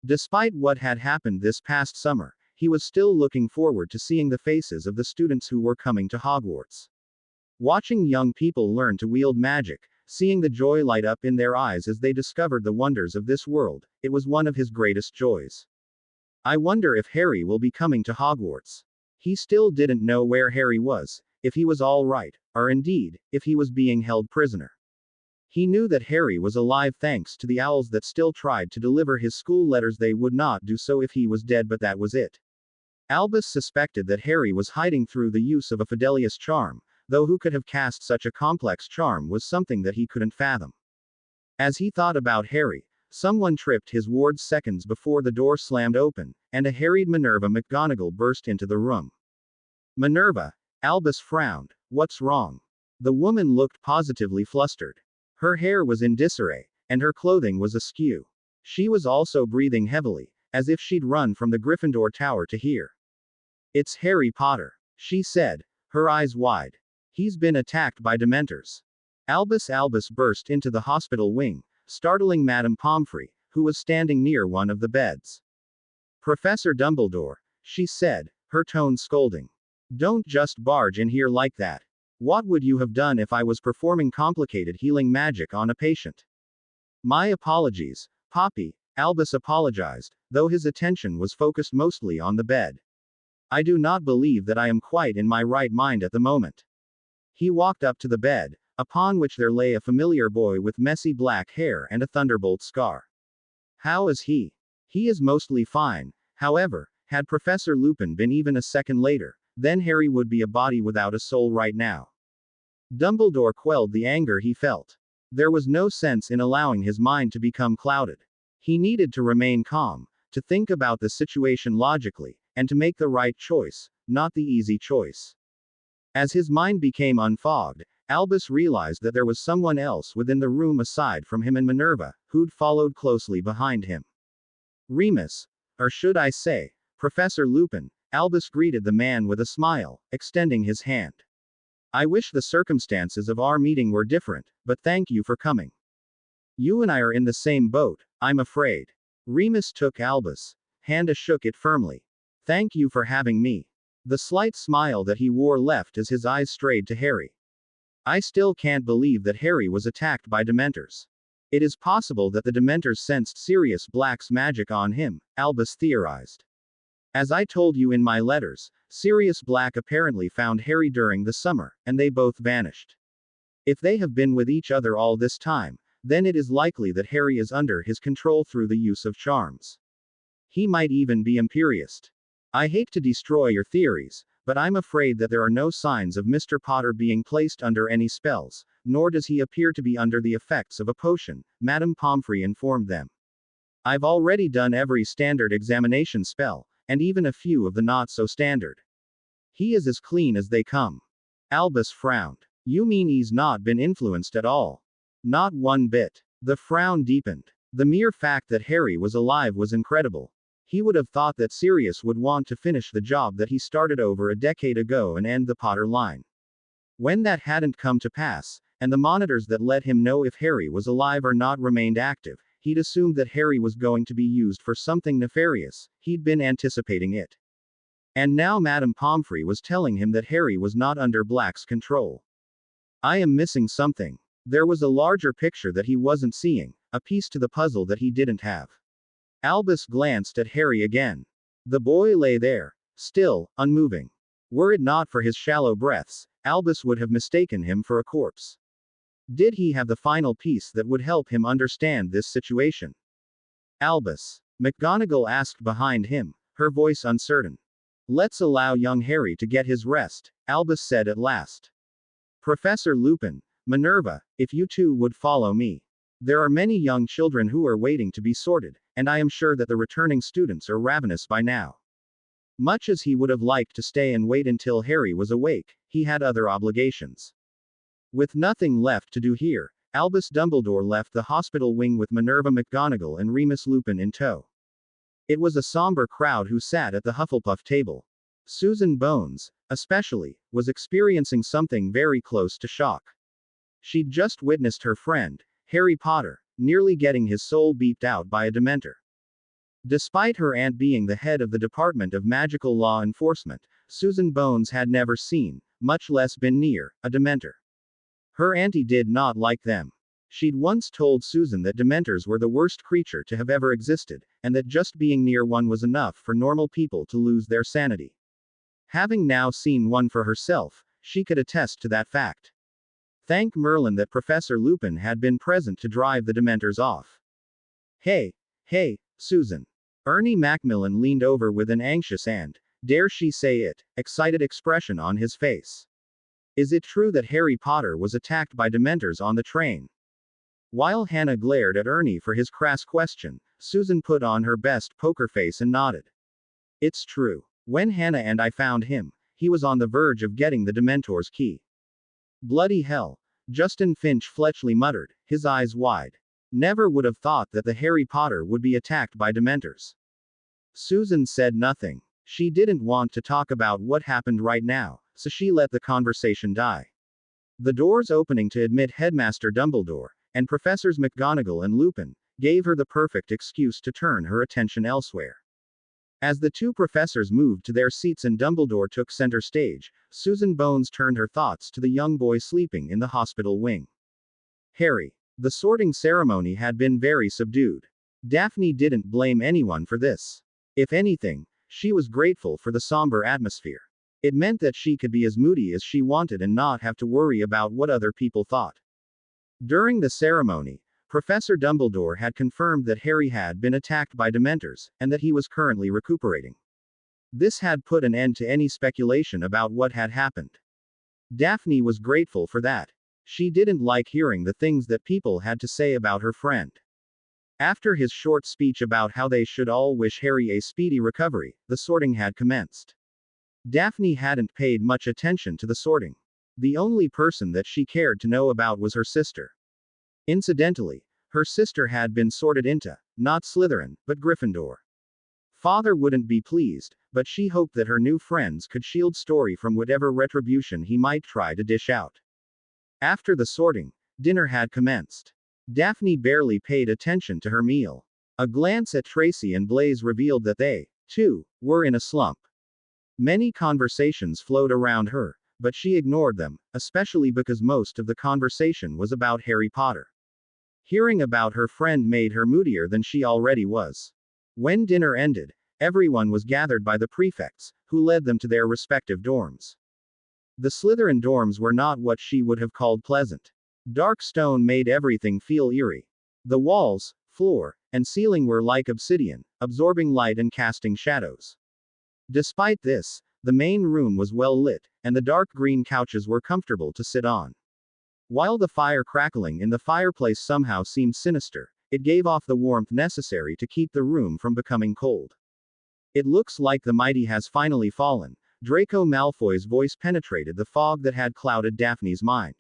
Despite what had happened this past summer, he was still looking forward to seeing the faces of the students who were coming to Hogwarts. Watching young people learn to wield magic, seeing the joy light up in their eyes as they discovered the wonders of this world, it was one of his greatest joys. I wonder if Harry will be coming to Hogwarts. He still didn't know where Harry was, if he was all right, or indeed, if he was being held prisoner. He knew that Harry was alive thanks to the owls that still tried to deliver his school letters. They would not do so if he was dead, but that was it. Albus suspected that Harry was hiding through the use of a Fidelius charm, though who could have cast such a complex charm was something that he couldn't fathom. As he thought about Harry, someone tripped his wards seconds before the door slammed open, and a harried Minerva McGonagall burst into the room. "Minerva," Albus frowned. "What's wrong?" The woman looked positively flustered. Her hair was in disarray, and her clothing was askew. She was also breathing heavily, as if she'd run from the Gryffindor Tower to here. "It's Harry Potter," she said, her eyes wide. "He's been attacked by Dementors." Albus burst into the hospital wing, startling Madame Pomfrey, who was standing near one of the beds. "Professor Dumbledore," she said, her tone scolding. "Don't just barge in here like that. What would you have done if I was performing complicated healing magic on a patient?" "My apologies, Poppy," Albus apologized, though his attention was focused mostly on the bed. "I do not believe that I am quite in my right mind at the moment." He walked up to the bed, upon which there lay a familiar boy with messy black hair and a thunderbolt scar. "How is he?" "He is mostly fine. However, had Professor Lupin been even a second later, then Harry would be a body without a soul right now." Dumbledore quelled the anger he felt. There was no sense in allowing his mind to become clouded. He needed to remain calm, to think about the situation logically, and to make the right choice, not the easy choice. As his mind became unfogged, Albus realized that there was someone else within the room aside from him and Minerva, who'd followed closely behind him. Remus, or should I say, Professor Lupin, Albus greeted the man with a smile, extending his hand. I wish the circumstances of our meeting were different, but thank you for coming. You and I are in the same boat, I'm afraid. Remus took Albus' hand and shook it firmly. Thank you for having me. The slight smile that he wore left as his eyes strayed to Harry. I still can't believe that Harry was attacked by Dementors. It is possible that the Dementors sensed Sirius Black's magic on him, Albus theorized. As I told you in my letters, Sirius Black apparently found Harry during the summer, and they both vanished. If they have been with each other all this time, then it is likely that Harry is under his control through the use of charms. He might even be Imperious. I hate to destroy your theories, but I'm afraid that there are no signs of Mr. Potter being placed under any spells, nor does he appear to be under the effects of a potion, Madame Pomfrey informed them. I've already done every standard examination spell, and even a few of the not-so-standard. He is as clean as they come. Albus frowned. You mean he's not been influenced at all? Not one bit. The frown deepened. The mere fact that Harry was alive was incredible. He would have thought that Sirius would want to finish the job that he started over a decade ago and end the Potter line. When that hadn't come to pass, and the monitors that let him know if Harry was alive or not remained active, he'd assumed that Harry was going to be used for something nefarious. He'd been anticipating it. And now Madame Pomfrey was telling him that Harry was not under Black's control. I am missing something. There was a larger picture that he wasn't seeing, a piece to the puzzle that he didn't have. Albus glanced at Harry again. The boy lay there, still, unmoving. Were it not for his shallow breaths, Albus would have mistaken him for a corpse. Did he have the final piece that would help him understand this situation? Albus, McGonagall asked behind him, her voice uncertain. Let's allow young Harry to get his rest, Albus said at last. Professor Lupin, Minerva, if you two would follow me. There are many young children who are waiting to be sorted, and I am sure that the returning students are ravenous by now. Much as he would have liked to stay and wait until Harry was awake, he had other obligations. With nothing left to do here, Albus Dumbledore left the hospital wing with Minerva McGonagall and Remus Lupin in tow. It was a somber crowd who sat at the Hufflepuff table. Susan Bones, especially, was experiencing something very close to shock. She'd just witnessed her friend, Harry Potter, nearly getting his soul beeped out by a Dementor. Despite her aunt being the head of the Department of Magical Law Enforcement, Susan Bones had never seen, much less been near, a Dementor. Her auntie did not like them. She'd once told Susan that Dementors were the worst creature to have ever existed, and that just being near one was enough for normal people to lose their sanity. Having now seen one for herself, she could attest to that fact. Thank Merlin that Professor Lupin had been present to drive the Dementors off. Hey, Susan. Ernie Macmillan leaned over with an anxious and, dare she say it, excited expression on his face. Is it true that Harry Potter was attacked by Dementors on the train? While Hannah glared at Ernie for his crass question, Susan put on her best poker face and nodded. It's true. When Hannah and I found him, he was on the verge of getting the Dementor's key. Bloody hell, Justin Finch Fletchley muttered, his eyes wide. Never would have thought that the Harry Potter would be attacked by Dementors. Susan said nothing. She didn't want to talk about what happened right now, so she let the conversation die. The doors opening to admit Headmaster Dumbledore, and Professors McGonagall and Lupin, gave her the perfect excuse to turn her attention elsewhere. As the two professors moved to their seats and Dumbledore took center stage, Susan Bones turned her thoughts to the young boy sleeping in the hospital wing. Harry. The sorting ceremony had been very subdued. Daphne didn't blame anyone for this. If anything, she was grateful for the somber atmosphere. It meant that she could be as moody as she wanted and not have to worry about what other people thought. During the ceremony, Professor Dumbledore had confirmed that Harry had been attacked by Dementors, and that he was currently recuperating. This had put an end to any speculation about what had happened. Daphne was grateful for that. She didn't like hearing the things that people had to say about her friend. After his short speech about how they should all wish Harry a speedy recovery, the sorting had commenced. Daphne hadn't paid much attention to the sorting. The only person that she cared to know about was her sister. Incidentally, her sister had been sorted into, not Slytherin, but Gryffindor. Father wouldn't be pleased, but she hoped that her new friends could shield Story from whatever retribution he might try to dish out. After the sorting, dinner had commenced. Daphne barely paid attention to her meal. A glance at Tracy and Blaise revealed that they, too, were in a slump. Many conversations flowed around her, but she ignored them, especially because most of the conversation was about Harry Potter. Hearing about her friend made her moodier than she already was. When dinner ended, everyone was gathered by the prefects, who led them to their respective dorms. The Slytherin dorms were not what she would have called pleasant. Dark stone made everything feel eerie. The walls, floor, and ceiling were like obsidian, absorbing light and casting shadows. Despite this, the main room was well lit, and the dark green couches were comfortable to sit on. While the fire crackling in the fireplace somehow seemed sinister, it gave off the warmth necessary to keep the room from becoming cold. It looks like the mighty has finally fallen. Draco Malfoy's voice penetrated the fog that had clouded Daphne's mind.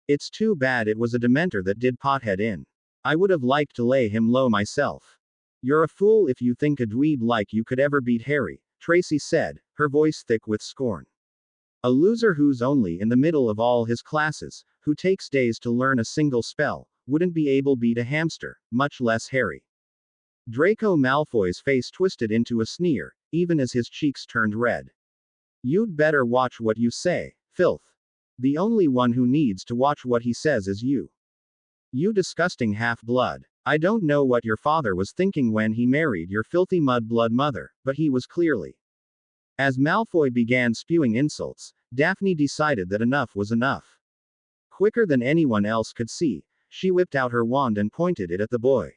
It's too bad it was a Dementor that did Pothead in. I would have liked to lay him low myself. You're a fool if you think a dweeb like you could ever beat Harry, Tracy said, her voice thick with scorn. A loser who's only in the middle of all his classes, who takes days to learn a single spell, wouldn't be able to beat a hamster, much less Harry. Draco Malfoy's face twisted into a sneer, even as his cheeks turned red. You'd better watch what you say, filth. The only one who needs to watch what he says is you. You disgusting half-blood. I don't know what your father was thinking when he married your filthy mud-blood mother, but he was clearly. As Malfoy began spewing insults, Daphne decided that enough was enough. Quicker than anyone else could see, she whipped out her wand and pointed it at the boy.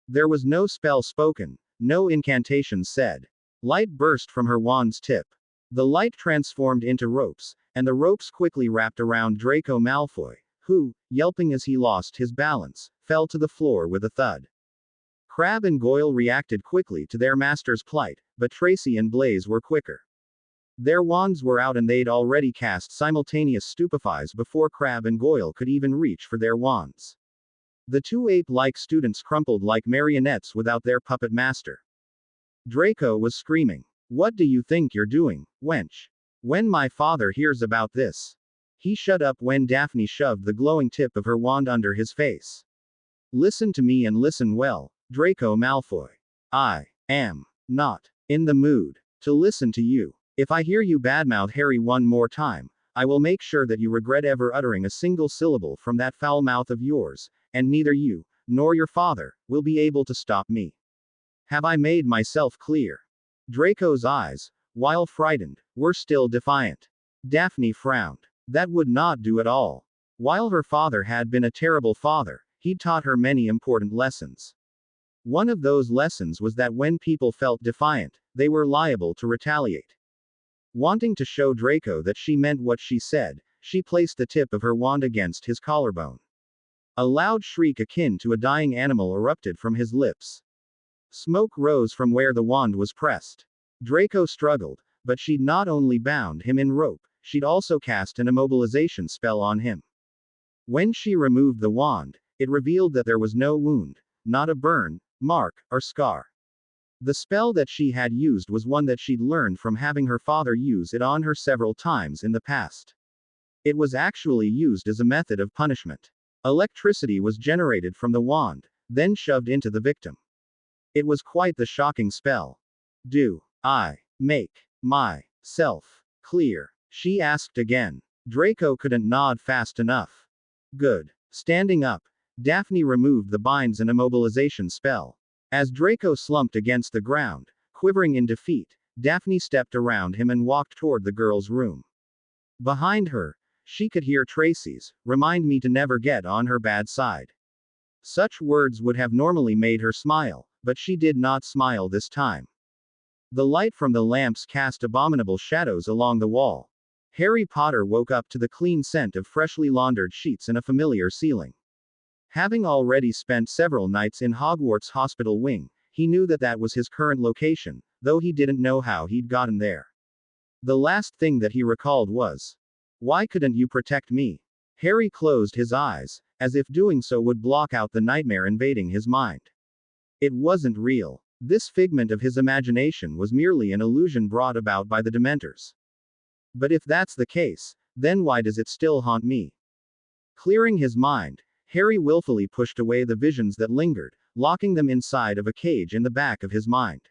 There was no spell spoken, no incantation said. Light burst from her wand's tip. The light transformed into ropes, and the ropes quickly wrapped around Draco Malfoy, who, yelping as he lost his balance, fell to the floor with a thud. Crabbe and Goyle reacted quickly to their master's plight, but Tracy and Blaise were quicker. Their wands were out and they'd already cast simultaneous stupefies before Crabbe and Goyle could even reach for their wands. The two ape-like students crumpled like marionettes without their puppet master. Draco was screaming. What do you think you're doing, wench? When my father hears about this. He shut up when Daphne shoved the glowing tip of her wand under his face. Listen to me and listen well, Draco Malfoy. I am not in the mood to listen to you. If I hear you badmouth Harry one more time, I will make sure that you regret ever uttering a single syllable from that foul mouth of yours, and neither you, nor your father, will be able to stop me. Have I made myself clear? Draco's eyes, while frightened, were still defiant. Daphne frowned. That would not do at all. While her father had been a terrible father, he'd taught her many important lessons. One of those lessons was that when people felt defiant, they were liable to retaliate. Wanting to show Draco that she meant what she said, she placed the tip of her wand against his collarbone. A loud shriek akin to a dying animal erupted from his lips. Smoke rose from where the wand was pressed. Draco struggled, but she'd not only bound him in rope, she'd also cast an immobilization spell on him. When she removed the wand, it revealed that there was no wound, not a burn, mark, or scar. The spell that she had used was one that she'd learned from having her father use it on her several times in the past. It was actually used as a method of punishment. Electricity was generated from the wand, then shoved into the victim. It was quite the shocking spell. Do I make myself clear? She asked again. Draco couldn't nod fast enough. Good. Standing up, Daphne removed the binds and immobilization spell. As Draco slumped against the ground, quivering in defeat, Daphne stepped around him and walked toward the girl's room. Behind her, she could hear Tracy's, "Remind me to never get on her bad side." Such words would have normally made her smile, but she did not smile this time. The light from the lamps cast abominable shadows along the wall. Harry Potter woke up to the clean scent of freshly laundered sheets and a familiar ceiling. Having already spent several nights in Hogwarts Hospital Wing, he knew that that was his current location, though he didn't know how he'd gotten there. The last thing that he recalled was, "Why couldn't you protect me?" Harry closed his eyes, as if doing so would block out the nightmare invading his mind. It wasn't real. This figment of his imagination was merely an illusion brought about by the Dementors. But if that's the case, then why does it still haunt me? Clearing his mind, Harry willfully pushed away the visions that lingered, locking them inside of a cage in the back of his mind.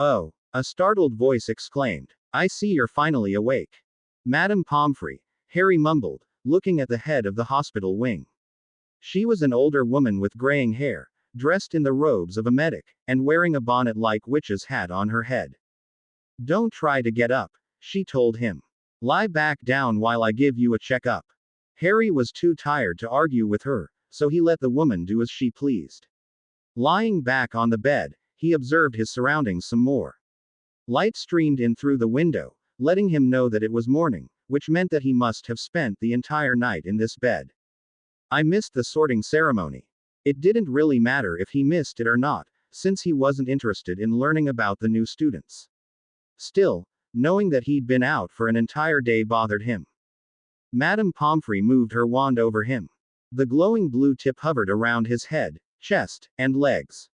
"Oh," a startled voice exclaimed. "I see you're finally awake." "Madame Pomfrey," Harry mumbled, looking at the head of the hospital wing. She was an older woman with graying hair, dressed in the robes of a medic, and wearing a bonnet-like witch's hat on her head. "Don't try to get up," she told him. "Lie back down while I give you a checkup." Harry was too tired to argue with her, so he let the woman do as she pleased. Lying back on the bed, he observed his surroundings some more. Light streamed in through the window, letting him know that it was morning, which meant that he must have spent the entire night in this bed. "I missed the sorting ceremony." It didn't really matter if he missed it or not, since he wasn't interested in learning about the new students. Still, knowing that he'd been out for an entire day bothered him. Madame Pomfrey moved her wand over him. The glowing blue tip hovered around his head, chest, and legs.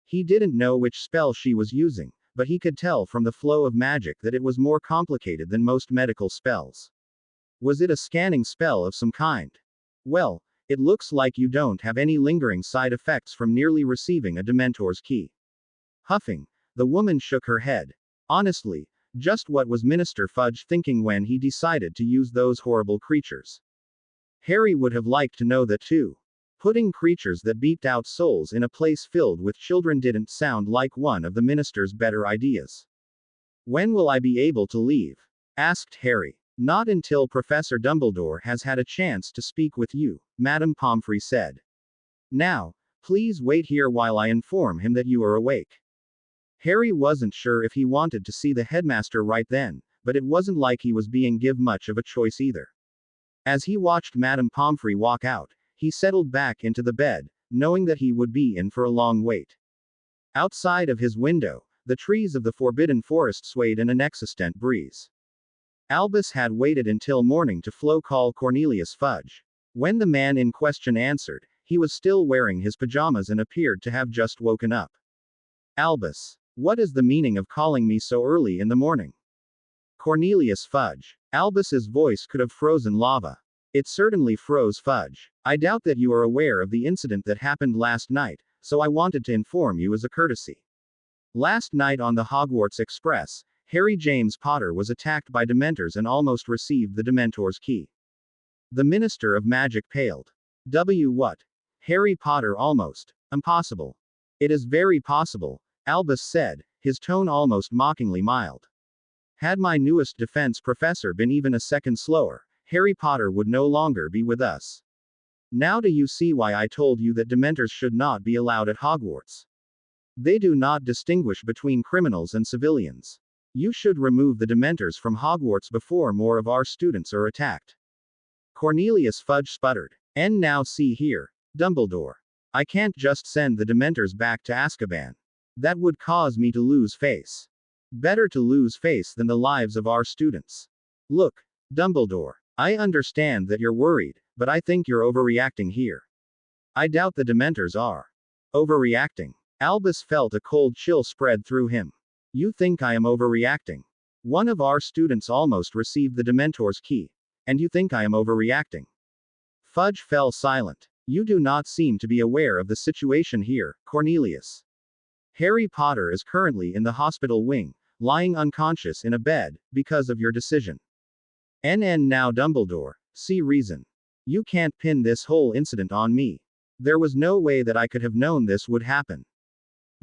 He didn't know which spell she was using, but he could tell from the flow of magic that it was more complicated than most medical spells. Was it a scanning spell of some kind? "Well, it looks like you don't have any lingering side effects from nearly receiving a Dementor's key." Huffing, the woman shook her head. Honestly, just what was Minister Fudge thinking when he decided to use those horrible creatures? Harry would have liked to know that too. Putting creatures that beeped out souls in a place filled with children didn't sound like one of the minister's better ideas. "When will I be able to leave?" asked Harry. "Not until Professor Dumbledore has had a chance to speak with you," Madame Pomfrey said. "Now, please wait here while I inform him that you are awake." Harry wasn't sure if he wanted to see the headmaster right then, but it wasn't like he was being given much of a choice either. As he watched Madame Pomfrey walk out, he settled back into the bed, knowing that he would be in for a long wait. Outside of his window, the trees of the Forbidden Forest swayed in an existent breeze. Albus had waited until morning to call Cornelius Fudge. When the man in question answered, he was still wearing his pajamas and appeared to have just woken up. "Albus, what is the meaning of calling me so early in the morning?" "Cornelius Fudge." Albus's voice could have frozen lava. It certainly froze Fudge. "I doubt that you are aware of the incident that happened last night, so I wanted to inform you as a courtesy. Last night on the Hogwarts Express, Harry James Potter was attacked by Dementors and almost received the Dementor's key." The Minister of Magic paled. What? Harry Potter almost? Impossible." "It is very possible," Albus said, his tone almost mockingly mild. "Had my newest defense professor been even a second slower, Harry Potter would no longer be with us. Now do you see why I told you that Dementors should not be allowed at Hogwarts? They do not distinguish between criminals and civilians. You should remove the Dementors from Hogwarts before more of our students are attacked." Cornelius Fudge sputtered. "And now see here, Dumbledore. I can't just send the Dementors back to Azkaban. That would cause me to lose face. Better to lose face than the lives of our students. Look, Dumbledore, I understand that you're worried, but I think you're overreacting here." "I doubt the Dementors are overreacting." Albus felt a cold chill spread through him. "You think I am overreacting? One of our students almost received the Dementor's key. And you think I am overreacting?" Fudge fell silent. "You do not seem to be aware of the situation here, Cornelius. Harry Potter is currently in the hospital wing, lying unconscious in a bed, because of your decision. Now Dumbledore, see reason. You can't pin this whole incident on me. There was no way that I could have known this would happen.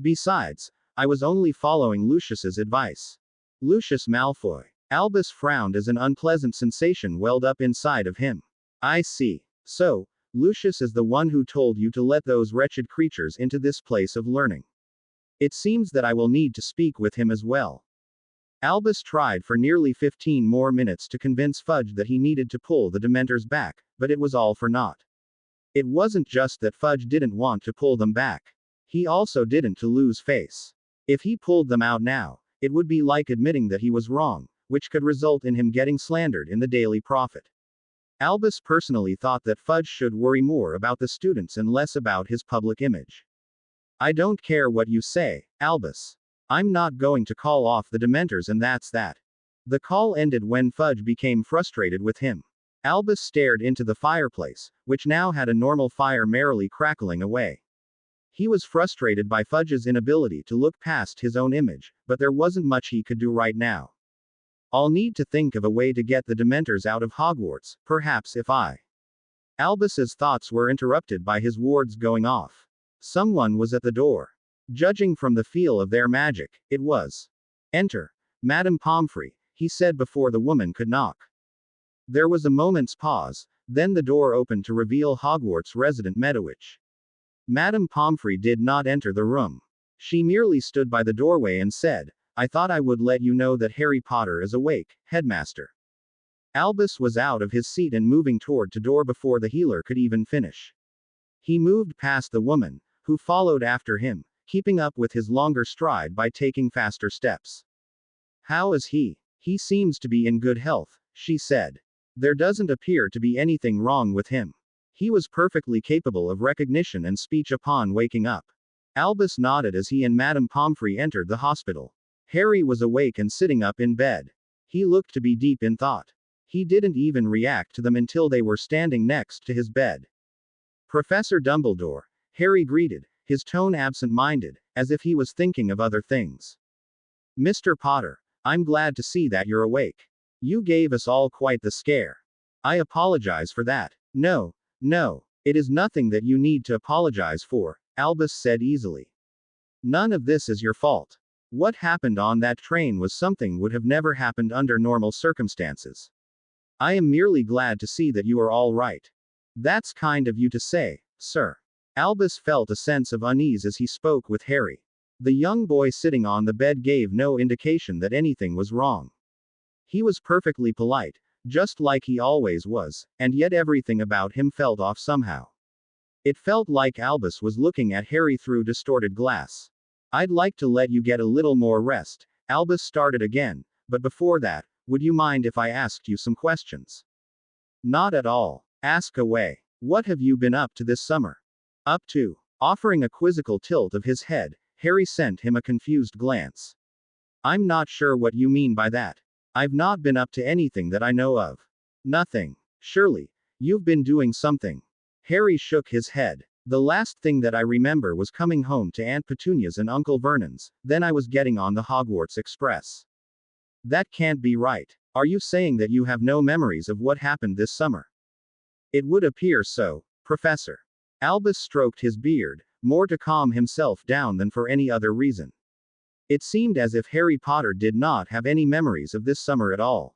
Besides, I was only following Lucius's advice." "Lucius Malfoy." Albus frowned as an unpleasant sensation welled up inside of him. "I see. So, Lucius is the one who told you to let those wretched creatures into this place of learning. It seems that I will need to speak with him as well." Albus tried for nearly 15 more minutes to convince Fudge that he needed to pull the Dementors back, but it was all for naught. It wasn't just that Fudge didn't want to pull them back. He also didn't to lose face. If he pulled them out now, it would be like admitting that he was wrong, which could result in him getting slandered in the Daily Prophet. Albus personally thought that Fudge should worry more about the students and less about his public image. I don't care what you say, Albus. I'm not going to call off the Dementors, and that's that. The call ended when Fudge became frustrated with him. Albus stared into the fireplace, which now had a normal fire merrily crackling away. He was frustrated by Fudge's inability to look past his own image, but there wasn't much he could do right now. I'll need to think of a way to get the Dementors out of Hogwarts, perhaps if I. Albus's thoughts were interrupted by his wards going off. Someone was at the door. Judging from the feel of their magic, it was. Enter, Madame Pomfrey, he said before the woman could knock. There was a moment's pause, then the door opened to reveal Hogwarts resident Medowitch. Madame Pomfrey did not enter the room. She merely stood by the doorway and said, I thought I would let you know that Harry Potter is awake, Headmaster. Albus was out of his seat and moving toward the door before the healer could even finish. He moved past the woman, who followed after him, keeping up with his longer stride by taking faster steps. How is he? He seems to be in good health, she said. There doesn't appear to be anything wrong with him. He was perfectly capable of recognition and speech upon waking up. Albus nodded as he and Madame Pomfrey entered the hospital. Harry was awake and sitting up in bed. He looked to be deep in thought. He didn't even react to them until they were standing next to his bed. Professor Dumbledore, Harry greeted, his tone absent-minded, as if he was thinking of other things. Mr. Potter, I'm glad to see that you're awake. You gave us all quite the scare. I apologize for that. No, it is nothing that you need to apologize for, Albus said easily. None of this is your fault. What happened on that train was something would have never happened under normal circumstances. I am merely glad to see that you are all right. That's kind of you to say, sir. Albus felt a sense of unease as he spoke with Harry. The young boy sitting on the bed gave no indication that anything was wrong. He was perfectly polite, just like he always was, and yet everything about him felt off somehow. It felt like Albus was looking at Harry through distorted glass. I'd like to let you get a little more rest, Albus started again, but before that, would you mind if I asked you some questions? Not at all. Ask away. What have you been up to this summer? Up to? Offering a quizzical tilt of his head, Harry sent him a confused glance. I'm not sure what you mean by that. I've not been up to anything that I know of. Nothing. Surely, you've been doing something. Harry shook his head. The last thing that I remember was coming home to Aunt Petunia's and Uncle Vernon's, then I was getting on the Hogwarts Express. That can't be right. Are you saying that you have no memories of what happened this summer? It would appear so, Professor. Albus stroked his beard, more to calm himself down than for any other reason. It seemed as if Harry Potter did not have any memories of this summer at all.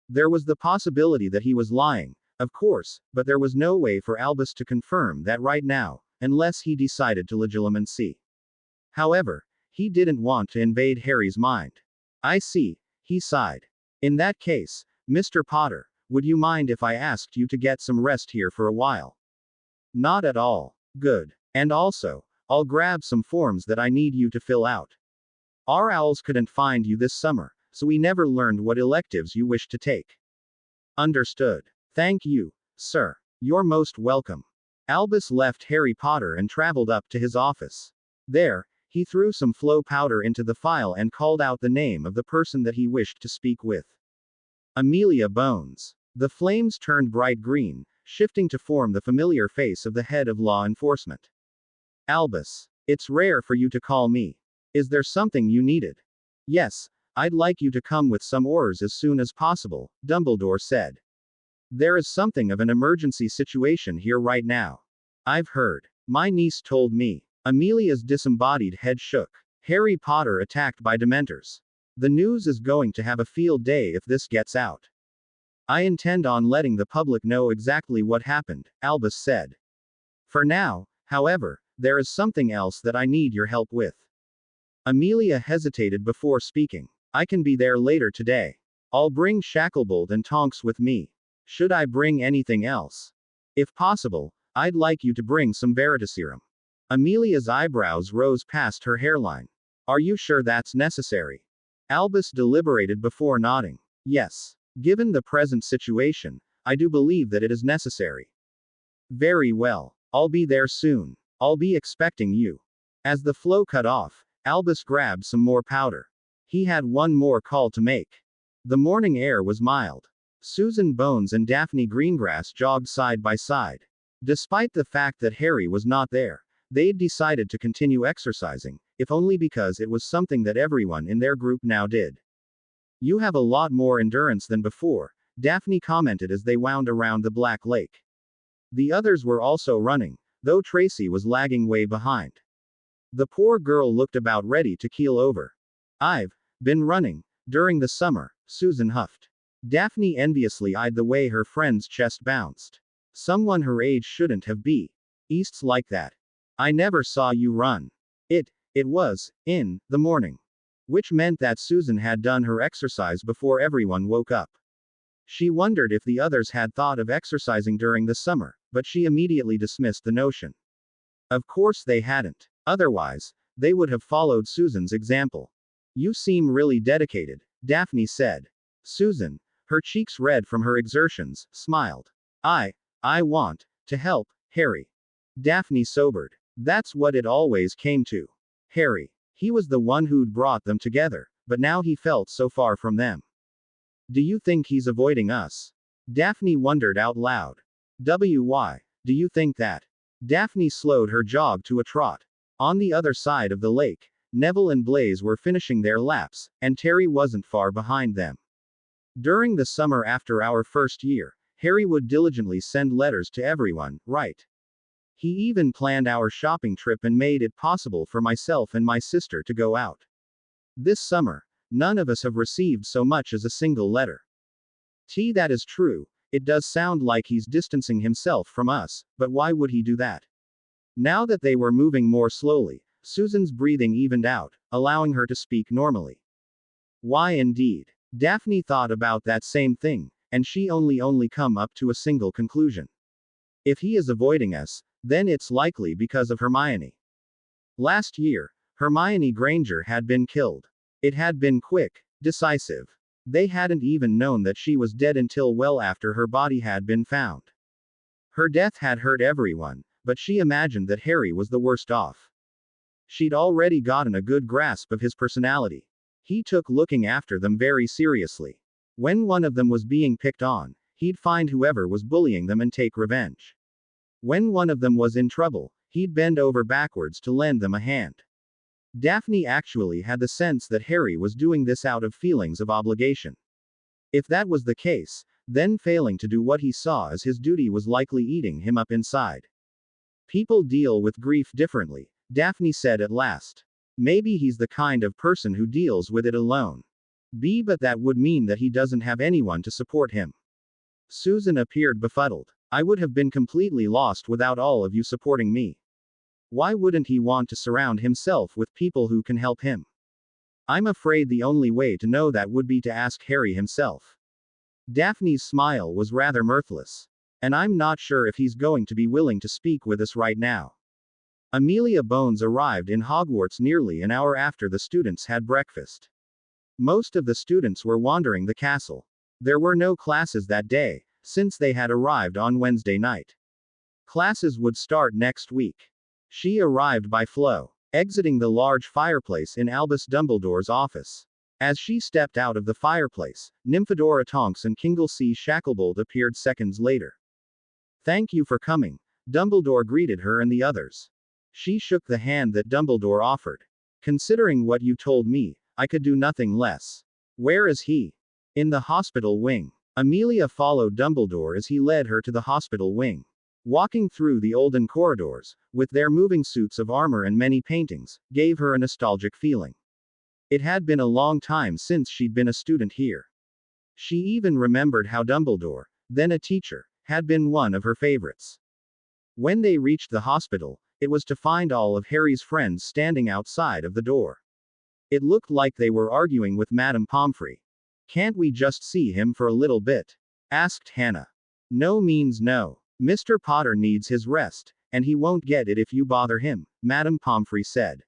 There was the possibility that he was lying, of course, but there was no way for Albus to confirm that right now, unless he decided to legilimency. However, he didn't want to invade Harry's mind. I see, he sighed. In that case, Mr. Potter, would you mind if I asked you to get some rest here for a while? Not at all. Good. And also, I'll grab some forms that I need you to fill out. Our owls couldn't find you this summer, so we never learned what electives you wish to take. Understood. Thank you, sir. You're most welcome. Albus left Harry Potter and traveled up to his office. There, he threw some flow powder into the file and called out the name of the person that he wished to speak with. Amelia Bones. The flames turned bright green, shifting to form the familiar face of the head of law enforcement. Albus, it's rare for you to call me. Is there something you needed? Yes, I'd like you to come with some orders as soon as possible, Dumbledore said. There is something of an emergency situation here right now. I've heard. My niece told me. Amelia's disembodied head shook. Harry Potter attacked by Dementors. The news is going to have a field day if this gets out. I intend on letting the public know exactly what happened, Albus said. For now, however, there is something else that I need your help with. Amelia hesitated before speaking. I can be there later today. I'll bring Shacklebolt and Tonks with me. Should I bring anything else? If possible, I'd like you to bring some Veritaserum. Amelia's eyebrows rose past her hairline. Are you sure that's necessary? Albus deliberated before nodding. Yes. Given the present situation, I do believe that it is necessary. Very well. I'll be there soon. I'll be expecting you. As the flow cut off, Albus grabbed some more powder. He had one more call to make. The morning air was mild. Susan Bones and Daphne Greengrass jogged side by side. Despite the fact that Harry was not there, they'd decided to continue exercising, if only because it was something that everyone in their group now did. You have a lot more endurance than before, Daphne commented as they wound around the Black Lake. The others were also running, though Tracy was lagging way behind. The poor girl looked about ready to keel over. I've been running during the summer, Susan huffed. Daphne enviously eyed the way her friend's chest bounced. Someone her age shouldn't have be East's like that. I never saw you run. It was in the morning. Which meant that Susan had done her exercise before everyone woke up. She wondered if the others had thought of exercising during the summer, but she immediately dismissed the notion. Of course they hadn't. Otherwise, they would have followed Susan's example. You seem really dedicated, Daphne said. Susan, her cheeks red from her exertions, smiled. I want to help, Harry. Daphne sobered. That's what it always came to. Harry. He was the one who'd brought them together, but now he felt so far from them. Do you think he's avoiding us? Daphne wondered out loud. Why do you think that? Daphne slowed her jog to a trot. On the other side of the lake, Neville and Blaze were finishing their laps, and Terry wasn't far behind them. During the summer after our first year, Harry would diligently send letters to everyone, right? He even planned our shopping trip and made it possible for myself and my sister to go out. This summer, none of us have received so much as a single letter. That is true, it does sound like he's distancing himself from us, but why would he do that? Now that they were moving more slowly, Susan's breathing evened out, allowing her to speak normally. Why indeed? Daphne thought about that same thing, and she only come up to a single conclusion. If he is avoiding us, then it's likely because of Hermione. Last year, Hermione Granger had been killed. It had been quick, decisive. They hadn't even known that she was dead until well after her body had been found. Her death had hurt everyone, but she imagined that Harry was the worst off. She'd already gotten a good grasp of his personality. He took looking after them very seriously. When one of them was being picked on, he'd find whoever was bullying them and take revenge. When one of them was in trouble, he'd bend over backwards to lend them a hand. Daphne actually had the sense that Harry was doing this out of feelings of obligation. If that was the case, then failing to do what he saw as his duty was likely eating him up inside. People deal with grief differently, Daphne said at last. Maybe he's the kind of person who deals with it alone. But that would mean that he doesn't have anyone to support him. Susan appeared befuddled. I would have been completely lost without all of you supporting me. Why wouldn't he want to surround himself with people who can help him? I'm afraid the only way to know that would be to ask Harry himself. Daphne's smile was rather mirthless. And I'm not sure if he's going to be willing to speak with us right now. Amelia Bones arrived in Hogwarts nearly an hour after the students had breakfast. Most of the students were wandering the castle. There were no classes that day, since they had arrived on Wednesday night. Classes would start next week. She arrived by flow, exiting the large fireplace in Albus Dumbledore's office. As she stepped out of the fireplace, Nymphadora Tonks and Kinglesey Shacklebolt appeared seconds later. Thank you for coming, Dumbledore greeted her and the others. She shook the hand that Dumbledore offered. Considering what you told me, I could do nothing less. Where is he? In the hospital wing. Amelia followed Dumbledore as he led her to the hospital wing. Walking through the olden corridors, with their moving suits of armor and many paintings, gave her a nostalgic feeling. It had been a long time since she'd been a student here. She even remembered how Dumbledore, then a teacher, had been one of her favorites. When they reached the hospital, it was to find all of Harry's friends standing outside of the door. It looked like they were arguing with Madame Pomfrey. Can't we just see him for a little bit? Asked Hannah. No means no. Mr. Potter needs his rest, and he won't get it if you bother him, Madame Pomfrey said.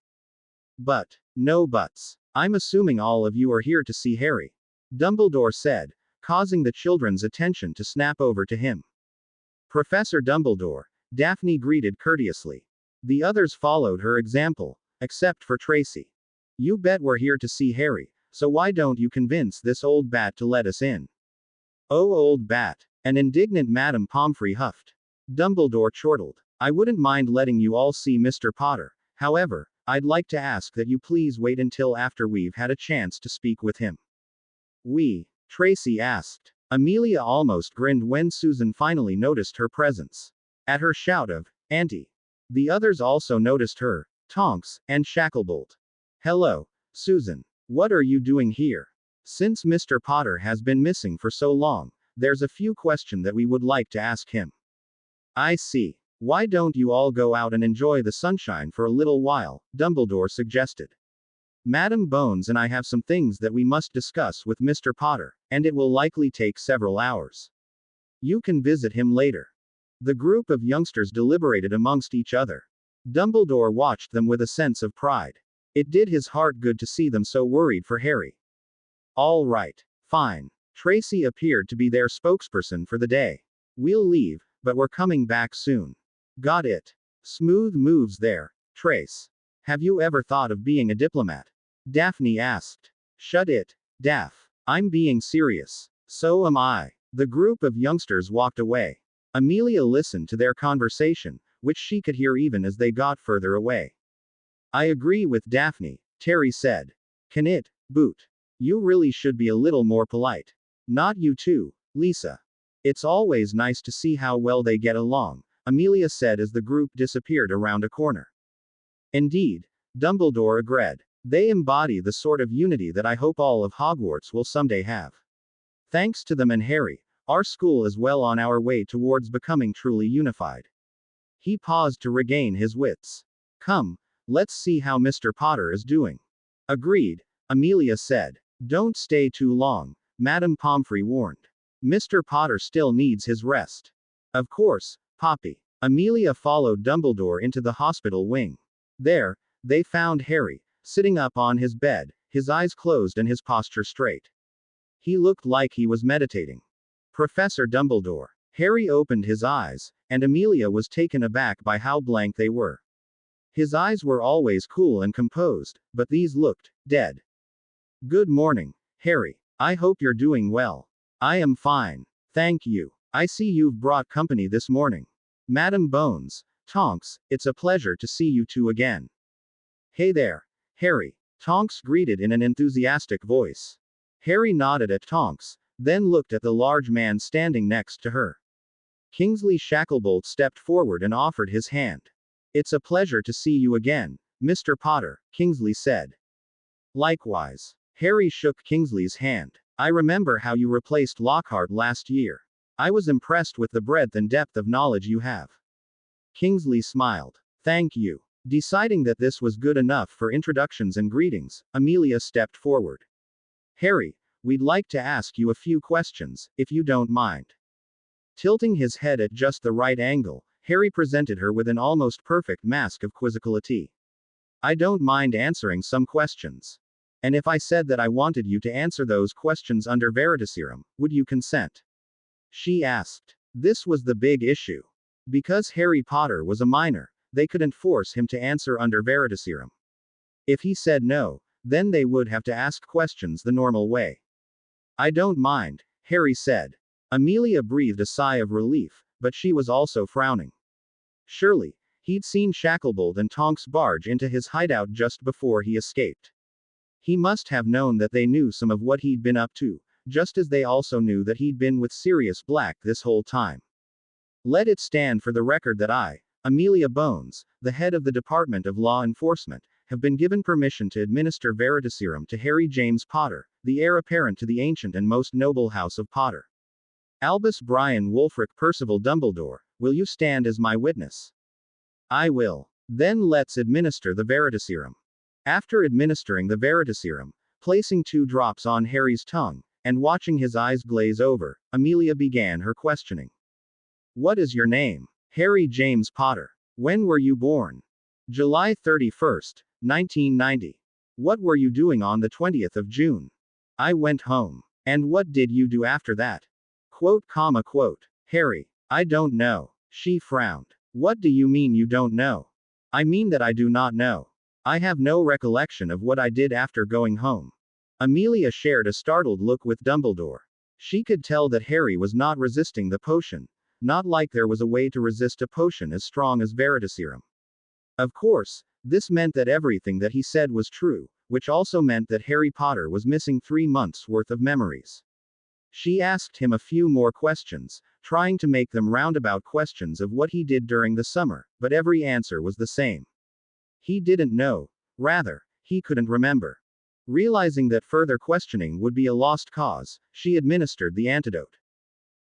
But, no buts. I'm assuming all of you are here to see Harry. Dumbledore said, causing the children's attention to snap over to him. Professor Dumbledore, Daphne greeted courteously. The others followed her example, except for Tracy. You bet we're here to see Harry, so why don't you convince this old bat to let us in? Oh, old bat, an indignant Madame Pomfrey huffed. Dumbledore chortled. I wouldn't mind letting you all see Mr. Potter. However, I'd like to ask that you please wait until after we've had a chance to speak with him. We? Tracy asked. Amelia almost grinned when Susan finally noticed her presence. At her shout of, Auntie. The others also noticed her, Tonks, and Shacklebolt. Hello, Susan. What are you doing here? Since Mr. Potter has been missing for so long, there's a few questions that we would like to ask him. I see. Why don't you all go out and enjoy the sunshine for a little while? Dumbledore suggested. Madam Bones and I have some things that we must discuss with Mr. Potter, and it will likely take several hours. You can visit him later. The group of youngsters deliberated amongst each other. Dumbledore watched them with a sense of pride. It did his heart good to see them so worried for Harry. All right. Fine. Tracy appeared to be their spokesperson for the day. We'll leave, but we're coming back soon. Got it. Smooth moves there, Trace. Have you ever thought of being a diplomat? Daphne asked. Shut it, Daph. I'm being serious. So am I. The group of youngsters walked away. Amelia listened to their conversation, which she could hear even as they got further away. I agree with Daphne, Terry said. Can it, Boot? You really should be a little more polite. Not you too, Lisa. It's always nice to see how well they get along, Amelia said as the group disappeared around a corner. Indeed, Dumbledore agreed. They embody the sort of unity that I hope all of Hogwarts will someday have. Thanks to them and Harry, our school is well on our way towards becoming truly unified. He paused to regain his wits. Come, let's see how Mr. Potter is doing. Agreed, Amelia said. Don't stay too long, Madame Pomfrey warned. Mr. Potter still needs his rest. Of course, Poppy. Amelia followed Dumbledore into the hospital wing. There, they found Harry, sitting up on his bed, his eyes closed and his posture straight. He looked like he was meditating. Professor Dumbledore. Harry opened his eyes, and Amelia was taken aback by how blank they were. His eyes were always cool and composed, but these looked dead. Good morning, Harry. I hope you're doing well. I am fine. Thank you. I see you've brought company this morning. Madam Bones, Tonks, it's a pleasure to see you two again. Hey there, Harry, Tonks greeted in an enthusiastic voice. Harry nodded at Tonks, then looked at the large man standing next to her. Kingsley Shacklebolt stepped forward and offered his hand. It's a pleasure to see you again, Mr. Potter, Kingsley said. Likewise. Harry shook Kingsley's hand. I remember how you replaced Lockhart last year. I was impressed with the breadth and depth of knowledge you have. Kingsley smiled. Thank you. Deciding that this was good enough for introductions and greetings, Amelia stepped forward. Harry, we'd like to ask you a few questions, if you don't mind. Tilting his head at just the right angle, Harry presented her with an almost perfect mask of quizzical-ity. I don't mind answering some questions. And if I said that I wanted you to answer those questions under Veritaserum, would you consent? She asked. This was the big issue. Because Harry Potter was a minor, they couldn't force him to answer under Veritaserum. If he said no, then they would have to ask questions the normal way. I don't mind, Harry said. Amelia breathed a sigh of relief, but she was also frowning. Surely, he'd seen Shacklebolt and Tonks barge into his hideout just before he escaped. He must have known that they knew some of what he'd been up to, just as they also knew that he'd been with Sirius Black this whole time. Let it stand for the record that I, Amelia Bones, the head of the Department of Law Enforcement, have been given permission to administer Veritaserum to Harry James Potter, the heir apparent to the ancient and most noble house of Potter. Albus Brian Wulfric Percival Dumbledore, will you stand as my witness? I will. Then let's administer the Veritaserum. After administering the Veritaserum, placing 2 drops on Harry's tongue, and watching his eyes glaze over, Amelia began her questioning. What is your name? Harry James Potter. When were you born? July 31st, 1990. What were you doing on the 20th of June? I went home. And what did you do after that? Quote. Harry. I don't know. She frowned. What do you mean you don't know? I mean that I do not know. I have no recollection of what I did after going home. Amelia shared a startled look with Dumbledore. She could tell that Harry was not resisting the potion, not like there was a way to resist a potion as strong as Veritaserum. Of course, this meant that everything that he said was true, which also meant that Harry Potter was missing 3 months' worth of memories. She asked him a few more questions, trying to make them roundabout questions of what he did during the summer, but every answer was the same. He didn't know. Rather, he couldn't remember. Realizing that further questioning would be a lost cause, she administered the antidote.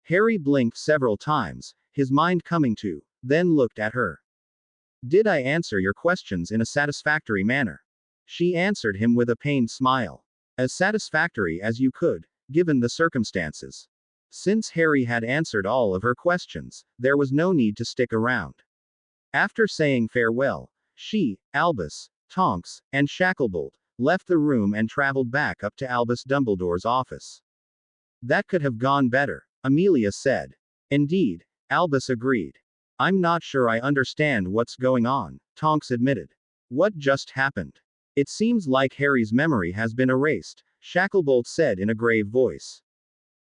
Harry blinked several times, his mind coming to, then looked at her. Did I answer your questions in a satisfactory manner? She answered him with a pained smile. As satisfactory as you could, given the circumstances. Since Harry had answered all of her questions, there was no need to stick around. After saying farewell, she, Albus, Tonks, and Shacklebolt left the room and traveled back up to Albus Dumbledore's office. That could have gone better, Amelia said. Indeed, Albus agreed. I'm not sure I understand what's going on, Tonks admitted. What just happened? It seems like Harry's memory has been erased, Shacklebolt said in a grave voice.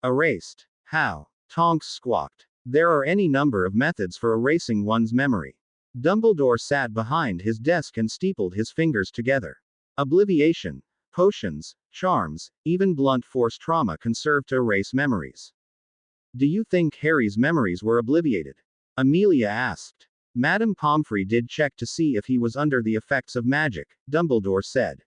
Erased? How? Tonks squawked. There are any number of methods for erasing one's memory. Dumbledore sat behind his desk and steepled his fingers together. Obliviation, potions, charms, even blunt force trauma can serve to erase memories. Do you think Harry's memories were obliviated? Amelia asked. Madame Pomfrey did check to see if he was under the effects of magic, Dumbledore said.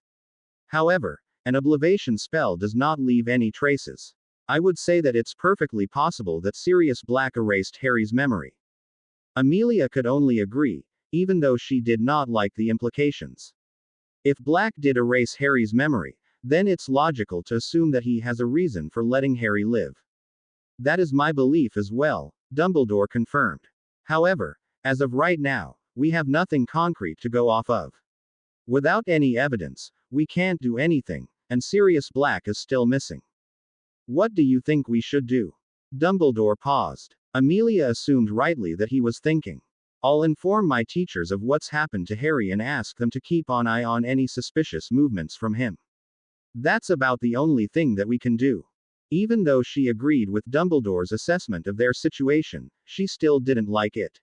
However, an oblivation spell does not leave any traces. I would say that it's perfectly possible that Sirius Black erased Harry's memory. Amelia could only agree, even though she did not like the implications. If Black did erase Harry's memory, then it's logical to assume that he has a reason for letting Harry live. That is my belief as well, Dumbledore confirmed. However, as of right now, we have nothing concrete to go off of. Without any evidence, we can't do anything, and Sirius Black is still missing. What do you think we should do? Dumbledore paused. Amelia assumed rightly that he was thinking. I'll inform my teachers of what's happened to Harry and ask them to keep an eye on any suspicious movements from him. That's about the only thing that we can do. Even though she agreed with Dumbledore's assessment of their situation, she still didn't like it.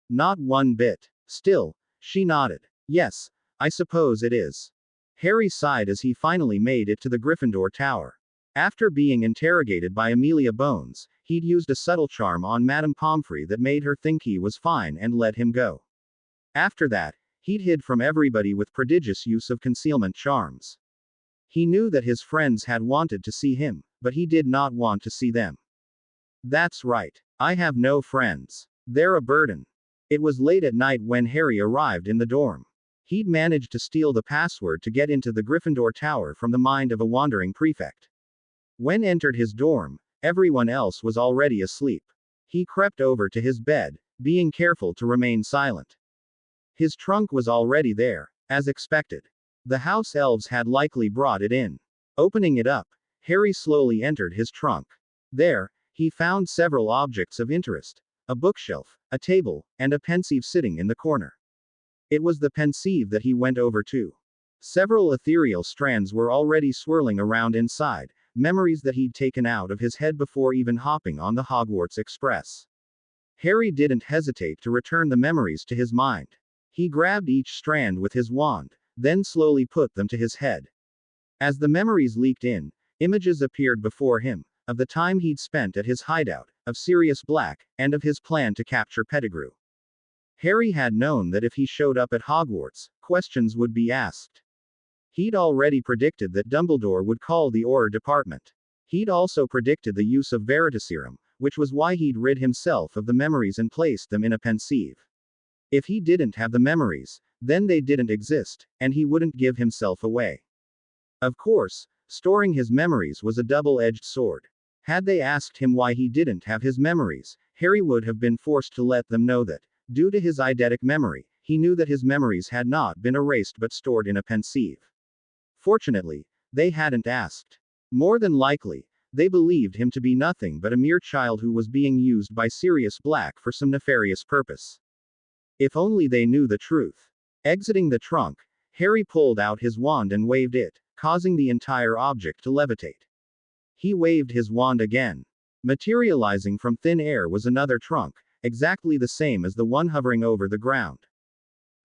Not one bit. Still, she nodded. Yes, I suppose it is. Harry sighed as he finally made it to the Gryffindor Tower. After being interrogated by Amelia Bones, he'd used a subtle charm on Madame Pomfrey that made her think he was fine and let him go. After that, he'd hid from everybody with prodigious use of concealment charms. He knew that his friends had wanted to see him, but he did not want to see them. That's right. I have no friends. They're a burden. It was late at night when Harry arrived in the dorm. He'd managed to steal the password to get into the Gryffindor Tower from the mind of a wandering prefect. When entered his dorm, everyone else was already asleep. He crept over to his bed, being careful to remain silent. His trunk was already there, as expected. The house elves had likely brought it in. Opening it up, Harry slowly entered his trunk. There, he found several objects of interest: a bookshelf, a table, and a pensieve sitting in the corner. It was the pensieve that he went over to. Several ethereal strands were already swirling around inside, memories that he'd taken out of his head before even hopping on the Hogwarts Express. Harry didn't hesitate to return the memories to his mind. He grabbed each strand with his wand, then slowly put them to his head. As the memories leaked in, images appeared before him, of the time he'd spent at his hideout, of Sirius Black, and of his plan to capture Pettigrew. Harry had known that if he showed up at Hogwarts, questions would be asked. He'd already predicted that Dumbledore would call the Auror department. He'd also predicted the use of Veritaserum, which was why he'd rid himself of the memories and placed them in a pensieve. If he didn't have the memories, then they didn't exist, and he wouldn't give himself away. Of course, storing his memories was a double-edged sword. Had they asked him why he didn't have his memories, Harry would have been forced to let them know that, due to his eidetic memory, he knew that his memories had not been erased but stored in a pensieve. Fortunately, they hadn't asked. More than likely, they believed him to be nothing but a mere child who was being used by Sirius Black for some nefarious purpose. If only they knew the truth. Exiting the trunk, Harry pulled out his wand and waved it, causing the entire object to levitate. He waved his wand again. Materializing from thin air was another trunk, exactly the same as the one hovering over the ground.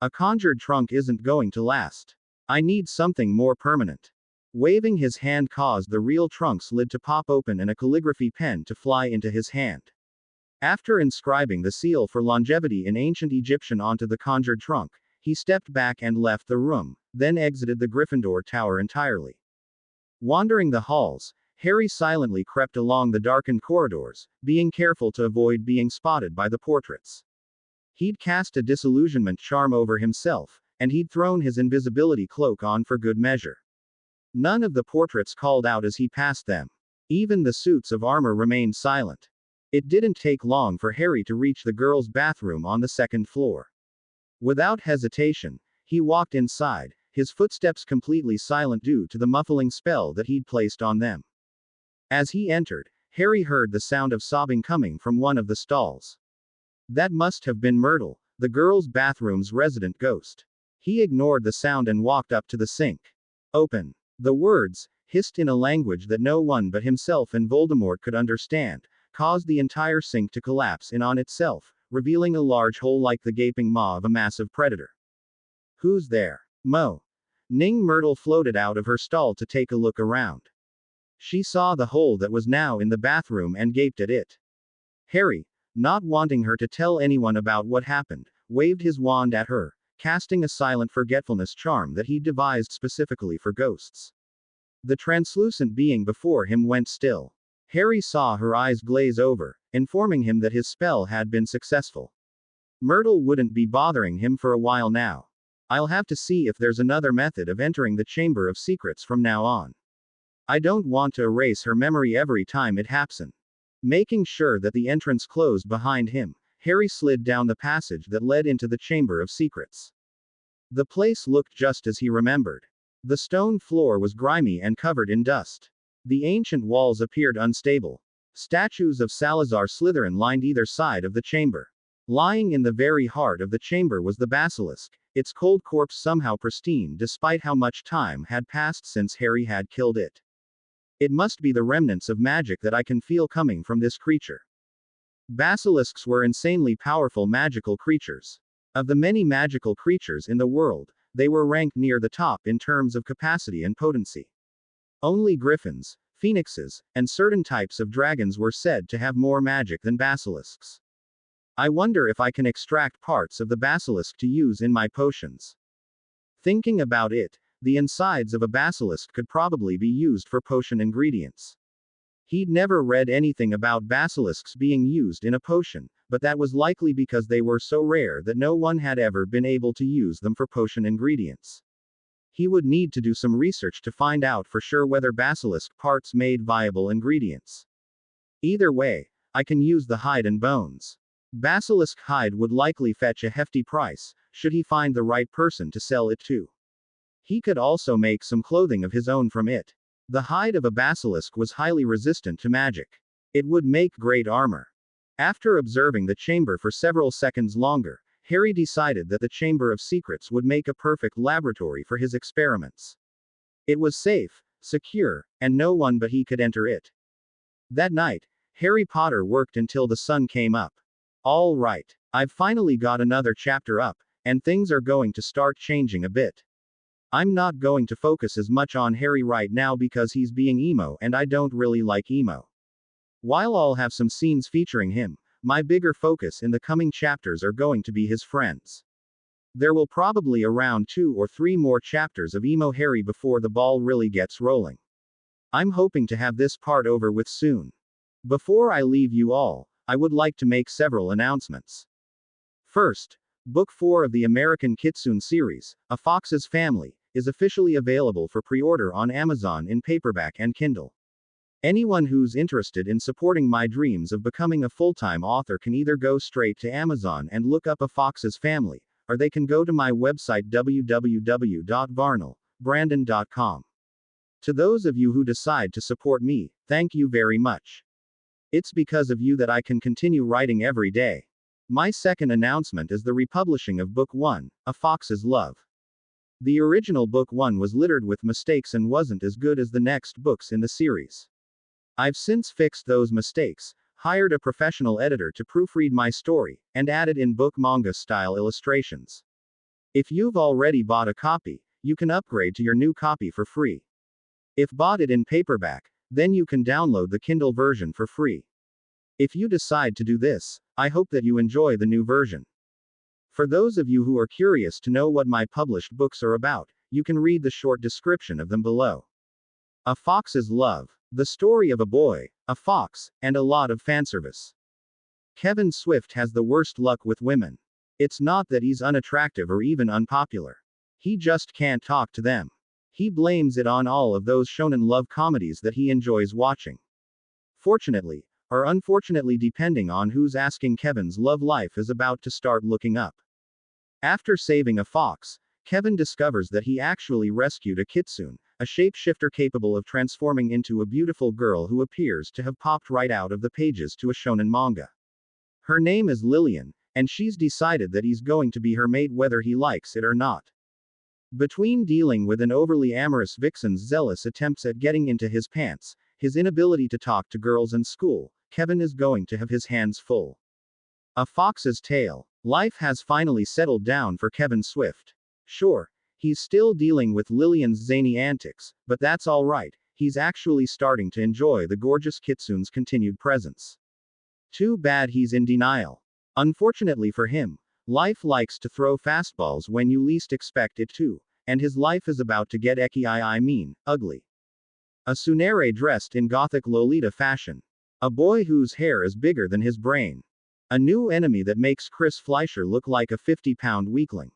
A conjured trunk isn't going to last. I need something more permanent. Waving his hand caused the real trunk's lid to pop open and a calligraphy pen to fly into his hand. After inscribing the seal for longevity in ancient Egyptian onto the conjured trunk, he stepped back and left the room, then exited the Gryffindor Tower entirely. Wandering the halls, Harry silently crept along the darkened corridors, being careful to avoid being spotted by the portraits. He'd cast a disillusionment charm over himself, and he'd thrown his invisibility cloak on for good measure. None of the portraits called out as he passed them. Even the suits of armor remained silent. It didn't take long for Harry to reach the girls' bathroom on the second floor. Without hesitation, he walked inside, his footsteps completely silent due to the muffling spell that he'd placed on them. As he entered, Harry heard the sound of sobbing coming from one of the stalls. That must have been Myrtle, the girls' bathroom's resident ghost. He ignored the sound and walked up to the sink. Open. The words, hissed in a language that no one but himself and Voldemort could understand, caused the entire sink to collapse in on itself, revealing a large hole like the gaping maw of a massive predator. Who's there? Mo. Ning Myrtle floated out of her stall to take a look around. She saw the hole that was now in the bathroom and gaped at it. Harry, not wanting her to tell anyone about what happened, waved his wand at her, casting a silent forgetfulness charm that he'd devised specifically for ghosts. The translucent being before him went still. Harry saw her eyes glaze over, informing him that his spell had been successful. Myrtle wouldn't be bothering him for a while now. I'll have to see if there's another method of entering the Chamber of Secrets from now on. I don't want to erase her memory every time it happens. Making sure that the entrance closed behind him, Harry slid down the passage that led into the Chamber of Secrets. The place looked just as he remembered. The stone floor was grimy and covered in dust. The ancient walls appeared unstable. Statues of Salazar Slytherin lined either side of the chamber. Lying in the very heart of the chamber was the basilisk, its cold corpse somehow pristine despite how much time had passed since Harry had killed it. It must be the remnants of magic that I can feel coming from this creature. Basilisks were insanely powerful magical creatures. Of the many magical creatures in the world, they were ranked near the top in terms of capacity and potency. Only griffins, phoenixes, and certain types of dragons were said to have more magic than basilisks. I wonder if I can extract parts of the basilisk to use in my potions. Thinking about it, the insides of a basilisk could probably be used for potion ingredients. He'd never read anything about basilisks being used in a potion, but that was likely because they were so rare that no one had ever been able to use them for potion ingredients. He would need to do some research to find out for sure whether basilisk parts made viable ingredients. Either way, I can use the hide and bones. Basilisk hide would likely fetch a hefty price, should he find the right person to sell it to. He could also make some clothing of his own from it. The hide of a basilisk was highly resistant to magic. It would make great armor. After observing the chamber for several seconds longer, Harry decided that the Chamber of Secrets would make a perfect laboratory for his experiments. It was safe, secure, and no one but he could enter it. That night, Harry Potter worked until the sun came up. All right, I've finally got another chapter up, and things are going to start changing a bit. I'm not going to focus as much on Harry right now because he's being emo and I don't really like emo. While I'll have some scenes featuring him, my bigger focus in the coming chapters are going to be his friends. There will probably around 2 or 3 more chapters of emo Harry before the ball really gets rolling. I'm hoping to have this part over with soon. Before I leave you all, I would like to make several announcements. First, Book 4 of the American Kitsune series, A Fox's Family, is officially available for pre-order on Amazon in paperback and Kindle. Anyone who's interested in supporting my dreams of becoming a full-time author can either go straight to Amazon and look up A Fox's Family, or they can go to my website www.varnelbrandon.com. To those of you who decide to support me, thank you very much. It's because of you that I can continue writing every day. My second announcement is the republishing of Book 1, A Fox's Love. The original Book 1 was littered with mistakes and wasn't as good as the next books in the series. I've since fixed those mistakes, hired a professional editor to proofread my story, and added in book manga style illustrations. If you've already bought a copy, you can upgrade to your new copy for free. If bought it in paperback, then you can download the Kindle version for free. If you decide to do this, I hope that you enjoy the new version. For those of you who are curious to know what my published books are about, you can read the short description of them below. A Fox's Love. The story of a boy, a fox, and a lot of fanservice. Kevin Swift has the worst luck with women. It's not that he's unattractive or even unpopular. He just can't talk to them. He blames it on all of those shonen love comedies that he enjoys watching. Fortunately, or unfortunately depending on who's asking, Kevin's love life is about to start looking up. After saving a fox, Kevin discovers that he actually rescued a kitsune, a shapeshifter capable of transforming into a beautiful girl who appears to have popped right out of the pages to a shonen manga. Her name is Lillian, and she's decided that he's going to be her mate whether he likes it or not. Between dealing with an overly amorous vixen's zealous attempts at getting into his pants, his inability to talk to girls and school, Kevin is going to have his hands full. A Fox's Tale. Life has finally settled down for Kevin Swift. Sure, he's still dealing with Lillian's zany antics, but that's alright, he's actually starting to enjoy the gorgeous kitsune's continued presence. Too bad he's in denial. Unfortunately for him, life likes to throw fastballs when you least expect it to, and his life is about to get ugly. A tsundere dressed in gothic Lolita fashion. A boy whose hair is bigger than his brain. A new enemy that makes Chris Fleischer look like a 50-pound weakling.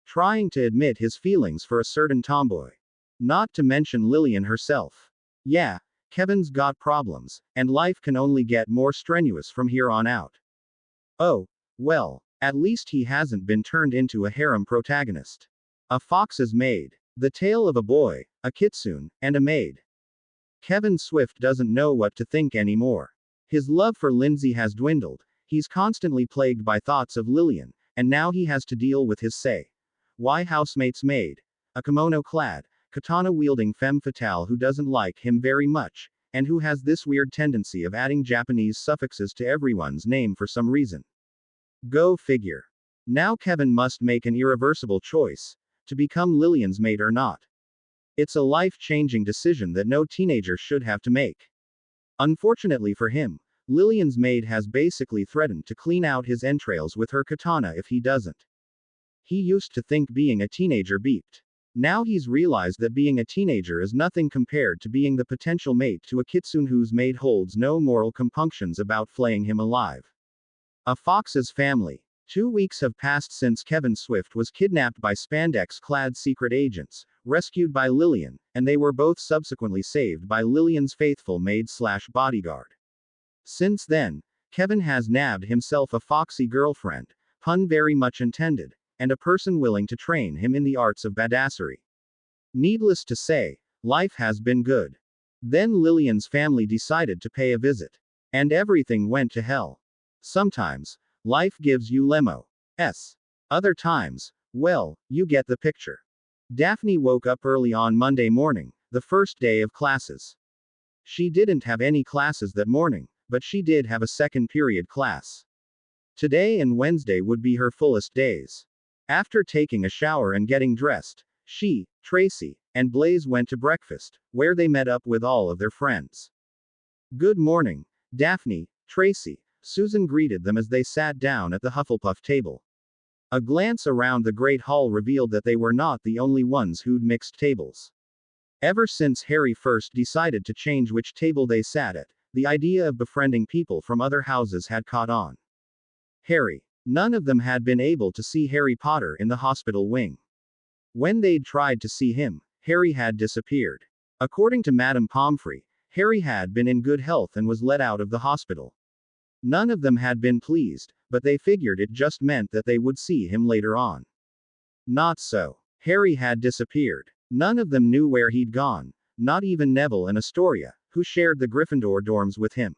Trying to admit his feelings for a certain tomboy. Not to mention Lillian herself. Yeah, Kevin's got problems, and life can only get more strenuous from here on out. Oh, well, at least he hasn't been turned into a harem protagonist. A Fox's Maid. The tale of a boy, a kitsune, and a maid. Kevin Swift doesn't know what to think anymore. His love for Lindsay has dwindled, he's constantly plagued by thoughts of Lillian, and now he has to deal with his housemate's maid. A kimono-clad, katana-wielding femme fatale who doesn't like him very much, and who has this weird tendency of adding Japanese suffixes to everyone's name for some reason. Go figure. Now Kevin must make an irreversible choice, to become Lillian's mate or not. It's a life-changing decision that no teenager should have to make. Unfortunately for him, Lillian's maid has basically threatened to clean out his entrails with her katana if he doesn't. He used to think being a teenager beeped. Now he's realized that being a teenager is nothing compared to being the potential mate to a kitsune whose maid holds no moral compunctions about flaying him alive. A Fox's Family. 2 weeks have passed since Kevin Swift was kidnapped by spandex-clad secret agents, rescued by Lillian, and they were both subsequently saved by Lillian's faithful maid/bodyguard. Since then, Kevin has nabbed himself a foxy girlfriend, pun very much intended, and a person willing to train him in the arts of badassery. Needless to say, life has been good. Then Lillian's family decided to pay a visit. And everything went to hell. Sometimes, life gives you lemons. Other times, well, you get the picture. Daphne woke up early on Monday morning, the first day of classes. She didn't have any classes that morning, but she did have a second period class. Today and Wednesday would be her fullest days. After taking a shower and getting dressed, she, Tracy, and Blaze went to breakfast, where they met up with all of their friends. Good morning, Daphne, Tracy, Susan greeted them as they sat down at the Hufflepuff table. A glance around the Great Hall revealed that they were not the only ones who'd mixed tables. Ever since Harry first decided to change which table they sat at, the idea of befriending people from other houses had caught on. Harry. None of them had been able to see Harry Potter in the hospital wing. When they'd tried to see him, Harry had disappeared. According to Madame Pomfrey, Harry had been in good health and was let out of the hospital. None of them had been pleased, but they figured it just meant that they would see him later on. Not so. Harry had disappeared. None of them knew where he'd gone, not even Neville and Astoria, who shared the Gryffindor dorms with him.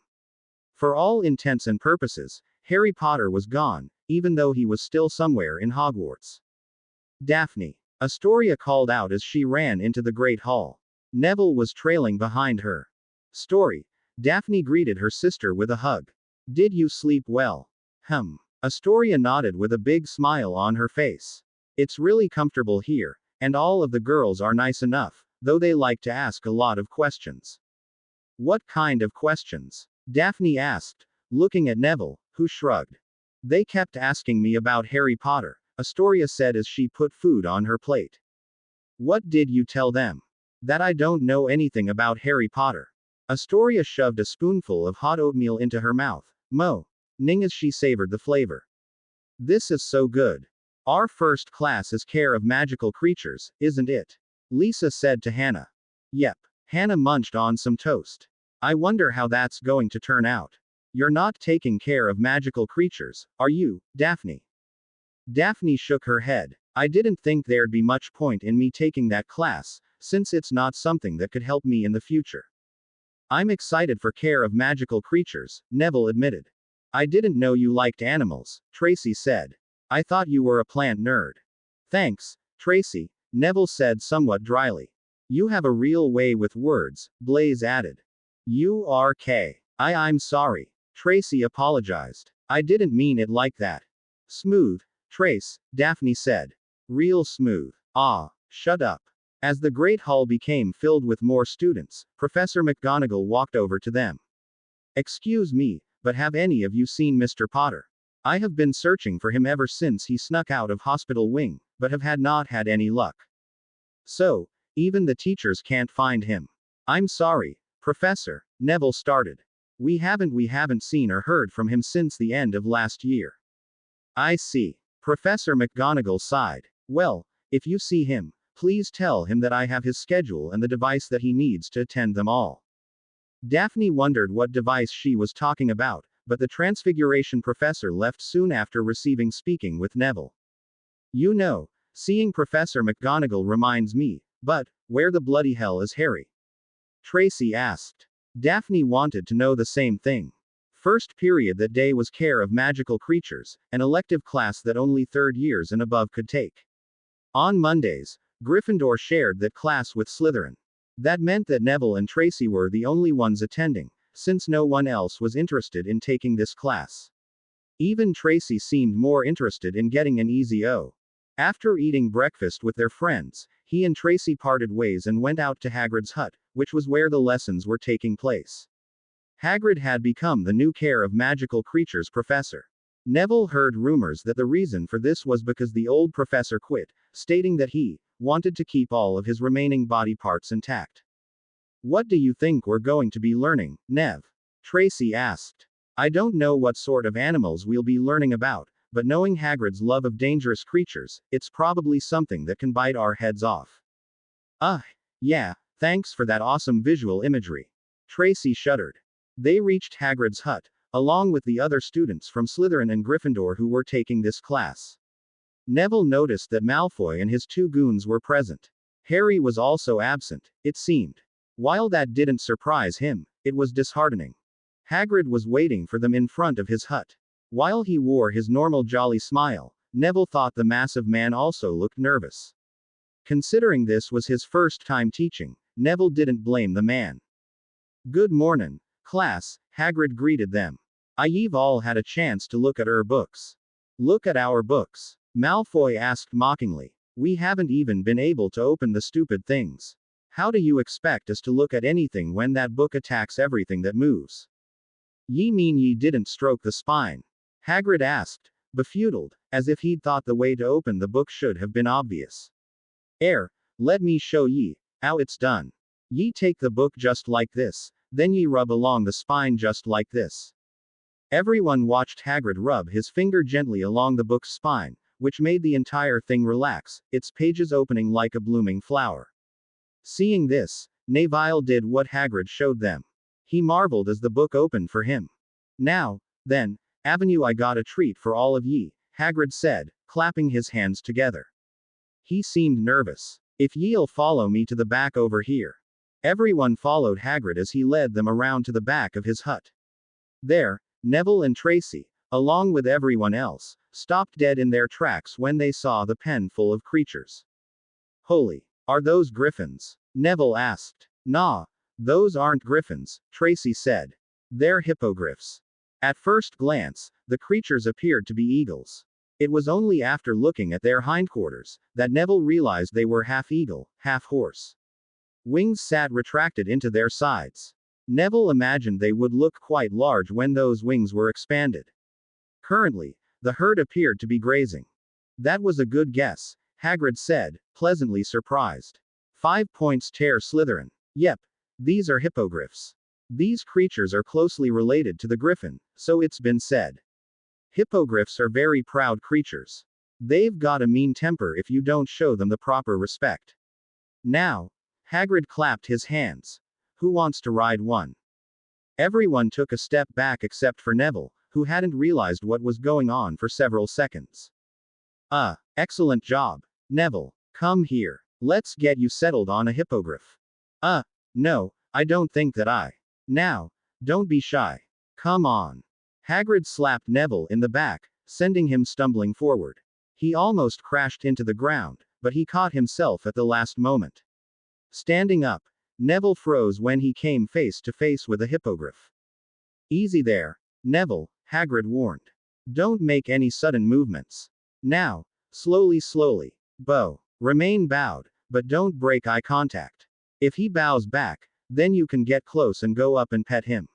For all intents and purposes, Harry Potter was gone, even though he was still somewhere in Hogwarts. Daphne. Astoria called out as she ran into the Great Hall. Neville was trailing behind her. Story. Daphne greeted her sister with a hug. Did you sleep well? Astoria nodded with a big smile on her face. It's really comfortable here, and all of the girls are nice enough, though they like to ask a lot of questions. What kind of questions? Daphne asked, looking at Neville, who shrugged. They kept asking me about Harry Potter, Astoria said as she put food on her plate. What did you tell them? That I don't know anything about Harry Potter. Astoria shoved a spoonful of hot oatmeal into her mouth, moaning as she savored the flavor. This is so good. Our first class is Care of Magical Creatures, isn't it? Lisa said to Hannah. Yep. Hannah munched on some toast. I wonder how that's going to turn out. You're not taking care of magical creatures, are you, Daphne? Daphne shook her head. I didn't think there'd be much point in me taking that class, since it's not something that could help me in the future. I'm excited for Care of Magical Creatures, Neville admitted. I didn't know you liked animals, Tracy said. I thought you were a plant nerd. Thanks, Tracy, Neville said somewhat dryly. You have a real way with words, Blaise added. I'm sorry. Tracy apologized. I didn't mean it like that. Smooth, Trace, Daphne said. Real smooth. Ah, shut up. As the Great Hall became filled with more students, Professor McGonagall walked over to them. Excuse me, but have any of you seen Mr. Potter? I have been searching for him ever since he snuck out of Hospital Wing, but have not had any luck. So, even the teachers can't find him. I'm sorry, Professor, Neville started. We haven't seen or heard from him since the end of last year. I see. Professor McGonagall sighed. Well, if you see him, please tell him that I have his schedule and the device that he needs to attend them all. Daphne wondered what device she was talking about, but the Transfiguration professor left soon after receiving speaking with Neville. You know, seeing Professor McGonagall reminds me, but, where the bloody hell is Harry? Tracy asked. Daphne wanted to know the same thing. First period that day was Care of Magical Creatures, an elective class that only third years and above could take. On Mondays, Gryffindor shared that class with Slytherin. That meant that Neville and Tracy were the only ones attending, since no one else was interested in taking this class. Even Tracy seemed more interested in getting an easy O. After eating breakfast with their friends, he and Tracy parted ways and went out to Hagrid's hut, which was where the lessons were taking place. Hagrid had become the new Care of Magical Creatures professor. Neville heard rumors that the reason for this was because the old professor quit, stating that he wanted to keep all of his remaining body parts intact. What do you think we're going to be learning, Nev? Tracy asked. I don't know what sort of animals we'll be learning about, but knowing Hagrid's love of dangerous creatures, it's probably something that can bite our heads off. Yeah, thanks for that awesome visual imagery. Tracy shuddered. They reached Hagrid's hut, along with the other students from Slytherin and Gryffindor who were taking this class. Neville noticed that Malfoy and his two goons were present. Harry was also absent, it seemed. While that didn't surprise him, it was disheartening. Hagrid was waiting for them in front of his hut. While he wore his normal jolly smile, Neville thought the massive man also looked nervous. Considering this was his first time teaching, Neville didn't blame the man. Good mornin', class, Hagrid greeted them. You've all had a chance to look at books. Look at our books, Malfoy asked mockingly. We haven't even been able to open the stupid things. How do you expect us to look at anything when that book attacks everything that moves? Ye mean ye didn't stroke the spine? Hagrid asked, befuddled, as if he'd thought the way to open the book should have been obvious. Let me show ye how it's done. Ye take the book just like this, then ye rub along the spine just like this. Everyone watched Hagrid rub his finger gently along the book's spine, which made the entire thing relax, its pages opening like a blooming flower. Seeing this, Neville did what Hagrid showed them. He marveled as the book opened for him. Now, then, Avenue, I got a treat for all of ye, Hagrid said, clapping his hands together. He seemed nervous. If ye'll follow me to the back over here. Everyone followed Hagrid as he led them around to the back of his hut. There, Neville and Tracy, along with everyone else, stopped dead in their tracks when they saw the pen full of creatures. Holy, are those griffins? Neville asked. Nah, those aren't griffins, Tracy said. They're hippogriffs. At first glance, the creatures appeared to be eagles. It was only after looking at their hindquarters that Neville realized they were half eagle, half horse. Wings sat retracted into their sides. Neville imagined they would look quite large when those wings were expanded. Currently, the herd appeared to be grazing. That was a good guess, Hagrid said, pleasantly surprised. 5 points Ter Slytherin. Yep, these are hippogriffs. These creatures are closely related to the griffin, so it's been said. Hippogriffs are very proud creatures. They've got a mean temper if you don't show them the proper respect. Now, Hagrid clapped his hands. Who wants to ride one? Everyone took a step back except for Neville, who hadn't realized what was going on for several seconds. Excellent job. Neville, come here. Let's get you settled on a hippogriff. No, I don't think that I. Now, don't be shy. Come on. Hagrid slapped Neville in the back, sending him stumbling forward. He almost crashed into the ground, but he caught himself at the last moment. Standing up, Neville froze when he came face to face with a hippogriff. Easy there, Neville, Hagrid warned. Don't make any sudden movements. Now, slowly. Bow. Remain bowed, but don't break eye contact. If he bows back, then you can get close and go up and pet him.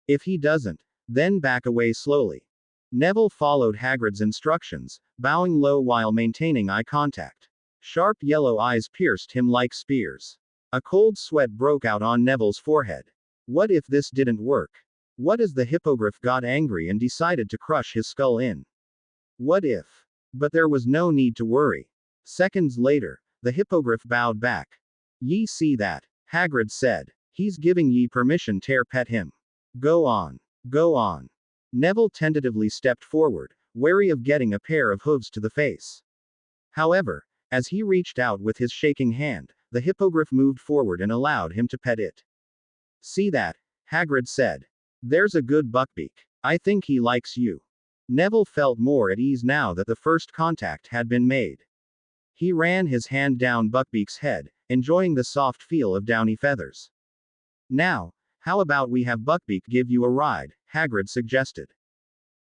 If he doesn't, then back away slowly. Neville followed Hagrid's instructions, bowing low while maintaining eye contact. Sharp yellow eyes pierced him like spears. A cold sweat broke out on Neville's forehead. What if this didn't work? What if the hippogriff got angry and decided to crush his skull in? What if? But there was no need to worry. Seconds later, the hippogriff bowed back. Ye see that? Hagrid said. He's giving ye permission to pet him. Go on. Go on. Neville tentatively stepped forward, wary of getting a pair of hooves to the face. However, as he reached out with his shaking hand, the hippogriff moved forward and allowed him to pet it. See that? Hagrid said. There's a good Buckbeak. I think he likes you. Neville felt more at ease now that the first contact had been made. He ran his hand down Buckbeak's head, enjoying the soft feel of downy feathers. Now, how about we have Buckbeak give you a ride, Hagrid suggested.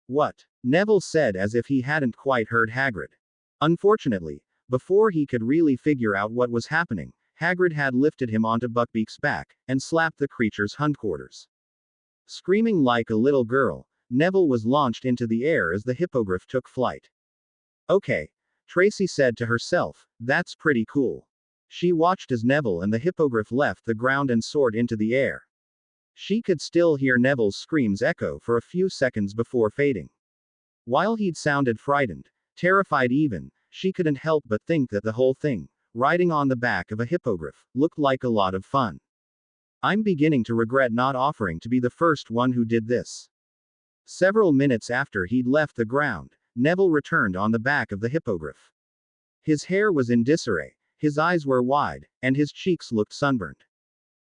What? Neville said as if he hadn't quite heard Hagrid. Unfortunately, before he could really figure out what was happening, Hagrid had lifted him onto Buckbeak's back, and slapped the creature's hindquarters. Screaming like a little girl, Neville was launched into the air as the hippogriff took flight. Okay, Tracy said to herself, that's pretty cool. She watched as Neville and the hippogriff left the ground and soared into the air. She could still hear Neville's screams echo for a few seconds before fading. While he'd sounded frightened, terrified even, she couldn't help but think that the whole thing, riding on the back of a hippogriff, looked like a lot of fun. I'm beginning to regret not offering to be the first one who did this. Several minutes after he'd left the ground, Neville returned on the back of the hippogriff. His hair was in disarray, his eyes were wide, and his cheeks looked sunburned.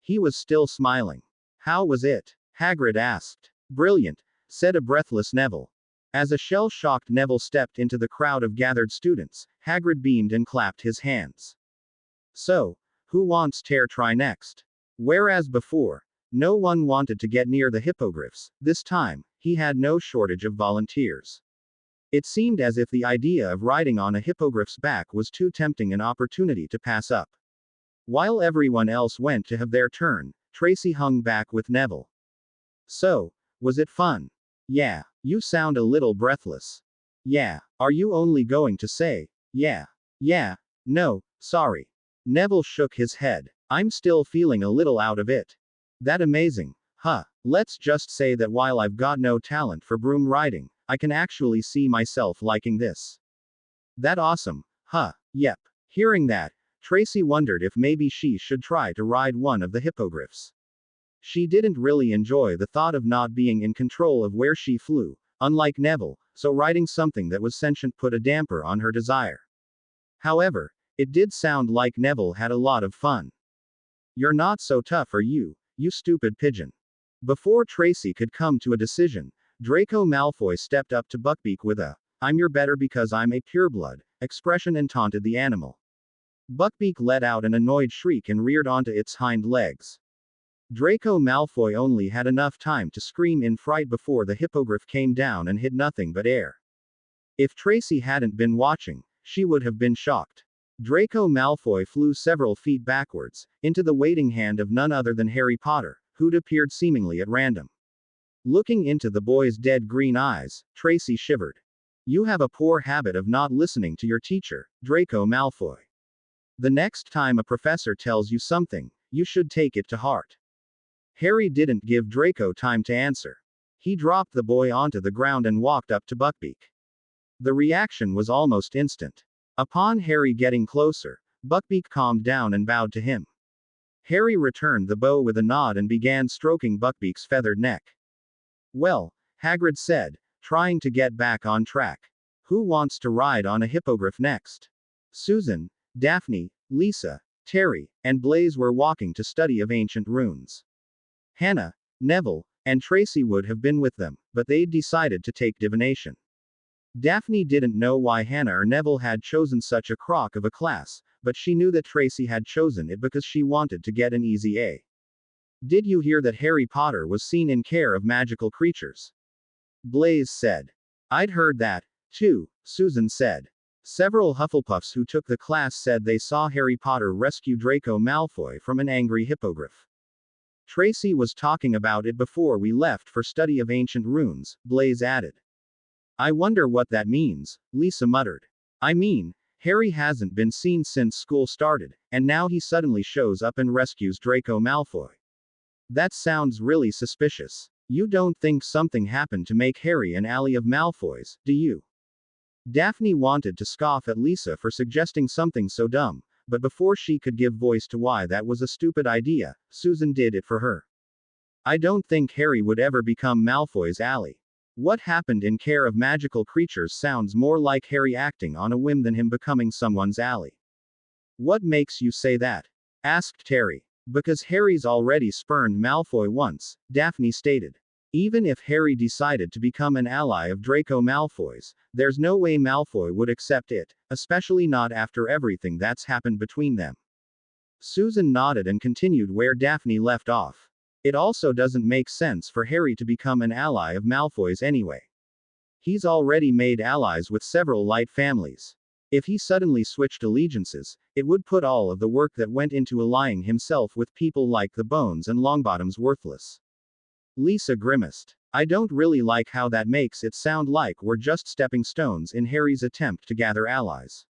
He was still smiling. How was it? Hagrid asked. Brilliant, said a breathless Neville. As a shell-shocked Neville stepped into the crowd of gathered students, Hagrid beamed and clapped his hands. So, who wants to try next? Whereas before, no one wanted to get near the hippogriffs, this time, he had no shortage of volunteers. It seemed as if the idea of riding on a hippogriff's back was too tempting an opportunity to pass up. While everyone else went to have their turn, Tracy hung back with Neville. So, was it fun? Yeah, you sound a little breathless. Yeah, are you only going to say, yeah? No, sorry. Neville shook his head. I'm still feeling a little out of it. That amazing, huh? Let's just say that while I've got no talent for broom riding, I can actually see myself liking this. That awesome, huh? Yep. Hearing that, Tracy wondered if maybe she should try to ride one of the hippogriffs. She didn't really enjoy the thought of not being in control of where she flew, unlike Neville, so riding something that was sentient put a damper on her desire. However, it did sound like Neville had a lot of fun. You're not so tough, are you, you stupid pigeon? Before Tracy could come to a decision, Draco Malfoy stepped up to Buckbeak with a, "I'm your better because I'm a pureblood," expression and taunted the animal. Buckbeak let out an annoyed shriek and reared onto its hind legs. Draco Malfoy only had enough time to scream in fright before the hippogriff came down and hit nothing but air. If Tracy hadn't been watching, she would have been shocked. Draco Malfoy flew several feet backwards, into the waiting hand of none other than Harry Potter, who'd appeared seemingly at random. Looking into the boy's dead green eyes, Tracy shivered. "You have a poor habit of not listening to your teacher, Draco Malfoy. The next time a professor tells you something, you should take it to heart." Harry didn't give Draco time to answer. He dropped the boy onto the ground and walked up to Buckbeak. The reaction was almost instant. Upon Harry getting closer, Buckbeak calmed down and bowed to him. Harry returned the bow with a nod and began stroking Buckbeak's feathered neck. "Well," Hagrid said, trying to get back on track. "Who wants to ride on a hippogriff next?" Susan, Daphne, Lisa, Terry, and Blaise were walking to study of ancient runes. Hannah, Neville, and Tracy would have been with them, but they'd decided to take divination. Daphne didn't know why Hannah or Neville had chosen such a crock of a class, but she knew that Tracy had chosen it because she wanted to get an easy A. "Did you hear that Harry Potter was seen in care of magical creatures?" Blaise said. "I'd heard that, too," Susan said. "Several Hufflepuffs who took the class said they saw Harry Potter rescue Draco Malfoy from an angry hippogriff. Tracy was talking about it before we left for study of ancient runes," Blaise added. "I wonder what that means," Lisa muttered. "I mean, Harry hasn't been seen since school started, and now he suddenly shows up and rescues Draco Malfoy. That sounds really suspicious. You don't think something happened to make Harry an ally of Malfoy's, do you?" Daphne wanted to scoff at Lisa for suggesting something so dumb, but before she could give voice to why that was a stupid idea, Susan did it for her. "I don't think Harry would ever become Malfoy's ally. What happened in Care of Magical Creatures sounds more like Harry acting on a whim than him becoming someone's ally." "What makes you say that?" asked Terry. "Because Harry's already spurned Malfoy once," Daphne stated. "Even if Harry decided to become an ally of Draco Malfoy's, there's no way Malfoy would accept it, especially not after everything that's happened between them." Susan nodded and continued where Daphne left off. "It also doesn't make sense for Harry to become an ally of Malfoy's anyway. He's already made allies with several light families. If he suddenly switched allegiances, it would put all of the work that went into allying himself with people like the Bones and Longbottoms worthless." Lisa grimaced. "I don't really like how that makes it sound like we're just stepping stones in Harry's attempt to gather allies."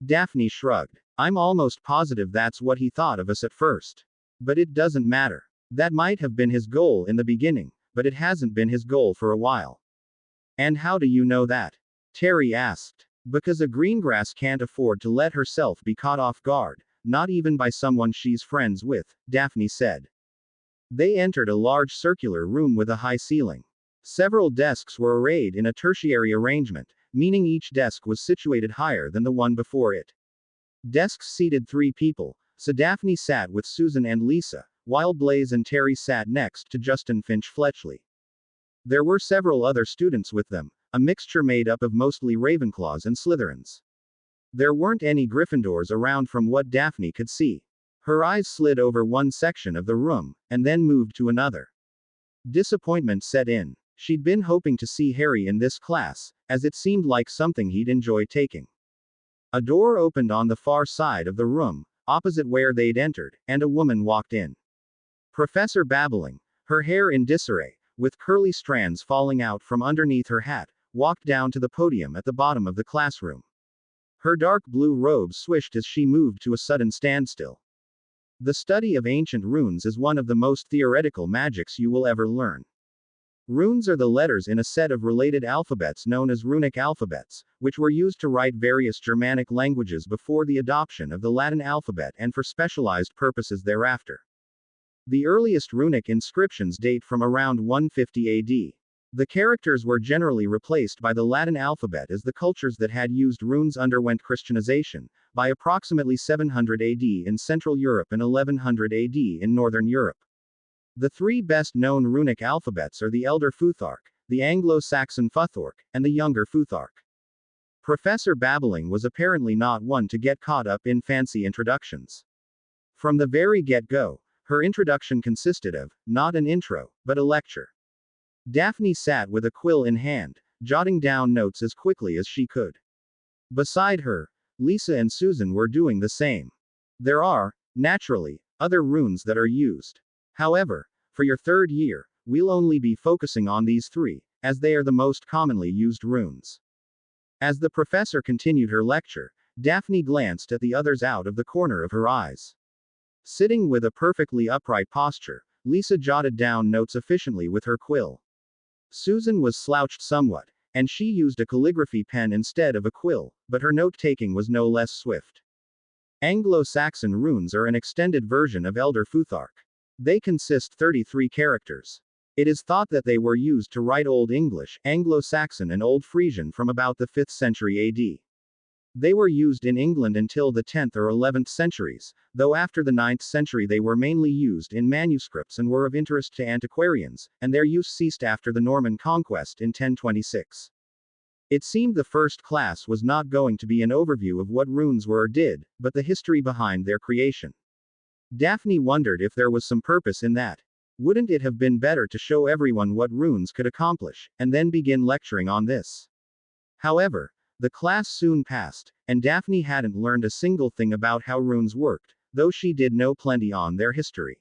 Daphne shrugged. "I'm almost positive that's what he thought of us at first. But it doesn't matter. That might have been his goal in the beginning, but it hasn't been his goal for a while." "And how do you know that?" Terry asked. "Because a greengrass can't afford to let herself be caught off guard, not even by someone she's friends with," Daphne said. They entered a large circular room with a high ceiling. Several desks were arrayed in a tertiary arrangement, meaning each desk was situated higher than the one before it. Desks seated 3 people, so Daphne sat with Susan and Lisa, while Blaise and Terry sat next to Justin Finch Fletchley. There were several other students with them, a mixture made up of mostly Ravenclaws and Slytherins. There weren't any Gryffindors around from what Daphne could see. Her eyes slid over one section of the room, and then moved to another. Disappointment set in. She'd been hoping to see Harry in this class, as it seemed like something he'd enjoy taking. A door opened on the far side of the room, opposite where they'd entered, and a woman walked in. Professor Babbling, her hair in disarray, with curly strands falling out from underneath her hat, walked down to the podium at the bottom of the classroom. Her dark blue robe swished as she moved to a sudden standstill. "The study of ancient runes is one of the most theoretical magics you will ever learn. Runes are the letters in a set of related alphabets known as runic alphabets, which were used to write various Germanic languages before the adoption of the Latin alphabet and for specialized purposes thereafter. The earliest runic inscriptions date from around 150 AD. The characters were generally replaced by the Latin alphabet as the cultures that had used runes underwent Christianization, by approximately 700 AD in Central Europe and 1100 AD in Northern Europe. The three best-known runic alphabets are the Elder Futhark, the Anglo-Saxon Futhark, and the Younger Futhark. Professor Babbling was apparently not one to get caught up in fancy introductions. From the very get-go, her introduction consisted of, not an intro, but a lecture. Daphne sat with a quill in hand, jotting down notes as quickly as she could. Beside her, Lisa and Susan were doing the same. There are, naturally, other runes that are used. However, for your third year, we'll only be focusing on these three, as they are the most commonly used runes. As the professor continued her lecture, Daphne glanced at the others out of the corner of her eyes. Sitting with a perfectly upright posture, Lisa jotted down notes efficiently with her quill. Susan was slouched somewhat, and she used a calligraphy pen instead of a quill, but her note-taking was no less swift. Anglo-Saxon runes are an extended version of Elder Futhark. They consist 33 characters. It is thought that they were used to write Old English, Anglo-Saxon and Old Frisian from about the 5th century AD. They were used in England until the 10th or 11th centuries, though after the 9th century they were mainly used in manuscripts and were of interest to antiquarians, and their use ceased after the Norman conquest in 1026. It seemed the first class was not going to be an overview of what runes were or did, but the history behind their creation. Daphne wondered if there was some purpose in that. Wouldn't it have been better to show everyone what runes could accomplish, and then begin lecturing on this? However, the class soon passed, and Daphne hadn't learned a single thing about how runes worked, though she did know plenty on their history.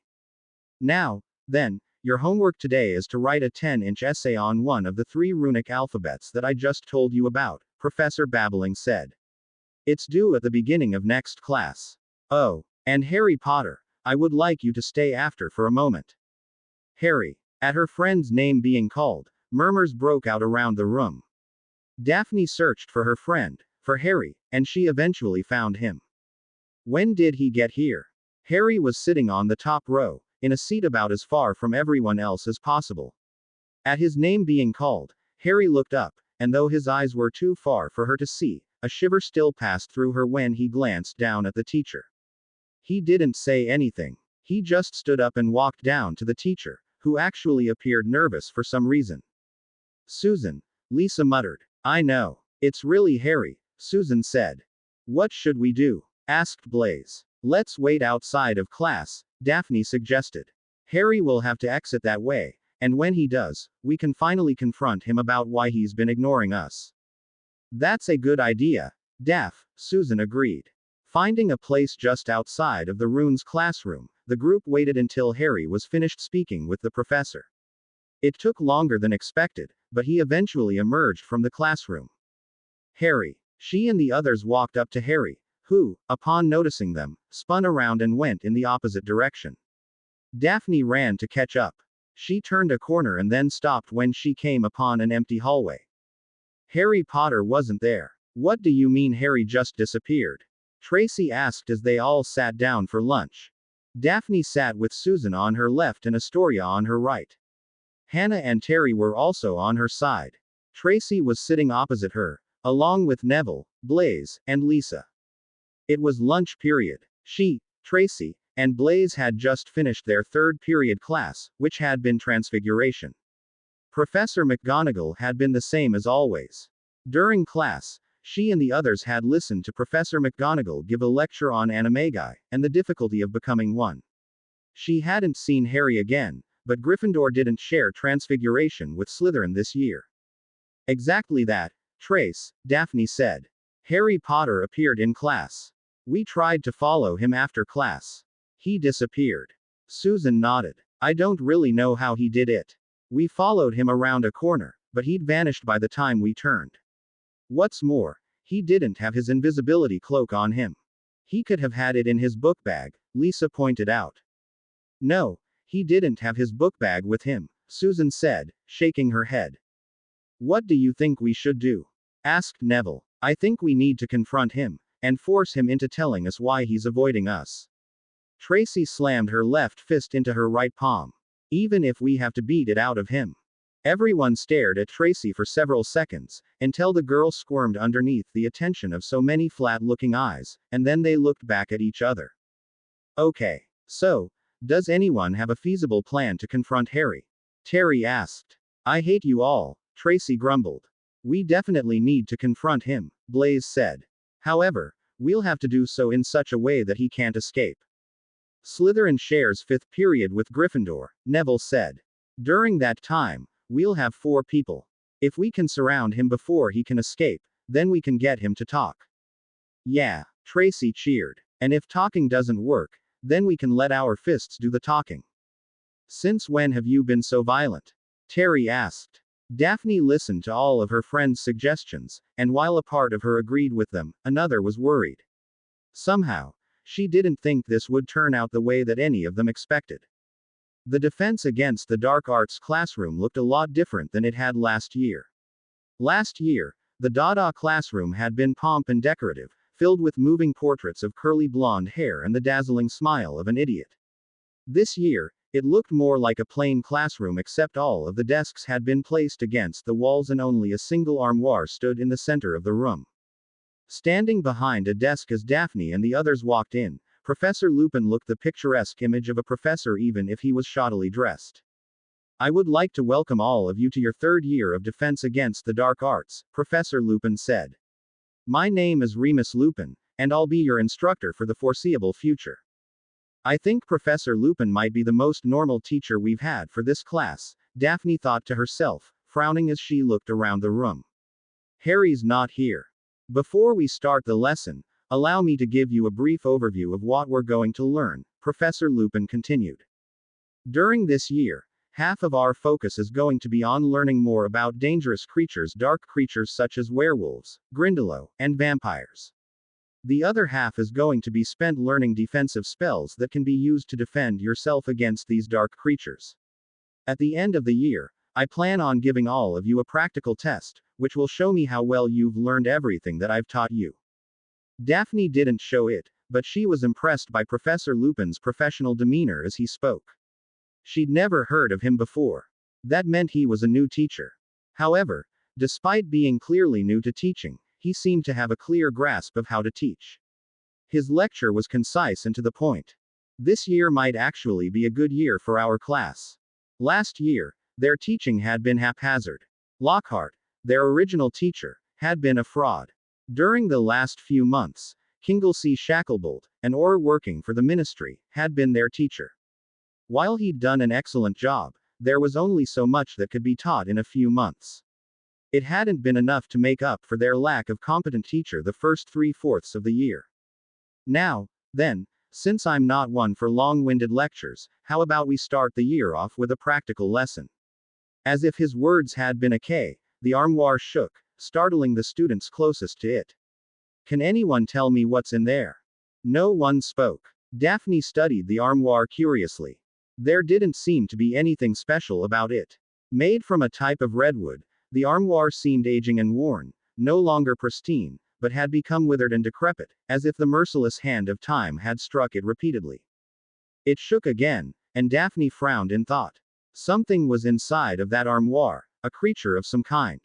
Now, then, your homework today is to write a 10-inch essay on one of the three runic alphabets that I just told you about, Professor Babbling said. It's due at the beginning of next class. Oh, and Harry Potter, I would like you to stay after for a moment. Harry. At her friend's name being called, murmurs broke out around the room. Daphne searched for her friend, for Harry, and she eventually found him. When did he get here? Harry was sitting on the top row, in a seat about as far from everyone else as possible. At his name being called, Harry looked up, and though his eyes were too far for her to see, a shiver still passed through her when he glanced down at the teacher. He didn't say anything. He just stood up and walked down to the teacher, who actually appeared nervous for some reason. Susan, Lisa muttered. I know. It's really Harry, Susan said. What should we do? Asked Blaise. Let's wait outside of class, Daphne suggested. Harry will have to exit that way, and when he does, we can finally confront him about why he's been ignoring us. That's a good idea, Daph, Susan agreed. Finding a place just outside of the runes classroom, the group waited until Harry was finished speaking with the professor. It took longer than expected, but he eventually emerged from the classroom. Harry. She and the others walked up to Harry, who, upon noticing them, spun around and went in the opposite direction. Daphne ran to catch up. She turned a corner and then stopped when she came upon an empty hallway. Harry Potter wasn't there. What do you mean Harry just disappeared? Tracy asked as they all sat down for lunch. Daphne sat with Susan on her left and Astoria on her right. Hannah and Terry were also on her side. Tracy was sitting opposite her, along with Neville, Blaise, and Lisa. It was lunch period. She, Tracy, and Blaise had just finished their third period class, which had been Transfiguration. Professor McGonagall had been the same as always. During class, she and the others had listened to Professor McGonagall give a lecture on animagi, and the difficulty of becoming one. She hadn't seen Harry again, but Gryffindor didn't share Transfiguration with Slytherin this year. Exactly that, Trace, Daphne said. Harry Potter appeared in class. We tried to follow him after class. He disappeared. Susan nodded. I don't really know how he did it. We followed him around a corner, but he'd vanished by the time we turned. What's more, he didn't have his invisibility cloak on him. He could have had it in his book bag, Lisa pointed out. No, he didn't have his book bag with him, Susan said, shaking her head. What do you think we should do? Asked Neville. I think we need to confront him, and force him into telling us why he's avoiding us. Tracy slammed her left fist into her right palm. Even if we have to beat it out of him. Everyone stared at Tracy for several seconds, until the girl squirmed underneath the attention of so many flat-looking eyes, and then they looked back at each other. Okay. So, does anyone have a feasible plan to confront Harry? Terry asked. I hate you all, Tracy grumbled. We definitely need to confront him, Blaze said. However, we'll have to do so in such a way that he can't escape. Slytherin shares 5th period with Gryffindor, Neville said. During that time, we'll have 4 people. If we can surround him before he can escape, then we can get him to talk. Yeah, Tracy cheered. And if talking doesn't work, then we can let our fists do the talking. Since when have you been so violent? Terry asked. Daphne listened to all of her friends' suggestions, and while a part of her agreed with them, another was worried. Somehow, she didn't think this would turn out the way that any of them expected. The defense against the dark arts classroom looked a lot different than it had last year. Last year, the Dada classroom had been pomp and decorative, filled with moving portraits of curly blonde hair and the dazzling smile of an idiot. This year, it looked more like a plain classroom except all of the desks had been placed against the walls and only a single armoire stood in the center of the room. Standing behind a desk as Daphne and the others walked in, Professor Lupin looked the picturesque image of a professor even if he was shoddily dressed. I would like to welcome all of you to your 3rd year of Defense Against the Dark Arts, Professor Lupin said. My name is Remus Lupin, and I'll be your instructor for the foreseeable future. I think Professor Lupin might be the most normal teacher we've had for this class, Daphne thought to herself, frowning as she looked around the room. Harry's not here. Before we start the lesson, allow me to give you a brief overview of what we're going to learn, Professor Lupin continued. During this year, half of our focus is going to be on learning more about dangerous creatures, dark creatures such as werewolves, Grindylow, and vampires. The other half is going to be spent learning defensive spells that can be used to defend yourself against these dark creatures. At the end of the year, I plan on giving all of you a practical test, which will show me how well you've learned everything that I've taught you. Daphne didn't show it, but she was impressed by Professor Lupin's professional demeanor as he spoke. She'd never heard of him before. That meant he was a new teacher. However, despite being clearly new to teaching, he seemed to have a clear grasp of how to teach. His lecture was concise and to the point. This year might actually be a good year for our class. Last year, their teaching had been haphazard. Lockhart, their original teacher, had been a fraud. During the last few months, Kinglesey Shacklebolt, an Auror working for the ministry, had been their teacher. While he'd done an excellent job, there was only so much that could be taught in a few months. It hadn't been enough to make up for their lack of competent teacher the first 3/4 of the year. Now, then, since I'm not one for long-winded lectures, how about we start the year off with a practical lesson? As if his words had been a K, the armoire shook, startling the students closest to it. Can anyone tell me what's in there? No one spoke. Daphne studied the armoire curiously. There didn't seem to be anything special about it. Made from a type of redwood, the armoire seemed aging and worn, no longer pristine, but had become withered and decrepit, as if the merciless hand of time had struck it repeatedly. It shook again, and Daphne frowned in thought. Something was inside of that armoire, a creature of some kind.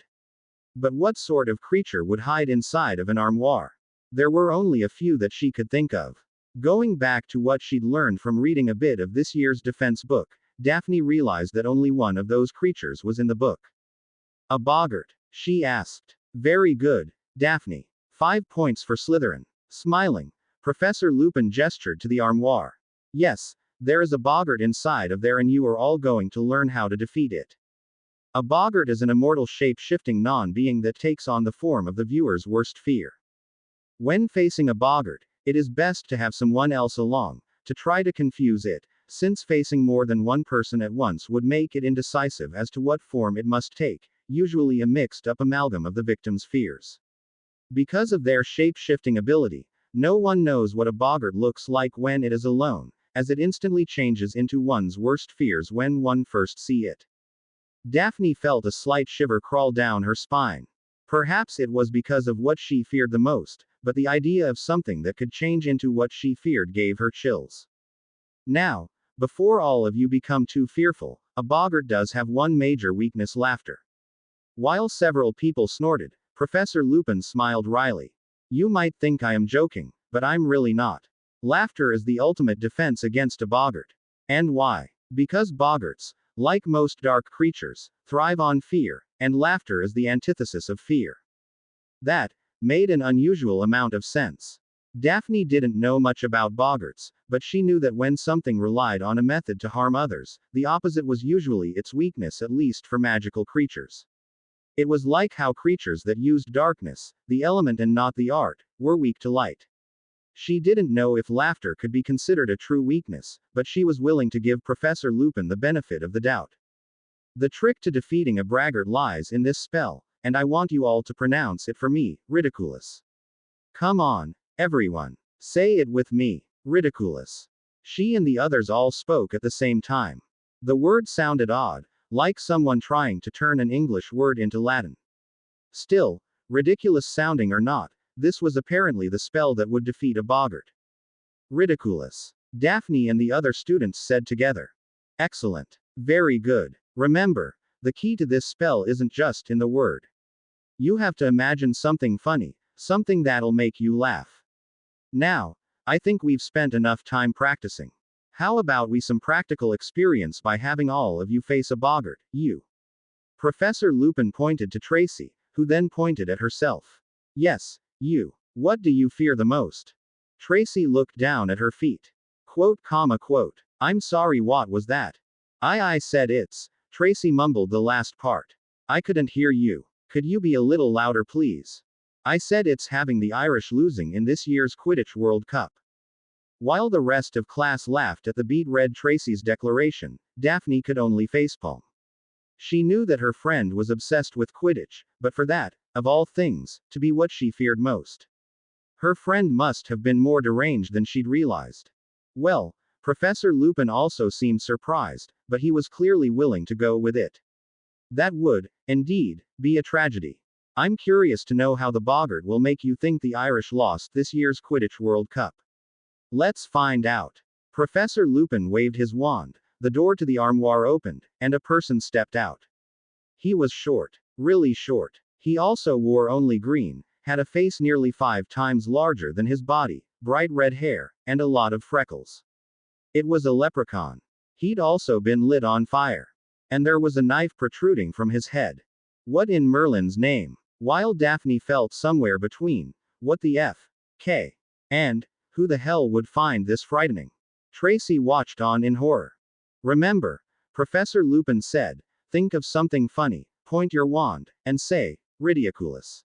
But what sort of creature would hide inside of an armoire? There were only a few that she could think of. Going back to what she'd learned from reading a bit of this year's defense book, Daphne realized that only one of those creatures was in the book. A boggart? She asked. Very good, Daphne. 5 points for Slytherin. Smiling, Professor Lupin gestured to the armoire. Yes, there is a boggart inside of there and you are all going to learn how to defeat it. A boggart is an immortal shape-shifting non-being that takes on the form of the viewer's worst fear. When facing a boggart, it is best to have someone else along, to try to confuse it, since facing more than one person at once would make it indecisive as to what form it must take, usually a mixed-up amalgam of the victim's fears. Because of their shape-shifting ability, no one knows what a boggart looks like when it is alone, as it instantly changes into one's worst fears when one first see it. Daphne felt a slight shiver crawl down her spine. Perhaps it was because of what she feared the most, but the idea of something that could change into what she feared gave her chills. Now, before all of you become too fearful, a boggart does have one major weakness: laughter. While several people snorted, Professor Lupin smiled wryly. You might think I am joking, but I'm really not. Laughter is the ultimate defense against a boggart. And why? Because boggarts, like most dark creatures, thrive on fear, and laughter is the antithesis of fear. That made an unusual amount of sense. Daphne didn't know much about boggarts, but she knew that when something relied on a method to harm others, the opposite was usually its weakness, at least for magical creatures. It was like how creatures that used darkness, the element and not the art, were weak to light. She didn't know if laughter could be considered a true weakness, but she was willing to give Professor Lupin the benefit of the doubt. The trick to defeating a braggart lies in this spell, and I want you all to pronounce it for me: Ridiculous. Come on, everyone. Say it with me. Ridiculous. She and the others all spoke at the same time. The word sounded odd, like someone trying to turn an English word into Latin. Still, ridiculous sounding or not, this was apparently the spell that would defeat a boggart. Ridiculous. Daphne and the other students said together. Excellent. Very good. Remember, the key to this spell isn't just in the word. You have to imagine something funny, something that'll make you laugh. Now, I think we've spent enough time practicing. How about we some practical experience by having all of you face a boggart, you? Professor Lupin pointed to Tracy, who then pointed at herself. Yes, you. What do you fear the most? Tracy looked down at her feet. Quote, quote. I'm sorry, what was that? I said it's. Tracy mumbled the last part. I couldn't hear you. Could you be a little louder, please? I said it's having the Irish losing in this year's Quidditch World Cup. While the rest of class laughed at the beat-read Tracy's declaration, Daphne could only facepalm. She knew that her friend was obsessed with Quidditch, but for that, of all things, to be what she feared most. Her friend must have been more deranged than she'd realized. Well, Professor Lupin also seemed surprised, but he was clearly willing to go with it. That would, indeed, be a tragedy. I'm curious to know how the boggart will make you think the Irish lost this year's Quidditch World Cup. Let's find out. Professor Lupin waved his wand, the door to the armoire opened, and a person stepped out. He was short. Really short. He also wore only green, had a face nearly 5 times larger than his body, bright red hair, and a lot of freckles. It was a leprechaun. He'd also been lit on fire. And there was a knife protruding from his head. What in Merlin's name? While Daphne felt somewhere between, what the F, K, and, who the hell would find this frightening? Tracy watched on in horror. Remember, Professor Lupin said, think of something funny, point your wand, and say, ridiculous.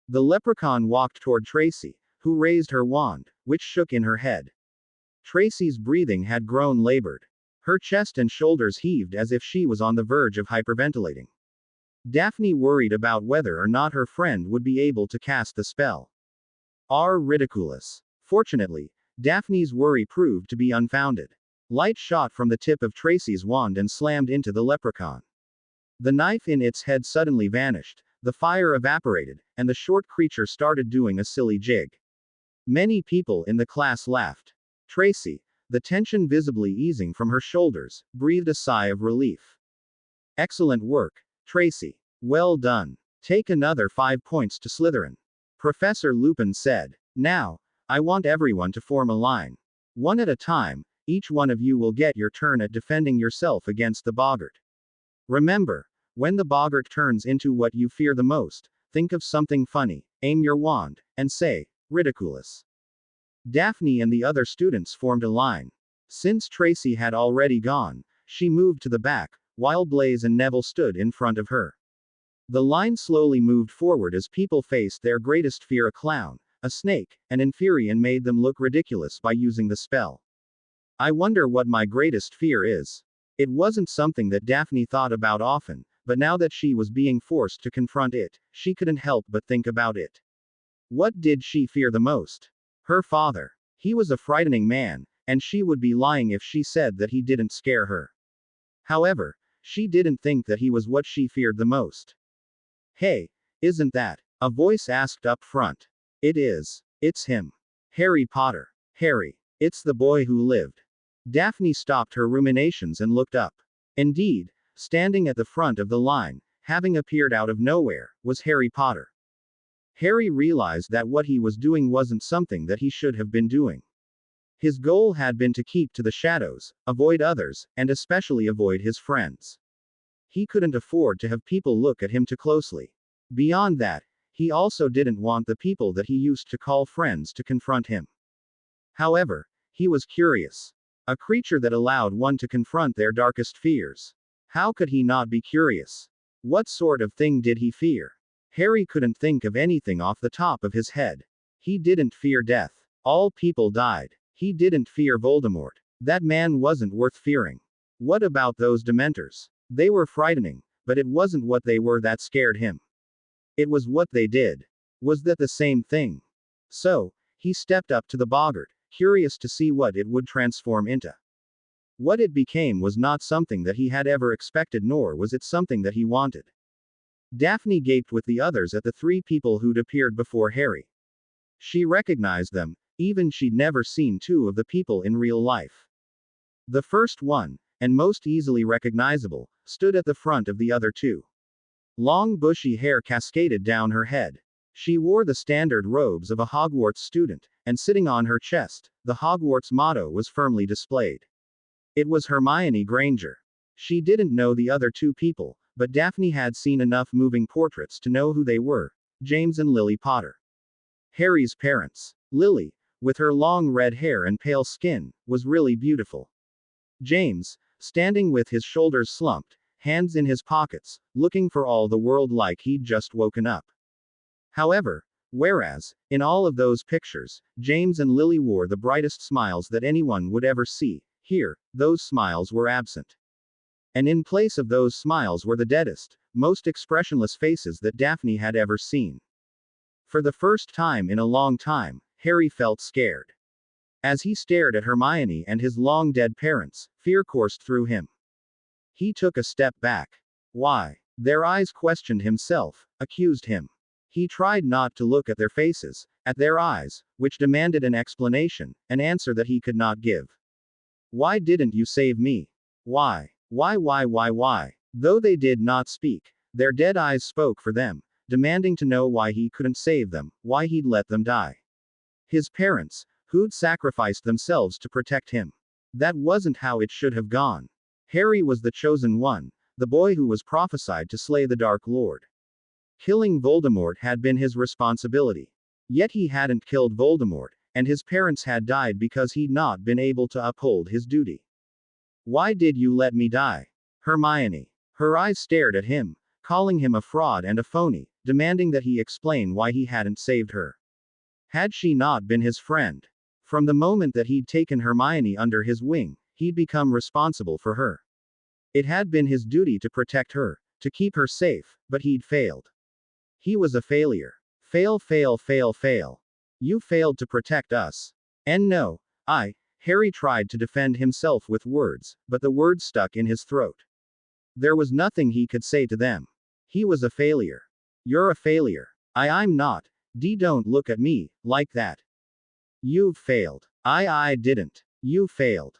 The leprechaun walked toward Tracy, who raised her wand, which shook in her head. Tracy's breathing had grown labored. Her chest and shoulders heaved as if she was on the verge of hyperventilating. Daphne worried about whether or not her friend would be able to cast the spell. Ridiculous. Fortunately, Daphne's worry proved to be unfounded. Light shot from the tip of Tracy's wand and slammed into the leprechaun. The knife in its head suddenly vanished, the fire evaporated, and the short creature started doing a silly jig. Many people in the class laughed. Tracy, the tension visibly easing from her shoulders, breathed a sigh of relief. Excellent work, Tracy. Well done. Take another 5 points to Slytherin. Professor Lupin said. Now, I want everyone to form a line. One at a time, each one of you will get your turn at defending yourself against the boggart. Remember, when the boggart turns into what you fear the most, think of something funny, aim your wand, and say, ridiculous. Daphne and the other students formed a line. Since Tracy had already gone, she moved to the back, while Blaise and Neville stood in front of her. The line slowly moved forward as people faced their greatest fear: a clown, a snake, and Inferion made them look ridiculous by using the spell. I wonder what my greatest fear is. It wasn't something that Daphne thought about often, but now that she was being forced to confront it, she couldn't help but think about it. What did she fear the most? Her father. He was a frightening man, and she would be lying if she said that he didn't scare her. However, she didn't think that he was what she feared the most. Hey, isn't that? A voice asked up front. It is. It's him. Harry Potter. Harry. It's the boy who lived. Daphne stopped her ruminations and looked up. Indeed, standing at the front of the line, having appeared out of nowhere, was Harry Potter. Harry realized that what he was doing wasn't something that he should have been doing. His goal had been to keep to the shadows, avoid others, and especially avoid his friends. He couldn't afford to have people look at him too closely. Beyond that, he also didn't want the people that he used to call friends to confront him. However, he was curious. A creature that allowed one to confront their darkest fears. How could he not be curious? What sort of thing did he fear? Harry couldn't think of anything off the top of his head. He didn't fear death. All people died. He didn't fear Voldemort. That man wasn't worth fearing. What about those Dementors? They were frightening, but it wasn't what they were that scared him. It was what they did. Was that the same thing? So, he stepped up to the boggart, curious to see what it would transform into. What it became was not something that he had ever expected, nor was it something that he wanted. Daphne gaped with the others at the three people who'd appeared before Harry. She recognized them, even she'd never seen two of the people in real life. The first one, and most easily recognizable, stood at the front of the other two. Long bushy hair cascaded down her head. She wore the standard robes of a Hogwarts student, and sitting on her chest, the Hogwarts motto was firmly displayed. It was Hermione Granger. She didn't know the other two people, but Daphne had seen enough moving portraits to know who they were: James and Lily Potter. Harry's parents. Lily, with her long red hair and pale skin, was really beautiful. James, standing with his shoulders slumped, hands in his pockets, looking for all the world like he'd just woken up. However, whereas, in all of those pictures, James and Lily wore the brightest smiles that anyone would ever see, here, those smiles were absent. And in place of those smiles were the deadest, most expressionless faces that Daphne had ever seen. For the first time in a long time, Harry felt scared. As he stared at Hermione and his long-dead parents, fear coursed through him. He took a step back. Why? Their eyes questioned himself, accused him. He tried not to look at their faces, at their eyes, which demanded an explanation, an answer that he could not give. Why didn't you save me? Why? Why? Though they did not speak, their dead eyes spoke for them, demanding to know why he couldn't save them, why he'd let them die. His parents, who'd sacrificed themselves to protect him. That wasn't how it should have gone. Harry was the chosen one, the boy who was prophesied to slay the Dark Lord. Killing Voldemort had been his responsibility. Yet he hadn't killed Voldemort, and his parents had died because he'd not been able to uphold his duty. Why did you let me die? Hermione. Her eyes stared at him, calling him a fraud and a phony, demanding that he explain why he hadn't saved her. Had she not been his friend? From the moment that he'd taken Hermione under his wing, he'd become responsible for her. It had been his duty to protect her, to keep her safe, but he'd failed. He was a failure. Fail. You failed to protect us. And no, Harry tried to defend himself with words, but the words stuck in his throat. There was nothing he could say to them. He was a failure. You're a failure. I'm not. Don't look at me like that. You've failed. I didn't. You failed.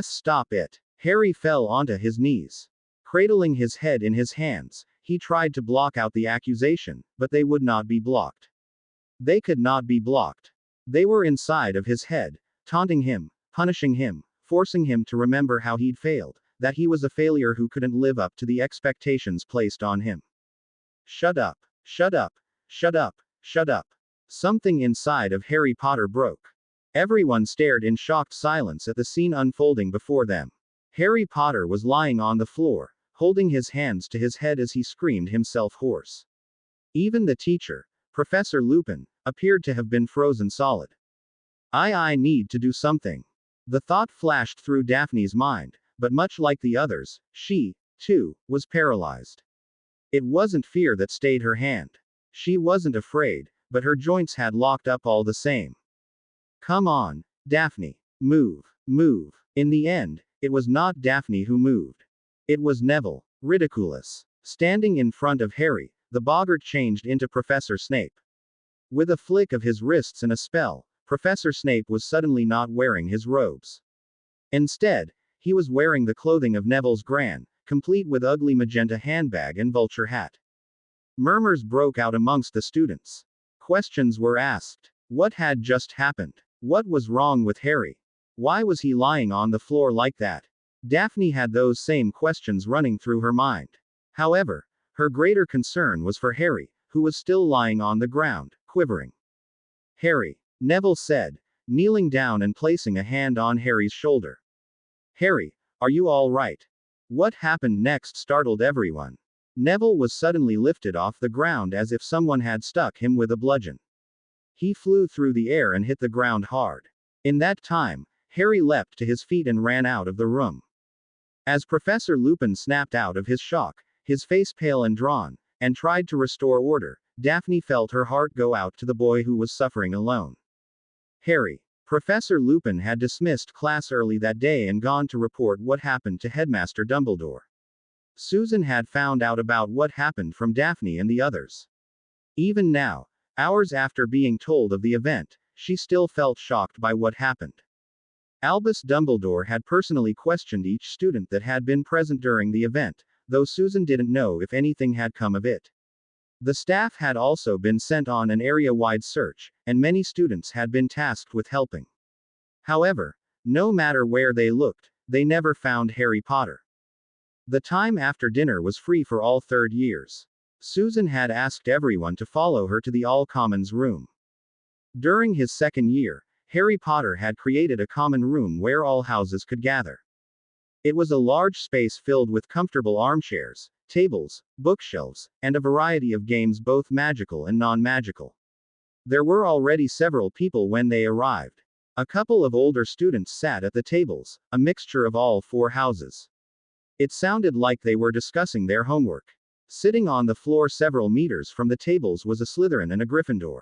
Stop it. Harry fell onto his knees. Cradling his head in his hands, he tried to block out the accusation, but they would not be blocked. They could not be blocked. They were inside of his head, taunting him, punishing him, forcing him to remember how he'd failed, that he was a failure who couldn't live up to the expectations placed on him. Shut up. Something inside of Harry Potter broke. Everyone stared in shocked silence at the scene unfolding before them. Harry Potter was lying on the floor, holding his hands to his head as he screamed himself hoarse. Even the teacher, Professor Lupin, appeared to have been frozen solid. I need to do something. The thought flashed through Daphne's mind, but much like the others, she, too, was paralyzed. It wasn't fear that stayed her hand. She wasn't afraid, but her joints had locked up all the same. Come on, Daphne. Move. In the end, it was not Daphne who moved. It was Neville, Riddikulus. Standing in front of Harry, the boggart changed into Professor Snape. With a flick of his wrists and a spell, Professor Snape was suddenly not wearing his robes. Instead, He was wearing the clothing of Neville's Gran, complete with ugly magenta handbag and vulture hat. Murmurs broke out amongst the students. Questions were asked. What had just happened? What was wrong with Harry? Why was he lying on the floor like that? Daphne had those same questions running through her mind. However, her greater concern was for Harry, who was still lying on the ground, quivering. Harry, Neville said, kneeling down and placing a hand on Harry's shoulder. Harry, are you all right? What happened next startled everyone. Neville was suddenly lifted off the ground as if someone had stuck him with a bludgeon. He flew through the air and hit the ground hard. In that time, Harry leapt to his feet and ran out of the room. As Professor Lupin snapped out of his shock, his face pale and drawn, and tried to restore order, Daphne felt her heart go out to the boy who was suffering alone. Harry. Professor Lupin had dismissed class early that day and gone to report what happened to Headmaster Dumbledore. Susan had found out about what happened from Daphne and the others. Even now, hours after being told of the event, she still felt shocked by what happened. Albus Dumbledore had personally questioned each student that had been present during the event, though Susan didn't know if anything had come of it. The staff had also been sent on an area-wide search, and many students had been tasked with helping. However, no matter where they looked, they never found Harry Potter. The time after dinner was free for all third years. Susan had asked everyone to follow her to the All Commons room. During his second year, Harry Potter had created a common room where all houses could gather. It was a large space filled with comfortable armchairs, tables, bookshelves, and a variety of games both magical and non-magical. There were already several people when they arrived. A couple of older students sat at the tables, a mixture of all four houses. It sounded like they were discussing their homework. Sitting on the floor several meters from the tables was a Slytherin and a Gryffindor.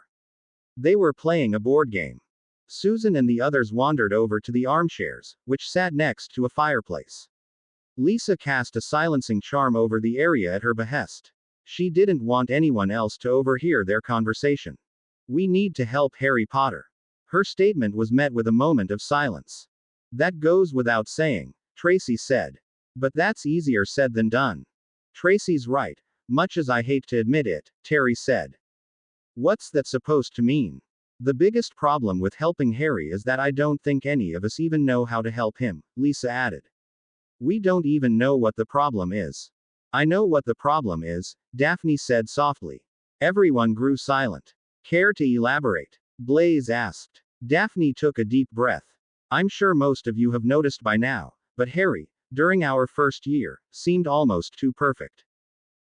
They were playing a board game. Susan and the others wandered over to the armchairs, which sat next to a fireplace. Lisa cast a silencing charm over the area at her behest. She didn't want anyone else to overhear their conversation. We need to help Harry Potter. Her statement was met with a moment of silence. That goes without saying, Tracy said. But that's easier said than done. Tracy's right, much as I hate to admit it, Terry said. What's that supposed to mean? The biggest problem with helping Harry is that I don't think any of us even know how to help him, Lisa added. We don't even know what the problem is. I know what the problem is, Daphne said softly. Everyone grew silent. Care to elaborate? Blaise asked. Daphne took a deep breath. I'm sure most of you have noticed by now, but Harry, during our first year, seemed almost too perfect.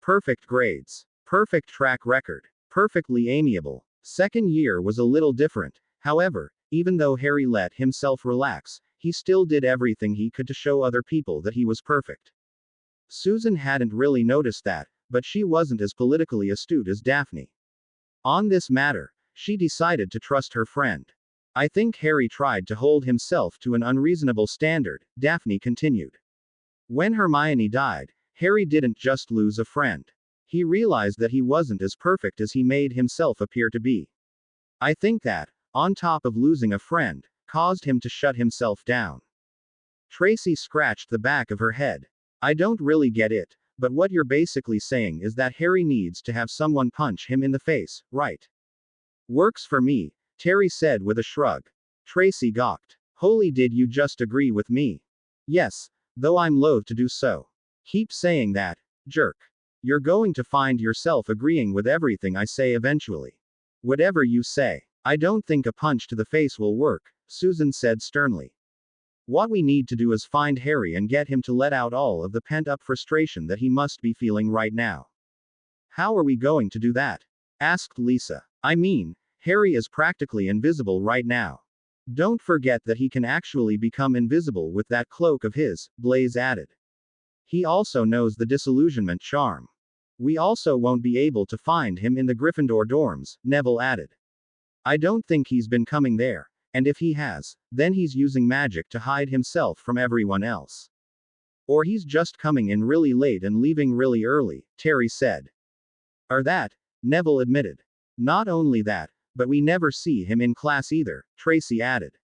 Perfect grades. Perfect track record. Perfectly amiable. Second year was a little different, however, even though Harry let himself relax, he still did everything he could to show other people that he was perfect. Susan hadn't really noticed that, but she wasn't as politically astute as Daphne. On this matter, she decided to trust her friend. I think Harry tried to hold himself to an unreasonable standard, Daphne continued. When Hermione died, Harry didn't just lose a friend. He realized that he wasn't as perfect as he made himself appear to be. I think that, on top of losing a friend, caused him to shut himself down. Tracy scratched the back of her head. I don't really get it, but what you're basically saying is that Harry needs to have someone punch him in the face, right? Works for me, Terry said with a shrug. Tracy gawked. Holy, did you just agree with me? Yes, though I'm loath to do so. Keep saying that, jerk. You're going to find yourself agreeing with everything I say eventually. Whatever you say. I don't think a punch to the face will work, Susan said sternly. What we need to do is find Harry and get him to let out all of the pent-up frustration that he must be feeling right now. How are we going to do that? Asked Lisa. I mean, Harry is practically invisible right now. Don't forget that he can actually become invisible with that cloak of his, Blaise added. He also knows the disillusionment charm. We also won't be able to find him in the Gryffindor dorms, Neville added. I don't think he's been coming there, and if he has, then he's using magic to hide himself from everyone else. Or he's just coming in really late and leaving really early, Terry said. Or that, Neville admitted. Not only that, but we never see him in class either, Tracy added.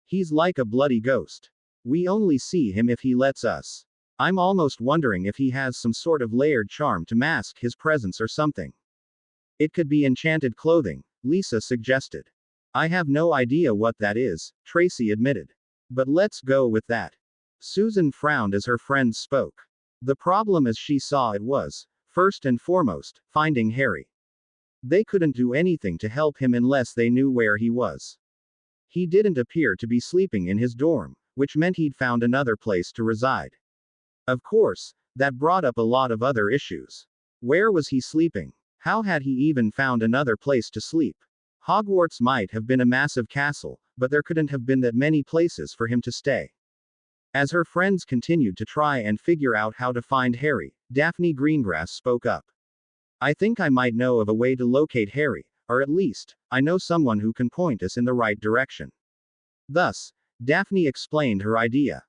He's like a bloody ghost. We only see him if he lets us. I'm almost wondering if he has some sort of layered charm to mask his presence or something. It could be enchanted clothing, Lisa suggested. I have no idea what that is, Tracy admitted. But let's go with that. Susan frowned as her friends spoke. The problem as she saw it was, first and foremost, finding Harry. They couldn't do anything to help him unless they knew where he was. He didn't appear to be sleeping in his dorm, which meant he'd found another place to reside. Of course, that brought up a lot of other issues. Where was he sleeping? How had he even found another place to sleep? Hogwarts might have been a massive castle, but there couldn't have been that many places for him to stay. As her friends continued to try and figure out how to find Harry, Daphne Greengrass spoke up. I think I might know of a way to locate Harry, or at least, I know someone who can point us in the right direction. Thus, Daphne explained her idea.